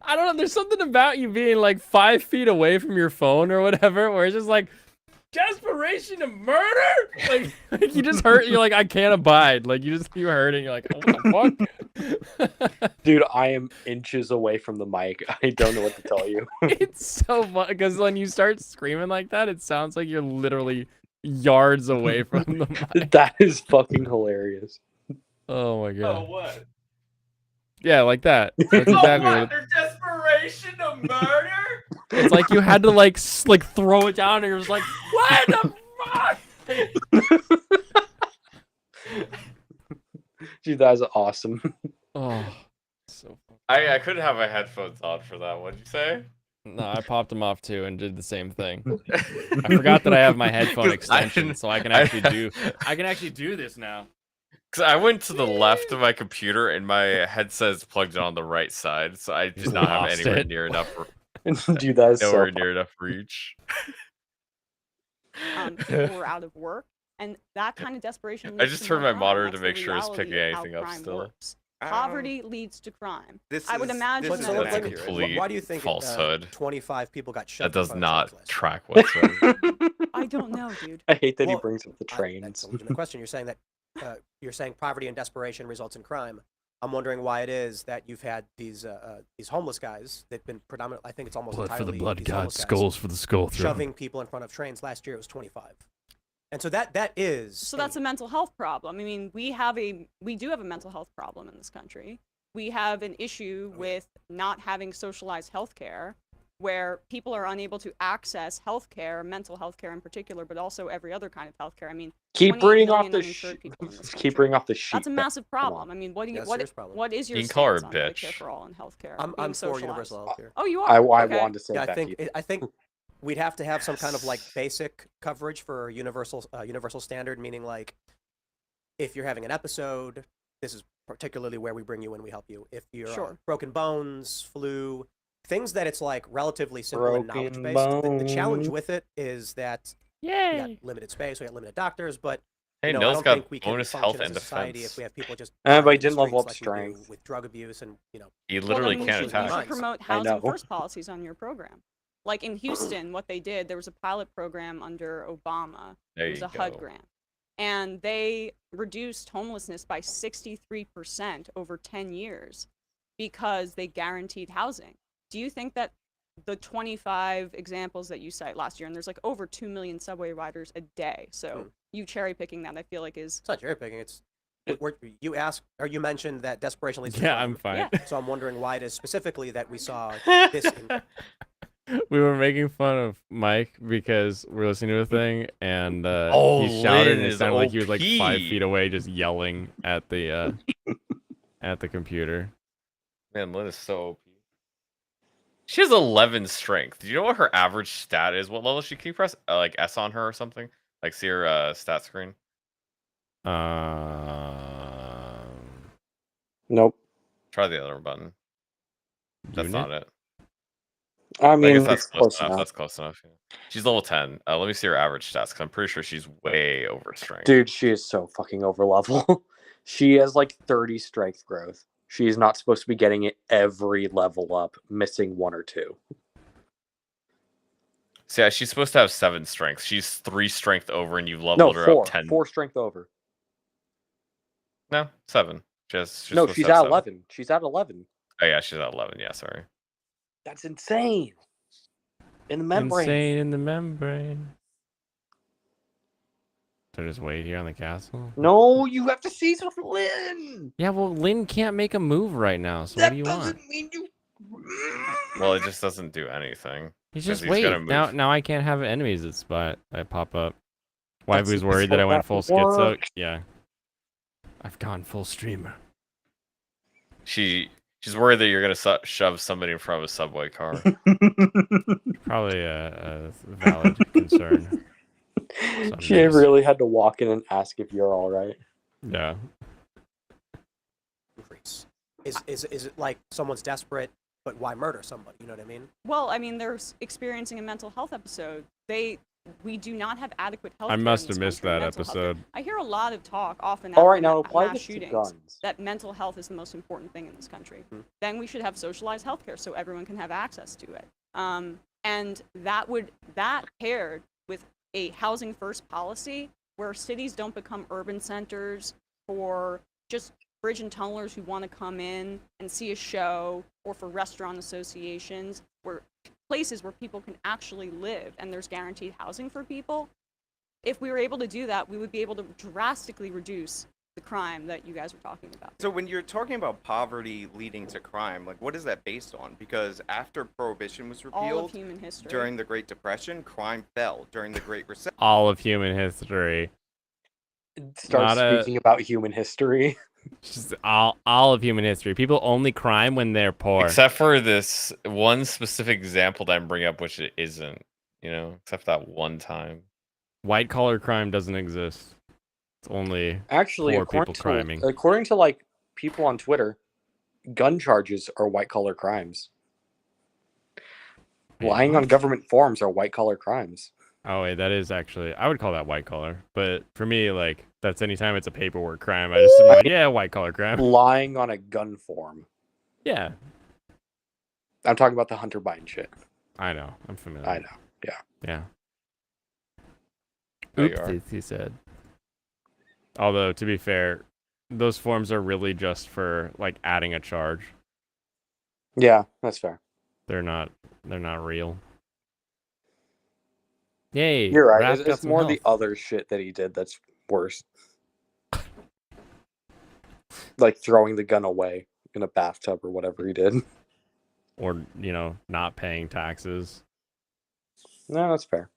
I don't know. There's something about you being like 5 feet away from your phone or whatever, where it's just like desperation to murder. Like you just hurt. You're like, I can't abide. Like you heard it. You're like, oh, what the fuck? Dude, I am inches away from the mic. I don't know what to tell you. It's so fun because when you start screaming like that, it sounds like you're literally yards away from the mic. That is fucking hilarious. Oh my god. what? Yeah, like that. That's exactly what Their desperation to murder? it's like. You had to like throw it down, and you're just like, what the fuck? Dude, that is awesome. Oh, so. I couldn't have my headphones on for that. What'd you say? No, I popped them off too and did the same thing. I forgot that I have my headphone 'Cause extension, so I can actually do this now. Because I went to the left of my computer and my headset's plugged in on the right side, so I did not have Lost anywhere it. near enough. Dude, that is Nowhere so near enough reach. People were out of work, and that kind of desperation. I leads just to turned more my crime. monitor to That's make the sure it's reality picking of how anything up crime still. works. Poverty leads to crime. This I would is- imagine this is that. an let me- complete why do you think falsehood. 25 people got That shoved? does in front of a not checklist? track whatsoever. I don't know, dude. I hate that he Well, brings up the That's trains. a legitimate question. You're saying that poverty and desperation results in crime. I'm wondering why it is that you've had these homeless guys that've been predominant. I think it's almost Blood for entirely the blood these god, homeless guys skulls for the skull throne. shoving people in front of trains. Last year it was 25, and so that is. So that's a mental health problem. I mean, we do have a mental health problem in this country. We have an issue with not having socialized health care, where people are unable to access health care, mental health care in particular, but also every other kind of health care. I mean, Keep 28 reading off million the uninsured people in this keep country. reading off the sheet. That's a massive Come on. problem. I mean, what do you Yeah, what serious problem. what is your You can call her a stance on Medicare bitch. for all and healthcare? I'm being for socialized? universal health care. Oh, you I are. Okay. wanted to say Yeah, that. to you. I think we'd have to have some kind of like basic coverage for universal standard, meaning like if you're having an episode, this is particularly where we bring you in. We help you. If you're Sure. broken bones, flu, things that it's like relatively simple and knowledge Broken based. The challenge bones. with it is that we Yay! got limited space, we got limited doctors, but Hey, I Nils don't got think we can bonus function health as and a society defense. if we have people just but he dying in the didn't level up streets like we do strength. with drug abuse and He Well, literally then can't you attack. should promote I housing know. first policies on your program. Like in Houston, what they did, there was a pilot program under Obama. There It was you a HUD go. grant. And they reduced homelessness by 63% over 10 years because they guaranteed housing. Do you think that the 25 examples that you cite last year, and there's like over 2 million subway riders a day, so you cherry picking that I feel like is... It's not cherry picking, it's... You asked, or you mentioned that desperation leads to Yeah, crime. I'm fine. Yeah. So I'm wondering why it is specifically that we saw this. We were making fun of Mike because we're listening to a thing, and Oh, he shouted, Lynn and it is sounded like he was like 5 OP. feet away, just yelling at the computer. Man, Lynn is so OP. She has 11 strength. Do you know what her average stat is? What level is she? Can you press like S on her or something? Like see her stat screen? Nope. Try the other button. That's Unit? not it. I I mean, guess that's it's close close enough. enough. That's close enough. Yeah. She's level 10. Let me see her average stats, because I'm pretty sure she's way over strength. Dude, she is so fucking over level. She has like 30 strength growth. She is not supposed to be getting it every level up, missing 1 or 2. So yeah, she's supposed to have 7 strength. She's 3 strength over, and you No, leveled her 4. up 10. 4 strength over. No, 7. She's No, supposed she's to have at 7. 11. She's at 11. Oh yeah, she's at 11. Yeah, sorry. That's insane. In the membrane. Insane in the membrane. So just wait here on the castle? No, you have to seize with Lynn. Yeah, well, Lynn can't make a move right now, so what That do you doesn't want? mean you. Well, it just doesn't do anything. He's 'cause just wait. gonna move. Now I can't have enemies that spot that pop up. That's Waifu's not worried that I how went that full schizo. works. Yeah. I've gone full streamer. She's worried that you're gonna shove somebody in front of a subway car. Probably a valid concern. She really had to walk in and ask if you're all right. Yeah. Is it like someone's desperate, but why murder somebody? You know what I mean? Well, I mean, they're experiencing a mental health episode. We do not have adequate health. I care must in this have missed country, that mental health care. episode. I hear a lot of talk often All after right, now apply mass this to shootings guns. that mental health is the most important thing in this country. Then we should have socialized healthcare so everyone can have access to it. And that paired with a housing first policy where cities don't become urban centers for just bridge and tunnelers who want to come in and see a show, or for restaurant associations, where places where people can actually live and there's guaranteed housing for people. If we were able to do that, we would be able to drastically reduce the crime that you guys were talking about. So when you're talking about poverty leading to crime, like what is that based on? Because after Prohibition was All repealed of human history. during the Great Depression, crime fell. During the Great Recession, All of human history. Start speaking about human history. Just all of human history. People only crime when they're poor. Except for this one specific example that I'm bringing up, which it isn't. Except that one time. White collar crime doesn't exist. It's only Actually, poor people criming. according to like people on Twitter, gun charges are white collar crimes. Lying on government forms are white collar crimes. Oh wait, that is actually, I would call that white collar. But for me, like, that's anytime it's a paperwork crime. I just am like, yeah, white collar crime. Lying on a gun form. Yeah. I'm talking about the Hunter Biden shit. I know. I'm familiar. I know. Yeah. Yeah. There you are. Oopsies, he said. Although, to be fair, those forms are really just for, like, adding a charge. Yeah, that's fair. They're not real. Yay. You're right. Raph got It's some more health. the other shit that he did that's worse. Like throwing the gun away in a bathtub or whatever he did. Or, not paying taxes. No, that's fair.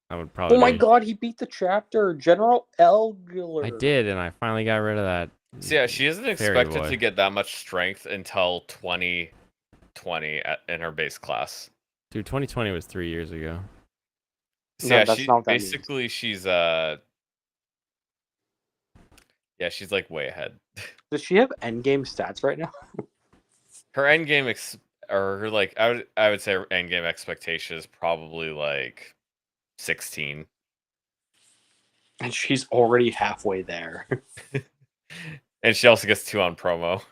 I would probably. Oh my god, he beat the chapter. General Elgler. I did, and I finally got rid of that. So yeah, she isn't fairy expected boy. to get that much strength until 2020 in her base class. Dude, 2020 was 3 years ago. So No, yeah, that's not what that basically she's she's like way ahead. Does she have endgame stats right now? Her endgame I would say her endgame expectation is probably like 16. And she's already halfway there. And she also gets 2 on promo.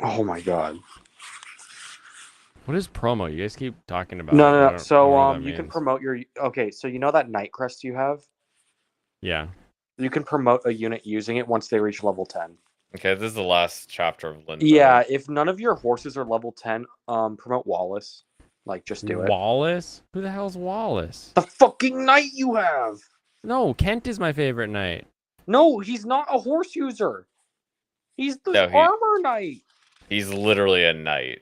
Oh my god. What is promo? You guys keep talking about. No. I So don't know what that you can means. promote your. Okay, so you know that night crest you have. Yeah. You can promote a unit using it once they reach level 10. Okay, this is the last chapter of Linda. Yeah, if none of your horses are level 10, promote Wallace. Like, just do it. Wallace? Who the hell's Wallace? The fucking knight you have. No, Kent is my favorite knight. No, he's not a horse user. He's the No, armor knight. He's literally a knight.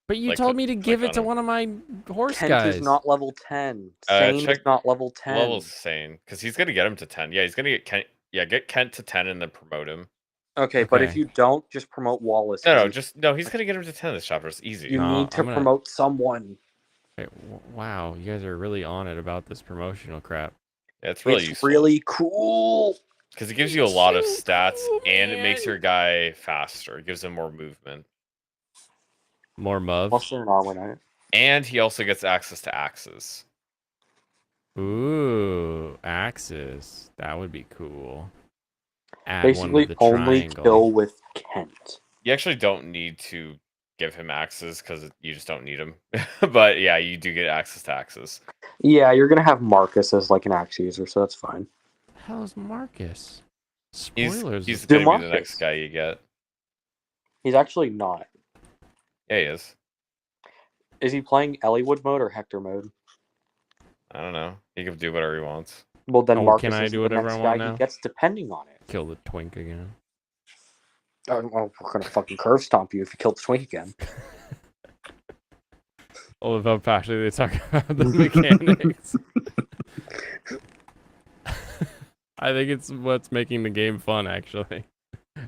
But you Like, told me to give like it to on a- one of my horse Kent guys. is not level 10. Sane check is not level 10. Level Sane, because he's gonna get him to 10. Yeah, he's gonna get Kent. Yeah, get Kent to 10 and then promote him. Okay, but if Okay. you don't, just promote Wallace. No, 'cause he's gonna get him to 10 this chapter. It's easy. you No, need to I'm gonna- promote someone. Wait, wow, you guys are really on it about this promotional crap. Yeah, it's really It's useful. really cool. Because it gives you a lot of So stats, cool, and it makes man. your guy faster. It gives him more movement. More muv. Plus, they're an armor knight. And he also gets access to axes. Ooh, axes. That would be cool. Add one Basically, to the only triangle. kill with Kent. You actually don't need to give him axes because you just don't need him. But yeah, you do get access to axes. Yeah, you're gonna have Marcus as like an axe user, so that's fine. How's Marcus? He's Spoilers. going to be the DeMarcus. next guy you get. He's actually not. Yeah, he is. Is he playing Elliewood mode or Hector mode? I don't know. He can do whatever he wants. Well, then Oh, Marcus can I is do the whatever next I guy want he now? gets depending on it. Kill the twink again. Oh, well, we're gonna fucking curve stomp you if you kill the twink again. All of how passionately they talk about the mechanics. I think it's what's making the game fun, actually.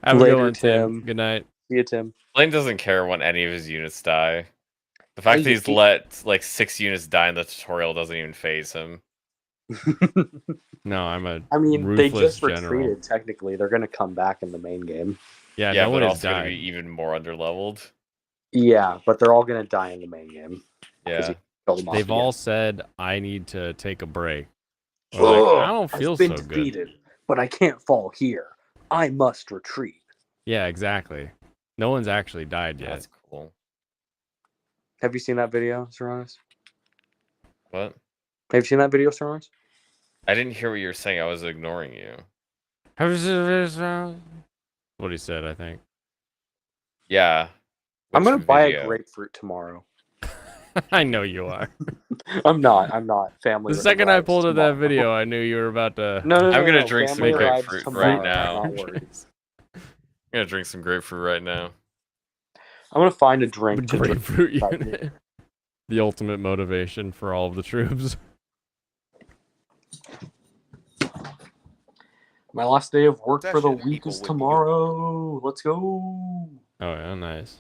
Have a good Later, one, Tim. Tim. Good night. See you, Tim. Blaine doesn't care when any of his units die. The fact that he's let like 6 units die in the tutorial doesn't even phase him. No, I'm a I mean, they ruthless just general. retreated. Technically, they're gonna come back in the main game. Yeah, Yeah, no but one has also going to died. be even more underleveled. Yeah, but they're all gonna die in the main game. 'cause Yeah. you killed them off They've again. all said, I need to take a break. Or like, I don't feel I've been so good. defeated, but I can't fall here. I must retreat. Yeah, exactly. No one's actually died yet. That's cool. Have you seen that video, Serranos? What? Have you seen that video, Serranos? I didn't hear what you were saying. I was ignoring you. What he said, I think. Yeah. I'm Which gonna buy video? a grapefruit tomorrow. I know you are. I'm not. Family. The second I arrives pulled up that tomorrow. video, I knew you were about to. No, I'm gonna drink some family arrives grapefruit tomorrow, right now. I'm not worried. I'm gonna drink some grapefruit right now. I'm gonna find a drink. to drink Grapefruit right unit. here. The ultimate motivation for all of the troops. My last day of work That for the shit week equal is with you. tomorrow. Let's go. Oh, yeah, nice.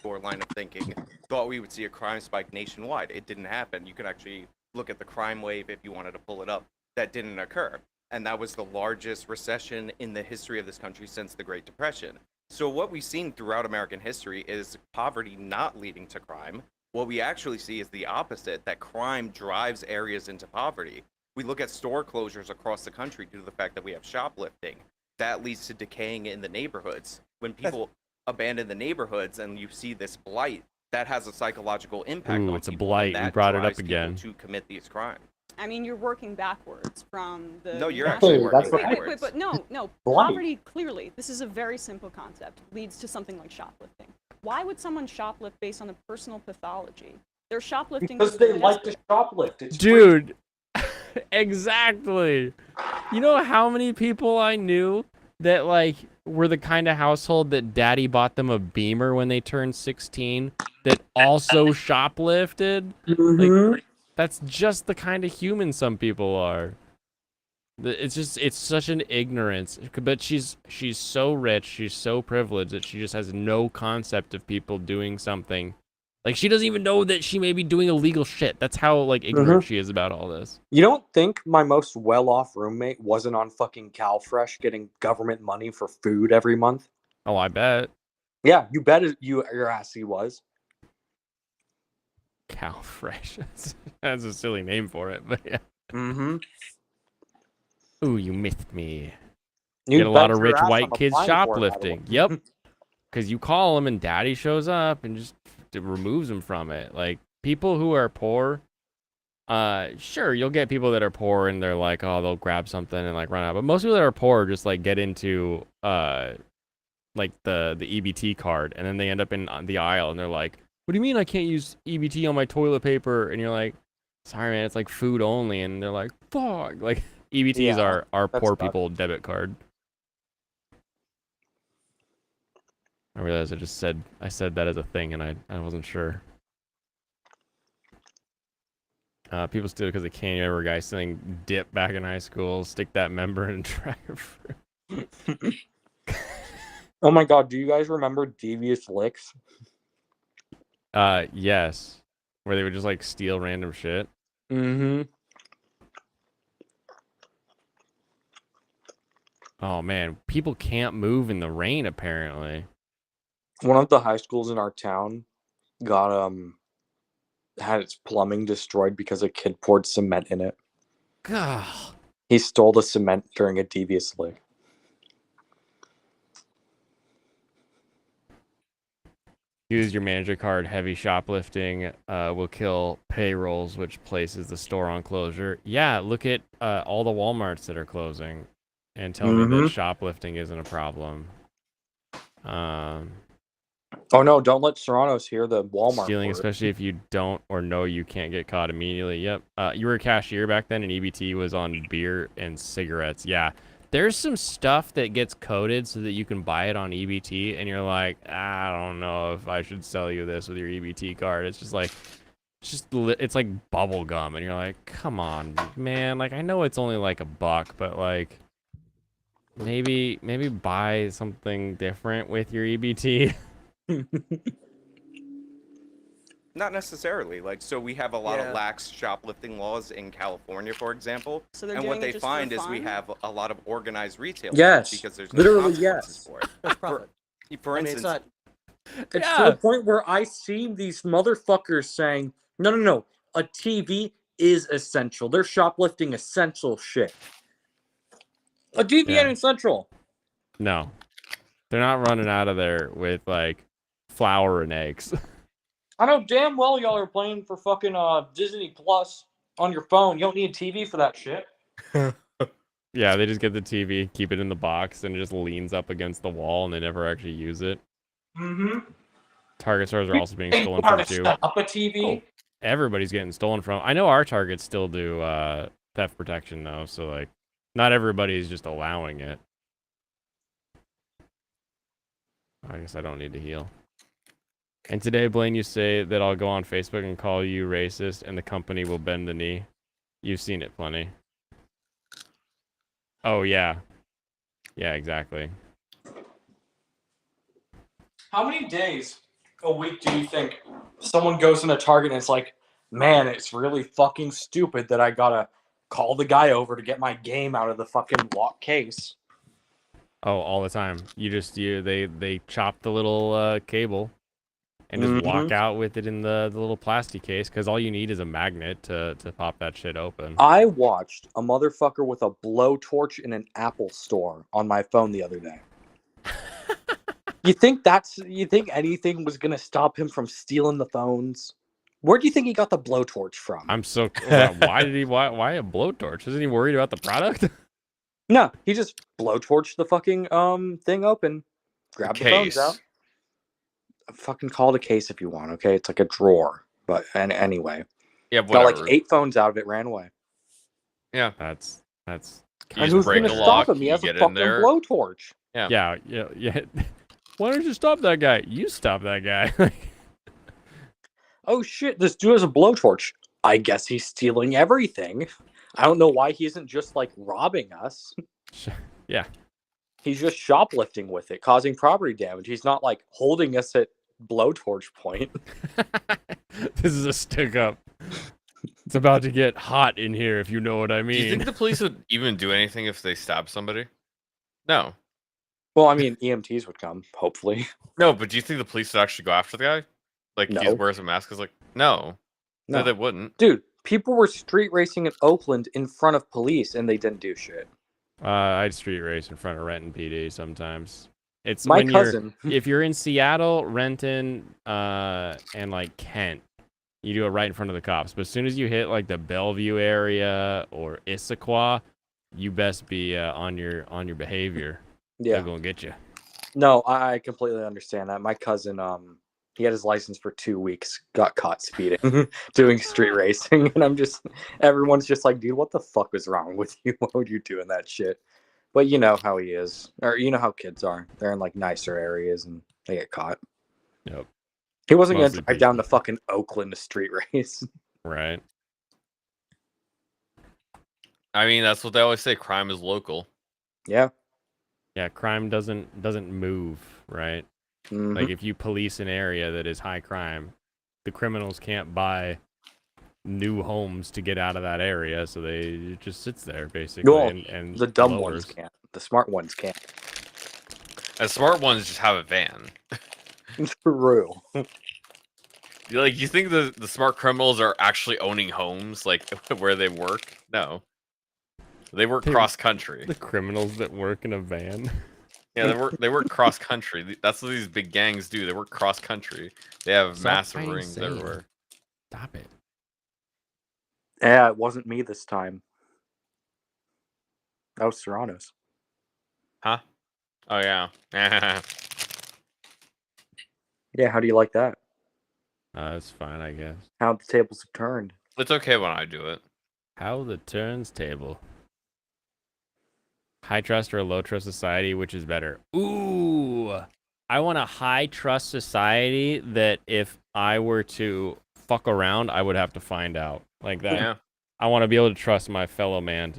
Or line of thinking, thought we would see a crime spike nationwide. It didn't happen. You can actually look at the crime wave if you wanted to pull it up. That didn't occur. And that was the largest recession in the history of this country since the Great Depression. So what we've seen throughout American history is poverty not leading to crime. What we actually see is the opposite, that crime drives areas into poverty. We look at store closures across the country due to the fact that we have shoplifting. That leads to decaying in the neighborhoods. When people abandon the neighborhoods and you see this blight, that has a psychological impact Ooh, on it's a people, and blight. You that brought it up drives people again. to commit these crimes. I mean, you're working backwards from the. No, you're national- actually working wait, backwards. but no. Blight. Poverty, clearly, this is a very simple concept, leads to something like shoplifting. Why would someone shoplift based on a personal pathology? They're shoplifting Because they like to shoplift. It's Dude, exactly. You know how many people I knew that like were the kind of household that daddy bought them a Beamer when they turned 16 that also shoplifted? Like, that's just the kind of human some people are. It's such an ignorance. But she's so rich, she's so privileged that she just has no concept of people doing something. Like, she doesn't even know that she may be doing illegal shit. That's how like ignorant she is about all this. You don't think my most well-off roommate wasn't on fucking CalFresh getting government money for food every month? Oh, I bet. Yeah, you bet your ass he was. CalFresh. That's a silly name for it, but yeah. Mm-hmm. Ooh, you missed me. You Get a lot bet of your rich ass white I'm kids applying for it, by the shoplifting. way. Yep. Because you call them and daddy shows up and just removes them from it. Like, people who are poor, sure, you'll get people that are poor and they're like, oh, they'll grab something and like run out. But most people that are poor just like get into like the EBT card, and then they end up in the aisle and they're like, what do you mean I can't use EBT on my toilet paper? And you're like, sorry man, it's like food only. And they're like, fuck. Like, EBTs Yeah, are that's poor bad. people debit card. I realized I said that as a thing, and I wasn't sure. People steal because they can't. You remember a guy selling dip back in high school? Stick that member in a dragon fruit. Oh my god, do you guys remember Devious Licks? Yes. Where they would just like steal random shit. Mm-hmm. Oh man, people can't move in the rain apparently. One of the high schools in our town got had its plumbing destroyed because a kid poured cement in it. God. He stole the cement during a devious lick. Use your manager card. Heavy shoplifting will kill payrolls, which places the store on closure. Yeah, look at all the Walmarts that are closing, and tell me that shoplifting isn't a problem. Oh no! Don't let Serranos hear the Walmart Stealing, word. especially if you don't or know you can't get caught immediately. Yep. You were a cashier back then, and EBT was on beer and cigarettes. Yeah. There's some stuff that gets coded so that you can buy it on EBT, and you're like, I don't know if I should sell you this with your EBT card. It's just like, it's like bubble gum, and you're like, come on, man. Like, I know it's only like $1, but like, maybe buy something different with your EBT. Not necessarily. Like, so we have a lot Yeah. of lax shoplifting laws in California, for example. So they're And doing what it they just for find is we fun? have a lot of organized retail. Yes, Because there's no literally, consequences yes. for it. That's profit. For I mean, instance, it's not. It's Yeah. to the point where I see these motherfuckers saying, no, a TV is essential. They're shoplifting essential shit. A TV Yeah. ain't essential. No, they're not running out of there with like flour and eggs. I know damn well y'all are playing for fucking Disney Plus on your phone. You don't need a TV for that shit. Yeah, they just get the TV, keep it in the box, and it just leans up against the wall, and they never actually use it. Mm-hmm. Target stores are also being Think stolen how from to too. set up a TV. Everybody's getting stolen from. I know our Targets still do theft protection though, so like, not everybody's just allowing it. I guess I don't need to heal. And today, Blaine, you say that I'll go on Facebook and call you racist, and the company will bend the knee. You've seen it plenty. Oh yeah, yeah, exactly. How many days a week do you think someone goes in a Target and it's like, man, it's really fucking stupid that I gotta call the guy over to get my game out of the fucking lock case? Oh, all the time. They chop the little cable and just walk out with it in the little plastic case, because all you need is a magnet to pop that shit open. I watched a motherfucker with a blowtorch in an Apple store on my phone the other day. You think anything was gonna stop him from stealing the phones? Where do you think he got the blowtorch from? I'm so why a blowtorch? Isn't he worried about the product? No, he just blowtorched the fucking thing open, grabbed the phones out. Fucking call it a case if you want, okay? It's like a drawer, but anyway, Yeah, got whatever. like 8 phones out of it, ran away. Yeah, that's. You And just who's break gonna the stop lock. him? He You has a get in fucking there. blowtorch. Yeah. Yeah. Why don't you stop that guy? You stop that guy. Oh shit, this dude has a blowtorch. I guess he's stealing everything. I don't know why he isn't just like robbing us. Yeah. He's just shoplifting with it, causing property damage. He's not like holding us at blowtorch point. This is a stick up. It's about to get hot in here, if you know what I mean. Do you think the police would even do anything if they stabbed somebody? No. Well, I mean, EMTs would come, hopefully. No, but do you think the police would actually go after the guy? Like, No. he wears a mask? Is like, no, they wouldn't. Dude, people were street racing in Oakland in front of police, and they didn't do shit. I'd street race in front of Renton PD sometimes. It's My when cousin. if you're in Seattle, Renton, and like Kent, you do it right in front of the cops. But as soon as you hit like the Bellevue area or Issaquah, you best be on your behavior. Yeah. They're gonna get you. No, I completely understand that. My cousin, he had his license for 2 weeks, got caught speeding, doing street racing, and everyone's just like, dude, what the fuck is wrong with you? Why would you doing that shit? But you know how he is, or you know how kids are. They're in like nicer areas and they get caught. Yep. He wasn't gonna Mostly drive down to fucking Oakland to street race. Right. I mean, that's what they always say. Crime is local. Yeah. Yeah, crime doesn't move, right? Mhm. Like if you police an area that is high crime, the criminals can't buy new homes to get out of that area, so it just sits there basically. Well, and the dumb lowers. ones can't. The smart ones can't. And smart ones just have a van. True. You think the smart criminals are actually owning homes, like where they work? No. They work cross country. The criminals that work in a van. Yeah, they work cross country. That's what these big gangs do. They work cross country. They have Stop massive being rings sane. everywhere. Stop it. Yeah, it wasn't me this time. That was Serrano's. Huh? Oh yeah. Yeah, how do you like that? It's fine, I guess. How the tables have turned. It's okay when I do it. How the turns table. High trust or a low trust society, which is better? Ooh, I want a high trust society that if I were to fuck around, I would have to find out like that. Yeah. I want to be able to trust my fellow man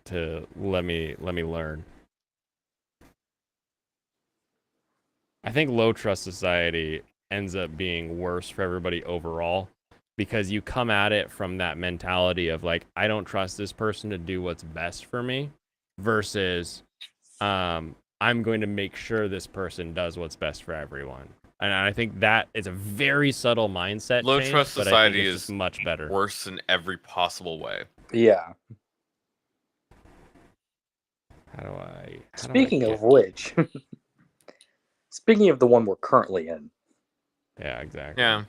to let me learn. I think low trust society ends up being worse for everybody overall because you come at it from that mentality of like, I don't trust this person to do what's best for me versus I'm going to make sure this person does what's best for everyone. And I think that is a very subtle mindset Low change, trust but I think society it's is just much better. Worse in every possible way. Yeah. How do I Speaking get- of which, speaking of the one we're currently in. Yeah, exactly. Yeah.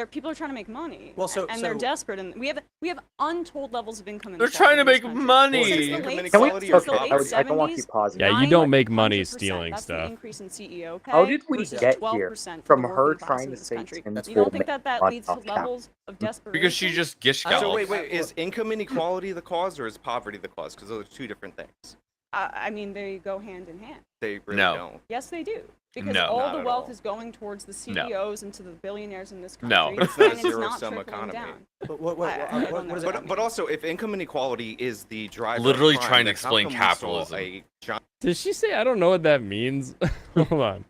People are trying to make money. Well, so- and they're so- desperate, and we have untold levels of income. They're trying to inequality make in this money. country. Since the Income late, inequality since or the late poverty? I don't want to 70s, keep pausing. Yeah, you don't make 900%, money stealing that's stuff. The increase in CEO pay. How did we versus get 12% here for from the her working class trying in to this say country? Tim's You don't will think make that money leads to off count? levels of desperation? Because she just gish So galloped. wait, is income inequality the cause or is poverty the cause? Because those are two different things. I mean, they go hand in hand. They really No. don't. Yes, they do. Because No, all not the at wealth all. is going towards the No. CEOs and to the billionaires in this No. country. It's not a and it's not zero-sum trickling economy. down. But what is it? But also, if income inequality is the driver, Literally of crime, trying to then how explain come we saw capitalism. a giant Did she say I don't know what that means? Hold on.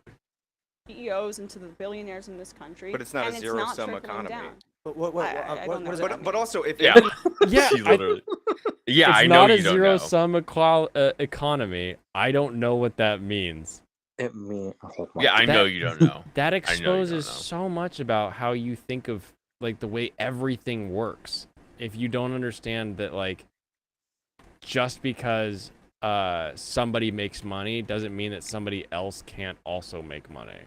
CEOs and to the billionaires in this country. But it's not a and zero-sum trickling economy. down. But I don't know what is what it? But also, if Yeah. Yeah, She literally. Yeah, it's I know not a you don't know. zero-sum economy. I don't know what that means. It mean, oh my Yeah, I That- know you don't know. That don't exposes know. so much about how you think of like the way everything works. If you don't understand that, like, just because somebody makes money doesn't mean that somebody else can't also make money.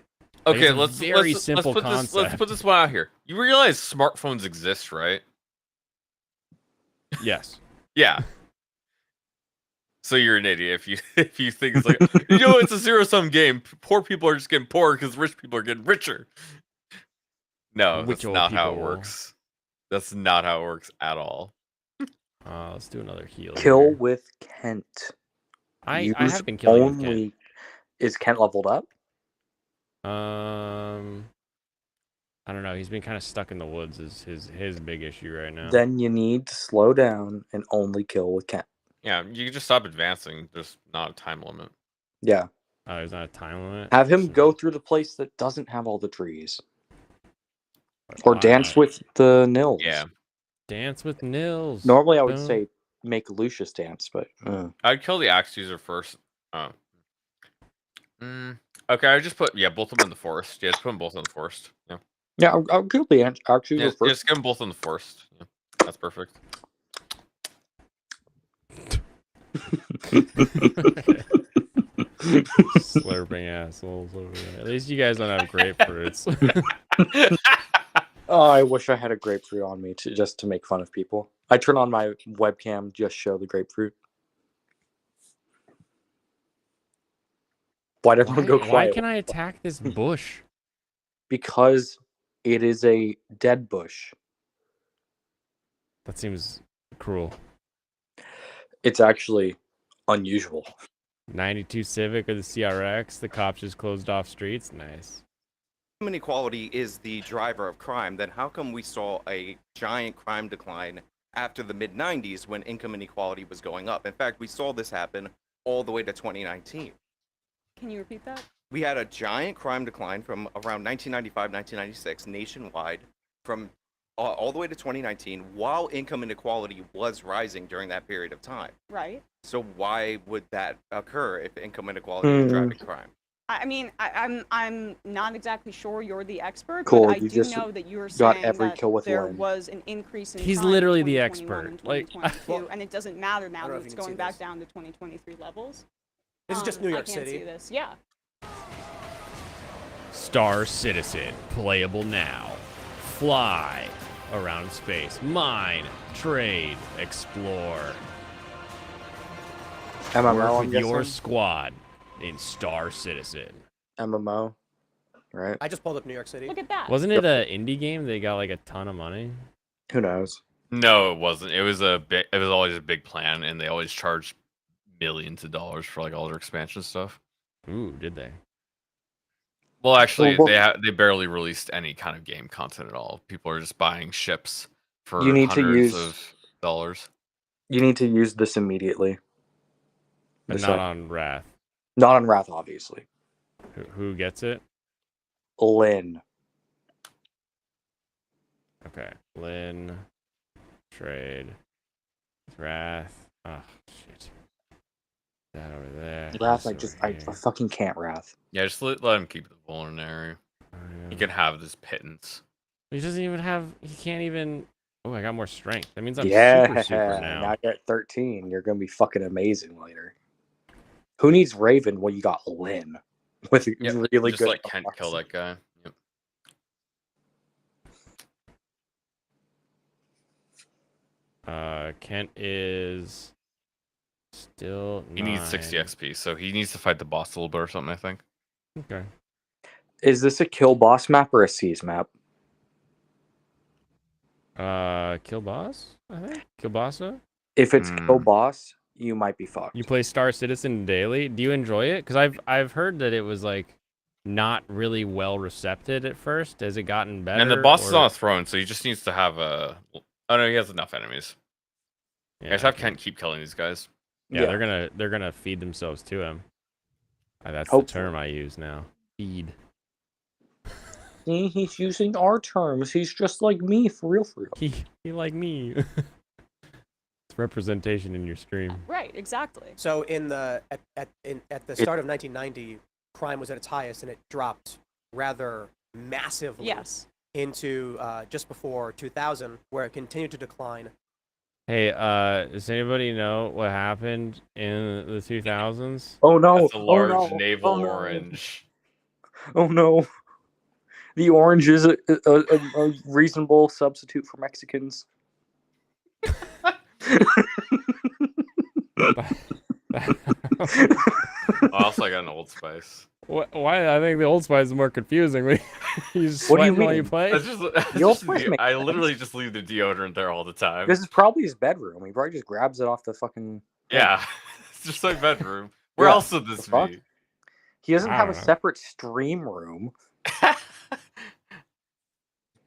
Like, Okay, it's a very simple let's concept. put this one out here. You realize smartphones exist, right? Yes. Yeah. So you're an idiot if you think it's like it's a zero sum game. Poor people are just getting poorer because rich people are getting richer. No, Which that's old not how it people? works. That's not how it works at all. Let's do another heal. Kill here. with Kent. I Use have been killing with Kent. only. Is Kent leveled up? I don't know. He's been kind of stuck in the woods. Is his big issue right now. Then you need to slow down and only kill with Kent. Yeah, you can just stop advancing. There's not a time limit. Yeah. Oh, there's not a time limit. Have him Shouldn't go be. through the place that doesn't have all the trees. Or Why dance not? with the Nils. Yeah, Dance with Nils. Normally I would Boom. say make Lucius dance, but I'd kill the axe user first. Oh. Okay, I just put both of them in the forest. Yeah, just put them both in the forest. Yeah. yeah, I'll kill the axe user Yeah, first. just get them both in the forest. Yeah, that's perfect. Slurping assholes over there. At least you guys don't have grapefruits. Oh, I wish I had a grapefruit on me just to make fun of people. I turn on my webcam, just show the grapefruit. Why'd everyone go quiet? Why can I attack this bush? Because it is a dead bush. That seems cruel. It's actually unusual. 92 Civic or the CRX. The cops just closed off streets. Nice. income inequality is the driver of crime, then how come we saw a giant crime decline after the mid-90s when income inequality was going up? In fact, we saw this happen all the way to 2019. Can you repeat that? We had a giant crime decline from around 1995, 1996 nationwide, from all the way to 2019, while income inequality was rising during that period of time. Right. So why would that occur if income inequality is driving crime? I mean, I'm not exactly sure. You're the expert, Cool, but I you do just know that you were got saying every that kill with there Lynn. was an increase in He's crime literally in the 2021 expert. and Like, 2022, and it doesn't matter now don't know that if it's you can see going back this. down to 2023 levels. This is just New York I can't City. see this. Yeah. Star Citizen, playable now. Fly around space, mine, trade, explore. MMO, Work I'm with your guessing? squad in Star Citizen. MMO, right? I just pulled up New York City. Look at that. Wasn't it an indie game? They got like a ton of money. Who knows? No, it wasn't. It was it was always a big plan, and they always charged millions of dollars for like all their expansion stuff. Ooh, did they? Well, actually, Well, they barely released any kind of game content at all. People are just buying ships for You need to hundreds use- of dollars. You need to use this immediately. But This, not on Wrath. Not on Wrath, obviously. Who gets it? Lynn. Okay. Lynn. Trade. Wrath. Oh, shit. That over there. Wrath, this I over here. fucking can't Wrath. Yeah, just let him keep the vulnerary. He can have this pittance. He doesn't even have. He can't even. Oh, I got more strength. That means I'm Yeah, super now. now you're at 13. You're gonna be fucking amazing later. Who needs Raven? Well, you got Lynn with really just good. like Kent kill that guy. Yep. Kent is still. He needs 60 XP, so he needs to fight the boss a little bit or something, I think. Okay. Is this a kill boss map or a seize map? Kill boss. I think kill bossa. If it's kill boss, you might be fucked. You play Star Citizen daily. Do you enjoy it? Because I've heard that it was like not really well received at first. Has it gotten better? And the boss is on a throne, so he just needs to have a. Oh no, he has enough enemies. Yeah, just have Kent keep killing these guys. Yeah, they're gonna feed themselves to him. That's Hopefully. the term I use now. Feed. See, he's using our terms. He's just like me, for real, for real. He like me. It's representation in your stream. Right. Exactly. So in the at the start of 1990, crime was at its highest, and it dropped rather massively. Yes. Into just before 2000, where it continued to decline. Hey, does anybody know what happened in the 2000s? Oh no! That's a large oh, no. navel oh, no. orange. Oh no! The orange is a reasonable substitute for Mexicans. Also, I got an Old Spice. Why? I think the Old Spice is more confusing. You just What do you sweating while you mean? play. The Old Spice makes I sense. literally just leave the deodorant there all the time. This is probably his bedroom. He probably just grabs it off the fucking. Yeah, it's just my bedroom. Where Yeah, else would this the fuck? be? He doesn't I have a don't know. separate stream room.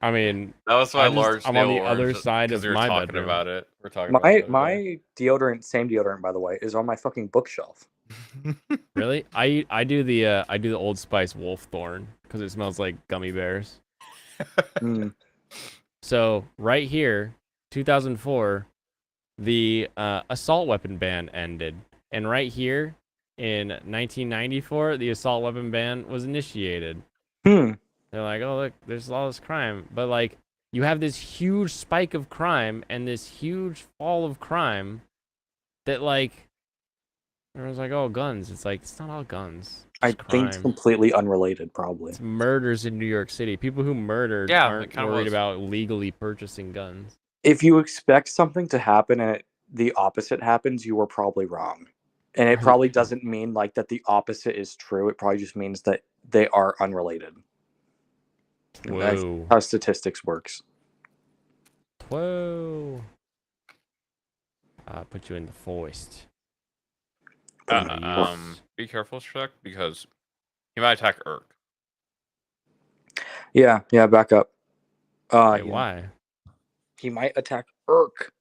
I mean, That was my I'm large. on the nail other orange, side 'cause of we were my talking bedroom. about it. We're talking about it. My deodorant, same deodorant by the way, is on my fucking bookshelf. Really? I do the Old Spice Wolf Thorn because it smells like gummy bears. Mm. So right here, 2004, the assault weapon ban ended, and right here in 1994, the assault weapon ban was initiated. Hmm. They're like, oh look, there's all this crime, but like you have this huge spike of crime and this huge fall of crime that like everyone's like, oh, guns. It's like it's not all guns. I think it's completely unrelated, probably. It's murders in New York City. People who murdered Yeah, aren't it kinda worried was. about legally purchasing guns. If you expect something to happen and the opposite happens, you are probably wrong. And it probably doesn't mean like that the opposite is true. It probably just means that they are unrelated. That's Whoa. how statistics works. Whoa. Put you in the forest. Be careful, Shrek, because he might attack Urk. Yeah, back up. Wait, why? He might attack Urk.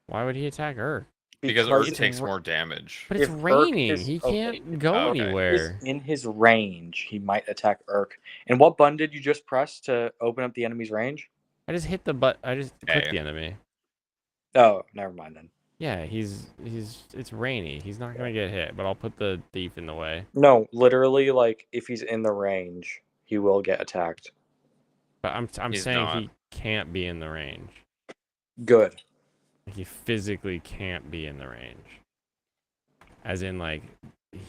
Why would he attack Urk? Because Urk takes more damage. But it's If Urk raining. is- He okay. can't go Okay. anywhere. In his range, he might attack Urk. And what button did you just press to open up the enemy's range? I just hit the butt. I just clicked Hey. the enemy. Oh, never mind then. Yeah, it's rainy. He's not gonna get hit, but I'll put the thief in the way. No, literally, like if he's in the range, he will get attacked. But I'm He's saying not. he can't be in the range. Good. He physically can't be in the range. As in, like,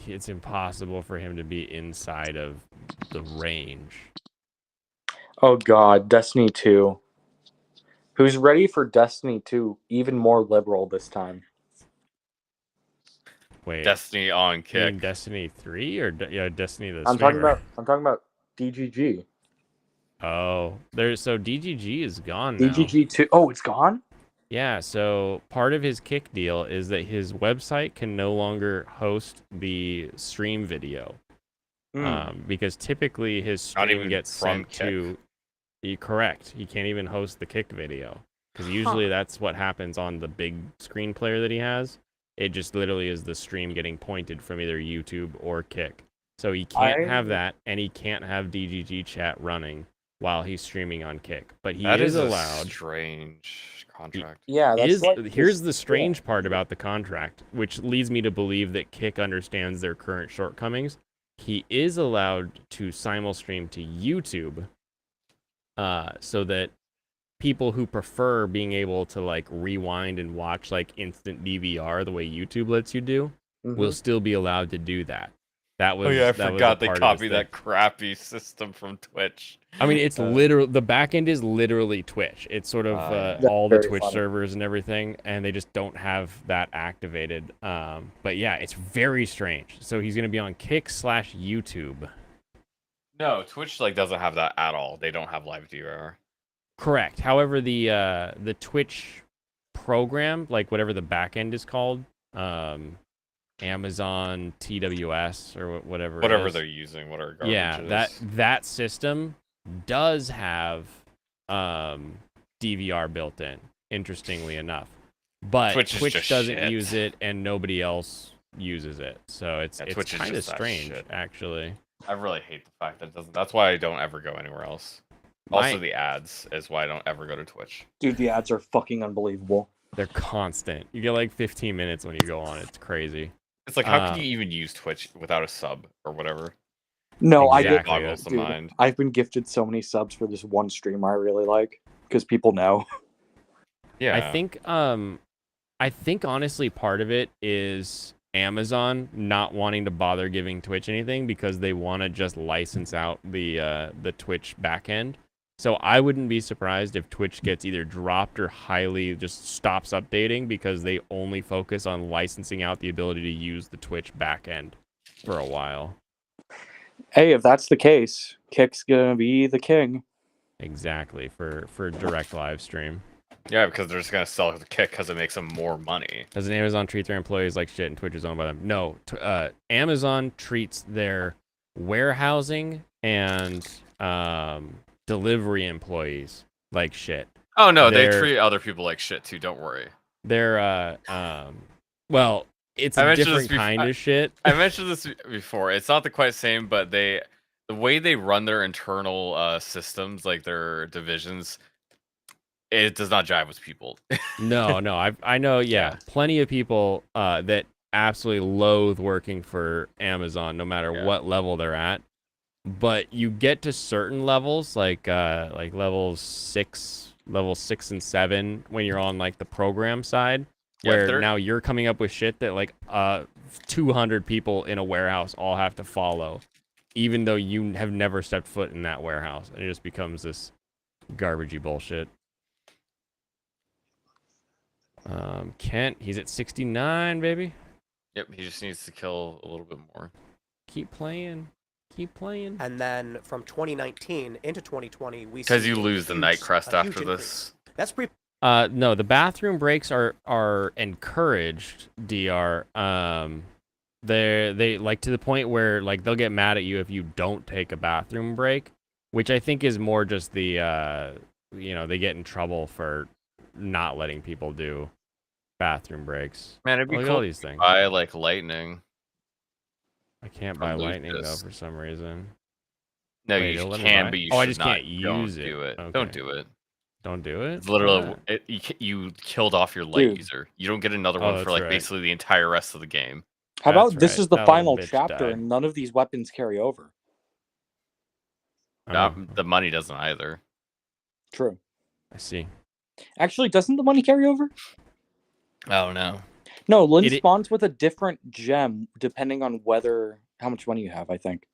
it's impossible for him to be inside of the range. Oh God, Destiny 2. Who's ready for Destiny 2? Even more liberal this time. Wait, Destiny on you mean kick. Destiny 3 or Destiny the I'm talking streamer? about DGG. Oh, so DGG is gone now. DGG 2. Oh, it's gone? Yeah, so part of his kick deal is that his website can no longer host the stream video. Because typically his Not stream even gets from sent to... Correct. He can't even host the kicked video. Because usually that's what happens on the big screen player that he has. It just literally is the stream getting pointed from either YouTube or Kick. So he can't have that, and he can't have DGG chat running while he's streaming on Kick. But he That is is allowed. a strange contract. Yeah, that's Here's the strange part about the contract, which leads me to believe that Kick understands their current shortcomings. He is allowed to simul-stream to YouTube, so that people who prefer being able to like rewind and watch like instant DVR the way YouTube lets you do will still be allowed to do that. That was I that forgot was they copied that crappy system from Twitch. I mean, it's literal. The back end is literally Twitch. It's sort of all the Twitch servers and everything, and they just don't have that activated. But yeah, it's very strange. So he's gonna be on Kick/YouTube. No, Twitch like doesn't have that at all. They don't have live DVR. Correct. However, the Twitch program, like whatever the back end is called, Amazon TWS or whatever. Whatever they're using, whatever garbage yeah, is. that system does have DVR built in. Interestingly enough, but Twitch doesn't use it, and nobody else uses it. So it's kind of strange, actually. I really hate the fact that it doesn't. That's why I don't ever go anywhere else. Also, the ads is why I don't ever go to Twitch. Dude, the ads are fucking unbelievable. They're constant. You get like 15 minutes when you go on. It's crazy. It's like, how can you even use Twitch without a sub or whatever? No, exactly. I get dude, I've been gifted so many subs for this one streamer I really like because people know. Yeah. I think honestly part of it is Amazon not wanting to bother giving Twitch anything because they want to just license out the Twitch backend. So I wouldn't be surprised if Twitch gets either dropped or highly just stops updating because they only focus on licensing out the ability to use the Twitch backend for a while. Hey, if that's the case, Kick's gonna be the king. Exactly, for direct live stream. Yeah, because they're just gonna sell the Kick because it makes them more money. Doesn't Amazon treat their employees like shit and Twitch is owned by them? No, Amazon treats their warehousing and delivery employees like shit. Oh no, they treat other people like shit too. Don't worry. They're well, it's a different kind of shit. I mentioned this before. It's not the quite same, but the way they run their internal systems, like their divisions, it does not jive with people. No, I know. Yeah, plenty of people that absolutely loathe working for Amazon, no matter what level they're at. But you get to certain levels, like level 6 and 7, when you're on like the program side, where now you're coming up with shit that like 200 people in a warehouse all have to follow, even though you have never stepped foot in that warehouse, and it just becomes this garbagey bullshit. Kent, he's at 69, baby. Yep, he just needs to kill a little bit more. Keep playing. And then from 2019 into 2020, we because you lose the night crest after this. That's pretty. No, the bathroom breaks are encouraged, DR. They like to the point where like they'll get mad at you if you don't take a bathroom break, which I think is more just the they get in trouble for not letting people do bathroom breaks. Man, it'd be Look at cool all these things. Buy like lightning. I can't buy lightning though for some reason. No, Wait, you let me can, buy? but you I should just not. can't use Don't do it. Okay. Don't do it. Don't do it. It's Why literally not? you killed off your light Dude. user. You don't get another Oh, one for that's like right. basically the entire rest of the game. How That's about this right. is the That little final bitch chapter died. and none of these weapons carry over? Oh, The money doesn't either. True. I see. Actually, doesn't the money carry over? Oh no. No, Lynn It- spawns with a different gem depending on how much money you have, I think.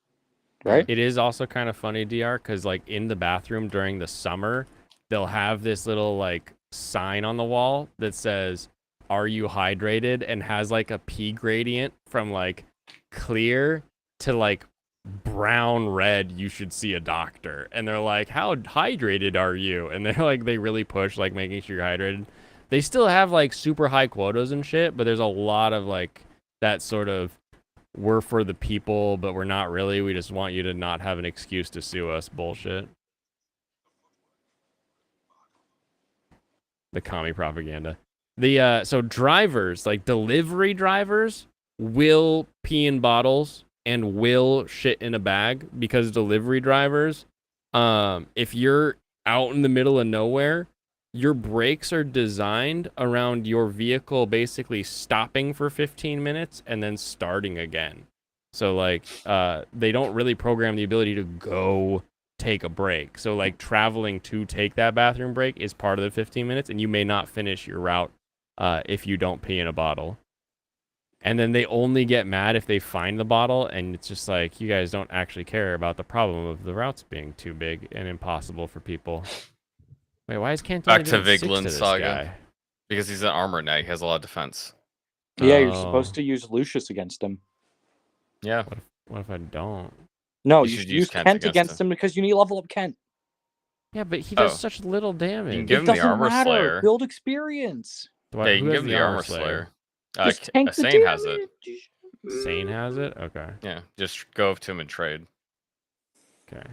Right? It is also kind of funny, DR, because like in the bathroom during the summer, they'll have this little like sign on the wall that says, "Are you hydrated?" and has like a P gradient from like clear to like brown red. You should see a doctor. And they're like, "How hydrated are you?" And they're like, they really push like making sure you're hydrated. They still have like super high quotas and shit, but there's a lot of like that sort of, we're for the people, but we're not really. We just want you to not have an excuse to sue us bullshit. The commie propaganda. So drivers, like delivery drivers, will pee in bottles and will shit in a bag, because delivery drivers, if you're out in the middle of nowhere, your brakes are designed around your vehicle basically stopping for 15 minutes and then starting again. So like they don't really program the ability to go take a break. So like traveling to take that bathroom break is part of the 15 minutes, and you may not finish your route if you don't pee in a bottle. And then they only get mad if they find the bottle, and it's just like, you guys don't actually care about the problem of the routes being too big and impossible for people. Wait, why is Kent Back only to doing 6 to Vigland this Saga. guy? Because he's an armor knight, he has a lot of defense. Yeah, you're supposed to use Lucius against him. Yeah. What if I don't? No, You you should should use use Kent Kent against against him because you need to level up Kent. Yeah, but he does Oh. such little damage. You can give It him the doesn't armor matter. slayer. Build experience. Yeah, you can give him the armor slayer. Just tank the Sane has it. Sane has it? Okay. Yeah, just go up to him and trade. Okay.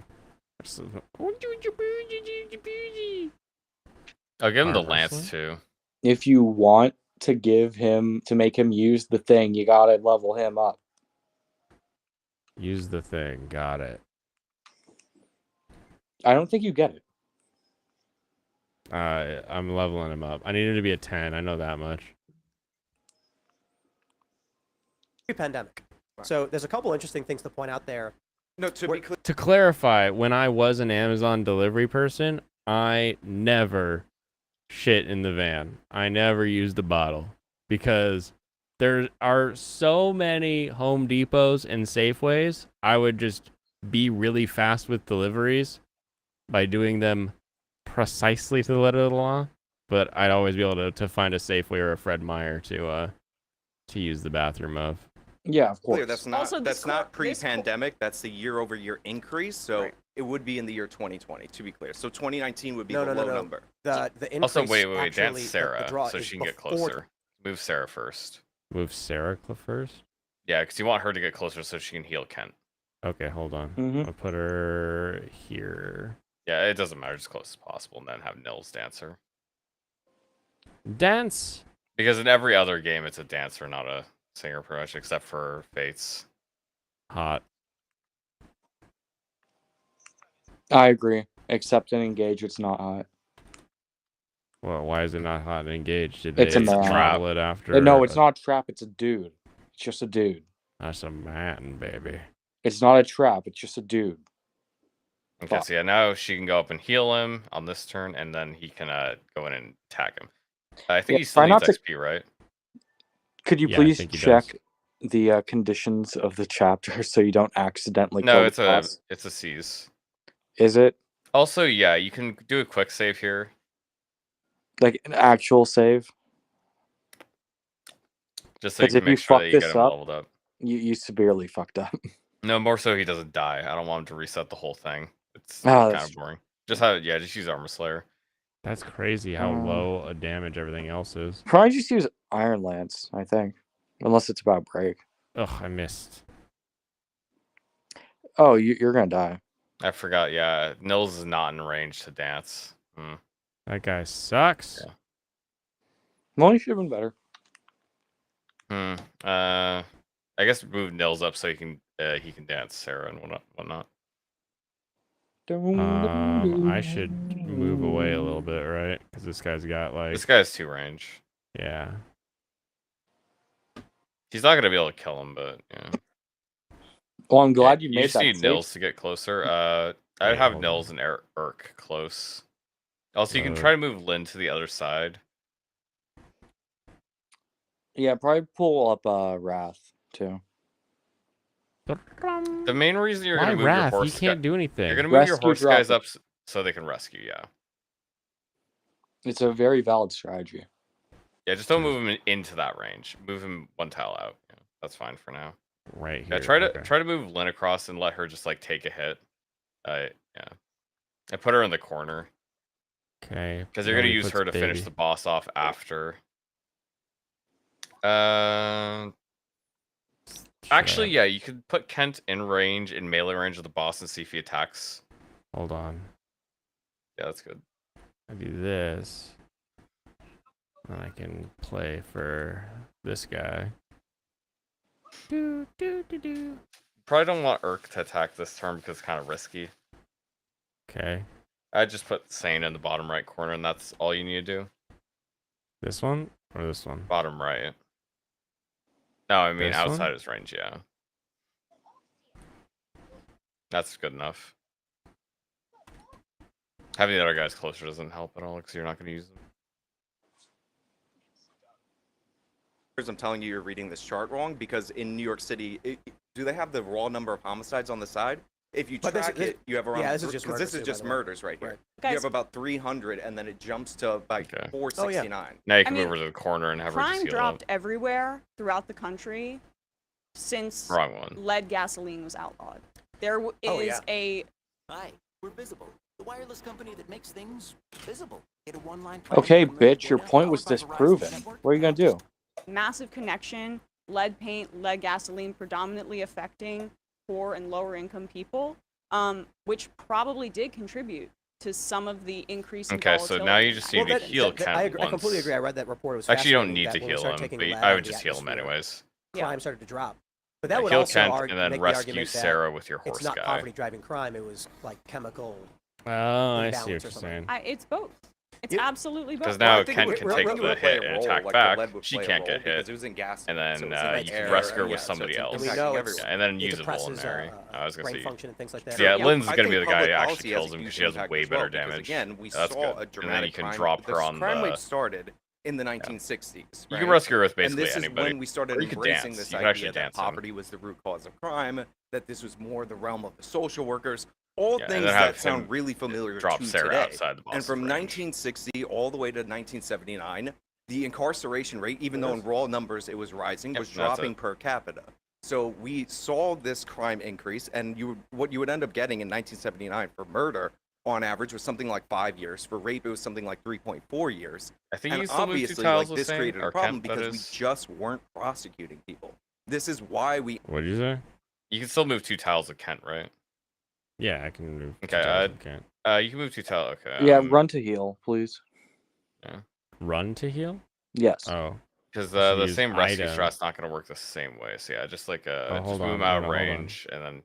I'll give him the Armor lance slayer? too. If you want to make him use the thing, you gotta level him up. Use the thing. Got it. I don't think you get it. I'm leveling him up. I need him to be a 10. I know that much. Pre-pandemic. So there's a couple interesting things to point out there. No, to be clear. To clarify, when I was an Amazon delivery person, I never shit in the van. I never used the bottle, because there are so many Home Depots and Safeways. I would just be really fast with deliveries by doing them precisely to the letter of the law, but I'd always be able to find a Safeway or a Fred Meyer to use the bathroom of. Yeah, of course. Clear, that's not Also, that's this not cor- this cor- pre-pandemic. That's the year-over-year increase. So Right. it would be in the year 2020. To be clear, so 2019 would be No, the no, low no. number. The increase Also, wait, dance actually, Sarah the draw so is she can get before closer. Move Sarah first. Move Sarah first? Yeah, because you want her to get closer so she can heal Kent. Okay, hold on. Mhm. I'll put her here. Yeah, it doesn't matter, as close as possible, and then have Nils dance her. Dance! Because in every other game, it's a dancer, not a singer, pretty much, except for Fates. Hot. I agree. Except in Engage, it's not hot. Well, why is it not hot and engaged? Did It's they a man. model it after? No, it's not a trap. It's a dude. It's just a dude. That's a man, baby. It's not a trap. It's just a dude. Okay, so yeah, now she can go up and heal him on this turn, and then he can go in and attack him. I think he still try needs not XP, right? Could you Yeah, I please think he check the conditions of the chapter so you don't accidentally kill No, the it's boss? a seize. Is it? Also, yeah, you can do a quick save here. Like an actual save? Just so you 'Cause can if you make sure fuck that you get this him up- leveled up. You severely fucked up. No, more so he doesn't die. I don't want him to reset the whole thing. It's Oh, kind that's of boring. Just use Armor Slayer. That's crazy how low a damage everything else is. Probably just use Iron Lance, I think. Unless it's about break. Ugh, I missed. Oh, you're gonna die. I forgot, yeah. Nils is not in range to dance. That guy sucks. Yeah. Well, you should have been better. I guess move Nils up so he can dance Sarah and whatnot. I should move away a little bit, right? Because this guy's got like. This guy has 2 range. Yeah. He's not gonna be able to kill him, but yeah. Well, I'm glad you You made just that need safe. Nils to get closer. I'd Wait, have hold Nils and Urk close. Also, you can try to move Lynn to the other side. Yeah, probably pull up Wrath too. The main reason you're Why gonna move Wrath? your horse He can't do anything. You're gonna move your Rescue horse guys drop up so they can rescue, yeah. It's a very valid strategy. Yeah, just don't move him into that range. Move him 1 tile out. Yeah, that's fine for now. Right Yeah, here. try to move Lynn across and let her just like take a hit. Yeah. I put her in the corner. Okay. Because you're gonna use her to finish the boss off after. Actually, yeah, you could put Kent in melee range of the boss and see if he attacks. Hold on. Yeah, that's good. I do this. And I can play for this guy. Probably don't want Urk to attack this turn because it's kind of risky. Okay. I just put Sane in the bottom right corner, and that's all you need to do. This one or this one? Bottom right. No, I mean This outside one? his range, yeah. That's good enough. Having the other guys closer doesn't help at all because you're not going to use them. I'm telling you, you're reading this chart wrong because in New York City, do they have the raw number of homicides on the side? If you track it, you have around. Yeah, this is just because this is murders, just by the way. murders right here. Right. You Guys- have about 300, and then it jumps to like 469. Now you can I move mean, over to the corner and have her just Crime heal dropped up. everywhere throughout the country since Wrong one. lead gasoline was outlawed. There is Oh, yeah. a Hi, we're Visible, the wireless company that makes things visible. Get a one-line Okay, bitch, your point was disproven. What are you gonna do? massive connection, lead paint, lead gasoline predominantly affecting poor and lower income people, which probably did contribute to some of the increase in Okay, so now you just need to heal Kent I once. completely agree. I read that report. It was Actually, you don't fascinating need that to when we heal started him, taking but lead I out would of the just heal him atmosphere, anyways. crime started to drop. But that would Heal also Kent and then make the rescue argument that Sarah with your horse it's not guy. poverty driving crime. It was like chemical. Oh, I imbalance see or what you're something. saying. It's both. It's absolutely both. Because now I think Kent it can would- take it the would play hit a and role, attack like the back. lead would She play a can't role get hit. because it was in gas, And then so it was in you air, can rescue her yeah, with so somebody it's else. And we impacting know everyone. Yeah, and then it use a depresses, vulnerary. I was gonna brain say. function and things like that. Yeah, Yeah, Lynn's I gonna be think the guy who public actually policy has kills a him because huge she has impact way as well, better because, damage. Again, we That's saw good. a And then dramatic you can crime. drop her the on crime the. wave started in the 1960s. You right? can rescue her with And basically this anybody. is when we started Or you could embracing dance. this You could actually idea that dance him. poverty was the root cause of crime, that this was more the realm of the social workers. All Yeah, and things then have that sound him really familiar drop to Sarah today. outside the And boss's from range. 1960 all the way to 1979, the incarceration rate, even though in raw numbers it was rising, was that's dropping it. per capita. So we saw this crime increase, and what you would end up getting in 1979 for murder, on average, was something like 5 years. For rape, it was something like 3.4 years. I think you And still move 2 obviously, tiles like, with this Sane, created a or problem Kent, that because we is. just weren't prosecuting people. This is why we. What'd you say? You can still move 2 tiles with Kent, right? Yeah, I can move. Okay, Can't. you can move 2 tiles. Okay. Yeah, run to heal, please. Yeah. Run to heal? Yes. Oh. Because I should the use same rescue item. strat's not going to work the same way. So yeah, just like Oh, just hold move on, him out of hold on. range, and then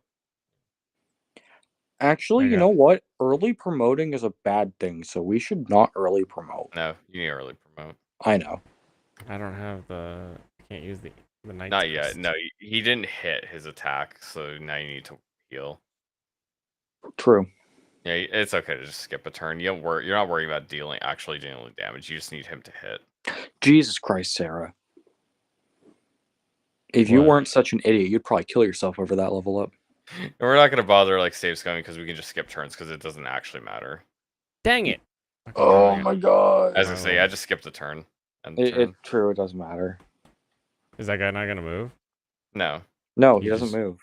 Actually, I you got- know what? Early promoting is a bad thing, so we should not early promote. no, you need early promote. I know. I don't have the. I can't use the night. Not yet. test. No, he didn't hit his attack, so now you need to True. Yeah, it's okay to just skip a turn. You don't worry. You're not worrying about actually dealing damage. You just need him to hit. Jesus Christ, Sarah. If you What? weren't such an idiot, you'd probably kill yourself over that level up. And we're not gonna bother like save scumming because we can just skip turns because it doesn't actually matter. Dang it! Oh my god. As I say, I just skipped a turn. And True, it doesn't matter. Is that guy not gonna move? No. No, he He doesn't just- move.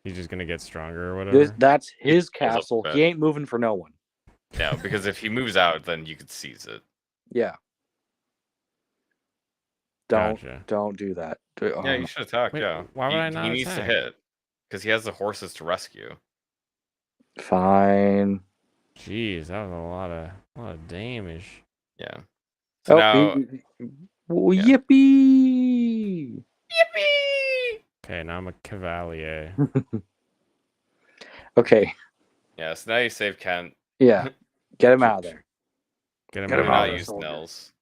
He's just gonna get stronger or whatever. That's his He has a castle. bet. He ain't moving for no one. No, because if he moves out, then you could seize it. Yeah. Don't Gotcha. don't do that. Yeah, you should attack. Wait, yeah. why would he, I not He needs attack? to hit because he has the horses to rescue. Fine. Jeez, that was a lot of damage. Yeah. So Oh, now, yippee! yippee! Okay, now I'm a cavalier. Okay. Yeah, so now you save Kent. Yeah, get him out of there. Get him Get him out not of there. use Nils.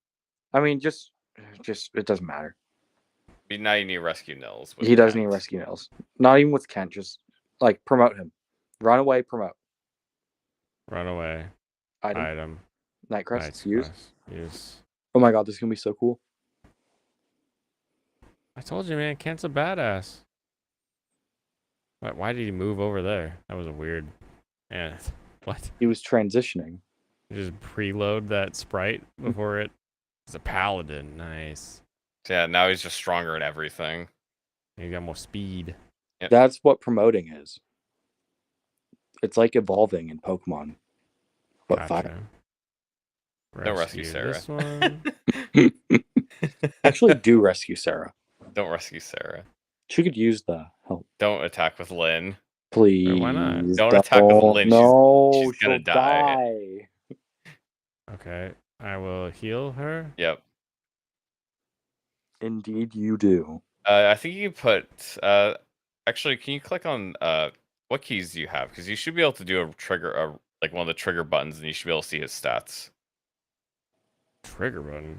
I mean, just it doesn't matter. Now you need rescue Nils. He doesn't need rescue Nils. Not even with Kent. Just like promote him. Run away, promote. Run away. Item. Nightcrest. Use. Use. Oh my god, this is gonna be so cool. I told you, man. Kent's a badass. Why did he move over there? That was a weird. Yeah. What? He was transitioning. Just preload that sprite before it. It's a paladin. Nice. Yeah, now he's just stronger in everything. He got more speed. Yep. That's what promoting is. It's like evolving in Pokemon. But fire. Don't rescue Sarah. This one. Actually, do rescue Sarah. Don't rescue Sarah. She could use the help. Don't attack with Lynn. Please. Why not? Don't attack with Lynn. No, she's gonna she'll die. Okay. I will heal her. Yep. Indeed, you do. I think you put. Actually, can you click on what keys do you have? Because you should be able to do a trigger, like one of the trigger buttons, and you should be able to see his stats. Trigger button.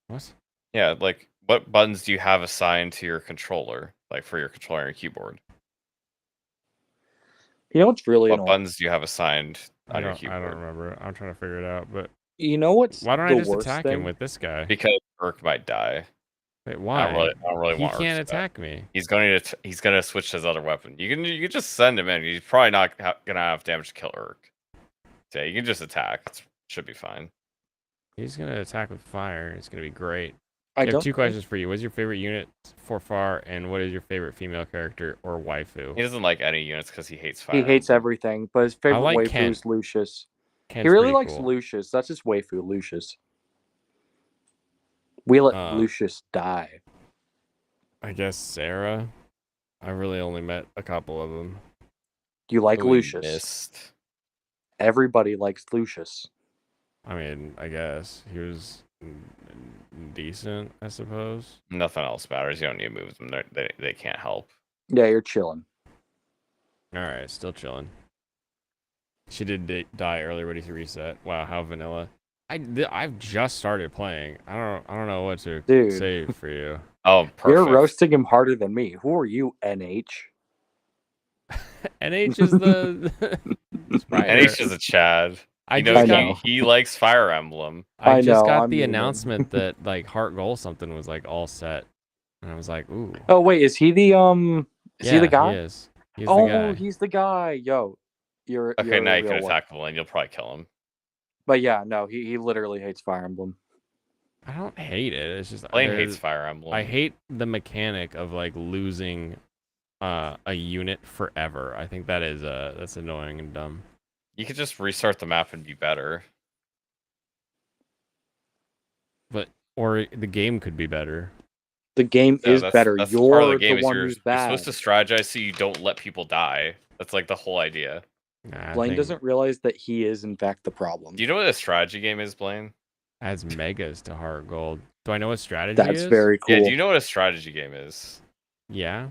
What? Yeah, like what buttons do you have assigned to your controller, like for your controller and your keyboard? You know what's really What annoying? buttons do you have assigned on your I keyboard? don't remember. I'm trying to figure it out, but You know what's why don't the I just worst attack thing? him with this guy? Because Urk might die. Wait, why? I don't really He want Urk can't to die. attack me. He's going to switch his other weapon. You can just send him in. He's probably not gonna have damage to kill Urk. So yeah, you can just attack. It should be fine. He's gonna attack with fire. It's gonna be great. I I have don't two think- questions for you. What's your favorite unit for far, and what is your favorite female character or waifu? He doesn't like any units because he hates fire. He hates everything, but his favorite like waifu Kent. is Lucius. Kent's He really pretty likes cool. Lucius. That's his waifu, Lucius. We let Uh, Lucius die. I guess Sarah. I really only met a couple of them. Do you like Who we Lucius? missed. Everybody likes Lucius. I mean, I guess he was decent, I suppose. Nothing else matters. You don't need to move them. They can't help. Yeah, you're chilling. All right, still chilling. She did die earlier, but he reset. Wow, how vanilla. I've just started playing. I don't know what to Dude. say for you. Oh, perfect. You're roasting him harder than me. Who are you, NH? NH is the Spider. NH is a Chad. I You know, just know. he likes Fire Emblem. I I just know, got I'm the memeing. announcement that like Heart Goal something was like all set, and I was like, ooh. Oh wait, is he the Is he the guy? He is. He's oh, the guy. he's the guy. Yo, you're Okay, you're now a you can real one. attack Lynn. You'll probably kill him. But yeah, no, he literally hates Fire Emblem. I don't hate it. It's just Lane there's- hates Fire Emblem. I hate the mechanic of like losing a unit forever. I think that's annoying and dumb. You could just restart the map and be better. Or the game could be better. The game Yeah, is better. That's You're part of the game. Is one you're who's bad. supposed to strategize so you don't let people die. That's like the whole idea. Nah, I Blaine think doesn't realize that he is in fact the problem. Do you know what a strategy game is, Blaine? adds megas to Heart Gold. Do I know what strategy That's is? very cool. Yeah. Do you know what a strategy game is? Yeah.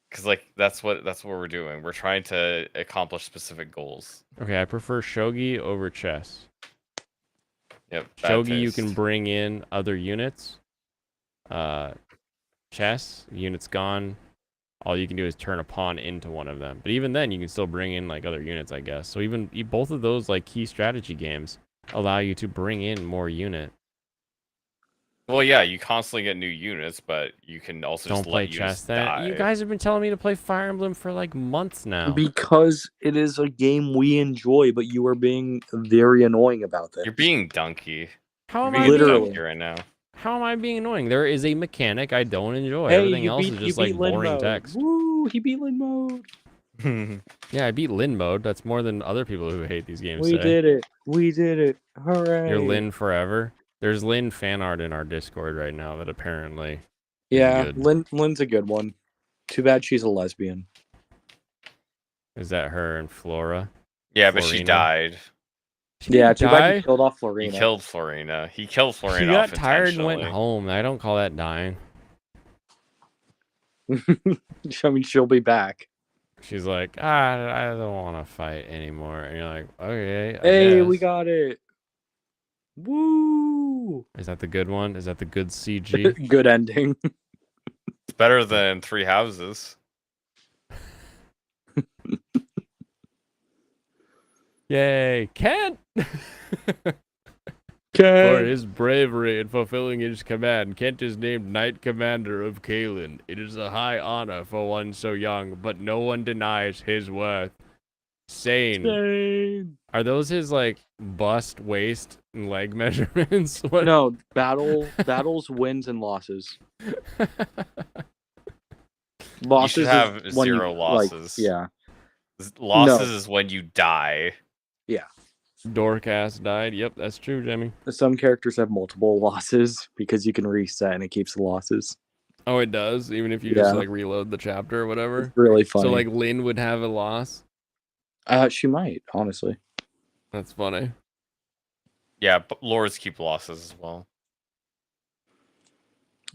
Because like that's what we're doing. We're trying to accomplish specific goals. Okay, I prefer shogi over chess. Yep. bad Shogi, you can taste. bring in other units. Chess, unit's gone. All you can do is turn a pawn into one of them. But even then, you can still bring in like other units, I guess. So even both of those like key strategy games allow you to bring in more unit. Well, yeah, you constantly get new units, but you can also Don't just play let units chess. Then die. you guys have been telling me to play Fire Emblem for like months now. Because it is a game we enjoy, but you are being very annoying about this. You're being donkey. How am You're I being Literally. donkey right now. How am I being annoying? There is a mechanic I don't enjoy. Hey, Everything you else beat, is you just beat like Lin boring mode. text. Woo, he beat Lin mode. Yeah, I beat Lin mode. That's more than other people who hate these games We say. did it. We did it. Hooray. You're Lin forever. There's Lin fan art in our Discord right now that apparently Yeah, good. Lin's a good one. Too bad she's a lesbian. is that her and Flora. Yeah, but she Florina. died. She Yeah, didn't too bad die. he killed off He Florina. killed Florina. He killed Florina She got off tired and went intentionally. home. I don't call that dying. I mean, she'll be back. She's like, I don't want to fight anymore. And you're like, okay, I Hey, we guess. got it. Woo! Is that the good one? Is that the good CG? Good ending. It's better than Three Houses. Yay, Kent! For Ken. his bravery in fulfilling his command, Kent is named Knight Commander of Kalen. It is a high honor for one so young, but no one denies his worth. Sane. Sane. Are those his, like, bust, waist, and leg measurements? What? No, battles, wins, and losses. Losses You should have is when 0 you, losses. Like, yeah. Losses is when you die. Yeah. Dorcas died. Yep, that's true, Jimmy. Some characters have multiple losses because you can reset and it keeps the losses. Oh, it does? Even if you just, like, reload the chapter or whatever? It's really funny. So, like, Lynn would have a loss? She might, honestly. That's funny. Yeah, but lords keep losses as well.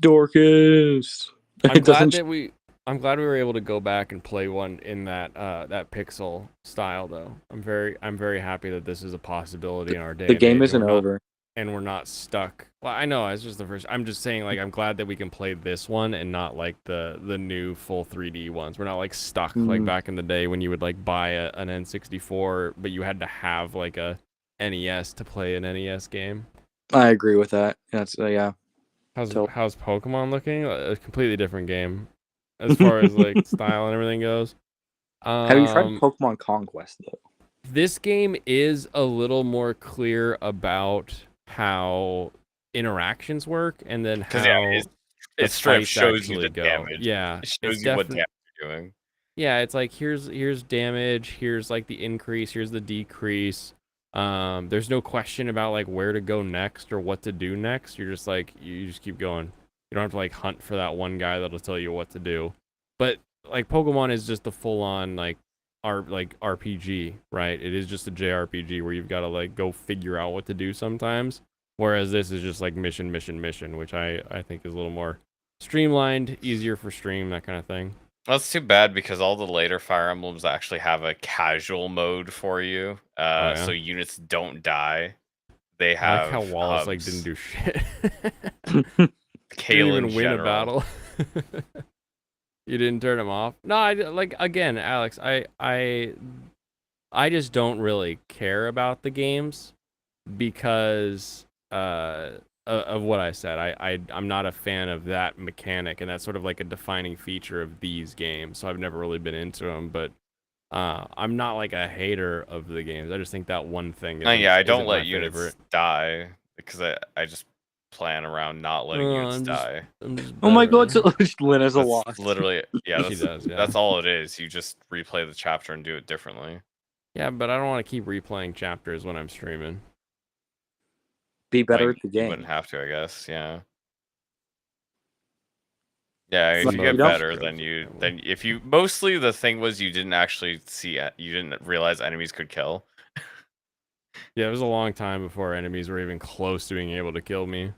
Dorcas. I'm glad we were able to go back and play one in that that pixel style though. I'm very happy that this is a possibility in our day. The game isn't over. And we're not stuck. Well, I know it's just the first. I'm just saying, like, I'm glad that we can play this one and not like the new full 3D ones. We're not like stuck like back in the day when you would like buy an N64, but you had to have like a NES to play an NES game. I agree with that. That's yeah. How's Pokemon looking? A completely different game, as far as like style and everything goes. Have you tried Pokemon Conquest though? This game is a little more clear about how interactions work, and then how it straight up shows you the damage. Yeah, it shows you what damage you're doing. Yeah, it's like here's damage, here's like the increase, here's the decrease. There's no question about like where to go next or what to do next. You're just like you just keep going. You don't have to like hunt for that one guy that'll tell you what to do. But like Pokemon is just the full on like RPG, right? It is just a JRPG where you've got to like go figure out what to do sometimes. Whereas this is just like mission, which I think is a little more streamlined, easier for stream, that kind of thing. Well, that's too bad because all the later Fire Emblems actually have a casual mode for you, so units don't die. They have. I like how Wallace like didn't do shit. Didn't even win a battle. You didn't turn him off. No, again, Alex. I just don't really care about the games because of what I said. I'm not a fan of that mechanic, and that's sort of like a defining feature of these games. So I've never really been into them, but I'm not like a hater of the games. I just think that one thing. I don't let units die because I just plan around not letting units die. Oh my god, so Lynn is a loss. Literally, yeah, she does. Yeah. That's all it is. You just replay the chapter and do it differently. Yeah, but I don't want to keep replaying chapters when I'm streaming. Be better at the game. You wouldn't have to, I guess. Yeah. Yeah, if you get better, then if you mostly the thing was you didn't actually you didn't realize enemies could kill. Yeah, it was a long time before enemies were even close to being able to kill me.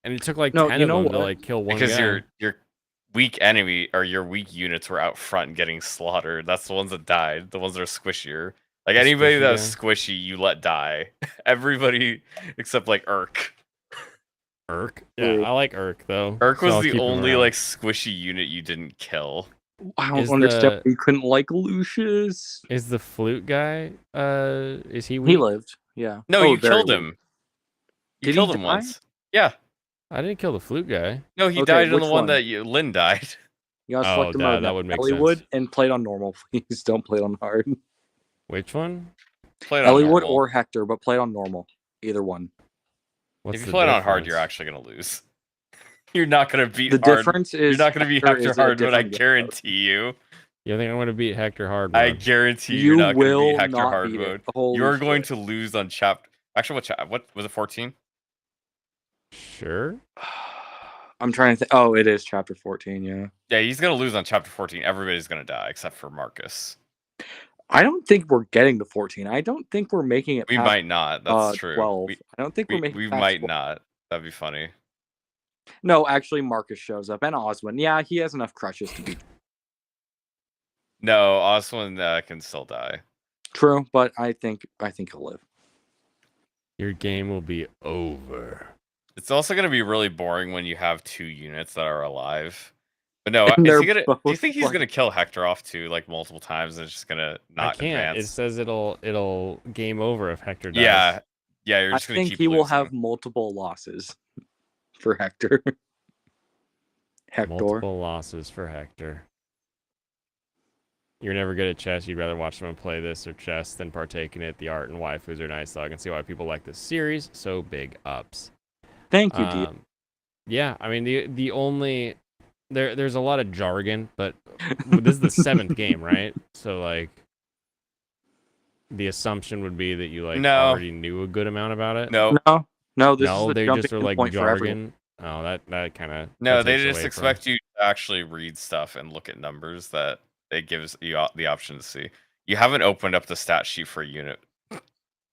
And it took like 10 of them to like kill one guy. Because your weak enemy or your weak units were out front getting slaughtered. That's the ones that died. The ones that are squishier. Like anybody that was squishy, you let die. Everybody except like Urk. Urk? Yeah, I like Urk though. Urk was the only like squishy unit you didn't kill. I don't understand why you couldn't like Lucius. Is the flute guy is he weak? He lived, yeah. No, you killed him. You killed him once. Yeah. I didn't kill the flute guy. No, he died in the one that Lynn died. You gotta select the mode that would make Elliewood sense. and play it on normal, please. Don't play it on hard. Which one? Play it on Elliewood normal. or Hector, but play it on normal. Either one. If you play it on hard, you're actually gonna lose. You're not gonna beat the hard. Difference is you're not gonna beat Hector hard, but I guarantee you. You think I'm gonna beat Hector hard mode? I mode? guarantee you're not gonna beat Hector hard beat mode. Holy You're shit. going to lose on chapter. Actually, what was it? 14? Sure. I'm trying to think. Oh, it is chapter 14. Yeah. Yeah, he's gonna lose on chapter 14. Everybody's gonna die except for Marcus. I don't think we're getting to 14. I don't think we're making it. We past, might not. That's true. 12. I don't think we're making. We past might 12. not. That'd be funny. No, actually, Marcus shows up and Oswin. Yeah, he has enough crushes to beat. No, Oswin can still die. True, but I think he'll live. Your game will be over. It's also going to be really boring when you have 2 units that are alive. But no, And is they're he gonna? Do you both, think he's like- gonna kill Hector off too, like multiple times, and it's just gonna not I can't. It advance? says it'll game over if Hector dies. Yeah, yeah. You're I just gonna think keep he will losing. have multiple losses for Hector. Hector. Multiple losses for Hector. You're never good at chess. You'd rather watch someone play this or chess than partake in it. The art and waifus are nice, so I can see why people like this series. So big ups. Thank you, D. Yeah, I mean the only there's a lot of jargon, but this is the 7th game, right? So like the assumption would be that you like No. already knew a good amount about it. No, No, this is the they jumping just are in like point for everyone. jargon. Oh, that kind of no. They just expect you to actually read stuff and look at numbers that it gives you the option to see. You haven't opened up the stat sheet for a unit.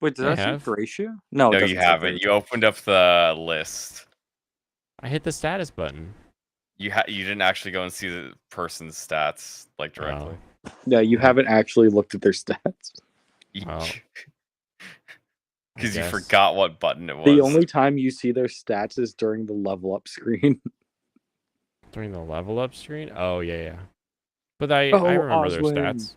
Wait, did I I say have. Thracia? No, it No, doesn't you say haven't. Thracia. You opened up the list. I hit the status button. You didn't actually go and see the person's stats like directly. Yeah, you haven't actually looked at their stats. Oh. Because you guess. forgot what button it was. The only time you see their stats is during the level up screen. During the level up screen? Oh yeah. But I Oh, remember their Oswin. stats.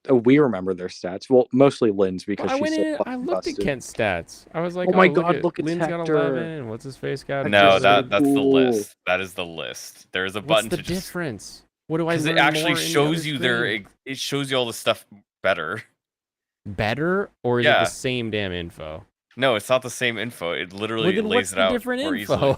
We remember their stats. Well, mostly Lynn's because Well, I she's went so in. I fucking looked busted. at Kent's stats. I was like, Oh my look God, at, look at Lynn's got Hector. 11. And what's his face got? No, Hector's so that's the cool. list. That is the list. There is a What's button the to just difference? What do I because learn it actually more in the shows other you screen? it shows you all the stuff better. Better, or is it Yeah. the same damn info? No, it's not the same info. It literally Well, then lays what's it the out different more info? easily.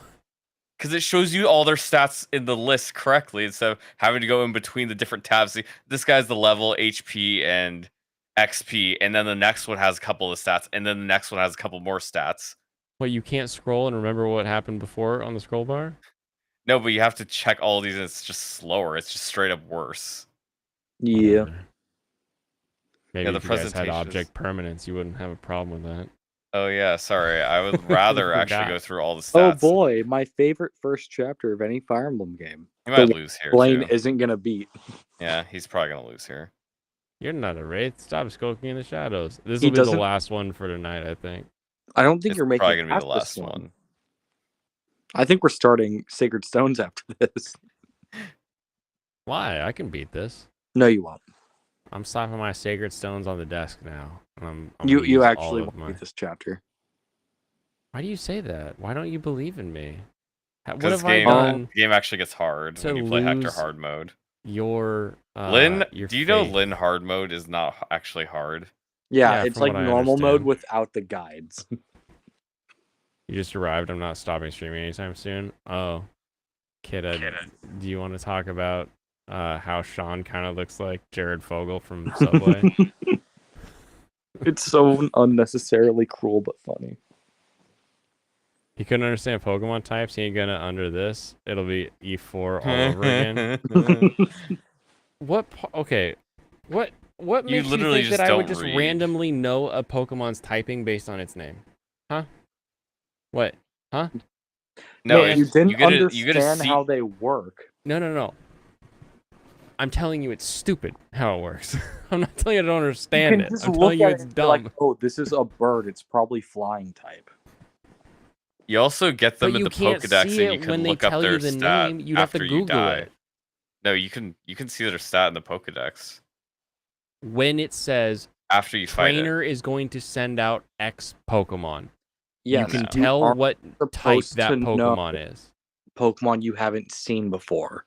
Because it shows you all their stats in the list correctly instead of having to go in between the different tabs. See, this guy's the level, HP, and XP, and then the next one has a couple of stats, and then the next one has a couple more stats. What, you can't scroll and remember what happened before on the scroll bar? No, but you have to check all these, and it's just slower. It's just straight up worse. Yeah. Maybe the if you guys had presentation is- object permanence, you wouldn't have a problem with that. Oh yeah, sorry. I would rather actually Forgot. go through all the Oh stats. boy, my favorite first chapter of any Fire Emblem game. He might The lose here Blaine too. isn't gonna beat. Yeah, he's probably gonna lose here. You're not a wraith. Stop skulking in the shadows. This He will be the doesn't- last one for tonight, I think. I don't think It's you're making probably gonna be past the last this one. I think we're starting Sacred Stones after this. Why? I can beat this. No, you won't. I'm slapping my sacred stones on the desk now. I'm You gonna use all actually of won't my... beat this chapter. Why do you say that? Why don't you believe in me? What Because have I done the game actually gets hard to when you play Hector lose hard mode. your Lynn, your do you know faith? Lynn hard mode is not actually hard? Yeah, Yeah, it's from like what I normal mode understand. without the guides. You just arrived. I'm not stopping streaming anytime soon. Oh, kidda, do you want to talk about how Sean kind of looks like Jared Fogle from Subway? It's so unnecessarily cruel but funny. He couldn't understand Pokemon types. He ain't gonna under this. It'll be E4 all over again. Okay. What You makes you literally think just that I would don't just read. randomly know a Pokemon's typing based on its name? Huh? What? Huh? No, Man, you didn't you gotta understand see. how they work. No. I'm telling you it's stupid how it works. I'm not telling you I don't understand it. I'm telling you it's and be dumb. like, oh, this is a bird. It's probably flying type. You also get them But in you the can't Pokedex, see and it you can when they look up tell their you the stat name. You'd have to after you Google die. it. No, you can see their stat in the Pokedex When it says after you fight it. trainer is going to send out X Pokemon, Yes, you can you tell are what type supposed that to know Pokemon is. Pokemon you haven't seen before.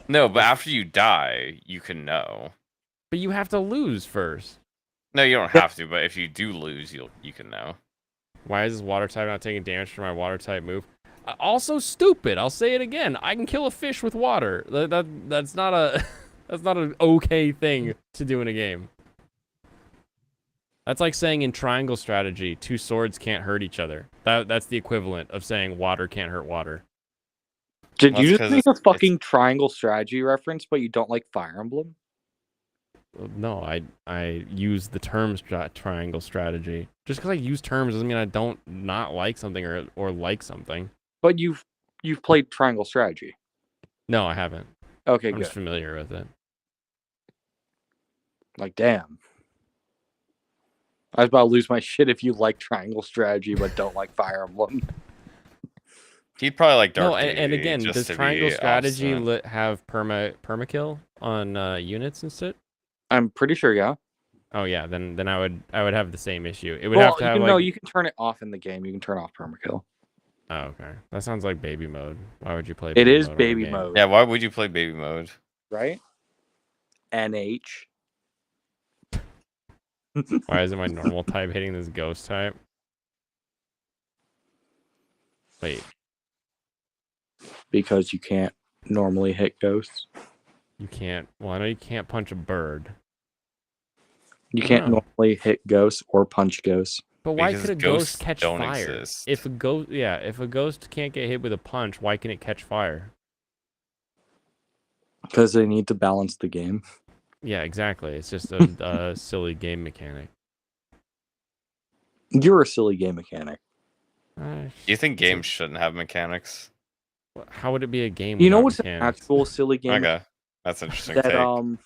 No, but after you die, you can know. But you have to lose first. No, you don't have to, but if you do lose, you can know. Why is this water type not taking damage from my water type move? Also stupid. I'll say it again. I can kill a fish with water. That's not a that's not an okay thing to do in a game. That's like saying in triangle strategy, 2 swords can't hurt each other. That's the equivalent of saying water can't hurt water. Did Well, you that's just 'cause make a it's- fucking triangle strategy reference, but you don't like Fire Emblem? No, I use the term triangle strategy. Just because I use terms doesn't mean I don't not like something or like something. But you've played triangle strategy. No, I haven't. Okay, I'm good. just familiar with it. Like, damn. I was about to lose my shit if you like triangle strategy but don't like Fire Emblem. He'd probably like Dark No, and Deity, again, just does to triangle be strategy obstinate. have permakill on units and shit? I'm pretty sure, yeah. Oh yeah, then I would have the same issue. It would have to have no, like. you can turn it off in the game. You can turn off permakill. Oh, okay. That sounds like baby mode. Why would you play? It Baby is mode on a baby game? mode. Yeah, why would you play baby mode? Right? NH. Why isn't my normal type hitting this ghost type? Wait, Because you can't normally hit ghosts. you can't. Well, I know you can't punch a bird. You can't No. normally hit ghosts or punch ghosts. But why Because could a ghosts ghost catch don't fire? exist. If a ghost can't get hit with a punch, why can it catch fire? Because they need to balance the game. Yeah, exactly. It's just a silly game mechanic. You're a silly game mechanic. Do you think games shouldn't have mechanics? How would it be a game? You know without what's mechanics? an actual silly game? Okay, that's an interesting That take. an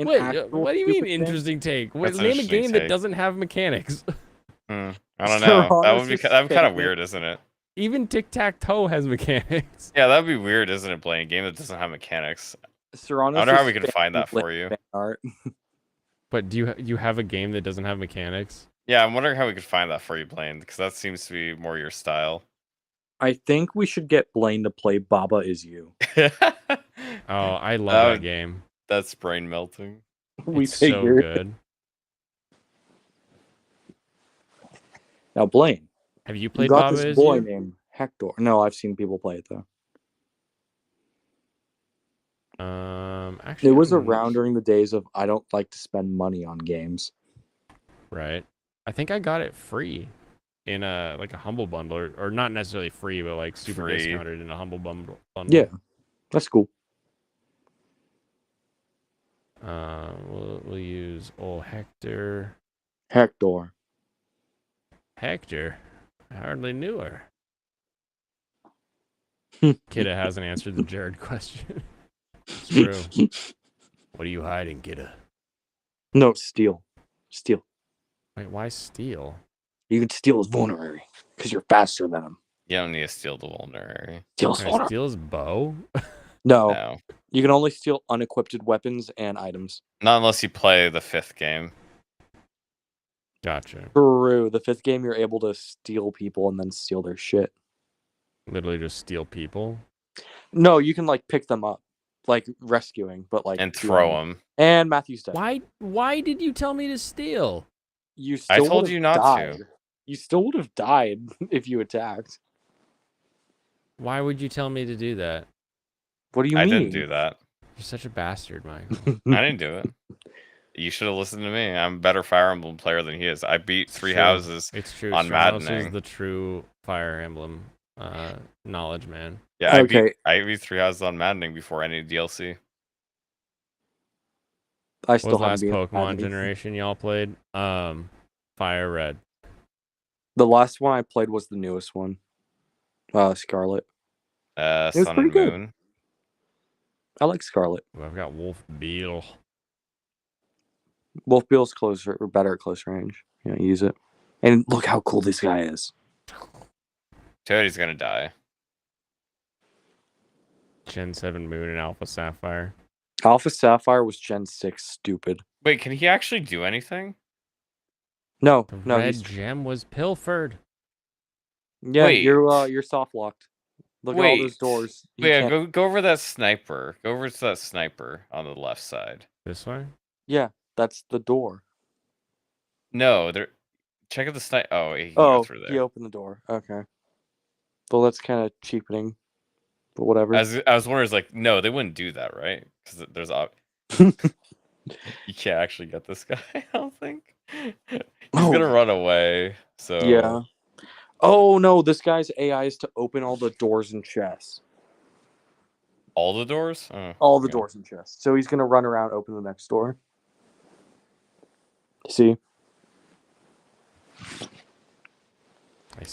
Wait, actual what do you mean stupid thing? interesting take? Wait, That's an name a interesting game that take. doesn't have mechanics. I don't know. That would be Honestly, kind of statement. weird, isn't it? Even tic-tac-toe has mechanics. Yeah, that'd be weird, isn't it? Playing a game that doesn't have mechanics. Serrano's I wonder how just we could find that for you. fan art. But do you have a game that doesn't have mechanics? Yeah, I'm wondering how we could find that for you, Blaine, because that seems to be more your style. I think we should get Blaine to play Baba Is You. Oh, I love that game. That's brain melting. It's so good. Now, Blaine, Have you you played got Baba this Is boy You? named Hector. No, I've seen people play it though. Actually, It was I'm- around during the days of I don't like to spend money on games. Right. I think I got it free in a humble bundle, or not necessarily free, but like super Free. discounted in a humble bundle. Yeah, that's cool. We'll use old Hector. Hector. Hector. I hardly knew her. Kidda hasn't answered the Jared question. It's true. What are you hiding, Kidda? No, steal. Steal. Wait, why steal? You can steal his vulnerary because you're faster than him. You don't need to steal the vulnerary. Steal his Can I vulnerary. steal his bow? No. No. You can only steal unequipped weapons and items. Not unless you play the 5th game. Gotcha. True. The 5th game, you're able to steal people and then steal their shit. Literally just steal people? No, you can like pick them up, like rescuing, but like And do throw anything. them. And Matthew's dead. Why did you tell me to steal? You I still told would've you not died. to. You still would have died if you attacked. Why would you tell me to do that? What do you I mean? didn't do that. You're such a bastard, Michael. I didn't do it. You should have listened to me. I'm a better Fire Emblem player than he is. I beat 3 True. houses It's true. on Stratos Maddening. is the true Fire Emblem knowledge man. Yeah, Okay. I beat 3 houses on Maddening before any DLC. I What still was haven't last been Pokemon Maddening. generation y'all played? Fire Red. The last one I played was the newest one. Scarlet. It was Sun pretty and good. Moon. I like Scarlet. Ooh, I've got Wolf Beetle. Wolf Bill's closer or better at close range. You know, use it. And look how cool this guy is. Toadie's gonna die. Gen 7 Moon and Alpha Sapphire. Alpha Sapphire was Gen 6 stupid. Wait, can he actually do anything? No, The no, red he's gem was pilfered. yeah, Wait. you're soft locked. Look at all those Wait. doors. You Yeah, can't- go over that sniper. Go over to that sniper on the left side. This way? Yeah, that's the door. No, there. Check out the sniper. Oh, he can Oh, go through there. he opened the door. Okay. Well, that's kind of cheapening, but whatever. I was wondering, like, no, they wouldn't do that, right? Because there's you can't actually get this guy. I don't think he's gonna run away. So Yeah. Oh no, this guy's AI is to open all the doors and chests. all the doors. Oh, All the okay. doors and chests. So he's gonna run around, open the next door. See?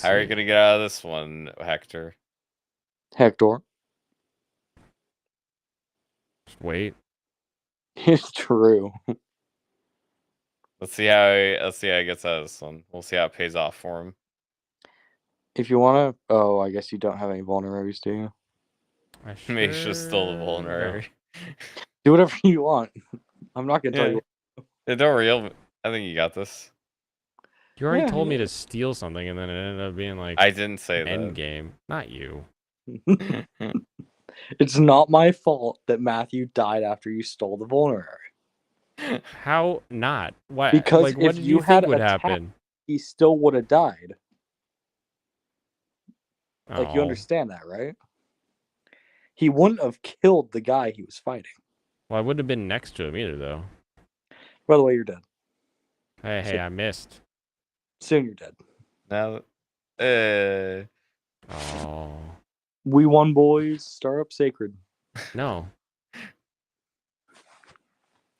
How are you gonna get out of this one, Hector? Hector. Just wait. It's true. Let's see how he gets out of this one. We'll see how it pays off for him. If you want to... Oh, I guess you don't have any vulnerabilities, do you? I Maybe should still the sure vulnerary. Do whatever you want. I'm not going to tell you. Yeah, don't real. I think you got this. You already Yeah, told me yeah. to steal something, and then it ended up being like I didn't say end that. game. Not you. It's not my fault that Matthew died after you stole the vulnerary. How not? Why? Because Like, what if did you you had think would attacked, happen? he still would have died. Like, you Oh. understand that, right? He wouldn't have killed the guy he was fighting. Well, I wouldn't have been next to him either, though. By the way, you're dead. Hey, I missed. Soon you're dead. Now, Oh. We won, boys. Star up sacred. No.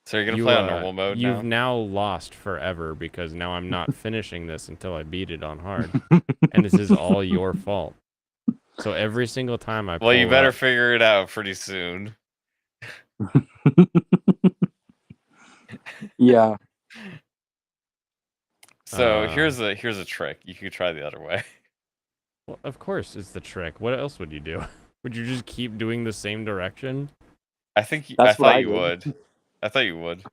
So you're gonna play on normal mode now? You've now lost forever because now I'm not finishing this until I beat it on hard, and this is all your fault. So every single time I Well, you pull better up- figure it out pretty soon. Yeah. So here's a trick. You could try the other way. Well, of course, it's the trick. What else would you do? Would you just keep doing the same direction? I think That's what thought I you did. would. I thought you would.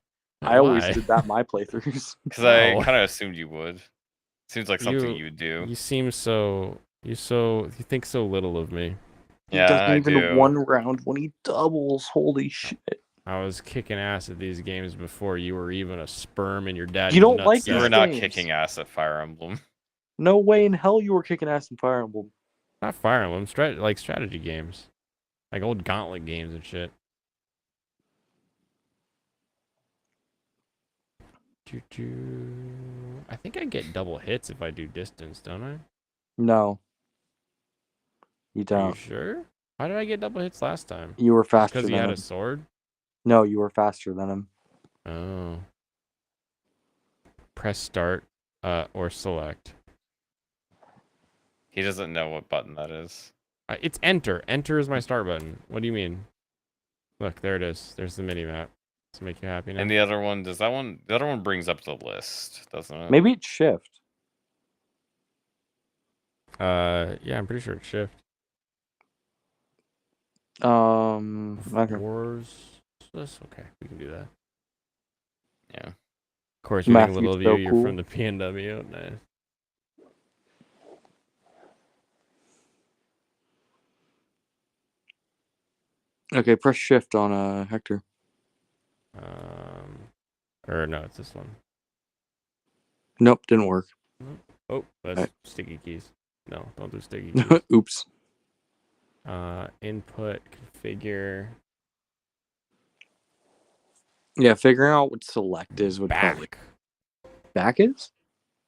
I always Why? did that in my playthroughs. Because I No. kind of assumed you would. Seems like something you would do. You seem so. You think so little of me. He Yeah, doesn't I even do. one round when he doubles. Holy shit. I was kicking ass at these games before you were even a sperm in your dad's You don't like You nutsack. were not games. kicking ass at Fire Emblem. No way in hell you were kicking ass in Fire Emblem. Not Fire Emblem, like strategy games, like old Gauntlet games and shit. I think I get double hits if I do distance, don't I? No. You Are you don't. sure? Why did I get double hits last time? You were faster Because than he had him. a sword? No, you were faster than him. Oh. Press start or select. He doesn't know what button that is. It's enter. Enter is my start button. What do you mean? Look, there it is. There's the mini map. Does it make you happy now? And the other one, the other one brings up the list, doesn't it? Maybe it's shift. Yeah, I'm pretty sure it's shift. Okay. Wars. That's okay. We can do that. Yeah. Of course, you're getting a little Matthew's view. so You're cool. from the PNW. Nice. Okay, press shift on Hector. Or no, it's this one. Nope, didn't work. Oh, that's Right. sticky keys. No, don't do sticky keys. Oops. Input, configure. Yeah, figuring out what select is would probably... Back is?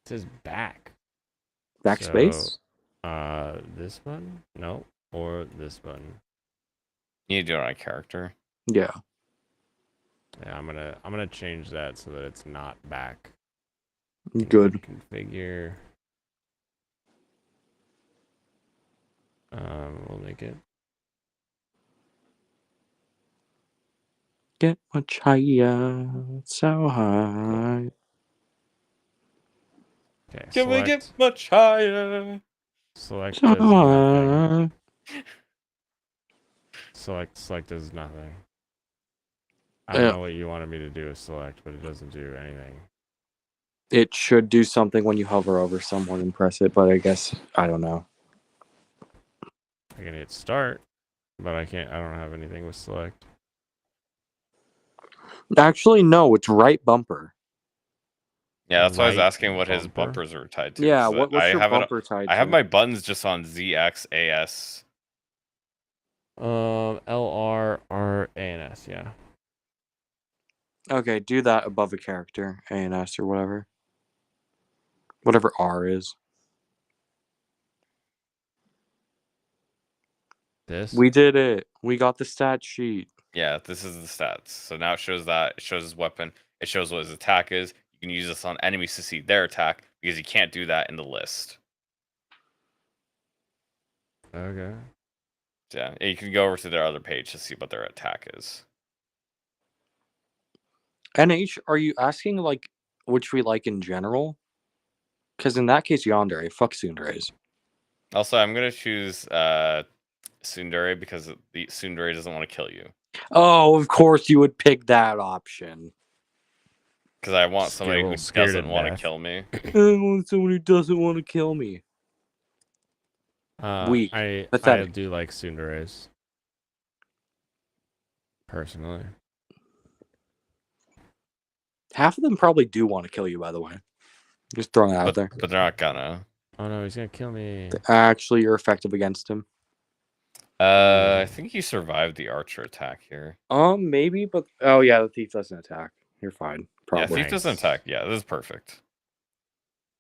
It says back. Backspace? So, this one? No. Or this one. You need to do it on a character. Yeah. Yeah, I'm gonna change that so that it's not back. Good. Configure. We'll make it. Get much higher, so high. Okay, Can we select. get much higher? Select So does nothing. high. Select does nothing. I don't know what you wanted me to do with select, but it doesn't do anything. It should do something when you hover over someone and press it, but I guess, I don't know. I can hit start, but I don't have anything with select. Actually, no, it's right bumper. Yeah, that's why I was Right asking what his bumper? bumpers are tied to. Yeah, 'cause what's I your have bumper tied I have to? my buttons just on ZX, AS. LR, R, A, and S, yeah. Okay, do that above a character, A and S or whatever. Whatever R is. This? We did it. We got the stat sheet. Yeah, this is the stats. So now it shows that. It shows his weapon. It shows what his attack is. You can use this on enemies to see their attack because you can't do that in the list. Okay. Yeah, you can go over to their other page to see what their attack is. NH, are you asking like which we like in general? Because in that case, Yandere. Fuck Tsunderes. Also, I'm gonna choose Tsundere because the Tsundere doesn't want to kill you. Oh, of course you would pick that option. Because I want Just get a somebody who little scared doesn't to want to death. kill me. I want someone who doesn't want to kill me. Weak. I Pathetic. do like Tsunderes. Personally. Half of them probably do want to kill you, by the way. Just throwing it out there. But they're not gonna. Oh no, he's gonna kill me. Actually, you're effective against him. I think you survived the archer attack here. Maybe, but oh yeah, the thief doesn't attack. You're fine. Probably. Yeah, thief doesn't attack. Yeah, this is perfect.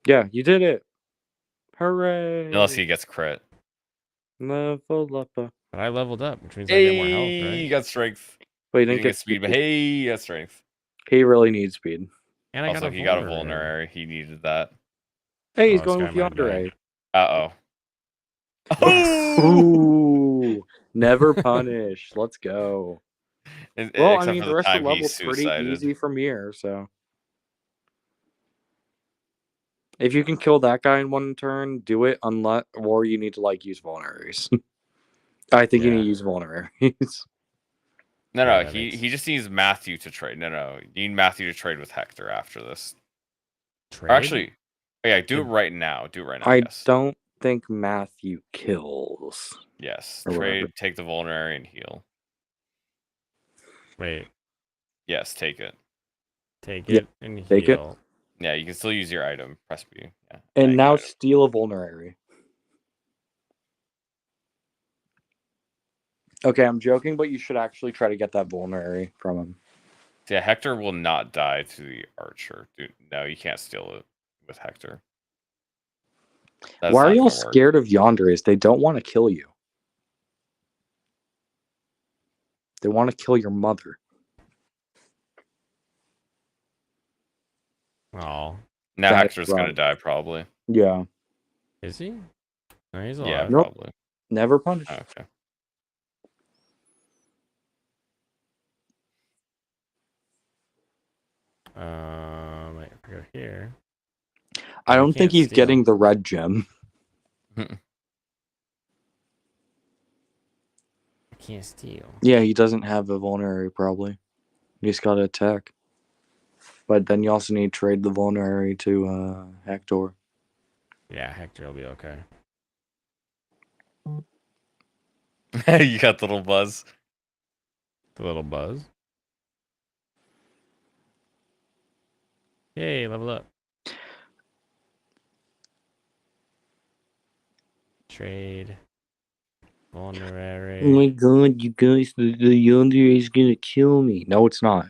Yeah, you did it. Hooray! Unless he gets crit. Level up. But I leveled up, which means I get more health, Hey, right? you got strength. But He didn't get speed, but hey, you got strength. He really needs speed. And I Also, got he got a vulnerary. He needed that. Hey, he's Oh, going this with guy might die. Yandere. Uh-oh. Ooh, never punish. Let's go. Well, I Except mean, for the rest of time the he level's pretty suicided. easy from here, so. If you can kill that guy in one turn, do it, unless, or you need to, like, use vulneraries. I think you need to use vulneraries. No, he just needs Matthew to trade. No, you need Matthew to trade with Hector after this. Trade? Or actually, yeah, do it right now. Do it right now. I Yes. don't think Matthew kills. Yes. Or Trade, whatever. take the vulnerary and heal. Wait. Yes, take it. Take Yeah, it and take it. heal. Yeah, you can still use your item. Press B. Yeah. And now steal a vulnerary. Okay, I'm joking, but you should actually try to get that vulnerary from him. Yeah, Hector will not die to the archer. Dude, no, you can't steal it with Hector. That's Why are not y'all gonna work. scared of Yanderes? They don't want to kill you. They want to kill your mother. Oh. Now That is Hector's gonna right. die probably. Yeah. Is he? No, he's Yeah, alive. Nope. probably. Never punished. Oh, okay. Wait, if I go here. I don't think can't he's steal. getting the red gem. I can't steal. Yeah, he doesn't have a vulnerary probably. He's got to attack. But then you also need to trade the vulnerary to Hector. Yeah, Hector will be okay. You got the little buzz. The little buzz. Yay, level up. Trade. Vulnerary. Oh my god, you guys, the Yandere is gonna kill me. No, it's not.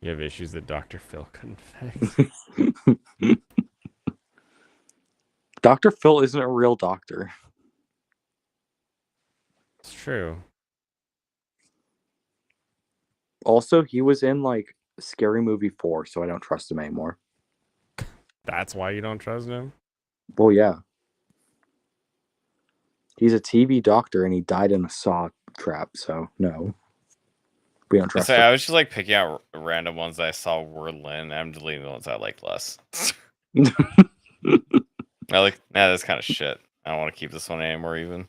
You have issues that Dr. Phil couldn't fix. Dr. Phil isn't a real doctor. It's true. Also, he was in like Scary Movie 4, so I don't trust him anymore. That's why you don't trust him? Well, yeah. He's a TV doctor and he died in a saw trap, so no. We don't trust him. I was just like picking out random ones that I saw were Lin. I'm deleting the ones I like less. I like, that's kind of shit. I don't want to keep this one anymore even.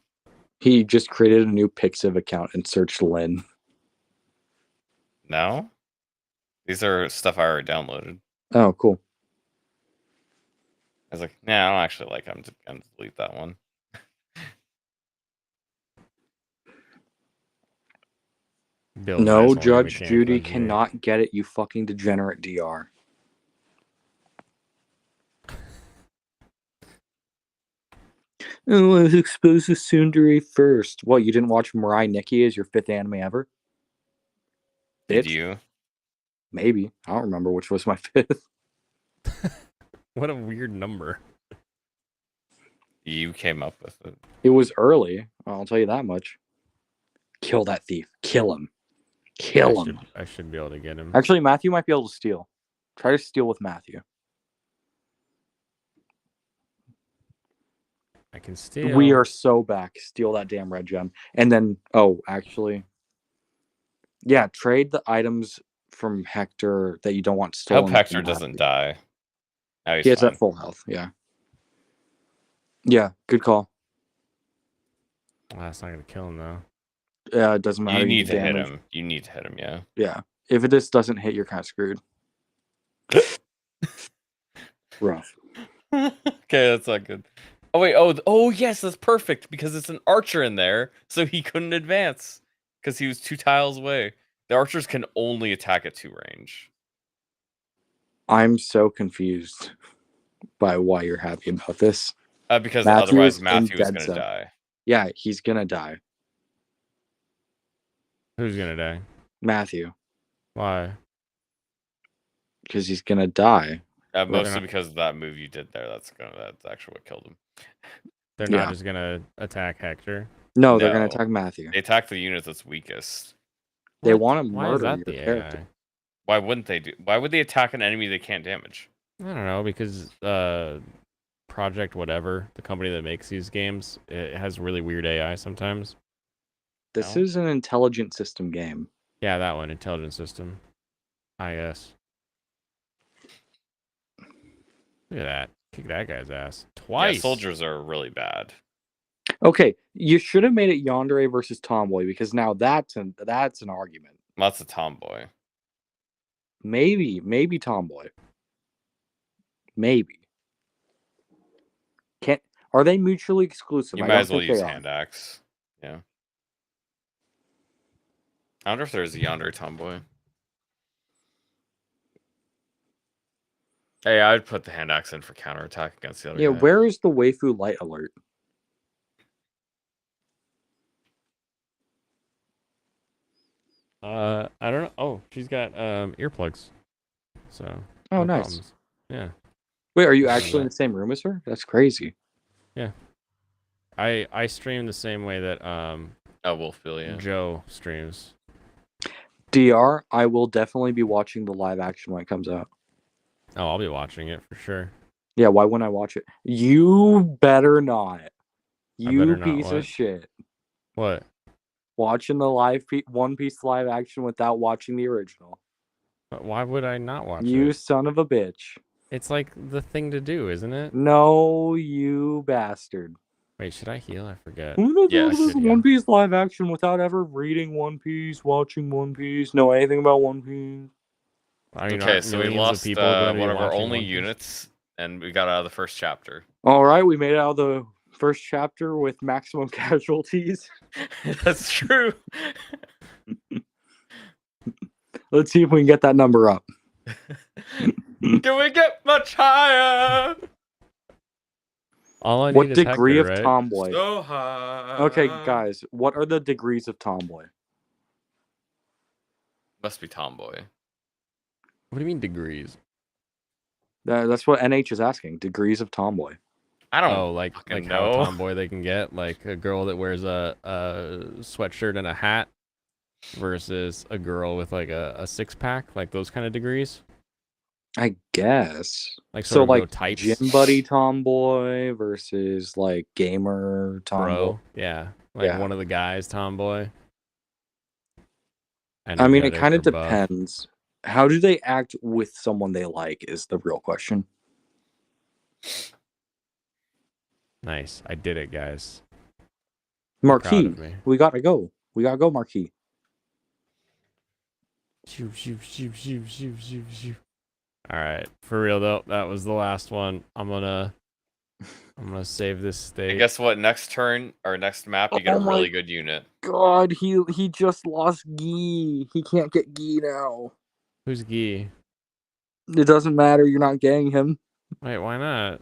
He just created a new Pixiv account and searched Lin. No? These are stuff I already downloaded. Oh, cool. I was like, nah, I don't actually like it. I'm just going to delete that one. No, Judge Judy cannot get it, you fucking degenerate DR. Oh, I was exposed to Tsundere first. What, you didn't watch Mirai Nikki as your 5th anime ever? Did you? Maybe. I don't remember which was my 5th. What a weird number. You came up with it. It was early. I'll tell you that much. Kill that thief. Kill him. Kill him. I should be able to get him. Actually, Matthew might be able to steal. Try to steal with Matthew. I can steal. We are so back. Steal that damn red gem. And then, oh, actually, Yeah, trade the items from Hector that you don't want I stolen. hope Hector from doesn't Matthew. die. No, he's He has fine. at full health. Yeah. Yeah, good call. That's not gonna kill him though. Yeah, it doesn't matter. You need get to hit damage. him. You need to hit him, yeah. Yeah. If it just doesn't hit, you're kind of screwed. Rough. Okay, that's not good. Oh wait, oh yes, that's perfect because it's an archer in there, so he couldn't advance because he was 2 tiles away. The archers can only attack at 2 range. I'm so confused by why you're happy about this. Because Matthew otherwise is in Matthew is dead gonna zone. die. Yeah, he's gonna die. Who's gonna die? Matthew, Why? because he's gonna die. Mostly because of that move you did there. That's actually what killed him. They're not just gonna attack Hector. No, they're gonna attack Matthew. They attack the unit that's weakest. They want to Why is murder that your the character. AI? Why wouldn't they do? Why would they attack an enemy they can't damage? I don't know, because Project whatever, the company that makes these games, it has really weird AI sometimes. This is an intelligent system game. Yeah, that one, intelligent system. IS. Look at that. Kick that guy's ass. Twice. Yeah, soldiers are really bad. Okay, you should have made it Yandere versus Tomboy because now that's an argument. That's a tomboy. Maybe Tomboy. Maybe. Are they mutually exclusive? You I might don't as well think use they are. hand axe. Yeah. I wonder if there's a yonder tomboy. Hey, I'd put the hand axe in for counterattack against the other Yeah, guy. where is the Waifu light alert? I don't know. Oh, she's got earplugs. So. Oh, no nice. problems. Yeah. Wait, are you actually in the same room as her? That's crazy. Yeah. I stream the same way that Wolfville, yeah. Joe streams. DR, I will definitely be watching the live action when it comes out. Oh, I'll be watching it for sure. Yeah, why wouldn't I watch it? You better not. You better not piece what? of shit. What? Watching the One Piece live action without watching the original. But why would I not watch You it? son of a bitch. It's like the thing to do, isn't it? No, you bastard. Wait, should I heal? I forget. Who the Yeah, I fuck does should heal. One Piece live action without ever reading One Piece, watching One Piece, know anything about One Piece? I mean, Okay, aren't so we millions of lost people going to be one of our watching only One Piece? units, and we got out of the first chapter. All right, we made it out of the first chapter with maximum casualties. That's true. Let's see if we can get that number up. Can we get much higher? All I need What is degree Hector, of right? tomboy? So high. Okay, guys, what are the degrees of tomboy? Must be tomboy. What do you mean degrees? That's what NH is asking. Degrees of tomboy. I don't like fucking how know. tomboy they can get, like a girl that wears a sweatshirt and a hat versus a girl with like a six pack, like those kind of degrees. I guess. Like So sort of no like types. gym buddy tomboy versus like gamer tomboy. Bro, yeah, like Yeah. one of the guys tomboy. I mean, it Energetic kind or of buff. depends. How do they act with someone they like is the real question. Nice, I did it, guys. Marquis, of me. we gotta go. We gotta go, Marquis. Shoo, shoo, shoo, shoo, shoo, shoo, shoo. All right, for real though, that was the last one. I'm gonna save this state. And guess what? Next turn or next map, you get Oh a my really good unit. God, he just lost Guy. He can't get Guy now. Who's Guy? It doesn't matter. You're not getting him. Wait, why not?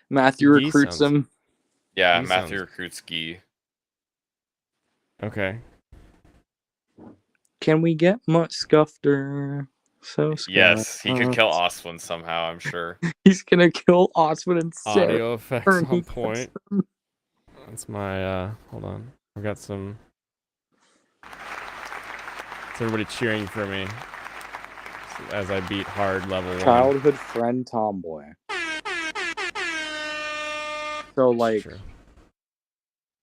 Matthew Guy recruits sounds- him. Yeah, He Matthew sounds- recruits Ski. Okay. Can we get much Scuffter? So Yes, he could kill Scuffed. Oswin somehow, I'm sure. He's gonna kill Oswin and Sarah. Audio effects Turn, he on gets point. That's my hold on. I've got some. It's everybody cheering for me as I beat hard level 1. Childhood friend tomboy. So like, Sure.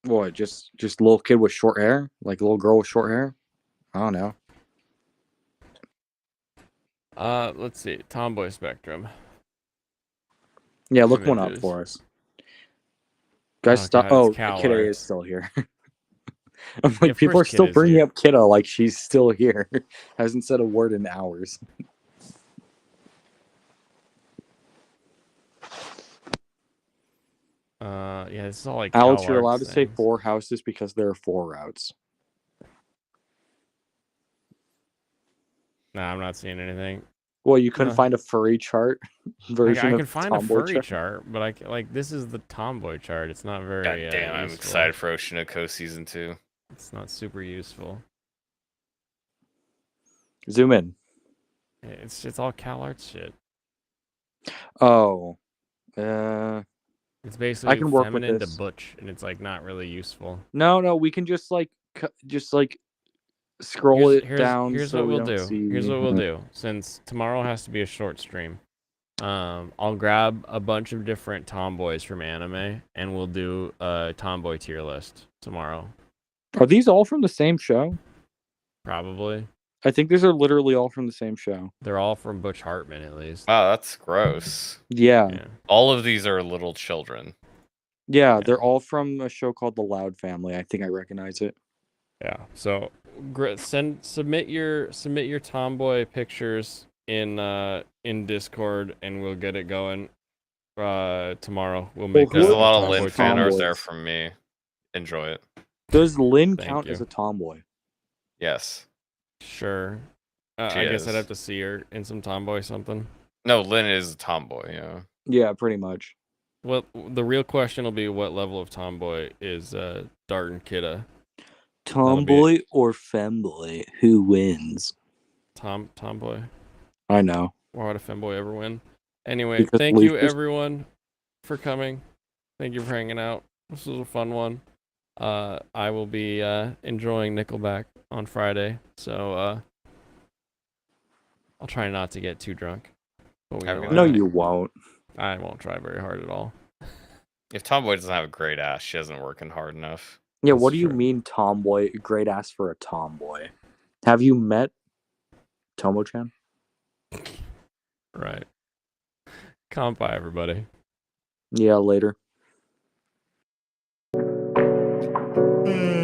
what? Just little kid with short hair, like little girl with short hair. I don't know. Let's see. Tomboy spectrum. Yeah, look one up Images. for us. Guys, Oh, stop. God, it's Oh, Cal Kidda Arts. is still here. I'm like, of people are course still Kidda's bringing here. up Kidda like she's still here. Hasn't said a word in hours. Yeah, this is all like Alex, Cal you're allowed Arts to say things. 4 houses because there are 4 routes. Nah, I'm not seeing anything. Well, you couldn't No. find a furry chart version I of can the find a tomboy furry chart? chart, but like this is the tomboy chart. It's not very God damn, I'm useful. excited for Oshinoko season 2. It's not super useful. Zoom in. It's all Cal Arts shit. Oh. It's I basically can work with feminine to this. butch, and it's like not really useful. No, we can just like scroll it down Here's so what we we'll don't do. see. Here's what we'll do. Since tomorrow has to be a short stream, I'll grab a bunch of different tomboys from anime, and we'll do a tomboy tier list tomorrow. Are these all from the same show? Probably. I think these are literally all from the same show. They're all from Butch Hartman, at least. Wow, that's gross. Yeah. All of these are little children. Yeah, they're all from a show called The Loud Family. I think I recognize it. Yeah. So submit your tomboy pictures in Discord, and we'll get it going. Tomorrow we'll make. There's a lot of tomboy Lynn fan art tomboys? there from me. Enjoy it. Does Lynn Thank count you. as a tomboy? Yes. Sure. She I guess I'd is. have to see her in some tomboy something. No, Lynn is a tomboy, yeah. Yeah, pretty much. Well, the real question will be what level of tomboy is Dart and Kidda? Tomboy or femboy? Who wins? Tomboy. I know. Why would a femboy ever win? Anyway, Because thank you Lucius- everyone for coming. Thank you for hanging out. This was a fun one. I will be enjoying Nickelback on Friday, so I'll try not to get too drunk. But we Have a know good No, night. you won't. I won't try very hard at all. If Tomboy doesn't have a great ass, she isn't working hard enough. Yeah, That's what do you true. mean tomboy? Great ass for a tomboy. Have you met Tomo-chan? Right. Bye, everybody. Yeah, later. Hmm.